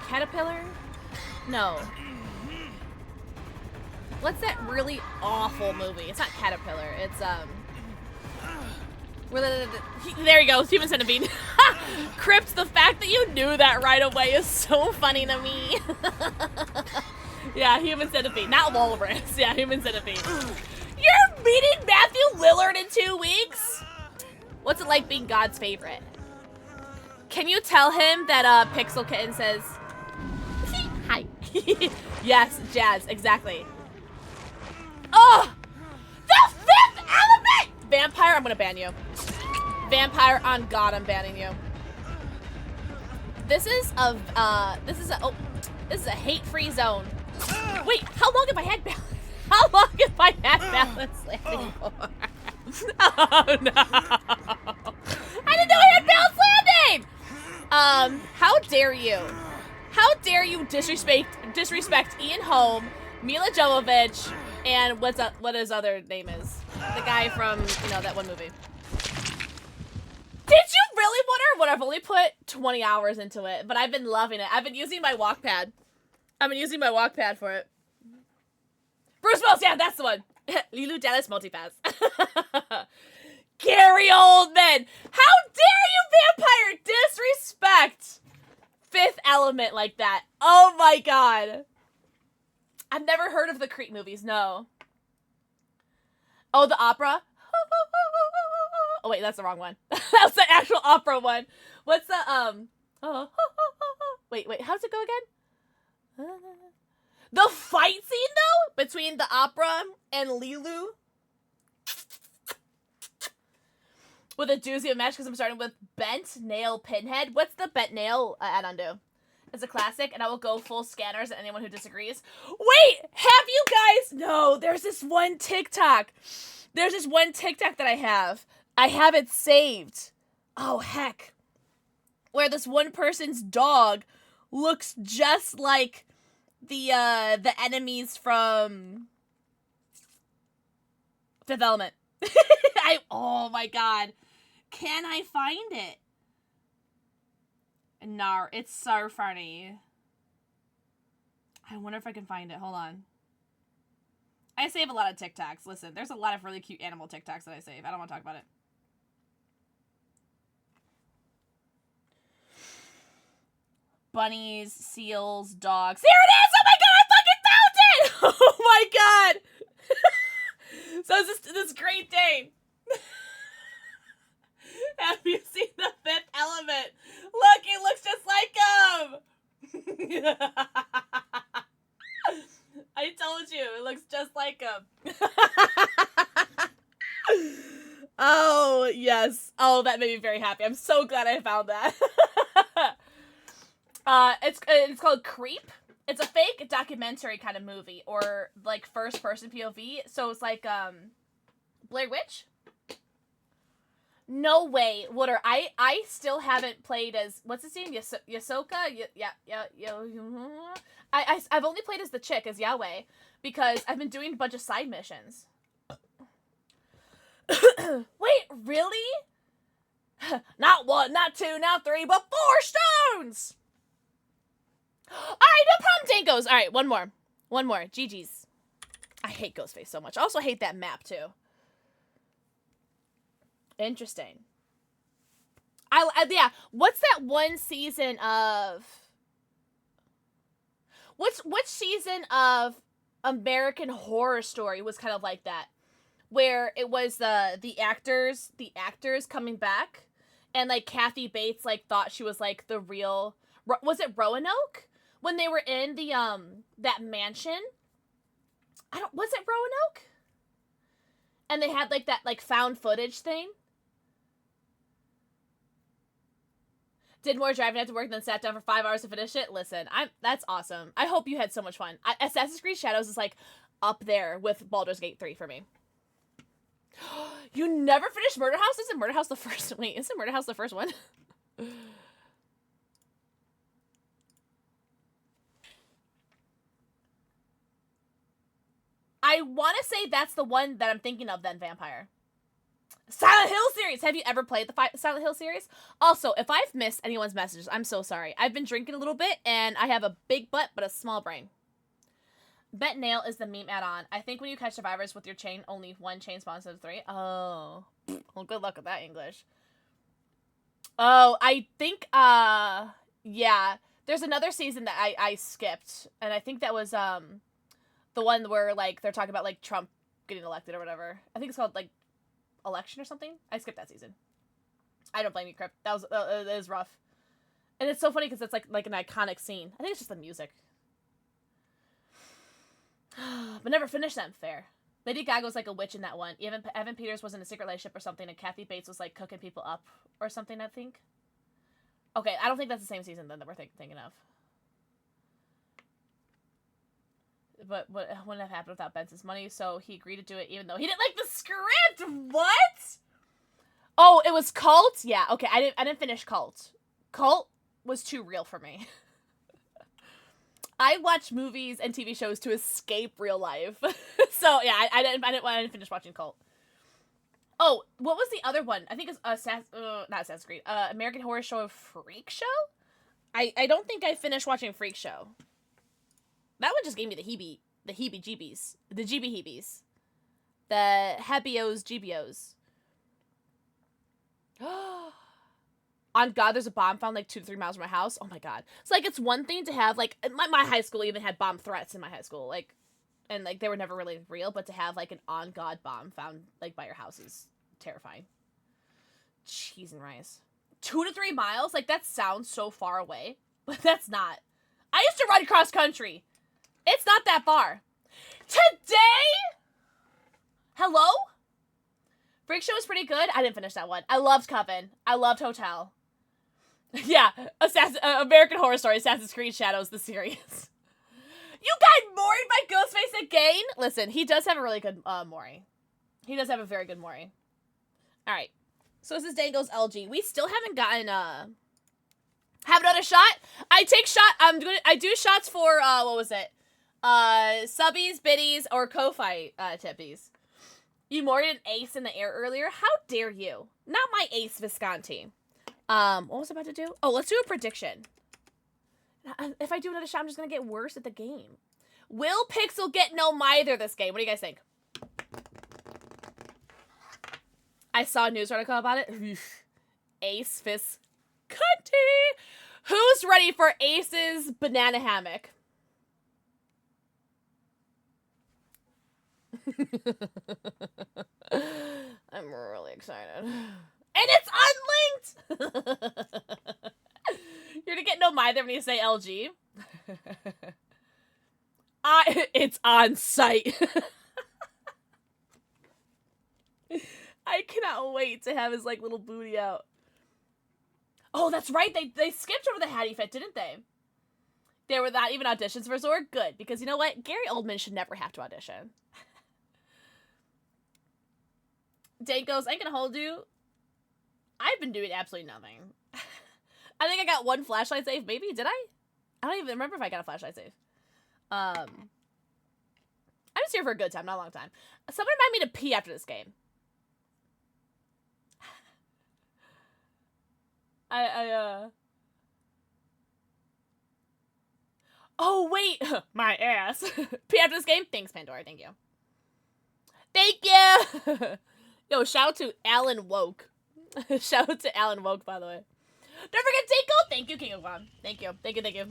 Caterpillar? No. What's that really awful movie? It's not Caterpillar. It's, there you go, Human Centipede. Crypt, the fact that you knew that right away is so funny to me. Yeah, Human Centipede, not Walrus. Yeah, Human Centipede. You're meeting Matthew Lillard in 2 weeks? What's it like being God's favorite? Can you tell him that PixelxKitten says, hi? Yes, Jazz, exactly. Oh! The 5th element! Vampire, I'm gonna ban you. Vampire, on God, I'm banning you. This is a hate-free zone. Wait, how long have I had balance? How long have I had balance landing for? Oh no! I didn't know I had balance landing! How dare you? How dare you disrespect Ian Holm, Mila Jovovich, and what his other name is? The guy from, that one movie. Did you really want her? What, I've only put 20 hours into it, but I've been loving it. I've been using my walk pad. For it. Bruce Willis, yeah, that's the one. Lilu Dallas Multipass. Gary Oldman! How dare you, Vampire, disrespect 5th element like that? Oh my god. I've never heard of the Creep movies, no. Oh, the opera? Oh wait, that's the wrong one. That's the actual opera one. What's the, wait, how's it go again? The fight scene, though, between the opera and Lilu. With a doozy of match, because I'm starting with Bent Nail Pinhead. What's the Bent Nail add-on do? It's a classic, and I will go full scanners at anyone who disagrees. Wait, have you guys? No, there's this one TikTok. that I have. I have it saved. Oh, heck. where this one person's dog looks just like the enemies from Fifth Element. Oh my god. Can I find it? No, it's so funny. I wonder if I can find it. Hold on. I save a lot of TikToks. Listen, there's a lot of really cute animal TikToks that I save. I don't want to talk about it. Bunnies, seals, dogs. Here it is! Oh my god, I fucking found it! Oh my god! So it's this Great Dane. Have you seen the Fifth Element? Look, he looks just like him! I told you, it looks just like him. Oh, yes. Oh, that made me very happy. I'm so glad I found that. It's called Creep. It's a fake documentary kind of movie, or like first person POV. So it's like Blair Witch. No way, Wooder. I still haven't played as what's his name? Yasoka. I've only played as the chick, as Yahweh, because I've been doing a bunch of side missions. Wait, really? Not one, not two, not three, but 4 stones! Alright, no problem, Dankos. Alright, one more. GG's. I hate Ghostface so much. I also hate that map, too. Interesting. Yeah, what's that one season of... Which season of American Horror Story was kind of like that? Where it was the actors coming back, and like Kathy Bates like thought she was like the real, was it Roanoke when they were in the that mansion? Was it Roanoke? And they had like that like found footage thing. Did more driving after work than sat down for 5 hours to finish it. Listen, that's awesome. I hope you had so much fun. Assassin's Creed Shadows is like up there with Baldur's Gate 3 for me. You never finished Murder House? Isn't Murder House the first? Wait, isn't Murder House the first one? I want to say that's the one that I'm thinking of then, Vampire. Silent Hill series! Have you ever played the Silent Hill series? Also, if I've missed anyone's messages, I'm so sorry. I've been drinking a little bit, and I have a big butt, but a small brain. Bet Nail is the meme add-on. I think when you catch survivors with your chain, only one chain spawns instead of 3. Oh. Well, good luck with that English. Oh, I think, yeah. There's another season that I skipped, and I think that was, the one where, like, they're talking about, like, Trump getting elected or whatever. I think it's called, like, Election or something. I skipped that season. I don't blame you, Crypt. That is rough. And it's so funny because it's, like an iconic scene. I think it's just the music. But never finished them. Fair. Lady Gaga was like a witch in that one. Evan Peters was in a secret relationship or something, and Kathy Bates was like cooking people up or something, I think. Okay, I don't think that's the same season then that we're thinking of. But what wouldn't have happened without Benson's money, so he agreed to do it even though he didn't like the script. What? Oh, it was Cult? Yeah, okay, I didn't finish Cult. Cult was too real for me. I watch movies and TV shows to escape real life. So, yeah, I didn't finish watching Cult. Oh, what was the other one? I think it's not Assassin's Creed. American Horror Show Freak Show? I don't think I finished watching Freak Show. That one just gave me the heebie-jeebies. The jeebie-heebies. The Hebios Gebios. On God, there's a bomb found like 2 to 3 miles from my house. Oh my God. It's like, it's one thing to have, like, my high school even had bomb threats in my high school. Like, and like, they were never really real, but to have like an on God bomb found like by your house is terrifying. Cheese and rice. 2 to 3 miles? Like, that sounds so far away, but that's not. I used to run cross country. It's not that far. Today? Hello? Freak Show was pretty good. I didn't finish that one. I loved Coven. I loved Hotel. Yeah, American Horror Story, Assassin's Creed Shadows, the series. You got Mori by Ghostface again? Listen, he does have a really good Mori. He does have a very good Mori. Alright. So this is Dango's LG. We still haven't gotten Have another shot. I do shots for what was it? Subbies, biddies, or Ko-Fi tippies. You more did an ace in the air earlier. How dare you? Not my ace Visconti. What was I about to do? Oh, let's do a prediction. If I do another shot, I'm just gonna get worse at the game. Will Pixel get no Mither this game? What do you guys think? I saw a news article about it. Ace Visconti. Who's ready for Ace's banana hammock? I'm really excited. And it's unlinked! You're gonna get no Mither when you say LG. It's on site. I cannot wait to have his like little booty out. Oh, that's right. They skipped over the Hattie Fit, didn't they? There were not even auditions for Zord. Good, because you know what? Gary Oldman should never have to audition. Dane goes, I ain't gonna hold you. I've been doing absolutely nothing. I think I got one flashlight save, maybe? Did I? I don't even remember if I got a flashlight save. I'm just here for a good time, not a long time. Someone remind me to pee after this game. Oh, wait! My ass. Pee after this game? Thanks, Pandora. Thank you. Thank you! Yo, shout out to Alan Woke. Shout out to Alan Woke, by the way. Don't forget Tinko! Thank you, King of One. Thank you. Thank you, thank you.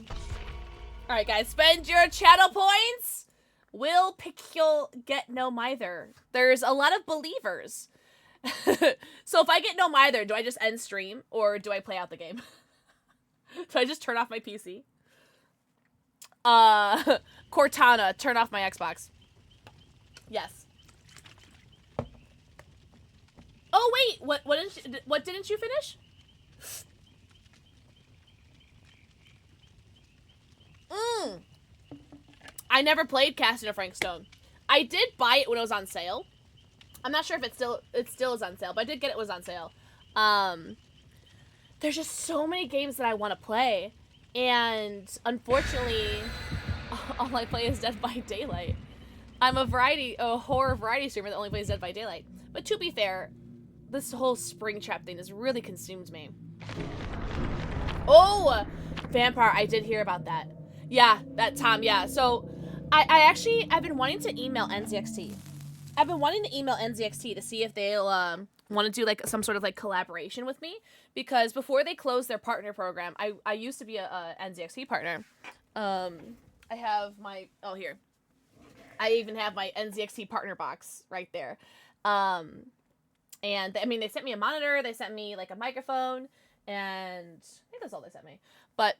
Alright, guys. Spend your channel points! Will Pixel get no Mither? There's a lot of believers. So if I get no Mither, do I just end stream? Or do I play out the game? Do I just turn off my PC? Cortana, turn off my Xbox. Yes. Oh wait, what didn't you finish? I never played Casting of Frank Stone. I did buy it when it was on sale. I'm not sure if it still is on sale, but I did get it was on sale. There's just so many games that I want to play, and unfortunately, all I play is Dead by Daylight. I'm a horror variety streamer that only plays Dead by Daylight. But to be fair, this whole Springtrap thing has really consumed me. Oh, Vampire, I did hear about that. Yeah, that Tom, yeah. So, I've been wanting to email NZXT. I've been wanting to email NZXT to see if they'll want to do like some sort of like collaboration with me, because before they closed their partner program, I used to be a NZXT partner. I have my here. I even have my NZXT partner box right there. And I mean, they sent me a monitor, they sent me like a microphone, and I think that's all they sent me. But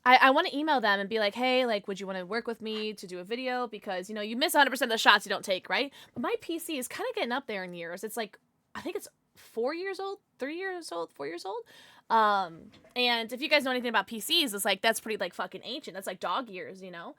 I want to email them and be like, hey, like, would you want to work with me to do a video? Because, you know, you miss 100% of the shots you don't take, right? But my PC is kind of getting up there in years. It's like, I think it's 4 years old, 3 years old, 4 years old. And if you guys know anything about PCs, it's like, that's pretty like fucking ancient. That's like dog years, you know?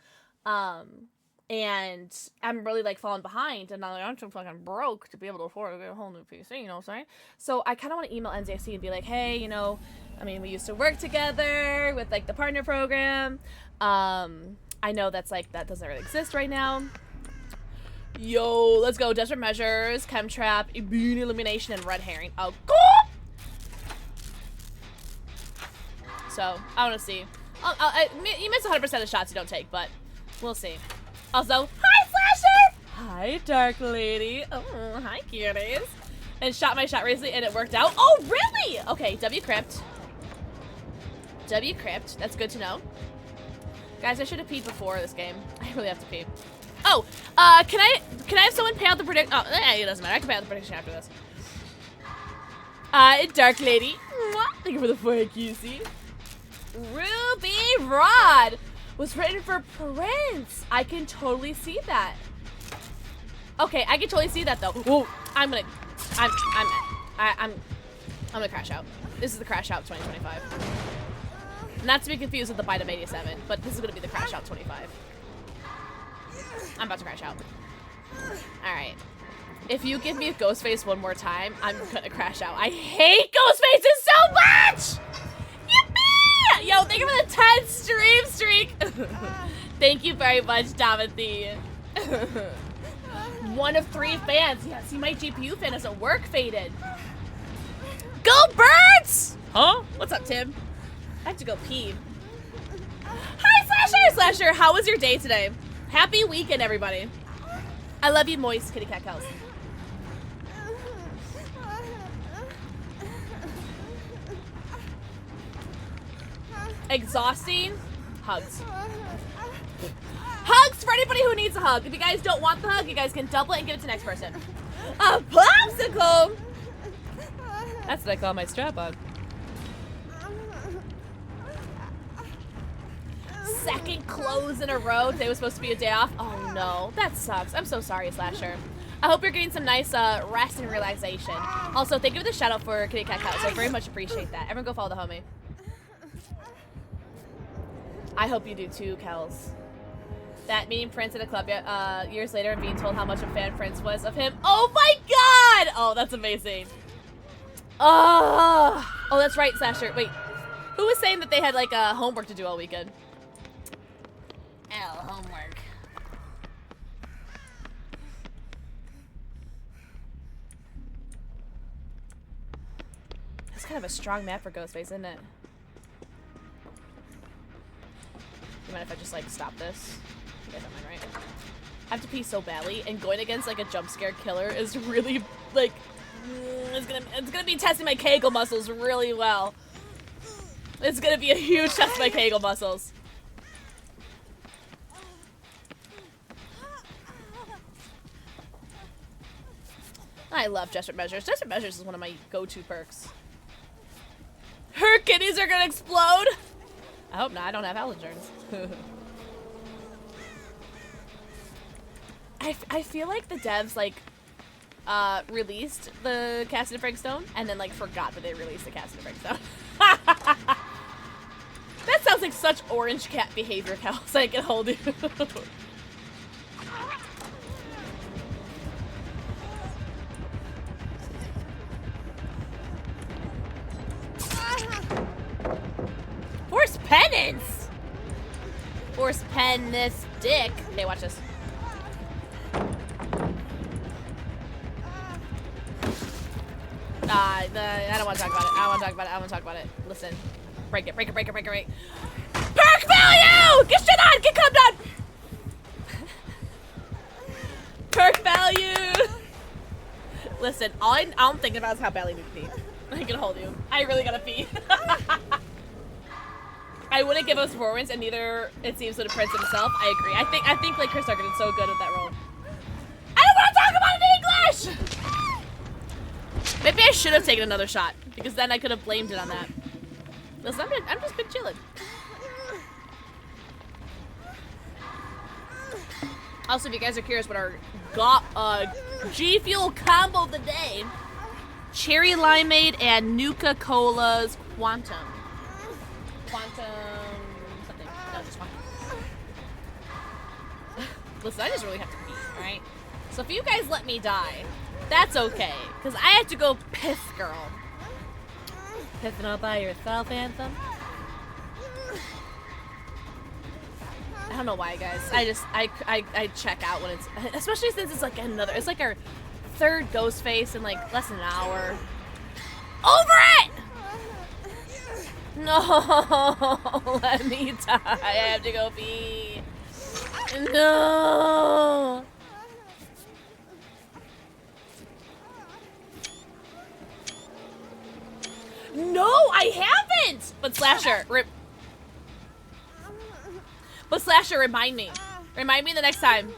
And I'm really like falling behind, and I'm too fucking broke to be able to afford to get a whole new PC, you know what I'm saying? So I kind of want to email NZXT and be like, hey, you know, I mean, we used to work together with like the partner program. I know that's like, that doesn't really exist right now. Yo, let's go. Desperate Measures, Chemtrap, Immune Illumination, and Red Herring. Oh, God! So, I want to see. You miss 100% of the shots you don't take, but we'll see. Also, hi, Slasher! Hi, Dark Lady. Oh, hi, cuties. And shot my shot recently, and it worked out. Oh, really? Okay, W Crypt. W Crypt. That's good to know. Guys, I should have peed before this game. I really have to pee. Oh, can I have someone pay out the prediction? Oh, it doesn't matter. I can pay out the prediction after this. Dark Lady. Thank you for the 4 QC. Ruby Rod was written for Prince. I can totally see that. Okay, I can totally see that though. Whoa, I'm gonna crash out. This is the crash out 2025. Not to be confused with the Bite of 87, but this is gonna be the crash out 25. I'm about to crash out. All right. If you give me a Ghostface one more time, I'm gonna crash out. I hate Ghostfaces so much! Yippee! Yo, thank you for the 10 stream streak. Thank you very much, Timothy. 1 of 3 fans. Yeah, see, my GPU fan doesn't work. Faded. Go Birds! Huh? What's up, Tim? I have to go pee. Hi, Slasher! Slasher, how was your day today? Happy weekend, everybody. I love you, moist kitty cat cows. Exhausting. Hugs. Hugs for anybody who needs a hug. If you guys don't want the hug, you guys can double it and give it to the next person. A popsicle! That's what I call my strap-on. Second close in a row. Today was supposed to be a day off. Oh no, that sucks. I'm so sorry, Slasher. I hope you're getting some nice rest and relaxation. Also, thank you for the shout out for Kitty Cat Cows. I very much appreciate that. Everyone go follow the homie. I hope you do too, Kels. That meeting Prince at a club years later and being told how much a fan Prince was of him. Oh my god! Oh, that's amazing. Oh, that's right, Slasher. Wait, who was saying that they had like homework to do all weekend? Homework. That's kind of a strong map for Ghostface, isn't it? You mind if I just like stop this? You guys don't mind, right? I have to pee so badly, and going against like a jump scare killer is really like it's gonna be testing my Kegel muscles really well. It's gonna be a huge test of my Kegel muscles. I love Desperate Measures. Desperate Measures is one of my go-to perks. Her kidneys are gonna explode! I hope not. I don't have health insurance. I feel like the devs, like, released the Castle of Frankstone and then, like, forgot that they released the Castle of Frankstone. That sounds like such orange cat behavior, Kels. I can hold you. Force penance! Force pen this dick. Okay, watch this. I don't want to talk about it. I don't want to talk about it. I don't want to talk about it. Listen. Break it, break it, break it, break it, break it. Perk value! Get shit on! Get come done! Perk value! Listen, all I'm thinking about is how badly we pee. I can hold you. I really gotta pee. I wouldn't give us performance, and neither it seems so to Prince himself. I agree. I think like Chris Tucker did so good with that role. I don't want to talk about it in English. Maybe I should have taken another shot because then I could have blamed it on that. Listen, I'm just been chilling. Also, if you guys are curious what our G Fuel combo of the day, cherry limeade and Nuka Cola's Quantum something. No, just Quantum. Listen, I just really have to pee, alright? So if you guys let me die, that's okay, because I have to go piss, girl. Pissing all by yourself, Anthem? I don't know why, guys. I check out when it's, especially since it's like it's like our third ghost face in like less than an hour. Over it! No, let me die. I have to go pee. No. No, I haven't. But Slasher, remind me. Remind me the next time.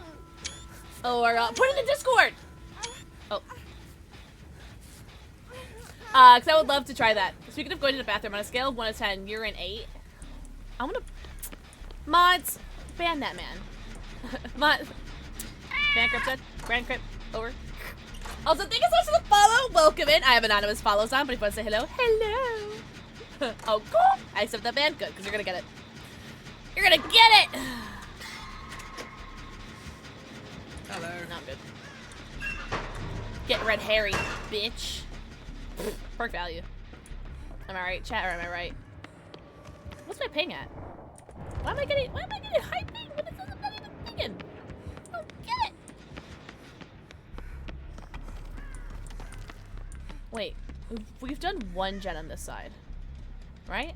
Or put it in Discord. Oh. Because I would love to try that. Speaking of going to the bathroom, on a scale of 1 to 10, you're an 8. I'm gonna... Mods, ban that man. Mod... Bankrupt, Grand Crypt, over. Also, thank you so much for the follow. Welcome in. I have anonymous follows on, but if you want to say hello, hello. Oh, cool. I accept that ban. Good, because you're gonna get it. You're gonna get it. Hello. No, I'm good. Get red Harry, bitch. Perk value. Am I right, chat, or am I right? What's my ping at? Why am I getting high ping when it says I'm not even pinging? I don't get it. Wait, we've done one gen on this side, right?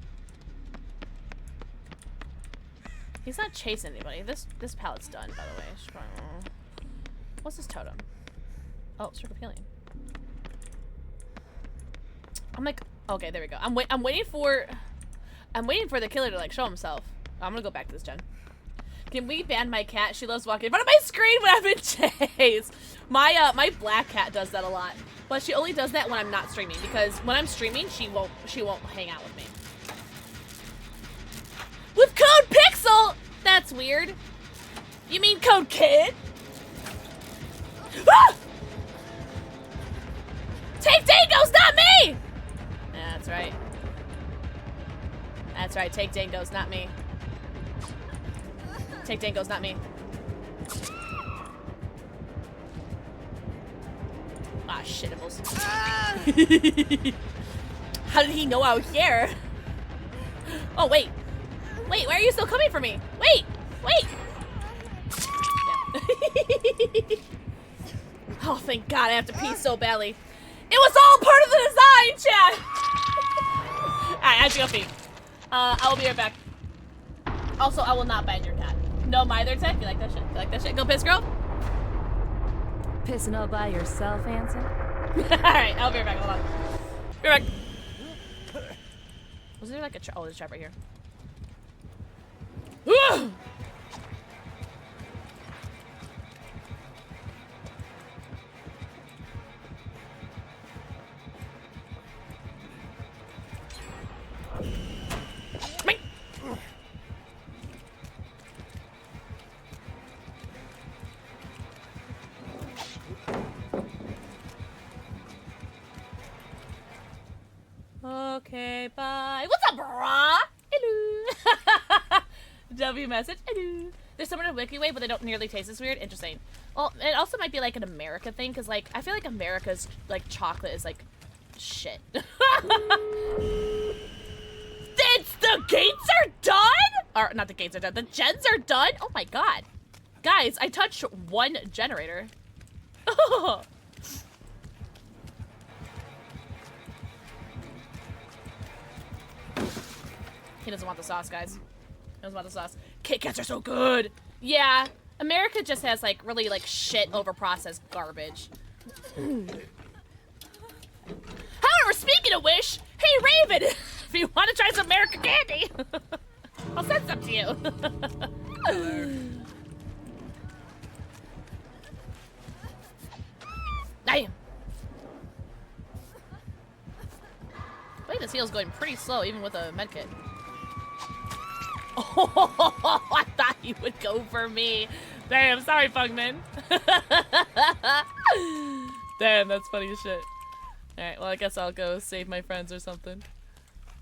He's not chasing anybody. This pallet's done, by the way. What's this totem? Oh, circle of healing. I'm like, okay, there we go. I'm waiting for the killer to like show himself. I'm gonna go back to this gen. Can we ban my cat? She loves walking in front of my screen when I'm in chase. My black cat does that a lot, but she only does that when I'm not streaming, because when I'm streaming, she won't hang out with me. With code Pixel? That's weird. You mean code kid? Ah! Take Dangos, not me! Yeah, that's right. That's right, take Dangos, not me. Take Dangos, not me. Ah, shitables. How did he know I was here? Oh, wait. Wait, why are you still coming for me? Wait! Wait! Yeah. Oh, thank God, I have to pee so badly. It was all part of the design, chat! Alright, I have to go pee. I will be right back. Also, I will not ban your cat. No Mither tech? You like that shit? You like that shit? Go piss, girl? Pissing all by yourself, Hanson? Alright, I'll be right back. Hold on. Be right back. Was there like a trap? Oh, there's a trap right here. Okay, bye. What's up, brah? Hello. W message. Hello. There's someone in Wiki Way, but they don't nearly taste as weird. Interesting. Well, it also might be like an America thing, because like I feel like America's like chocolate is like shit. The gates are done? Or not the gates are done. The gens are done? Oh my god. Guys, I touched one generator. Oh. He doesn't want the sauce, guys. He doesn't want the sauce. Kit Kats are so good. Yeah, America just has like really like shit overprocessed garbage. However, speaking of which, hey Raven, if you want to try some American candy, I'll send some to you. Damn. Wait, this heal's going pretty slow, even with a medkit. Oh, I thought you would go for me. Damn, sorry, Pugman. Damn, that's funny as shit. Alright, well, I guess I'll go save my friends or something.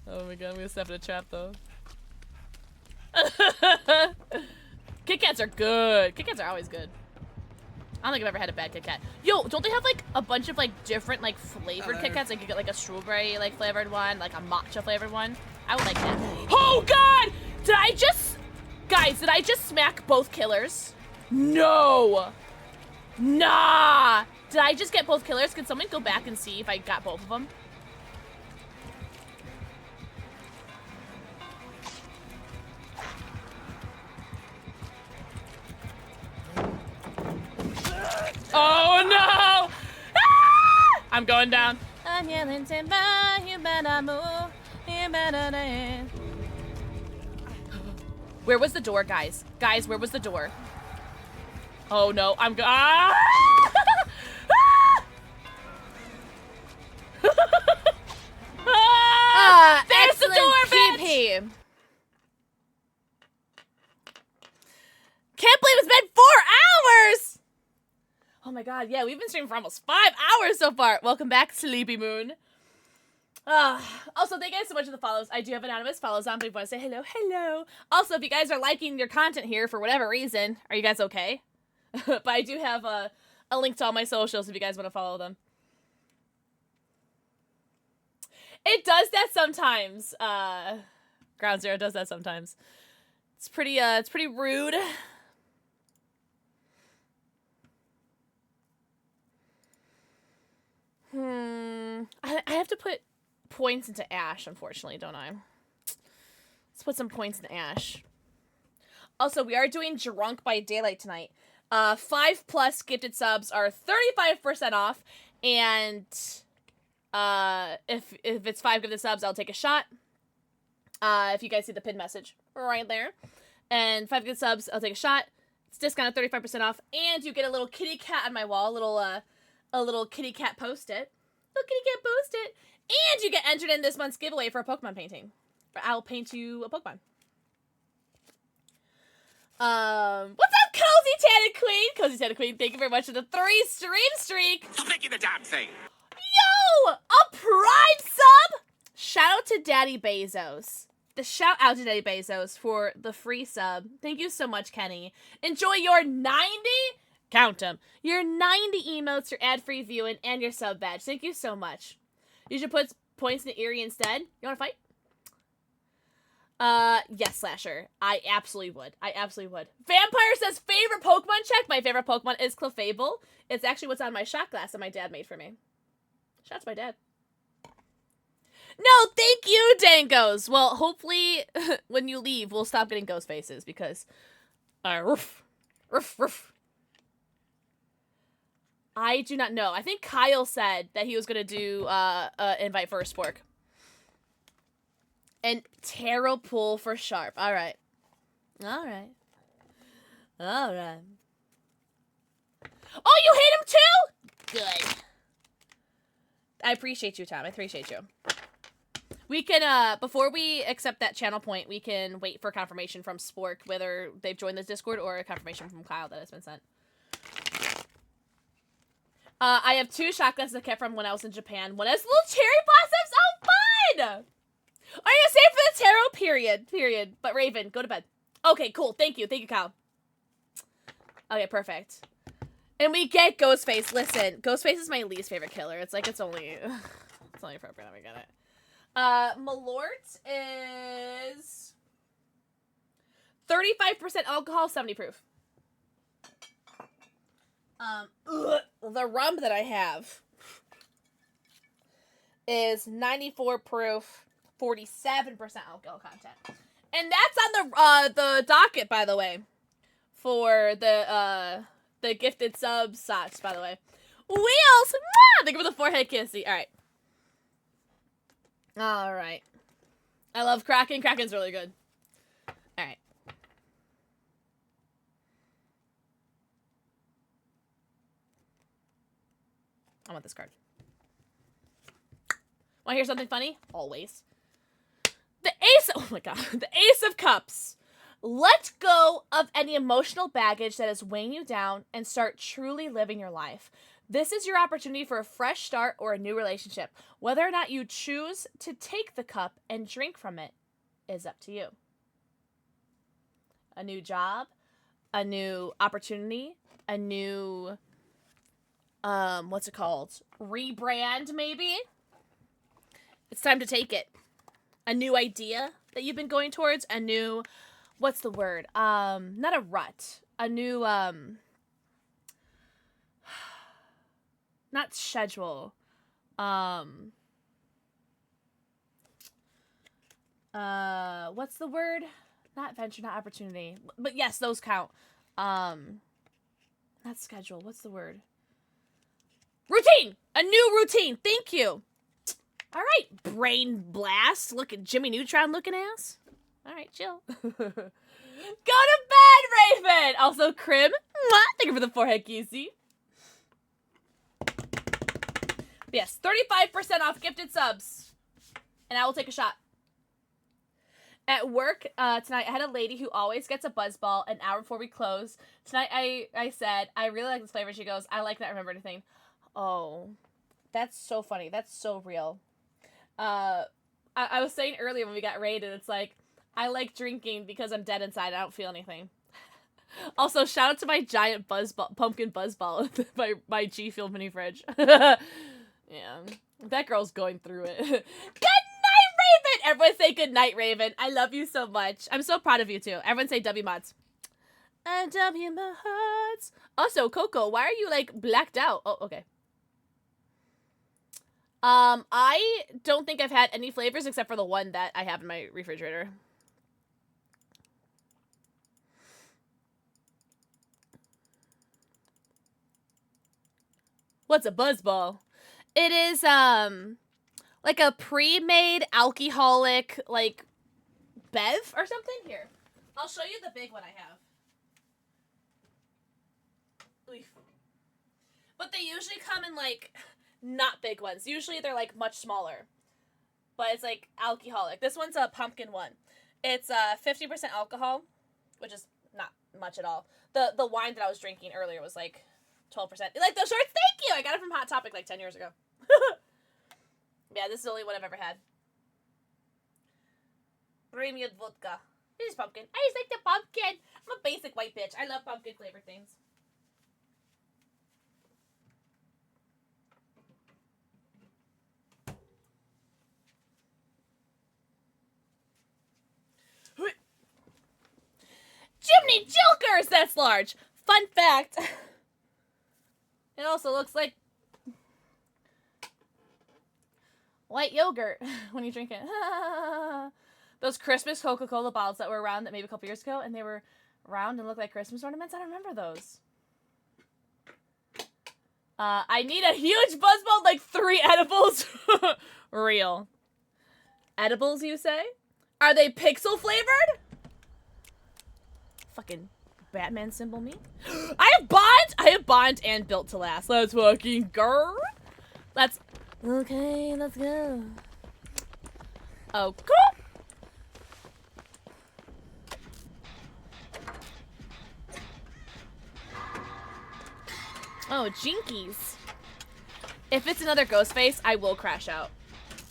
Oh my god, I'm gonna step in a trap, though. Kit Kats are good. Kit Kats are always good. I don't think I've ever had a bad Kit Kat. Yo, don't they have like a bunch of like different like flavored Kit Kats? Like you get like a strawberry like flavored one, like a matcha flavored one. I would like that. Oh god! Did I just... Guys, did I just smack both killers? No! Nah! Did I just get both killers? Can someone go back and see if I got both of them? Oh no! Ah! I'm going down. I'm yelling timber, you better move, you better dance. Where was the door, guys? Guys, where was the door? Oh no, I'm go- ah! Ah! There's the door, bitch! Can't believe it's been 4 hours! Oh my god, yeah, we've been streaming for almost 5 hours so far. Welcome back, Sleepy Moon. Also, thank you guys so much for the follows. I do have anonymous follows on, but if you want to say hello, hello. Also, if you guys are liking your content here for whatever reason, are you guys okay? But I do have a link to all my socials if you guys want to follow them. It does that sometimes, Ground Zero does that sometimes. It's pretty rude. I have to put points into Ash, unfortunately, don't I? Let's put some points into Ash. Also, we are doing Drunk by Daylight tonight. 5+ gifted subs are 35% off, and if it's 5 gifted subs, I'll take a shot. If you guys see the pinned message right there, and 5 gifted subs, I'll take a shot. It's discounted 35% off, and you get a little kitty cat on my wall, a little kitty cat post-it. Little kitty cat post-it. And you get entered in this month's giveaway for a Pokemon painting. I'll paint you a Pokemon. What's up, Cozy Tanner Queen? Cozy Tanner Queen, thank you very much for the 3 stream streak. Stop making the damn thing. Yo! A Prime sub! Shout out to Daddy Bezos. The shout out to Daddy Bezos for the free sub. Thank you so much, Kenny. Enjoy your 90... Count them. Your 90 emotes, your ad-free viewing, and your sub badge. Thank you so much. You should put points into Eerie instead. You want to fight? Yes, Slasher. I absolutely would. Vampire says, favorite Pokemon check? My favorite Pokemon is Clefable. It's actually what's on my shot glass that my dad made for me. Shout out to my dad. No, thank you, Dangos. Well, hopefully, when you leave, we'll stop getting ghost faces, because... Roof. I do not know. I think Kyle said that he was going to do invite for a spork. And Terrell Pool for Sharp. All right. Oh, you hate him too? Good. I appreciate you, Tom. I appreciate you. We can, before we accept that channel point, we can wait for confirmation from Spork, whether they've joined this Discord or a confirmation from Kyle that it's been sent. I have 2 shot glasses I kept from when I was in Japan. One has little cherry blossoms. Oh, fun! Are you gonna save for the tarot? Period. But Raven, go to bed. Okay, cool. Thank you, Kyle. Okay, perfect. And we get Ghostface. Listen, Ghostface is my least favorite killer. It's like, it's only appropriate that we get it. Malort is 35% alcohol, 70 proof. The rum that I have is 94 proof, 47% alcohol content. And that's on the docket, by the way, for the gifted sub socks, by the way. Wheels! Mwah! Thank you for the forehead kissy. Alright. I love Kraken. Kraken's really good. Alright. I want this card. Want to hear something funny? Always. The Ace... Oh my god. The Ace of Cups. Let go of any emotional baggage that is weighing you down and start truly living your life. This is your opportunity for a fresh start or a new relationship. Whether or not you choose to take the cup and drink from it is up to you. A new job, a new opportunity, a new, what's it called? Rebrand, maybe? It's time to take it. A new idea that you've been going towards, a new, what's the word? Not a rut. A new, not schedule. What's the word? Not venture, not opportunity. But yes, those count. Not schedule. What's the word? Routine! A new routine. Thank you. All right, Brain Blast. Looking Jimmy Neutron looking ass. All right, chill. Go to bed, Raven. Also, Crim. Thank you for the forehead, Kissy. Yes, 35% off gifted subs. And I will take a shot. At work tonight, I had a lady who always gets a buzz ball an hour before we close. Tonight, I said, I really like this flavor. She goes, I like that. Remember anything. Oh, that's so funny. That's so real. I was saying earlier when we got raided, it's like, I like drinking because I'm dead inside. I don't feel anything. Also, shout out to my giant pumpkin buzz ball, my G Fuel mini fridge. Yeah, that girl's going through it. Good night, Raven! Everyone say good night, Raven. I love you so much. I'm so proud of you too. Everyone say W mods. And W mods. Also, Coco, why are you like blacked out? Oh, okay. I don't think I've had any flavors except for the one that I have in my refrigerator. What's a buzzball? It is, like a pre-made alcoholic, like, bev or something? Here. I'll show you the big one I have. Oof. But they usually come in, like, not big ones. Usually they're, like, much smaller. But it's, like, alcoholic. This one's a pumpkin one. It's, 50% alcohol, which is not much at all. The wine that I was drinking earlier was, like, 12%. Like those shorts, thank you! I got it from Hot Topic, like, 10 years ago. Yeah, this is the only one I've ever had. Premium vodka. This is pumpkin. I just like the pumpkin. I'm a basic white bitch. I love pumpkin flavored things. Jiminy Jokers! That's large. Fun fact. It also looks like white yogurt when you drink it. Those Christmas Coca-Cola bottles that were around that maybe a couple years ago, and they were round and looked like Christmas ornaments. I don't remember those. I need a huge buzzball, like 3 edibles. Real. Edibles, you say? Are they pixel flavored? Fucking Batman symbol me. I have Bond and Built to Last. Let's fucking go. Okay, let's go. Oh, cool. Oh, jinkies. If it's another ghost face, I will crash out.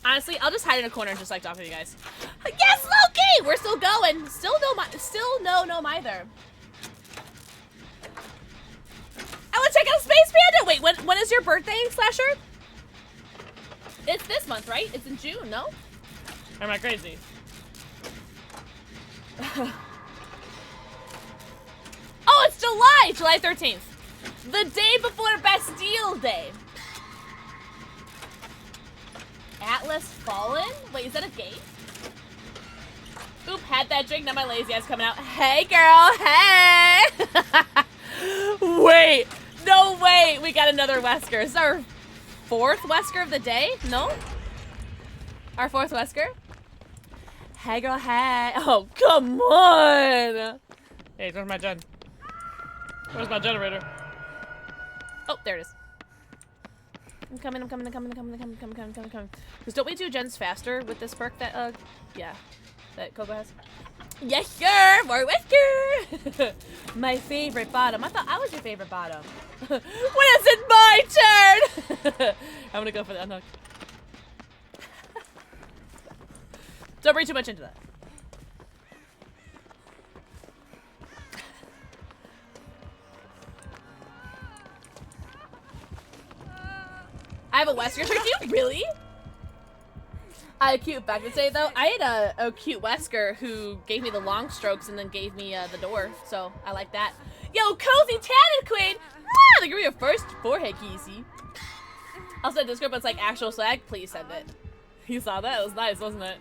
Honestly, I'll just hide in a corner and just like talk to you guys. Yes, Loki! We're still going. Still no Mither. I want to check out Space Panda. Wait, when is your birthday, Slasher? It's this month, right? It's in June, no? Or am I crazy? Oh, it's July 13th. The day before Bastille Day. Atlas Fallen? Wait, is that a game? Oop, had that drink, now my lazy ass coming out. Hey, girl, hey! Wait, no way, we got another Wesker. Is our 4th Wesker of the day? No? Our 4th Wesker? Hey, girl, hey. Oh, come on! Hey, where's my gen? Where's my generator? Oh, there it is. I'm coming. Because don't we do gens faster with this perk that, yeah, that Coco has? Yes, sir! More Wesker! My favorite bottom. I thought I was your favorite bottom. When is it my turn? I'm gonna go for the unhook. Don't read too much into that. I have a Wesker trick you? Really? I had a cute back to say though. I had a cute Wesker who gave me the long strokes and then gave me the door. So I like that. Yo, cozy tannin queen! Ah, they give me your first forehead kissy. I'll send Discord, but it's like actual swag. Please send it. You saw that? It was nice, wasn't it?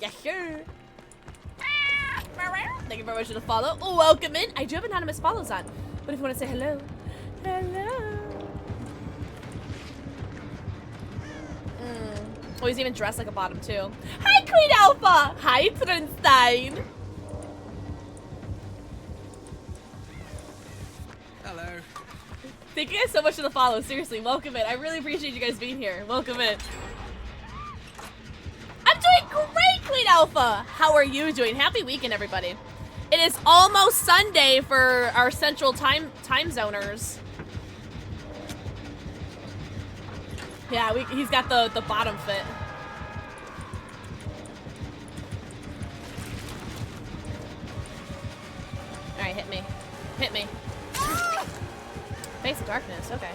Yeah, sure. Thank you very much for the follow. Welcome in. I do have anonymous follows on, but if you want to say hello, hello. Oh, he's even dressed like a bottom, too. Hi, Queen Alpha! Hi, Trinstein! Hello. Thank you guys so much for the follow. Seriously, welcome in. I really appreciate you guys being here. Welcome in. I'm doing great, Queen Alpha! How are you doing? Happy weekend, everybody. It is almost Sunday for our central time zoners. Yeah, he's got the bottom fit. All right, hit me. Hit me. Face of darkness, okay.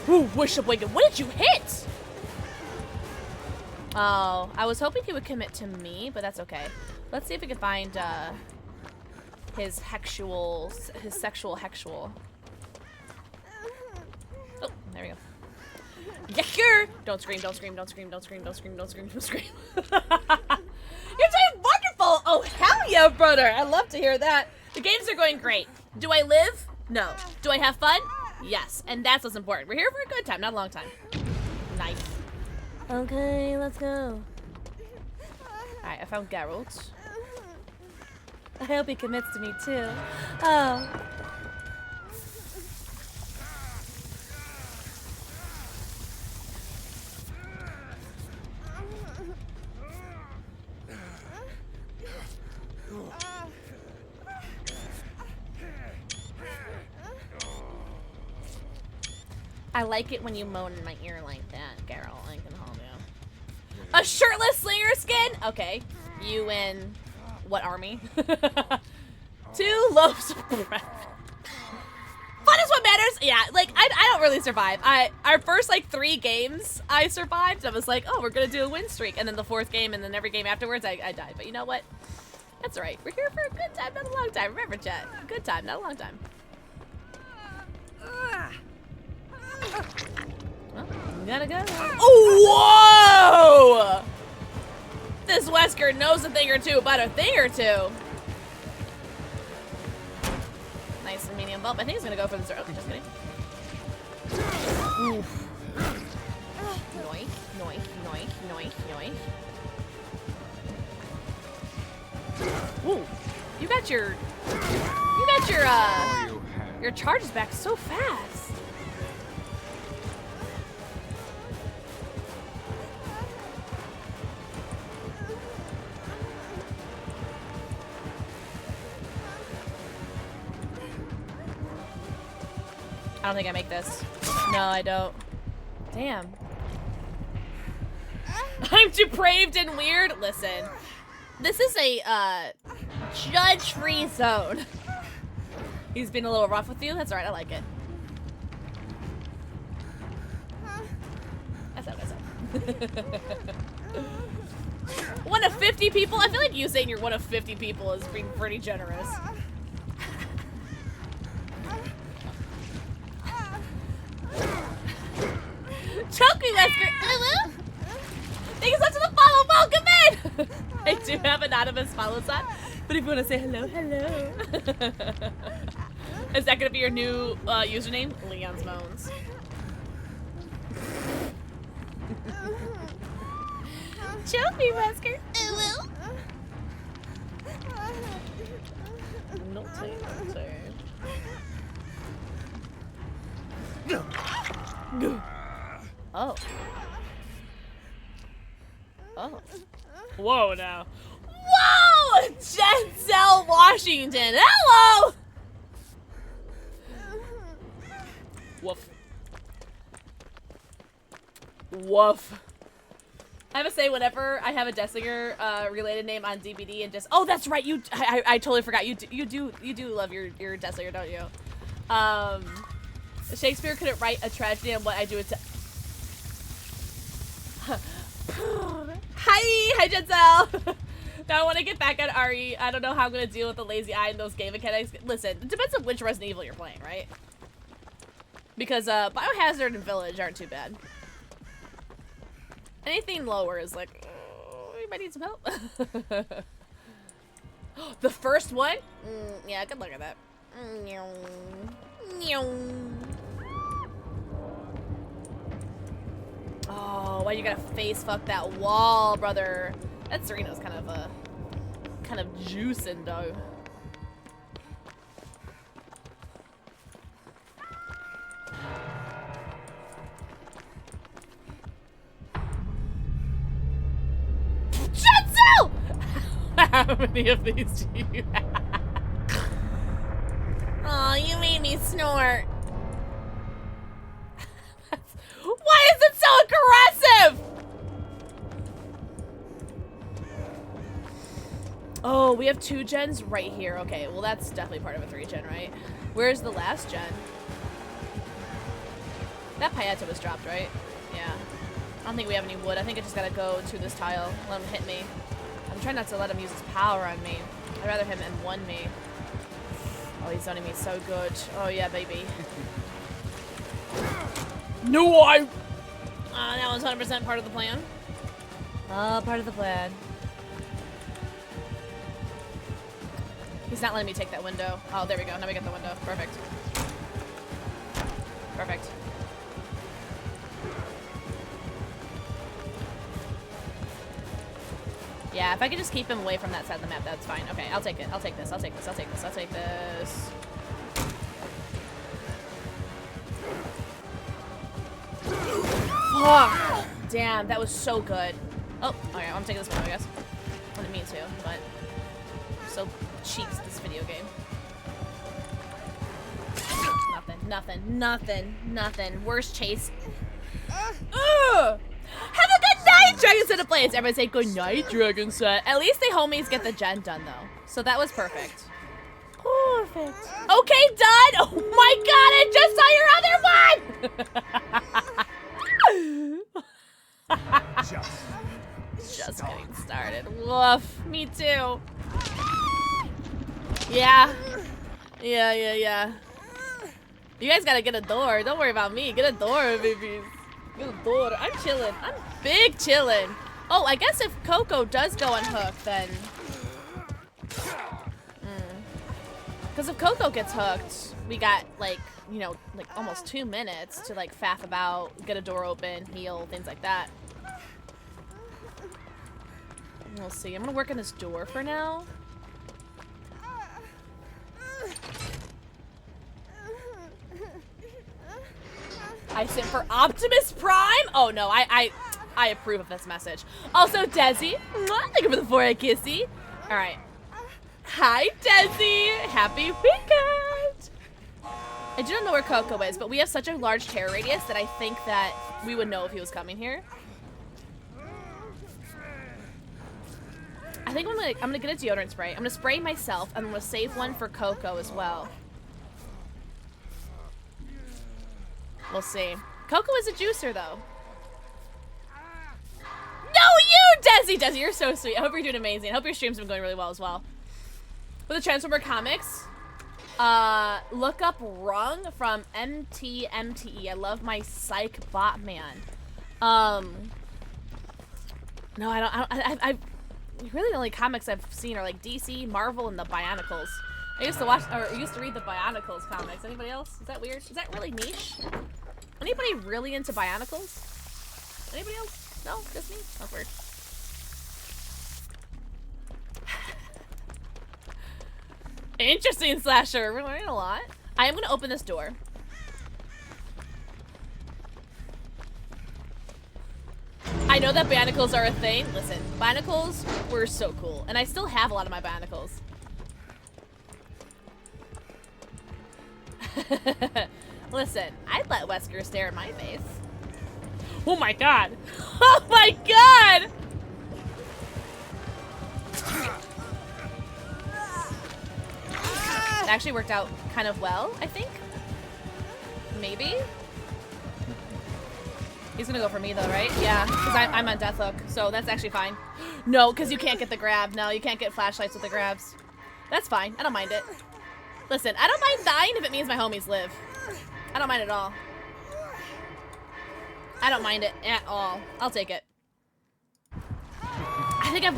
Ooh, wish up, Wigan. What did you hit? Oh, I was hoping he would commit to me, but that's okay. Let's see if we can find his sexual hexual. Oh, there we go. Yeah, don't scream, don't scream, don't scream, don't scream, don't scream, don't scream, don't scream. You're doing wonderful! Oh, hell yeah, brother! I love to hear that. The games are going great. Do I live? No. Do I have fun? Yes. And that's what's important. We're here for a good time, not a long time. Nice. Okay, let's go. Alright, I found Geralt. I hope he commits to me too. Oh. I like it when you moan in my ear like that, Geralt. I can hold you. A shirtless slinger skin? Okay. You in what army? 2 loaves of bread. Fun is what matters. Yeah, like I don't really survive. Our first like 3 games I survived. I was like, oh, we're gonna do a win streak, and then the 4th game, and then every game afterwards I died. But you know what? That's alright. We're here for a good time, not a long time. Remember, chat. Good time, not a long time. Well, we gotta go. Oh, whoa! This Wesker knows a thing or two about a thing or two. Nice and medium bump. I think he's gonna go for the zero. Just kidding. Oof. Noink, noink, noink, noink, noink. Ooh, you got your charges back so fast. I don't think I make this. No, I don't. Damn. I'm depraved and weird. Listen, this is a judge-free zone. He's been a little rough with you. That's alright. I like it. That's what I said. 1 of 50 people? I feel like you saying you're 1 of 50 people is being pretty generous. Choke me, Wesker! Hello? Thank you so much for the follow! Welcome in! I do have anonymous follows on, but if you want to say hello, hello. Is that going to be your new username? Leon's Moans. Choke me, Wesker! Hello? Naughty, naughty. Oh. Oh. Whoa, now. Whoa! Denzel Washington. Hello! Woof. Woof. I have to say, whenever I have a Dessinger related name on DBD and just, oh, that's right, I totally forgot, you do love your Dessinger, don't you? Shakespeare couldn't write a tragedy on what I do it to. Hi, Denzel. Now I want to get back at Ari. I don't know how I'm gonna deal with the lazy eye and those game mechanics. Listen, it depends on which Resident Evil you're playing, right? Because Biohazard and Village aren't too bad. Anything lower is like, oh, you might need some help. The first one? Yeah, good luck at that. Oh, why you gotta face fuck that wall, brother? That Serena's kind of juicing though. Jetsu! How many of these do you have? Oh, you made me snort. Why is it so aggressive? Oh, we have 2 gens right here. Okay, well that's definitely part of a 3 gen, right? Where's the last gen? That Payetta was dropped, right? Yeah. don't think we have any wood. I think I just gotta go to this tile. Let him hit me. I'm trying not to let him use his power on me. I'd rather him M1 me. Oh, he's zoning me so good. Oh, yeah, baby. No, that was 100% part of the plan. Part of the plan. He's not letting me take that window. Oh, there we go. Now we get the window. Perfect. Perfect. Yeah, if I could just keep him away from that side of the map, that's fine. Okay, I'll take it. I'll take this. I'll take this. I'll take this. I'll take this. Fuck! Damn, that was so good. Oh, okay, I'm taking this one, I guess. I didn't mean to, but I'm so cheeks this video game. Nothing. Worst chase. Have a good night, Dragon Set of Blades. Everybody say good night, Dragon Set. At least the homies get the gen done, though. So that was perfect. Perfect. Okay, done. Oh my god, I just saw your other one. Just getting started. Woof. Me too. Yeah. Yeah. You guys gotta get a door. Don't worry about me. Get a door, babies. Get a door. I'm chilling. I'm big chilling. Oh, I guess if Coco does go unhooked, then... Because if Coco gets hooked, we got, like, you know, like almost 2 minutes to, like, faff about, get a door open, heal, things like that. We'll see. I'm gonna work on this door for now. I sent for Optimus Prime? Oh no, I approve of this message. Also, Desi, thank you for the 4 kissy. Alright. Hi, Desi! Happy weekend! I do not know where Coco is, but we have such a large terror radius that I think that we would know if he was coming here. I think I'm gonna get a deodorant spray. I'm gonna spray myself, and I'm gonna save one for Coco as well. We'll see. Coco is a juicer, though. No, you, Desi! Desi, you're so sweet. I hope you're doing amazing. I hope your stream's been going really well as well. With the Transformer comics, look up Rung from MTMTE. I love my psych bot man. No, I really the only comics I've seen are like DC, Marvel, and the Bionicles. I used to watch, or used to read the Bionicles comics. Anybody else? Is that weird? Is that really niche? Anybody really into Bionicles? Anybody else? No? Just me? That's weird. Interesting, Slasher. We're learning a lot. I am going to open this door. I know that Bionicles are a thing. Listen, Bionicles were so cool. And I still have a lot of my Bionicles. Listen, I'd let Wesker stare at my face. Oh my god. Oh my god! It actually worked out kind of well, I think. Maybe? He's gonna go for me though, right? Yeah, because I'm on death hook, so that's actually fine. No, because you can't get the grab. No, you can't get flashlights with the grabs. That's fine. I don't mind it. Listen, I don't mind dying if it means my homies live. I don't mind at all. I don't mind it at all. I'll take it. I think I've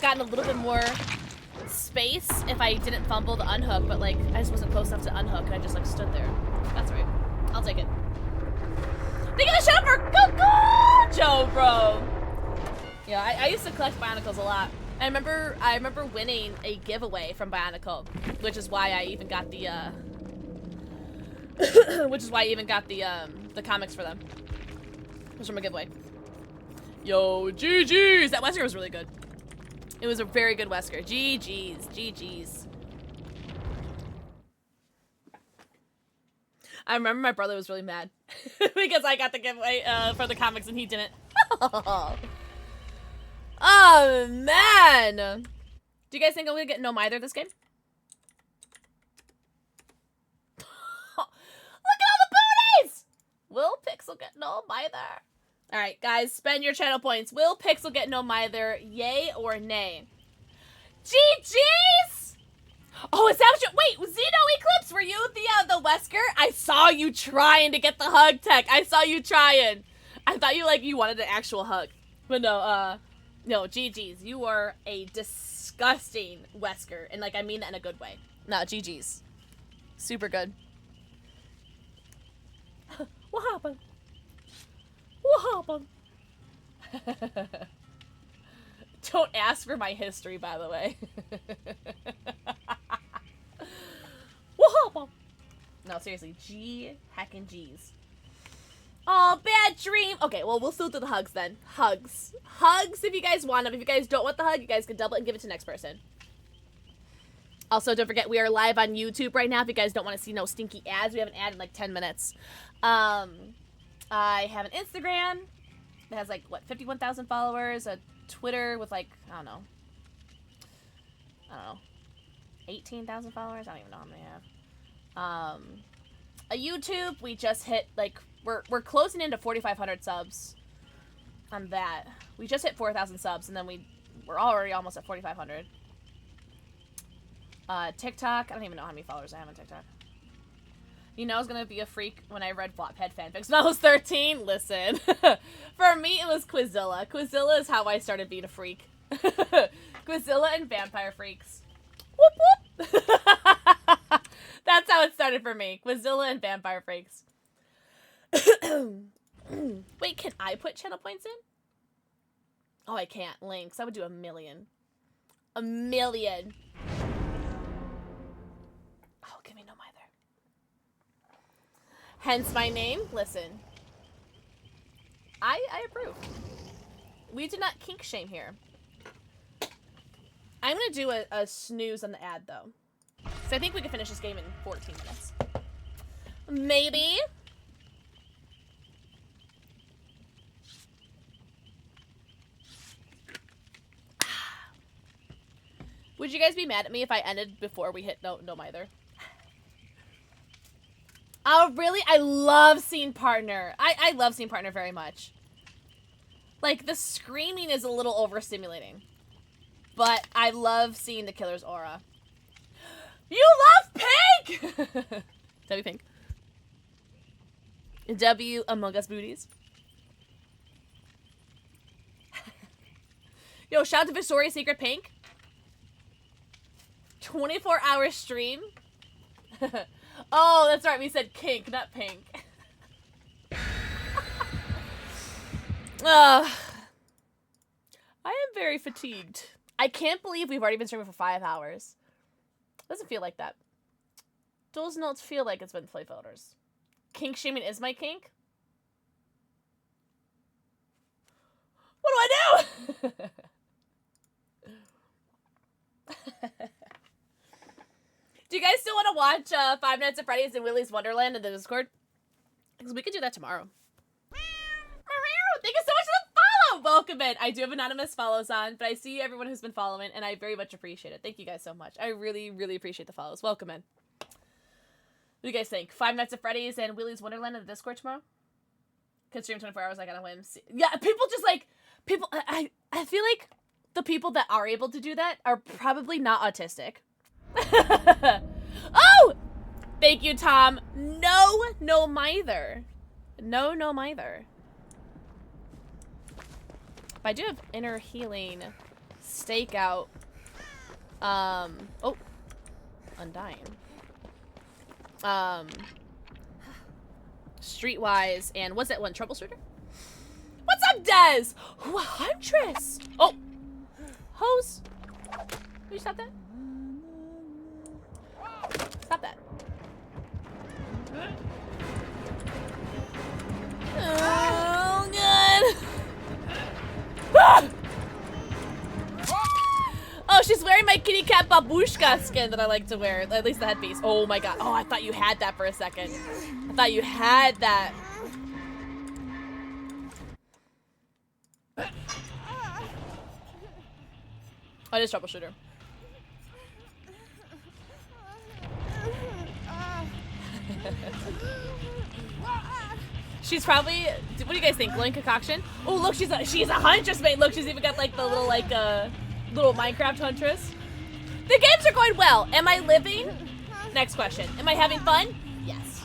gotten a little bit more space if I didn't fumble to unhook, but like I just wasn't close enough to unhook and I just like stood there. That's right. I'll take it. Thank you for the show for Coco Joe, bro. Yeah, I used to collect Bionicles a lot. I remember winning a giveaway from Bionicle, which is why I even got the the comics for them. It was from a giveaway. Yo, GG's! That Wesker was really good. It was a very good Wesker. GG's. I remember my brother was really mad because I got the giveaway for the comics and he didn't. Oh, man. Do you guys think I'm gonna get no Mither this game? Look at all the booties! Will Pixel get no Mither? All right, guys, spend your channel points. Will Pixel get no Mither? Yay or nay? GG's! Oh, is that what you... Wait, Xeno Eclipse, were you the Wesker? I saw you trying to get the hug tech. I saw you trying. I thought you, like, you wanted an actual hug. But no, no, GG's. You are a disgusting Wesker. And, like, I mean that in a good way. No, GG's. Super good. What happened? What happened? Don't ask for my history, by the way. What happened? No, seriously. G heckin' G's. Oh, bad dream. Okay, well, we'll still do the hugs then. Hugs. Hugs if you guys want them. If you guys don't want the hug, you guys can double it and give it to the next person. Also, don't forget, we are live on YouTube right now. If you guys don't want to see no stinky ads, we have an ad in like 10 minutes. I have an Instagram that has like, what, 51,000 followers, a Twitter with like, I don't know, 18,000 followers? I don't even know how many I have. A YouTube, we just hit, like, we're closing into 4,500 subs on that. We just hit 4,000 subs, and then we're already almost at 4,500. TikTok, I don't even know how many followers I have on TikTok. You know I was gonna be a freak when I read Flophead fanfics when I was 13? Listen. For me, it was Quizilla. Quizilla is how I started being a freak. Quizilla and Vampire Freaks. Whoop whoop! That's how it started for me. Quizilla and Vampire Freaks. Wait, can I put channel points in? Oh, I can't. Links. I would do 1 million. 1 million. Oh, give me no Mither. Hence my name. Listen. I approve. We do not kink shame here. I'm gonna do a snooze on the ad, though. So I think we can finish this game in 14 minutes. Maybe. Would you guys be mad at me if I ended before we hit no Mither? Oh, really? I love Scene Partner. I love Scene Partner very much. Like, the screaming is a little overstimulating. But I love seeing the killer's aura. You love Pink! W Pink. W Among Us Booties. Yo, shout out to Victoria's Secret Pink. 24-hour stream. Oh, that's right. We said kink, not pink. I am very fatigued. I can't believe we've already been streaming for 5 hours. Doesn't feel like that. Does not feel like it's been 5 hours. Kink shaming is my kink. What do I do? Do you guys still want to watch Five Nights at Freddy's and Willy's Wonderland in the Discord? Because we could do that tomorrow. Thank you so much for the follow! Welcome in. I do have anonymous follows on, but I see everyone who's been following, and I very much appreciate it. Thank you guys so much. I really, really appreciate the follows. Welcome in. What do you guys think? Five Nights at Freddy's and Willy's Wonderland in the Discord tomorrow? Could stream 24 hours, I gotta win. Yeah, people just like... People... I feel like the people that are able to do that are probably not autistic. Oh! Thank you, Tom. No Mither. No Mither. But I do have inner healing stakeout. Oh. Undying. Streetwise, and what's that one? Troubleshooter? What's up, Dez? Huntress! Oh! Hose! Will you stop that? Stop that. Oh, God. Ah! Oh, she's wearing my kitty cat babushka skin that I like to wear. At least the headpiece. Oh, my God. Oh, I thought you had that for a second. I thought you had that. Oh, it is Troubleshooter. She's probably. What do you guys think? Glowing concoction? Oh, look, she's a huntress, mate. Look, she's even got like the little little Minecraft huntress. The games are going well. Am I living? Next question. Am I having fun? Yes.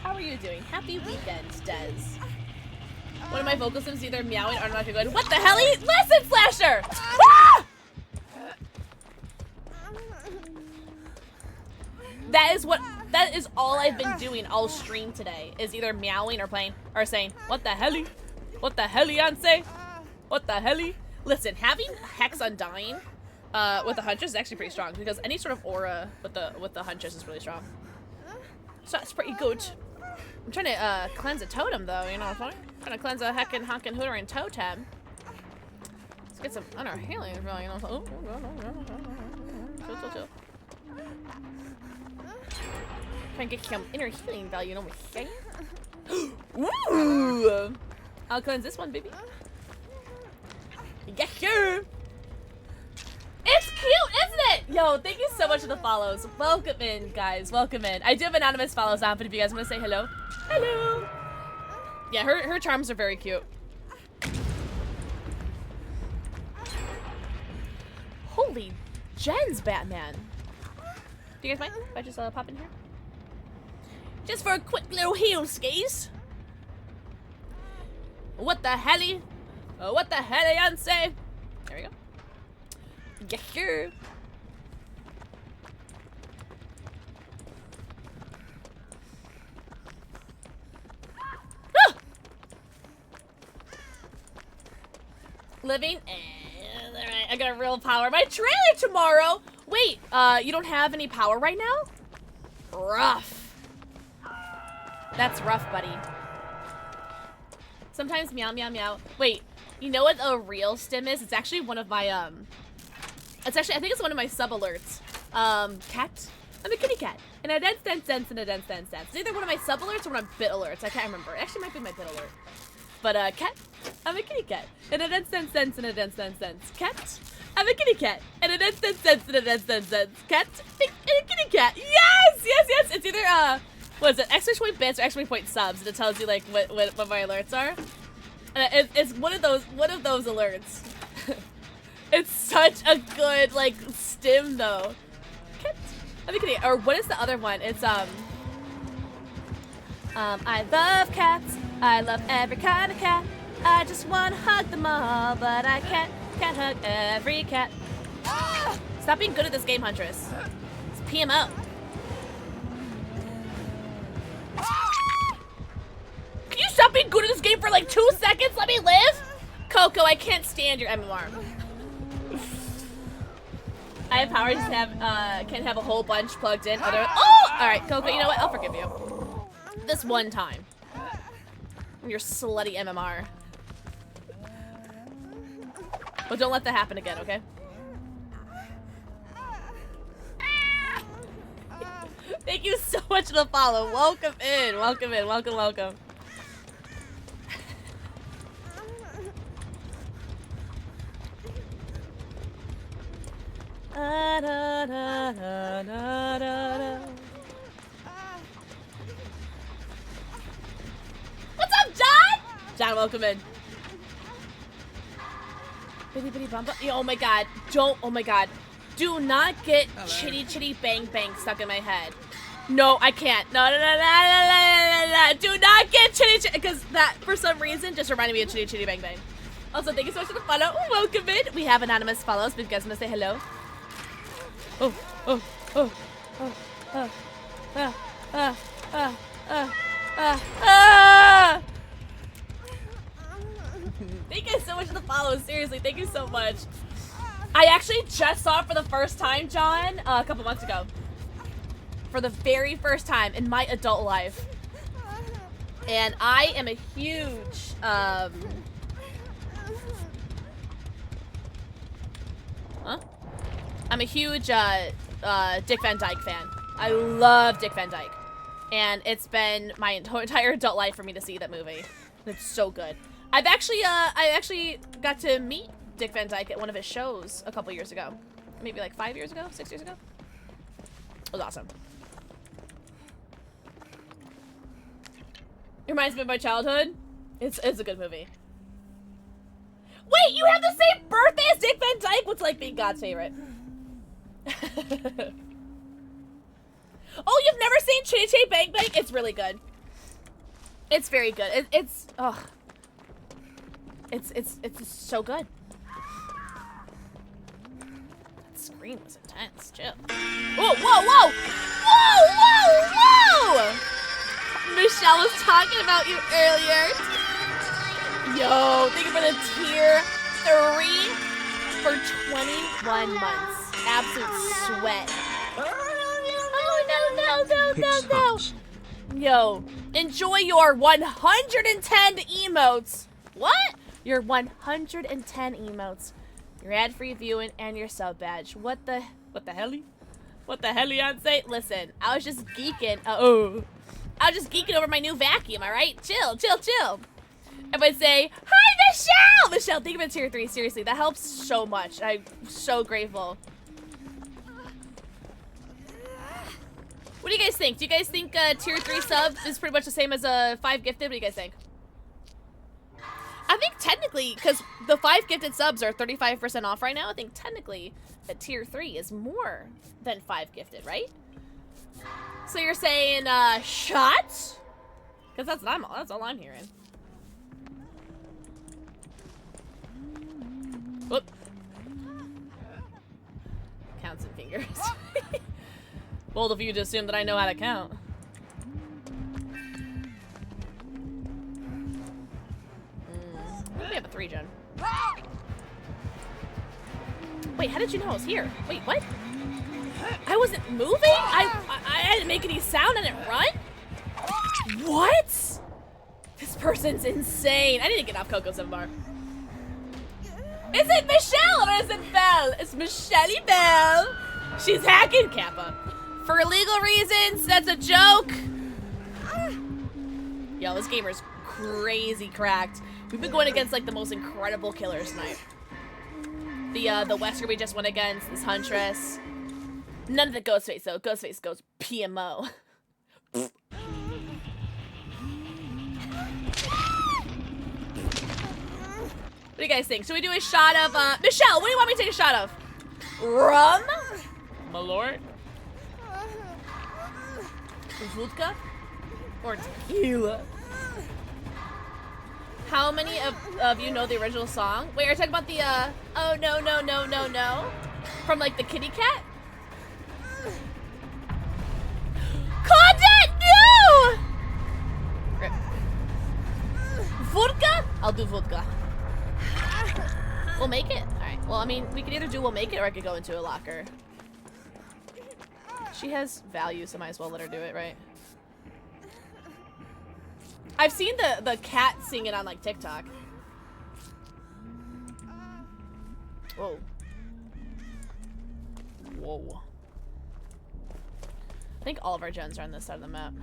How are you doing? Happy weekend, Des. One of my vocal sims either meowing or not going. What the hell? Listen, Slasher! Ah! That is all I've been doing all stream today, is either meowing or playing or saying, what the helly? What the helly-ance? What the helly? Listen, having Hex Undying with the Huntress is actually pretty strong, because any sort of aura with the Huntress is really strong. So that's pretty good. I'm trying to cleanse a totem though, you know what I'm saying? Trying to cleanse a heckin' honkin' hooter and totem. Let's get some inner healing, really, you know what I'm saying? Chill. Try and get some inner healing value, you know what I'm saying? Ooh! I'll cleanse this one, baby. Yeah, sure! It's cute, isn't it? Yo, thank you so much for the follows. Welcome in, guys. Welcome in. I do have anonymous follows on, but if you guys want to say hello. Hello! Yeah, her charms are very cute. Holy gens, Batman. Do you guys mind if I just pop in here? Just for a quick little heal skis. What the helly? What the helly-ance? There we go. Yeah, sure. Ah! Living? Alright, I got real power. My trailer tomorrow! Wait, you don't have any power right now? Rough. That's rough, buddy. Sometimes meow, meow, meow. Wait, you know what a real stim is? It's actually one of my, it's actually, I think it's one of my sub-alerts. Cat? I'm a kitty cat. And a dance, and a dance. It's either one of my sub-alerts or one of my bit alerts. I can't remember. It actually might be my bit alert. But, cat? I'm a kitty cat. And a dance, and a dance. Cat? I'm a kitty cat. And a dance, and a dance. Cat? And a kitty cat. Yes! It's either, what is it? Exclamation point bits or exclamation point subs, and it tells you like what my alerts are. And it's one of those alerts. It's such a good like stim though. I'm kidding. Or what is the other one? It's I love cats. I love every kind of cat. I just wanna hug them all, but I can't hug every cat. Stop being good at this game, Huntress. It's PMO. Can you stop being good at this game for like 2 seconds? Let me live? Coco, I can't stand your MMR. I have powers to have, can't have a whole bunch plugged in. Oh! Alright, Coco, you know what? I'll forgive you. This one time. Your slutty MMR. But don't let that happen again, okay? Thank you so much for the follow. Welcome in. Welcome. What's up, John? John, welcome in. Bitty bitty bumba. Oh my god. Oh my god. Do not get chitty chitty bang bang stuck in my head. No, I can't. No. Do not get chitty chitty, because that for some reason just reminded me of chitty chitty bang bang. Also, thank you so much for the follow. Welcome in. We have anonymous follows, but if you guys want to say hello. Thank you so much for the follow. Seriously, thank you so much. I actually just saw it for the first time, John, a couple months ago. For the very first time in my adult life. And I am a huge, I'm a huge, Dick Van Dyke fan. I love Dick Van Dyke. And it's been my entire adult life for me to see that movie. It's so good. I actually got to meet Dick Van Dyke at one of his shows a couple years ago. Maybe like 5 years ago, 6 years ago. It was awesome. It reminds me of my childhood. It's a good movie. Wait, you have the same birthday as Dick Van Dyke? What's like being God's favorite? Oh, you've never seen Chitty Chitty Bang Bang? It's really good. It's very good. It's so good. That scream was intense. Chill. Whoa, whoa, whoa! Whoa, whoa, whoa! Michelle was talking about you earlier. Yo, thank you for the tier 3 for 21 months. Absolute sweat. Oh, no. Yo, enjoy your 110 emotes. What? Your 110 emotes. Your ad-free viewing and your sub badge. What the hell? What the hell, Beyonce? Listen, I was just geeking. I was just geeking over my new vacuum, alright? Chill. Everybody say, hi, Michelle! Michelle, think of it tier 3. Seriously, that helps so much. I'm so grateful. What do you guys think? Do you guys think tier 3 sub is pretty much the same as a 5 gifted? What do you guys think? I think technically, because the 5 gifted subs are 35% off right now, I think technically that tier 3 is more than 5 gifted, right? So you're saying shots? Because that's all I'm hearing. Whoop. Counts and fingers. Bold of you to assume that I know how to count. We have a 3 gen. Wait, how did you know I was here? Wait, what? I wasn't moving? I didn't make any sound, I didn't run? What? This person's insane. I need to get off Coco 7 bar. Is it Michelle or is it Belle? It's Michelle Belle. She's hacking Kappa. For legal reasons, that's a joke. Yo, this gamer's crazy cracked. We've been going against like the most incredible killers tonight. The Wesker we just went against, this Huntress. None of the Ghostface though. Ghostface goes PMO. What do you guys think? Should we do a shot of Michelle, what do you want me to take a shot of? Rum? My lord? Vodka? Or tequila? How many of you know the original song? Wait, are you talking about the oh no no no no no from like the kitty cat? Content, no! Rip. Vodka? I'll do vodka. We'll make it. All right. Well, I mean, we could either do we'll make it or I could go into a locker. She has value, so might as well let her do it, right? I've seen the cat sing it on like TikTok. Whoa. Whoa. I think all of our gens are on this side of the map.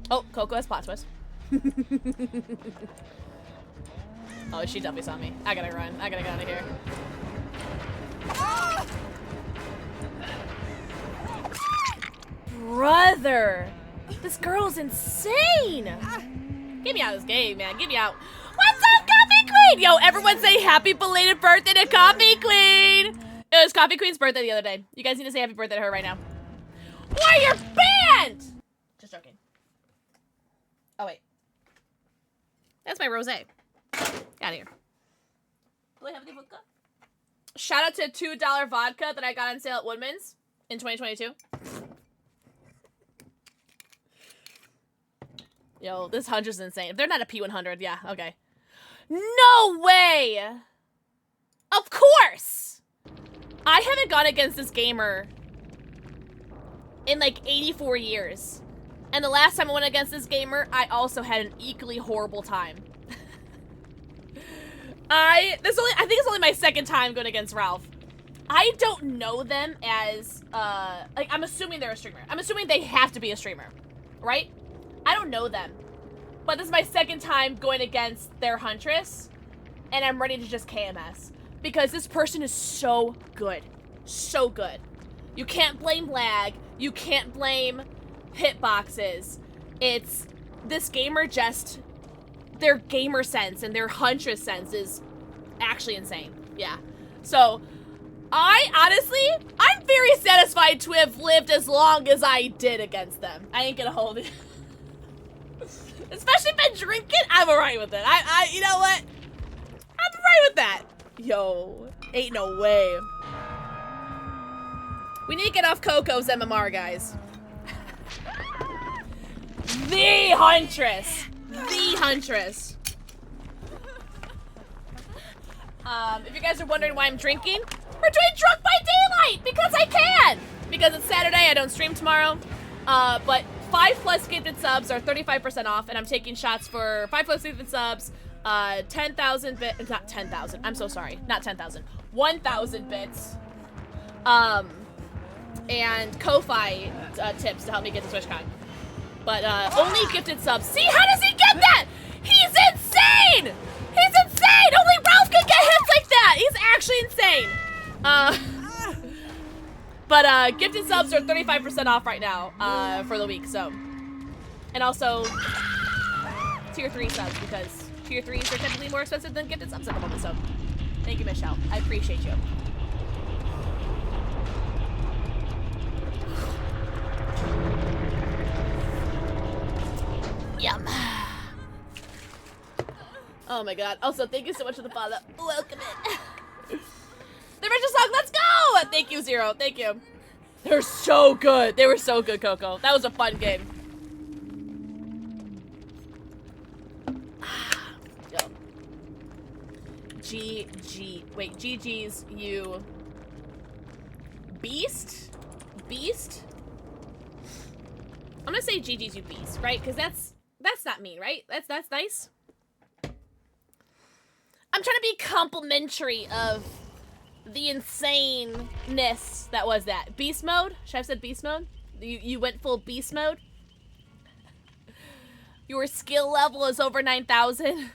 Oh, Coco has plot twist. Oh, she definitely saw me. I gotta run. I gotta get out of here. Brother! This girl's insane! Get me out of this game, man. Get me out. What's up, Coffee Queen? Yo, everyone say happy belated birthday to Coffee Queen! It was Coffee Queen's birthday the other day. You guys need to say happy birthday to her right now. Why you're banned? Just joking. Oh, wait. That's my rosé. Get out of here. Do I have any vodka? Shout out to $2 vodka that I got on sale at Woodman's in 2022. Yo, this 100's insane. If they're not a P100, yeah, okay. No way! Of course! I haven't gone against this gamer in like 84 years. And the last time I went against this gamer, I also had an equally horrible time. I think it's only my second time going against Ralph. I don't know them as, like, I'm assuming they're a streamer. I'm assuming they have to be a streamer, right? I don't know them. But this is my second time going against their Huntress, and I'm ready to just KMS. Because this person is so good. So good. You can't blame lag. You can't blame hitboxes. It's this gamer just, their gamer sense and their huntress sense is actually insane. Yeah. So, I'm very satisfied to have lived as long as I did against them. I ain't gonna hold it. Especially if I'm drinking, I'm alright with it. You know what? I'm alright with that. Yo, ain't no way. We need to get off Coco's MMR, guys. The Huntress. The Huntress. If you guys are wondering why I'm drinking, we're doing Drunk by Daylight because I can. Because it's Saturday, I don't stream tomorrow. But 5+ gifted subs are 35% off, and I'm taking shots for 5+ gifted subs, 10,000 bits, not 10,000, I'm so sorry, not 10,000, 1,000 bits, and Ko-Fi tips to help me get to TwitchCon. But only gifted subs. See, how does he get that? He's insane! He's insane! Only Ralph can get hits like that! He's actually insane! But gifted subs are 35% off right now for the week, so. And also, tier 3 subs, because tier 3s are typically more expensive than gifted subs at the moment, so. Thank you, Michelle. I appreciate you. Yum. Oh my god. Also, thank you so much for the follow. Welcome in. The Richard song, let's go! Thank you, Zero. Thank you. They're so good. They were so good, Coco. That was a fun game. Yo. GG. Wait, GG's you. Beast? Beast? I'm gonna say GG's you beast, right? Because that's not mean, right? That's nice. I'm trying to be complimentary of the insaneness that was that. Beast mode? Should I have said beast mode? You went full beast mode? Your skill level is over 9,000.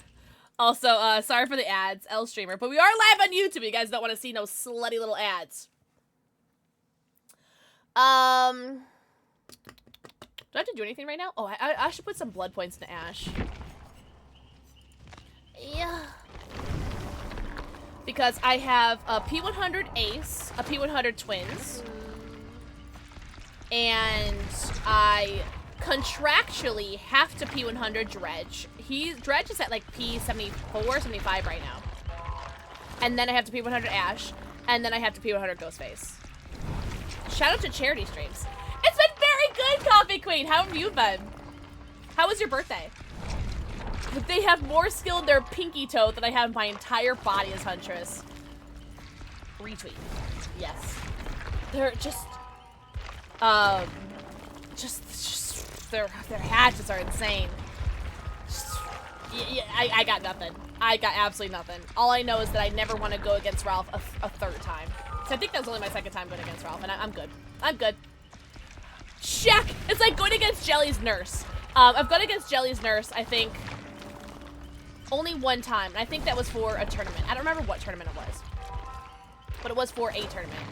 Also, sorry for the ads, L streamer. But we are live on YouTube. You guys don't want to see no slutty little ads. Do I have to do anything right now? Oh, I should put some blood points into Ash. Yeah. Because I have a P100 Ace, a P100 Twins, and I contractually have to P100 Dredge. Dredge is at like P74, 75 right now. And then I have to P100 Ash, and then I have to P100 Ghostface. Shout out to charity streams. It's been very good, Coffee Queen. How have you been? How was your birthday? They have more skill in their pinky toe than I have in my entire body as Huntress. Retweet. Yes. They're just their hatches are insane. Yeah, I got nothing. I got absolutely nothing. All I know is that I never want to go against Ralph a third time. So I think that was only my second time going against Ralph, and I'm good. I'm good. Check! It's like going against Jelly's nurse. I've gone against Jelly's nurse, I think, only one time. And I think that was for a tournament. I don't remember what tournament it was. But it was for a tournament.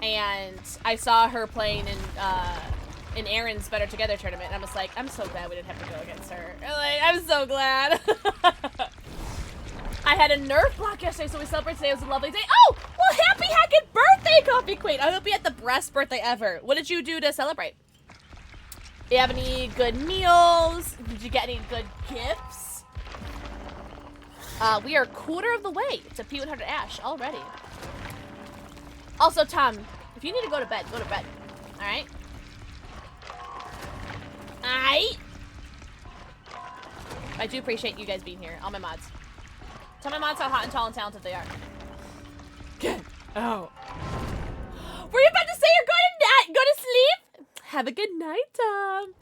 And I saw her playing in Aaron's Better Together tournament. And I was like, I'm so glad we didn't have to go against her. Like, I'm so glad. I had a Nerf block yesterday, so we celebrated today. It was a lovely day. Oh! Well, happy hacking birthday, Coffee Queen! I hope you had the best birthday ever. What did you do to celebrate? Do you have any good meals? Did you get any good gifts? We are a quarter of the way to P100 Ash already. Also, Tom, if you need to go to bed, go to bed. Alright? Alright? I do appreciate you guys being here, all my mods. Tell my mods how hot and tall and talented they are. Get out. Were you about to say you're going to sleep? Have a good night, Tom.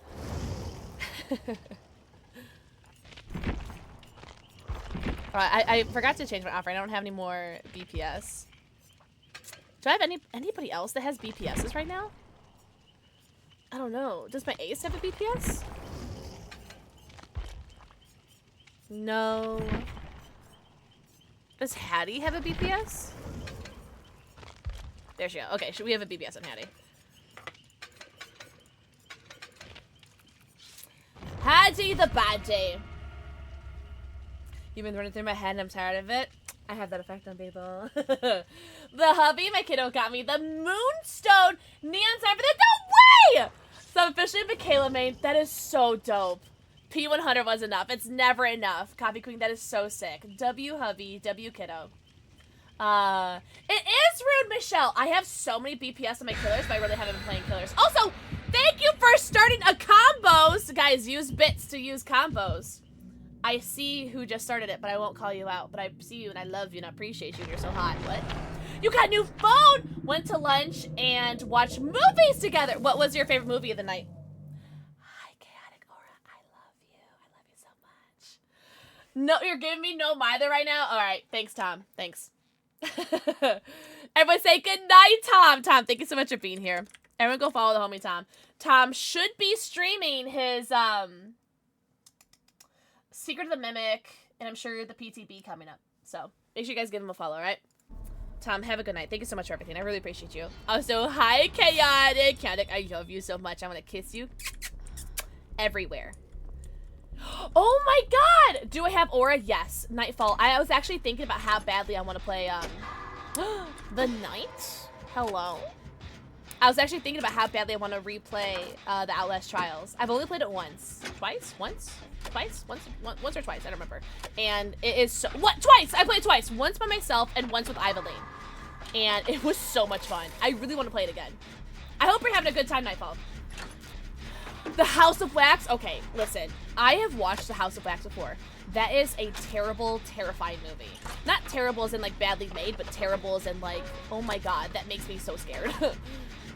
Alright, I forgot to change my offer. I don't have any more BPS. Do I have anybody else that has BPSs right now? I don't know. Does my ace have a BPS? No. Does Hattie have a BPS? There she go. Okay, we have a BBS on Hattie. Hattie the baddie. You've been running through my head and I'm tired of it. I have that effect on people. The hubby my kiddo got me the Moonstone Neon Sign for the no way! So I'm officially a Michaela main. That is so dope. P100 was enough. It's never enough. Copy Queen, that is so sick. W hubby, W kiddo. It is rude, Michelle. I have so many BPS on my killers, but I really haven't been playing killers. Also, thank you for starting a combos. Guys, use bits to use combos. I see who just started it, but I won't call you out. But I see you and I love you and I appreciate you and you're so hot. What? You got a new phone! Went to lunch and watched movies together. What was your favorite movie of the night? Hi, Chaotic Aura. I love you. I love you so much. No, you're giving me no Mither right now? All right. Thanks, Tom. Thanks. Everyone say good night, Tom. Tom, thank you so much for being here. Everyone go follow the homie Tom. Tom should be streaming his Secret of the Mimic, and I'm sure the PTB coming up. So make sure you guys give him a follow, all right? Tom, have a good night. Thank you so much for everything. I really appreciate you. Also, hi, Chaotic. Chaotic, I love you so much. I want to kiss you everywhere. Oh my god! Do I have Aura? Yes. Nightfall. I was actually thinking about how badly I want to play, The Night? Hello? I was actually thinking about how badly I want to replay, the Outlast Trials. I've only played it once. Twice? Once? Twice? Once or twice, I don't remember. And it is so- What? Twice! I played it twice! Once by myself and once with Ivaline. And it was so much fun. I really want to play it again. I hope you're having a good time, Nightfall. The House of Wax? Okay, listen. I have watched The House of Wax before. That is a terrible, terrifying movie. Not terrible as in, like, badly made, but terrible as in, like, oh my god, that makes me so scared.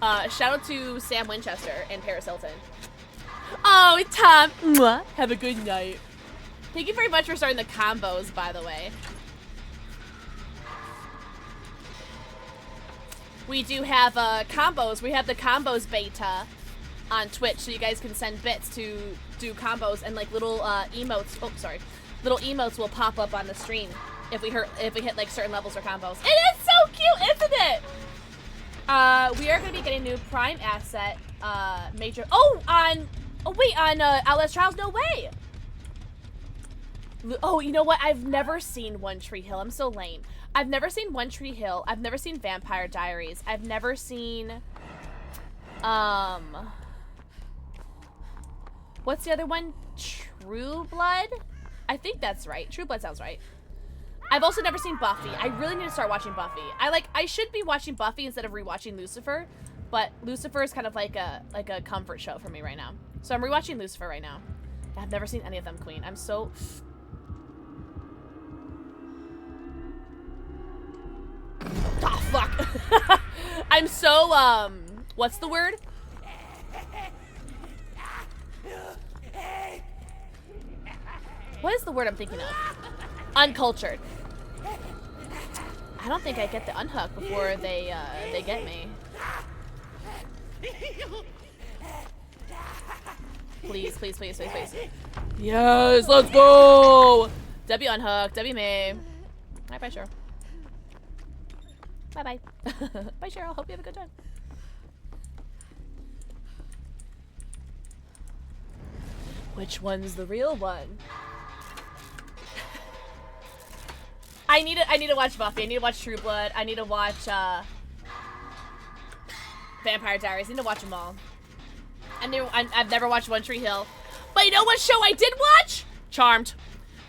Shout out to Sam Winchester and Paris Hilton. Oh, Tom. Mwah. Have a good night. Thank you very much for starting the combos, by the way. We do have combos. We have the combos beta on Twitch, so you guys can send bits to do combos, and like little emotes. Oh, sorry, little emotes will pop up on the stream if we hit like certain levels or combos. It is so cute, isn't it? We are gonna be getting new Prime asset, major. Oh, on Outlast Trials. No way. Oh, you know what? I've never seen One Tree Hill. I'm so lame. I've never seen One Tree Hill. I've never seen Vampire Diaries. I've never seen, what's the other one? True Blood? I think that's right. True Blood sounds right. I've also never seen Buffy. I really need to start watching Buffy. I should be watching Buffy instead of rewatching Lucifer, but Lucifer is kind of like a comfort show for me right now. So I'm rewatching Lucifer right now. I've never seen any of them, Queen. I'm so... Oh, fuck. I'm so, what's the word? What is the word I'm thinking of? Uncultured. I don't think I get the unhook before they get me. Please, please, please, please, please. Yes, let's go! W unhook, W me. Alright, bye, Cheryl. Bye-bye. Bye, Cheryl. Hope you have a good time. Which one's the real one? I need to watch Buffy. I need to watch True Blood. I need to watch Vampire Diaries. I need to watch them all. I've never watched One Tree Hill. But you know what show I did watch? Charmed.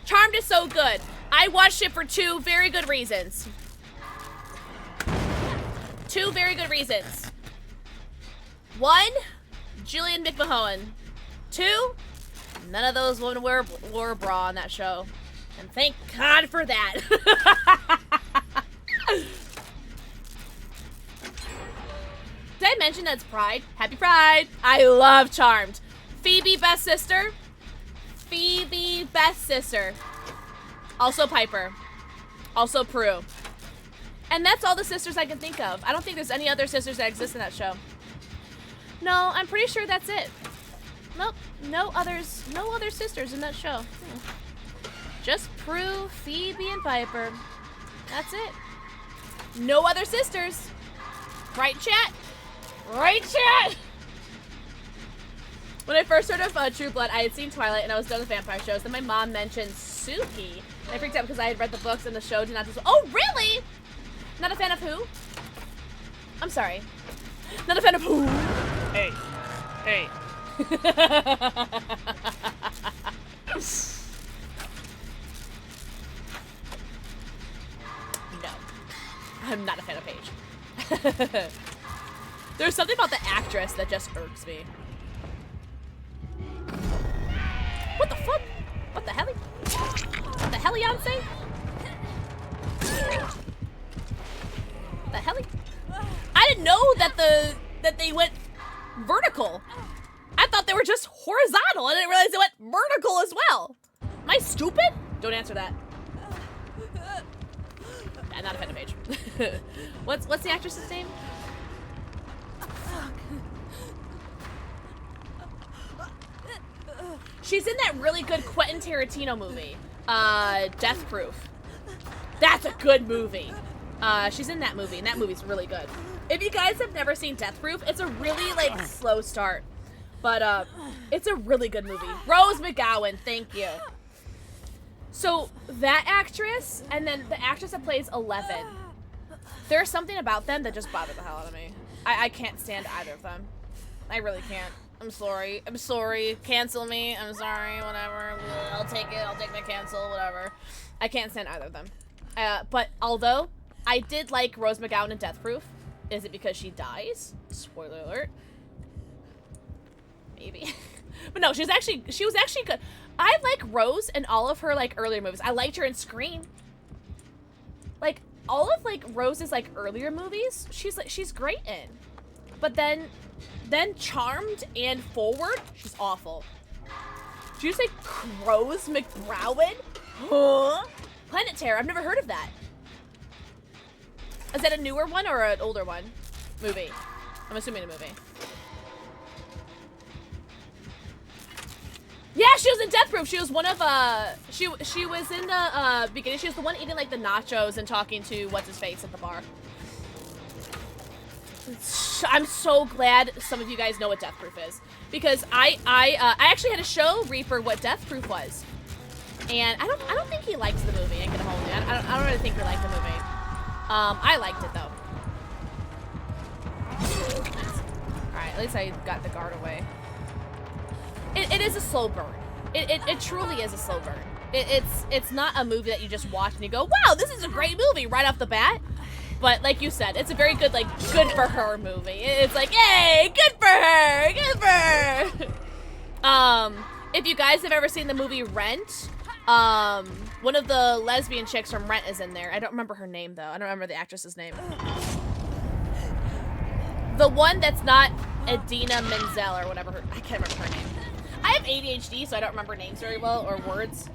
Charmed is so good. I watched it for 2 very good reasons. 2 very good reasons. 1, Julian McMahon. 2, none of those women wore a bra on that show. And thank God for that. Did I mention that it's Pride? Happy Pride. I love Charmed. Phoebe, best sister. Phoebe, best sister. Also Piper. Also Prue. And that's all the sisters I can think of. I don't think there's any other sisters that exist in that show. No, I'm pretty sure that's it. Nope, no other sisters in that show. Just Prue, Phoebe, and Piper. That's it. No other sisters. Right, chat? Right, chat? When I first heard of True Blood, I had seen Twilight and I was done with vampire shows. Then my mom mentioned Suki. And I freaked out because I had read the books and the show did not just. Oh, really? Not a fan of who? I'm sorry. Not a fan of who? Hey. Hey. No. I'm not a fan of Paige. There's something about the actress that just irks me. What the fuck? What the hell? What the hell-yonce? The hell? I didn't know that they went vertical. I thought they were just horizontal. I didn't realize they went vertical as well. Am I stupid? Don't answer that. I'm not a fan of Paige. What's the actress's name? She's in that really good Quentin Tarantino movie, Death Proof. That's a good movie. She's in that movie, and that movie's really good. If you guys have never seen Death Proof, it's a really, like, slow start. But, it's a really good movie. Rose McGowan, thank you. So, that actress, and then the actress that plays Eleven, there's something about them that just bothered the hell out of me. I can't stand either of them. I really can't. I'm sorry. I'm sorry. Cancel me. I'm sorry. Whatever. I'll take it. I'll take my cancel. Whatever. I can't stand either of them. But although I did like Rose McGowan in Death Proof, is it because she dies? Spoiler alert. Maybe. But no, she was actually good. I like Rose in all of her like earlier movies. I liked her in Scream. Like all of like Rose's like earlier movies, she's great in. But then Charmed and Forward, she's awful. Did you say Rose McGowan? Huh? Planet Terror, I've never heard of that. Is that a newer one or an older one? Movie. I'm assuming a movie. Yeah, she was in Death Proof. She was one of, she was in the, beginning. She was the one eating, like, the nachos and talking to what's-his-face at the bar. I'm so glad some of you guys know what Death Proof is. Because I actually had a show Reaper what Death Proof was. And I don't think he likes the movie. I can hold it. I don't really think he liked the movie. I liked it, though. Alright, at least I got the guard away. It is a slow burn. It truly is a slow burn. It's not a movie that you just watch and you go, wow, this is a great movie right off the bat. But like you said, it's a very good, like, good for her movie. It's like, yay, good for her, good for her. If you guys have ever seen the movie Rent, one of the lesbian chicks from Rent is in there. I don't remember her name though. I don't remember the actress's name. The one that's not Idina Menzel or whatever her, I can't remember her name. I have ADHD, so I don't remember names very well or words.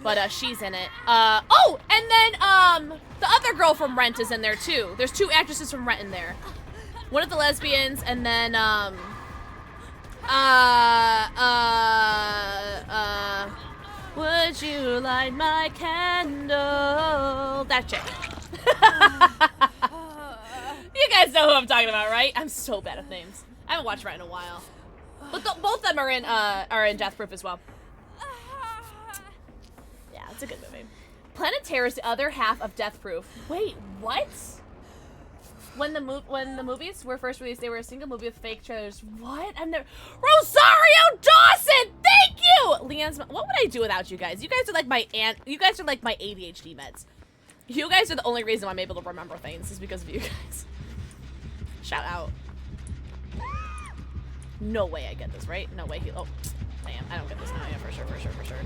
But she's in it. Oh, and then the other girl from Rent is in there too. There's two actresses from Rent in there. One of the lesbians, and then would you light my candle? That chick. You guys know who I'm talking about, right? I'm so bad at names. I haven't watched Rent in a while. But both of them are in Death Proof as well. Yeah, it's a good movie. Planet Terror is the other half of Death Proof. Wait, what? When the movies were first released, they were a single movie with fake trailers. What? I've never. Rosario Dawson, thank you. Leanne's. What would I do without you guys? You guys are like my aunt. You guys are like my ADHD meds. You guys are the only reason why I'm able to remember things is because of you guys. Shout out. No way I get this, right? No way oh, damn, I don't get this now, yeah, for sure,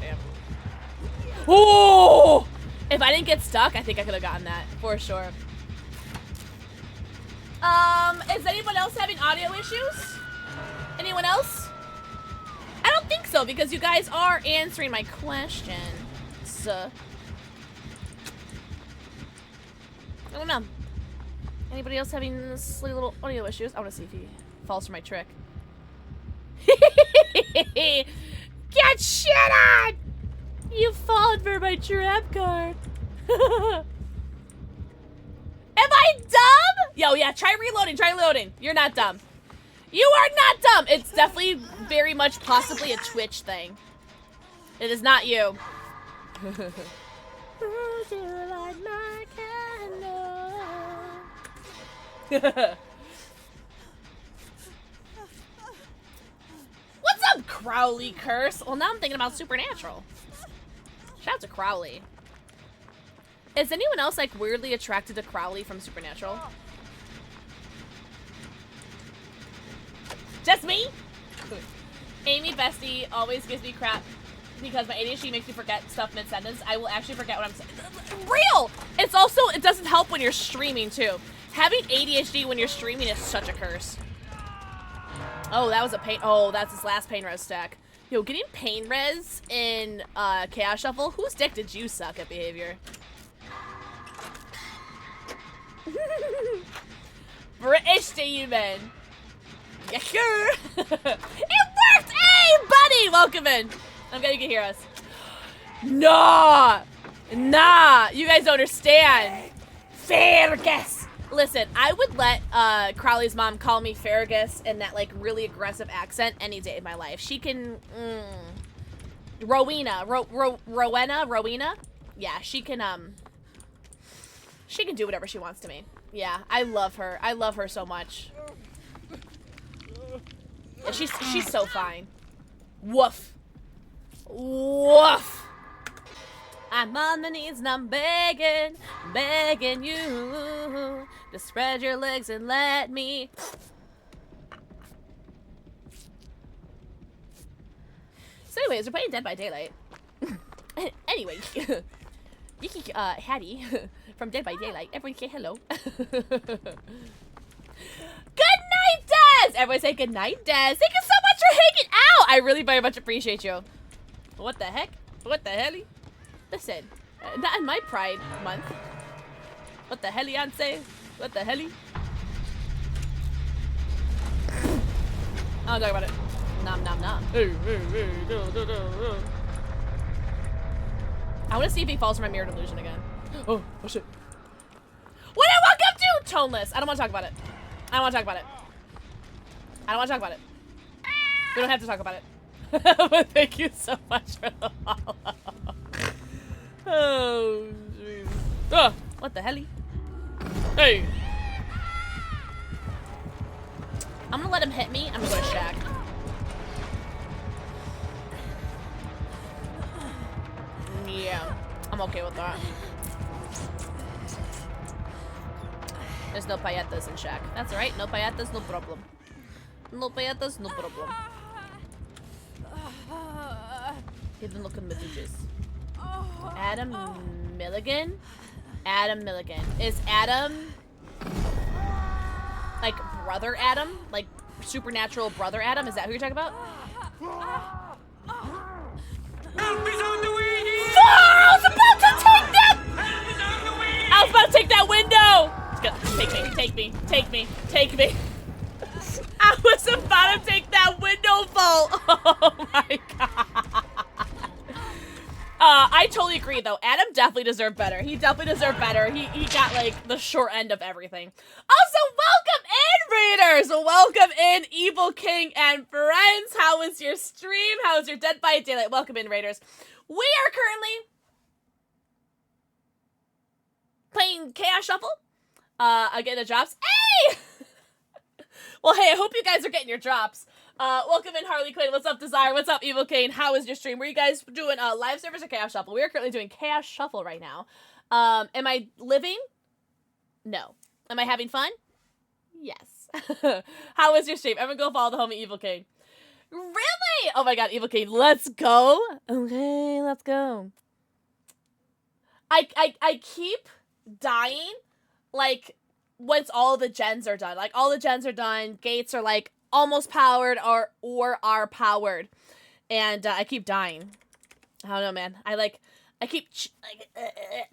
damn. Oh! If I didn't get stuck, I think I could have gotten that, for sure. Is anyone else having audio issues? Anyone else? I don't think so, because you guys are answering my questions. I don't know. Anybody else having silly little audio issues? I want to see if he falls for my trick. Get shit on! You fallen for my trap card. Am I dumb? Yo, yeah, try reloading, try reloading. You're not dumb. You are not dumb. It's definitely very much possibly a Twitch thing. It is not you. Would you like my candle? What's up, Crowley Curse? Well, now I'm thinking about Supernatural. Shout out to Crowley. Is anyone else like weirdly attracted to Crowley from Supernatural? Just me? Amy Bestie always gives me crap because my ADHD makes me forget stuff mid-sentence. I will actually forget what I'm saying. Real! It's also, it doesn't help when you're streaming too. Having ADHD when you're streaming is such a curse. Oh, that was a pain. Oh, that's his last pain res stack. Yo, getting pain res in Chaos Shuffle? Whose dick did you suck at behavior? British demon. Yes, sure. It worked! Hey, buddy! Welcome in. I'm glad you can hear us. Nah! Nah! You guys don't understand. Fergus! Listen, I would let Crowley's mom call me Fergus in that, like, really aggressive accent any day of my life. She can... Rowena. Rowena? Yeah, she can do whatever she wants to me. Yeah, I love her. I love her so much. Yeah, she's so fine. Woof. Woof. I'm on my knees and I'm begging you to spread your legs and let me. So anyways, we're playing Dead by Daylight. Anyway, Yiki, Hattie from Dead by Daylight. Everyone say hello. Good night, Des! Everyone say good night, Des. Thank you so much for hanging out. I really very much appreciate you. What the heck? What the helly? Listen, not in my Pride month. What the helly, I'd say? What the helly? I don't talk about it. Nom nom nom. I want to see if he falls for my mirror delusion again. Oh shit. What I walk up to? Toneless. I don't want to talk about it. I don't want to talk about it. I don't want to talk about it. We don't have to talk about it. But thank you so much for the follow. Oh, jeez. Oh, what the helly? Hey. I'm gonna let him hit me. I'm gonna go to Shaq. Yeah, I'm okay with that. There's no payetas in Shaq. That's alright. No payetas, no problem. No payetas, no problem. Hidden look at messages. Adam Milligan? Adam Milligan. Is Adam like brother Adam? Like supernatural brother Adam? Is that who you're talking about? Help is on the way here! I was about to take that! Help is on the way here! I was about to take that window! Take me, take me, take me, take me. I was about to take that window vault. Oh my god. I totally agree though. Adam definitely deserved better. He definitely deserved better. He got like the short end of everything. Also, welcome in, readers. Welcome in, Evil King and friends. How was your stream? How was your Dead by Daylight? Welcome in, raiders. We are currently playing Chaos Shuffle. Getting the drops. Hey! Well, hey, I hope you guys are getting your drops. Welcome in, Harley Quinn. What's up, Desire? What's up, Evil Kane? How is your stream? Were you guys doing live service or Chaos Shuffle? We are currently doing Chaos Shuffle right now. Am I living? No. Am I having fun? Yes. How is your stream? Everyone go follow the homie Evil Kane. Really? Oh my god, Evil Kane. Let's go. Okay, let's go. I keep dying, like, once all the gens are done. Like, all the gens are done. Gates are, like, almost powered or are powered. And I keep dying. I don't know, man. I keep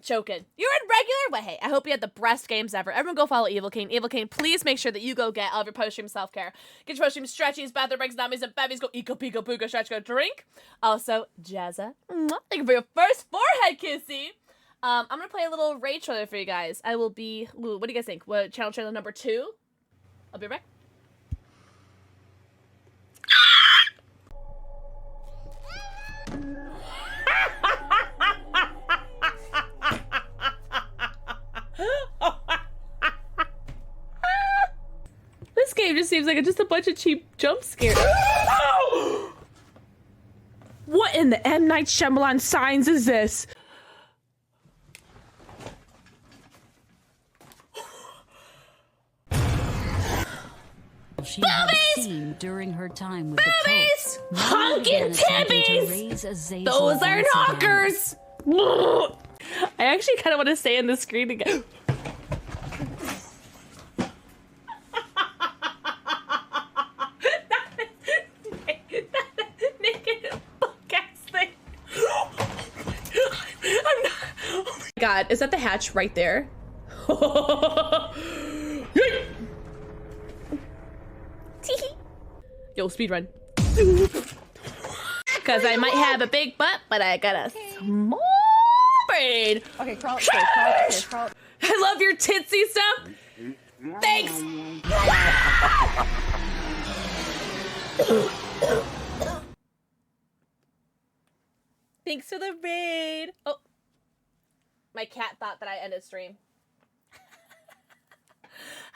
choking. You're in regular? But hey, I hope you had the best games ever. Everyone go follow Evil Kane. Evil Kane, please make sure that you go get all of your post-stream self-care. Get your post-stream stretchies, bathroom breaks, zombies, and bevies. Go eco, pico, puka, stretch, go drink. Also, Jazza. Thank you for your first forehead kissy. I'm gonna play a little raid trailer for you guys. I will be. Ooh, what do you guys think? What channel trailer number 2? I'll be right back. This game just seems like just a bunch of cheap jump scares. What in the M. Night Shyamalan signs is this? She had seen during her time with the Boobies! Pope. Honkin' tibbies! Those are knockers! I actually kind of want to stay on the screen again. God, is that the hatch right there? Yo, speedrun. Cause I might have a big butt, but I got a small brain. Okay, crawl upstairs, crawl. I love your titsy stuff. Thanks. Thanks for the raid. Oh, my cat thought that I ended stream.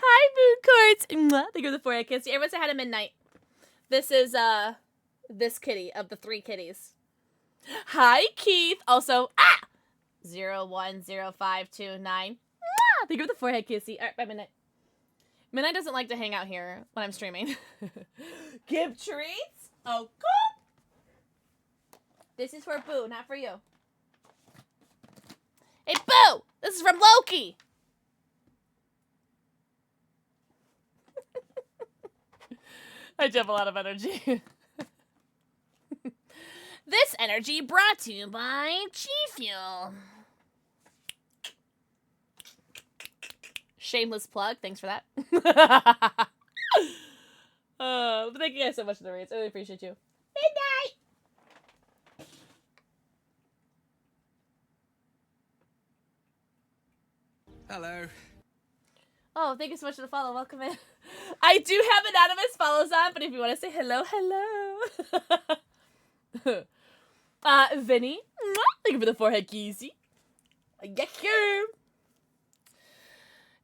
Hi, food courts. Mwah. Thank you for the 4 kids. Everyone say hi to Midnight. This is this kitty of the 3 kitties. Hi, Keith. Also, 010529. Thank you for the 4 kissy. All right, bye, Midnight. Midnight doesn't like to hang out here when I'm streaming. Give treats. Oh, cool. This is for Boo, not for you. Hey, Boo! This is from Loki! I have a lot of energy. This energy brought to you by G Fuel. Shameless plug. Thanks for that. Thank you guys so much for the raids. I really appreciate you. Midnight! Hello. Oh, thank you so much for the follow. Welcome in. I do have anonymous follows on, but if you want to say hello, hello. Vinny. Thank you for the 4 kissy. Yes, sir.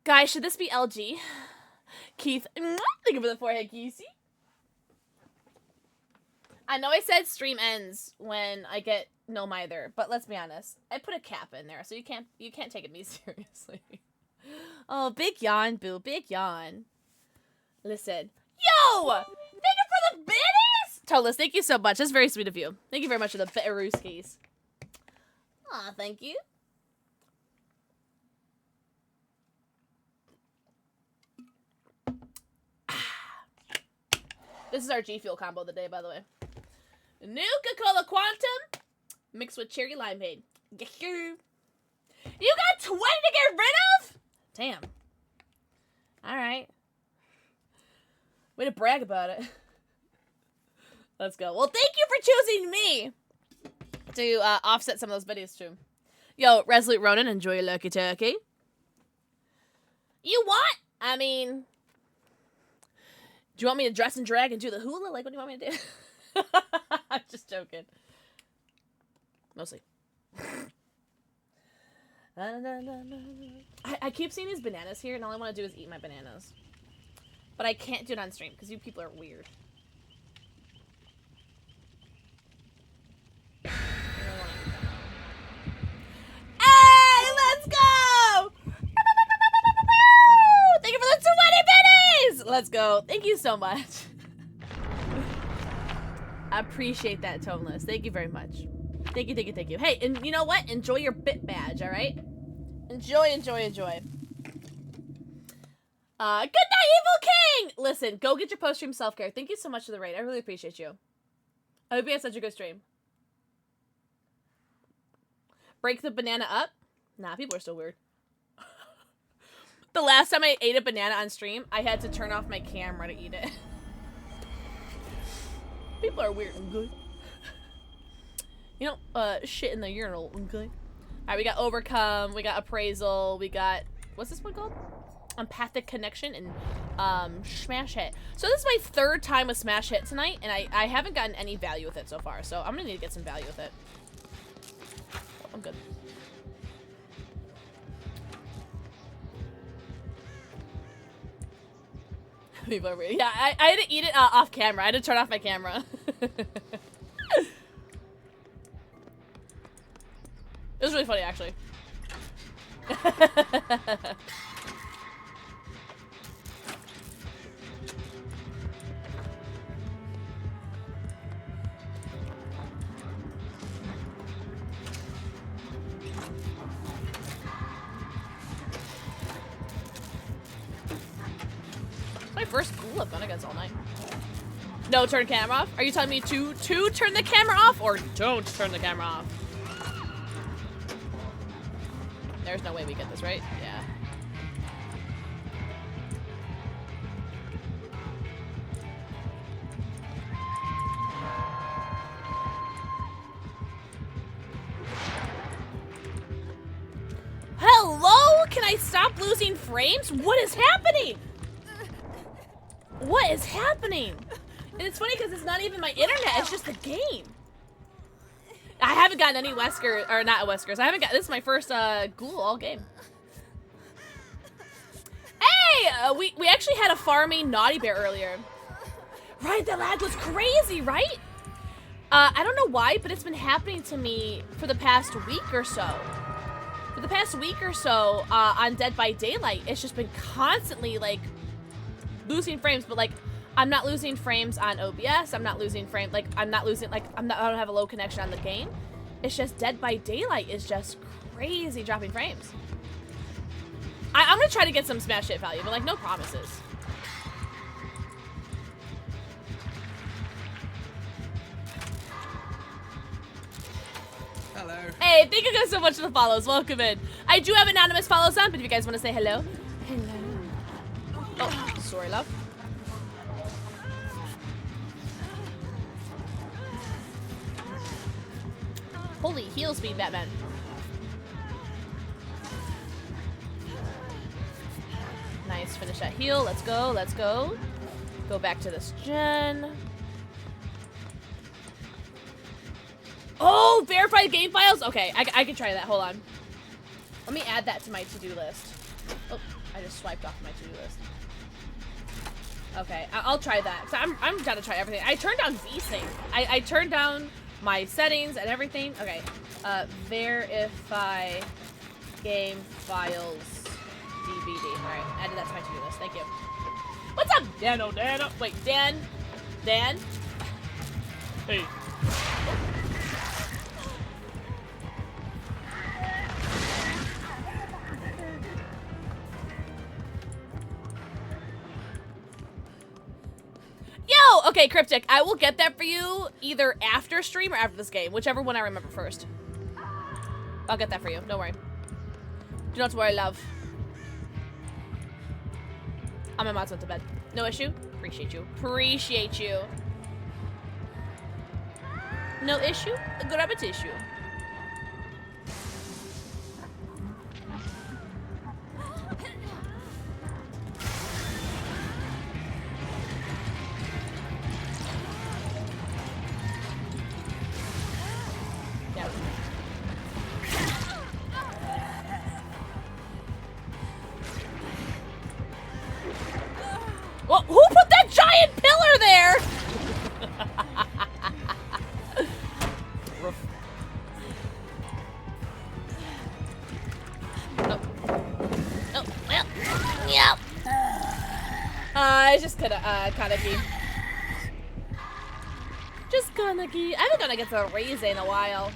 Guys, should this be LG? Keith. Thank you for the 4 kissy. I know I said stream ends when I get no Mither, but let's be honest. I put a Kappa in there, so you can't take it me seriously. Oh, big yawn, Boo. Big yawn. Listen. Yo! Thank you for the bitties! Tolas, thank you so much. That's very sweet of you. Thank you very much for the bitterooskies. Aw, thank you. This is our G Fuel combo of the day, by the way. Nuka-Cola Quantum mixed with cherry limeade. You got 20 to get rid of? Damn. Alright. Way to brag about it. Let's go. Well, thank you for choosing me to offset some of those videos too. Yo, Resolute Ronin, enjoy your lucky turkey. You want? I mean, do you want me to dress and drag and do the hula? Like, what do you want me to do? I'm just joking. Mostly. I keep seeing these bananas here, and all I want to do is eat my bananas. But I can't do it on stream, because you people are weird. Hey, let's go! Thank you for the 20 bitties! Let's go. Thank you so much. I appreciate that, Toneless. Thank you very much. Thank you, thank you, thank you. Hey, and you know what? Enjoy your bit badge, alright? Enjoy, enjoy, enjoy. Good night, Evil King! Listen, go get your post-stream self-care. Thank you so much for the raid. I really appreciate you. I hope you had such a good stream. Break the banana up? Nah, people are still weird. The last time I ate a banana on stream, I had to turn off my camera to eat it. People are weird, okay? You don't, shit in the urinal, okay? Alright, we got Overcome, we got Appraisal, we got... What's this one called? Empathic Connection and Smash Hit. So this is my 3rd time with Smash Hit tonight, and I haven't gotten any value with it so far, so I'm gonna need to get some value with it. Oh, I'm good. Yeah, I had to eat it off camera. I had to turn off my camera. It was really funny, actually. My first ghoul I've gone against all night. No, turn camera off? Are you telling me to turn the camera off or don't turn the camera off? There's no way we get this, right? Yeah. Hello? Can I stop losing frames? What is happening? What is happening? And it's funny because it's not even my internet, it's just the game. I haven't gotten any Wesker, or not Weskers. I haven't got, this is my first ghoul all game. Hey! We actually had a farming Naughty Bear earlier. Right, that lag was crazy, right? I don't know why, but it's been happening to me for the past week or so. For the past week or so, on Dead by Daylight, it's just been constantly, like, losing frames, but, like, I'm not losing frames on OBS. I'm not losing frames. Like, I'm not losing, like, I don't have a low connection on the game. It's just Dead by Daylight is just crazy dropping frames. I'm gonna try to get some Smash Hit value, but, like, no promises. Hello. Hey, thank you guys so much for the follows. Welcome in. I do have anonymous follows on, but if you guys want to say hello. Hello. Oh, sorry, love. Holy heal speed, Batman. Nice, finish that heal. Let's go, let's go. Go back to this gen. Oh, verified game files? Okay, I can try that. Hold on. Let me add that to my to-do list. Oh, I just swiped off my to-do list. Okay, I'll try that. So I'm down to try everything. I turned down VSync. I turned down my settings and everything. Okay, verify game files DVD. All right, added that to my to-do list. Thank you. What's up, Dano? Wait, Dan? Hey. Yo! Okay, Cryptic, I will get that for you either after stream or after this game. Whichever one I remember first. I'll get that for you. Don't worry. Do not worry, love. I'm my mods went to bed. No issue? Appreciate you. Appreciate you. No issue? Grab a tissue. Well, who put that giant pillar there? Oh, well, yep. I just could have, Kaneki. Just Kaneki. I haven't gone against a Raise in a while.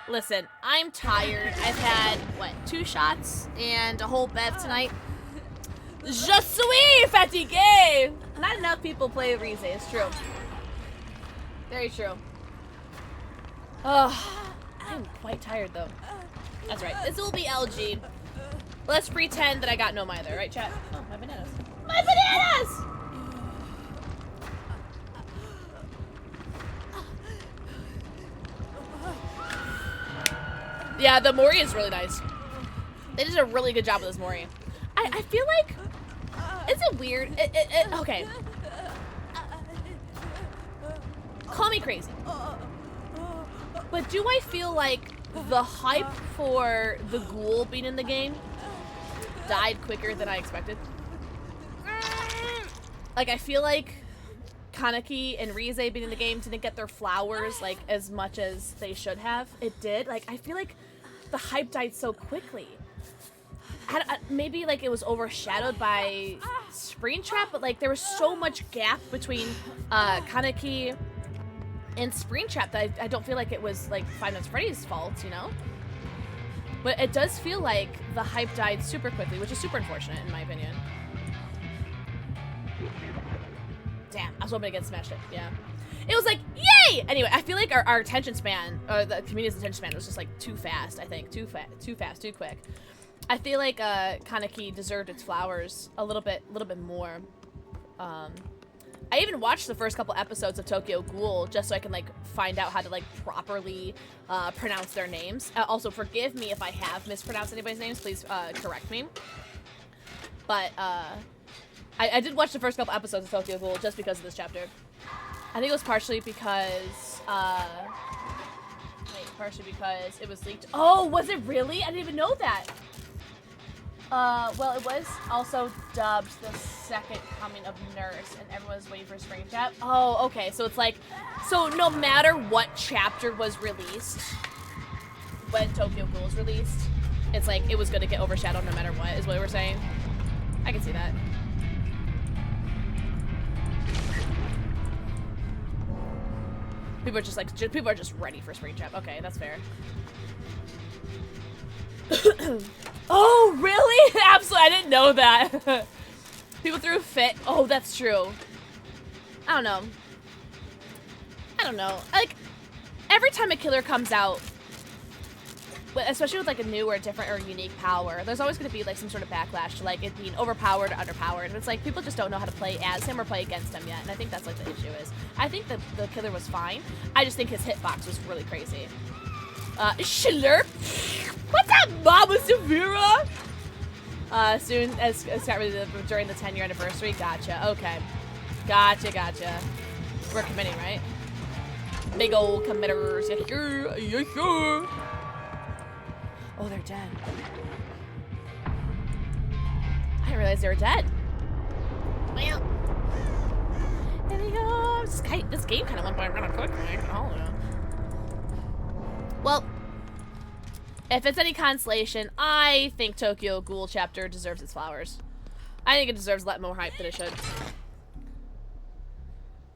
Listen, I'm tired. I've had, what, 2 shots and a whole bev tonight. Je suis fatigué! Not enough people play Rize, it's true. Very true. Oh, I'm quite tired though. That's right, this will be LG. Let's pretend that I got no Mither, right chat? Oh, my bananas. My bananas! Yeah, the Mori is really nice. They did a really good job with this Mori. I feel like, is it weird? Okay. Call me crazy. But do I feel like the hype for the ghoul being in the game died quicker than I expected? Like, I feel like Kaneki and Rize being in the game didn't get their flowers, like, as much as they should have. It did. Like, I feel like the hype died so quickly. Maybe, like, it was overshadowed by Springtrap, but, like, there was so much gap between Kaneki and Springtrap that I don't feel like it was, like, Five Nights at Freddy's fault, you know? But it does feel like the hype died super quickly, which is super unfortunate, in my opinion. Damn, I was hoping to get smashed it, yeah. It was like, yay! Anyway, I feel like our attention span, or the community's attention span was just, like, too fast, I think. Too fast, too quick. I feel like Kaneki deserved its flowers a little bit more. I even watched the first couple episodes of Tokyo Ghoul just so I can, like, find out how to, like, properly pronounce their names. Also, forgive me if I have mispronounced anybody's names. Please correct me. But I did watch the first couple episodes of Tokyo Ghoul just because of this chapter. I think it was partially because it was leaked. Oh, was it really? I didn't even know that. Well, it was also dubbed the second coming of Nurse, and everyone was waiting for Springtrap. Oh, okay. So it's like, so no matter what chapter was released, when Tokyo Ghoul was released, it's like it was going to get overshadowed no matter what, is what we're saying. I can see that. People are just like, people are just ready for Springtrap. Okay, that's fair. Oh, really? Absolutely, I didn't know that. People threw a fit. Oh, that's true. I don't know. Like, every time a killer comes out, especially with, like, a new or different or unique power, there's always going to be, like, some sort of backlash to, like, it being overpowered or underpowered. And it's like, people just don't know how to play as him or play against him yet. And I think that's, like, the issue is. I think that the killer was fine. I just think his hitbox was really crazy. Slurp? What's up, Mama Severa? Soon as got rid of during the 10-year anniversary. Gotcha. Okay. Gotcha. We're committing, right? Big old committers. Yeah. Oh, they're dead. I didn't realize they were dead. Well, there we go. This game kind of went by really quickly. Oh, yeah. Well, if it's any consolation, I think Tokyo Ghoul chapter deserves its flowers. I think it deserves a lot more hype than it should.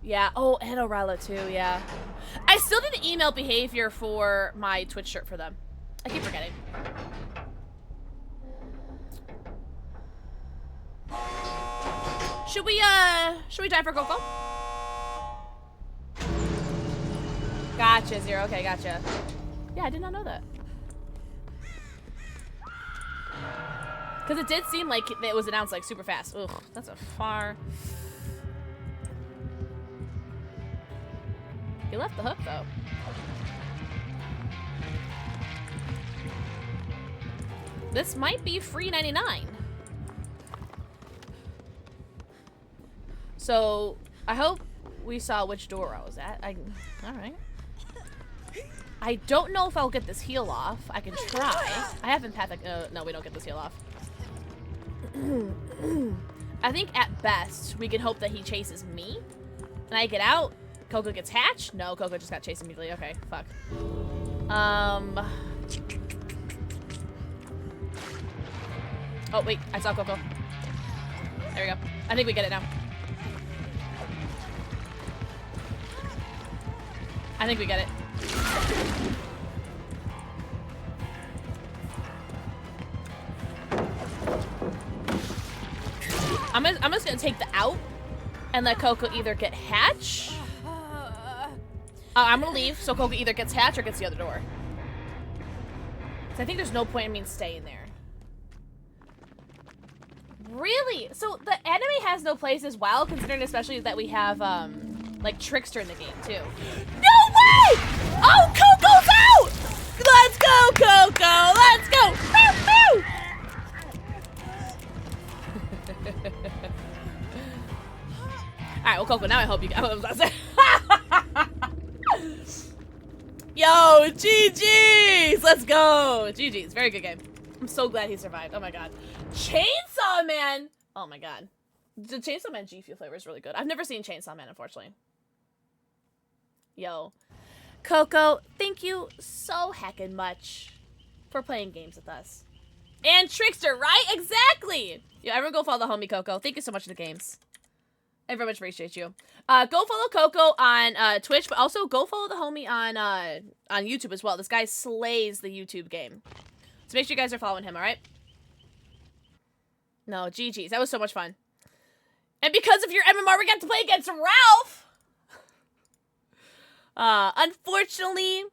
Yeah. Oh, and Orala too. Yeah. I still did email behavior for my Twitch shirt for them. I keep forgetting. Should we die for Coco? Gotcha, Zero. Okay, gotcha. Yeah, I did not know that. Because it did seem like it was announced, like, super fast. Ugh, that's a far... He left the hook, though. This might be free 99. So, I hope we saw which door I was at. Alright. I don't know if I'll get this heal off. I can try. I have empathic. No, we don't get this heal off. I think at best, we can hope that he chases me. And I get out. Coco gets hatched? No, Coco just got chased immediately. Okay, fuck. Oh, wait. I saw Coco. There we go. I think we get it now. I think we get it. I'm just gonna take the out and let Coco either get hatch. I'm gonna leave so Coco either gets hatch or gets the other door. So I think there's no point in me staying there. Really? So the enemy has no place as well, considering especially that we have like Trickster in the game too. No way! Oh, Coco's out! Let's go, Coco! Let's go! Woo, woo! Alright, well, Coco, now I hope you guys. Yo, GG's! Let's go! GG's. Very good game. I'm so glad he survived. Oh my god. Chainsaw Man! Oh my god. The Chainsaw Man G Fuel flavor is really good. I've never seen Chainsaw Man, unfortunately. Yo. Coco, thank you so heckin' much for playing games with us. And Trickster, right? Exactly! Yo, everyone go follow the homie Coco. Thank you so much for the games. I very much appreciate you. Go follow Coco on Twitch, but also go follow the homie on YouTube as well. This guy slays the YouTube game. So make sure you guys are following him, alright? No, GG's. That was so much fun. And because of your MMR, we got to play against Ralph! Unfortunately,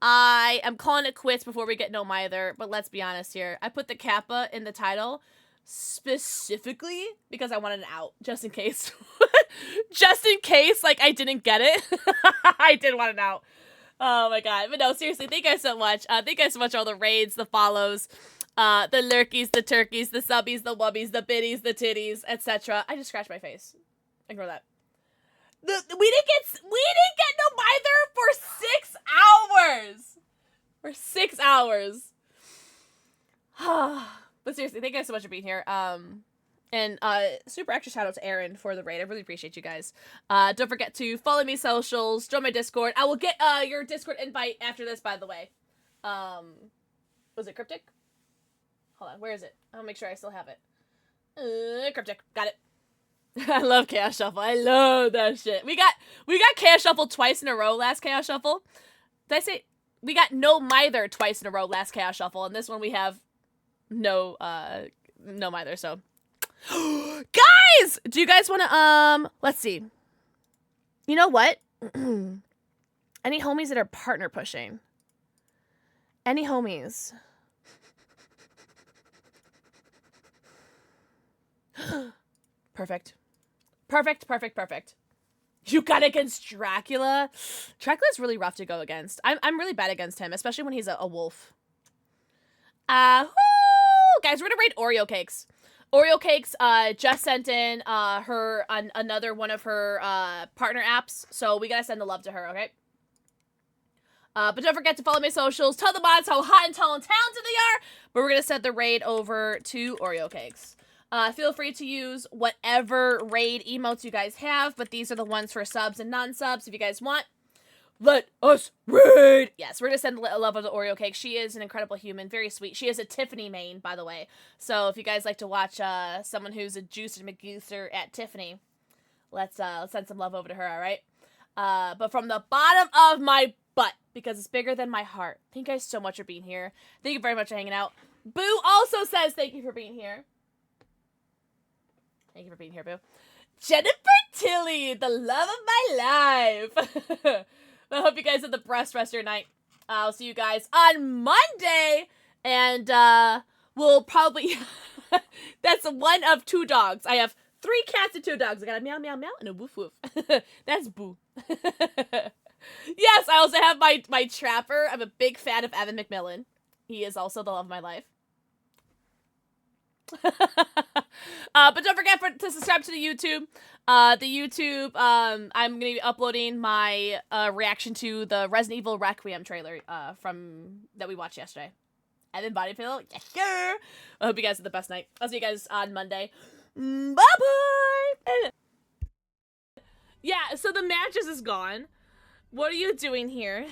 I am calling it quits before we get no Mither, but let's be honest here. I put the Kappa in the title specifically because I wanted an out, just in case. Just in case, like, I didn't get it. I did want an out. Oh my god. But no, seriously, thank you guys so much. Thank you guys so much for all the raids, the follows, the lurkies, the turkeys, the subbies, the wubbies, the biddies, the titties, etc. I just scratched my face. Ignore that. We didn't get no Mither for 6 hours. For 6 hours. But seriously, thank you guys so much for being here. And super extra shout out to Aaron for the raid. I really appreciate you guys. Don't forget to follow me socials, join my Discord. I will get your Discord invite after this, by the way. Was it Cryptic? Hold on, where is it? I'll make sure I still have it. Cryptic, got it. I love Chaos Shuffle. I love that shit. We got Chaos Shuffle twice in a row last Chaos Shuffle. Did I say we got no Mither twice in a row last Chaos Shuffle, and this one we have no Mither, so guys, do you guys want to let's see. You know what? Any homies that are partner pushing? Any homies? Perfect. Perfect, perfect, perfect. You got against Dracula? Dracula's really rough to go against. I'm really bad against him, especially when he's a wolf. Guys, we're gonna raid Oreo Cakes. Oreo Cakes just sent in another one of her partner apps, so we gotta send the love to her, okay? But don't forget to follow my socials. Tell the mods how hot and tall and talented they are. But we're gonna send the raid over to Oreo Cakes. Feel free to use whatever raid emotes you guys have, but these are the ones for subs and non-subs if you guys want. Let us raid! Yes, we're gonna send love of the Oreo Cake. She is an incredible human, very sweet. She is a Tiffany main, by the way. So if you guys like to watch someone who's a juicer McGooser at Tiffany, let's send some love over to her, alright? But from the bottom of my butt, because it's bigger than my heart. Thank you guys so much for being here. Thank you very much for hanging out. Boo also says thank you for being here. Thank you for being here, Boo. Jennifer Tilly, the love of my life. I hope you guys have the best rest of your night. I'll see you guys on Monday. And we'll probably... That's one of 2 dogs. I have 3 cats and 2 dogs. I got a meow, meow, meow, and a woof, woof. That's Boo. Yes, I also have my trapper. I'm a big fan of Evan McMillan. He is also the love of my life. But don't forget to subscribe to the YouTube. I'm gonna be uploading my reaction to the Resident Evil Requiem trailer that we watched yesterday. Evan Bodyfield, yes sir. I hope you guys have the best night. I'll see you guys on Monday. Bye bye. Yeah, so the mattress is gone. What are you doing here?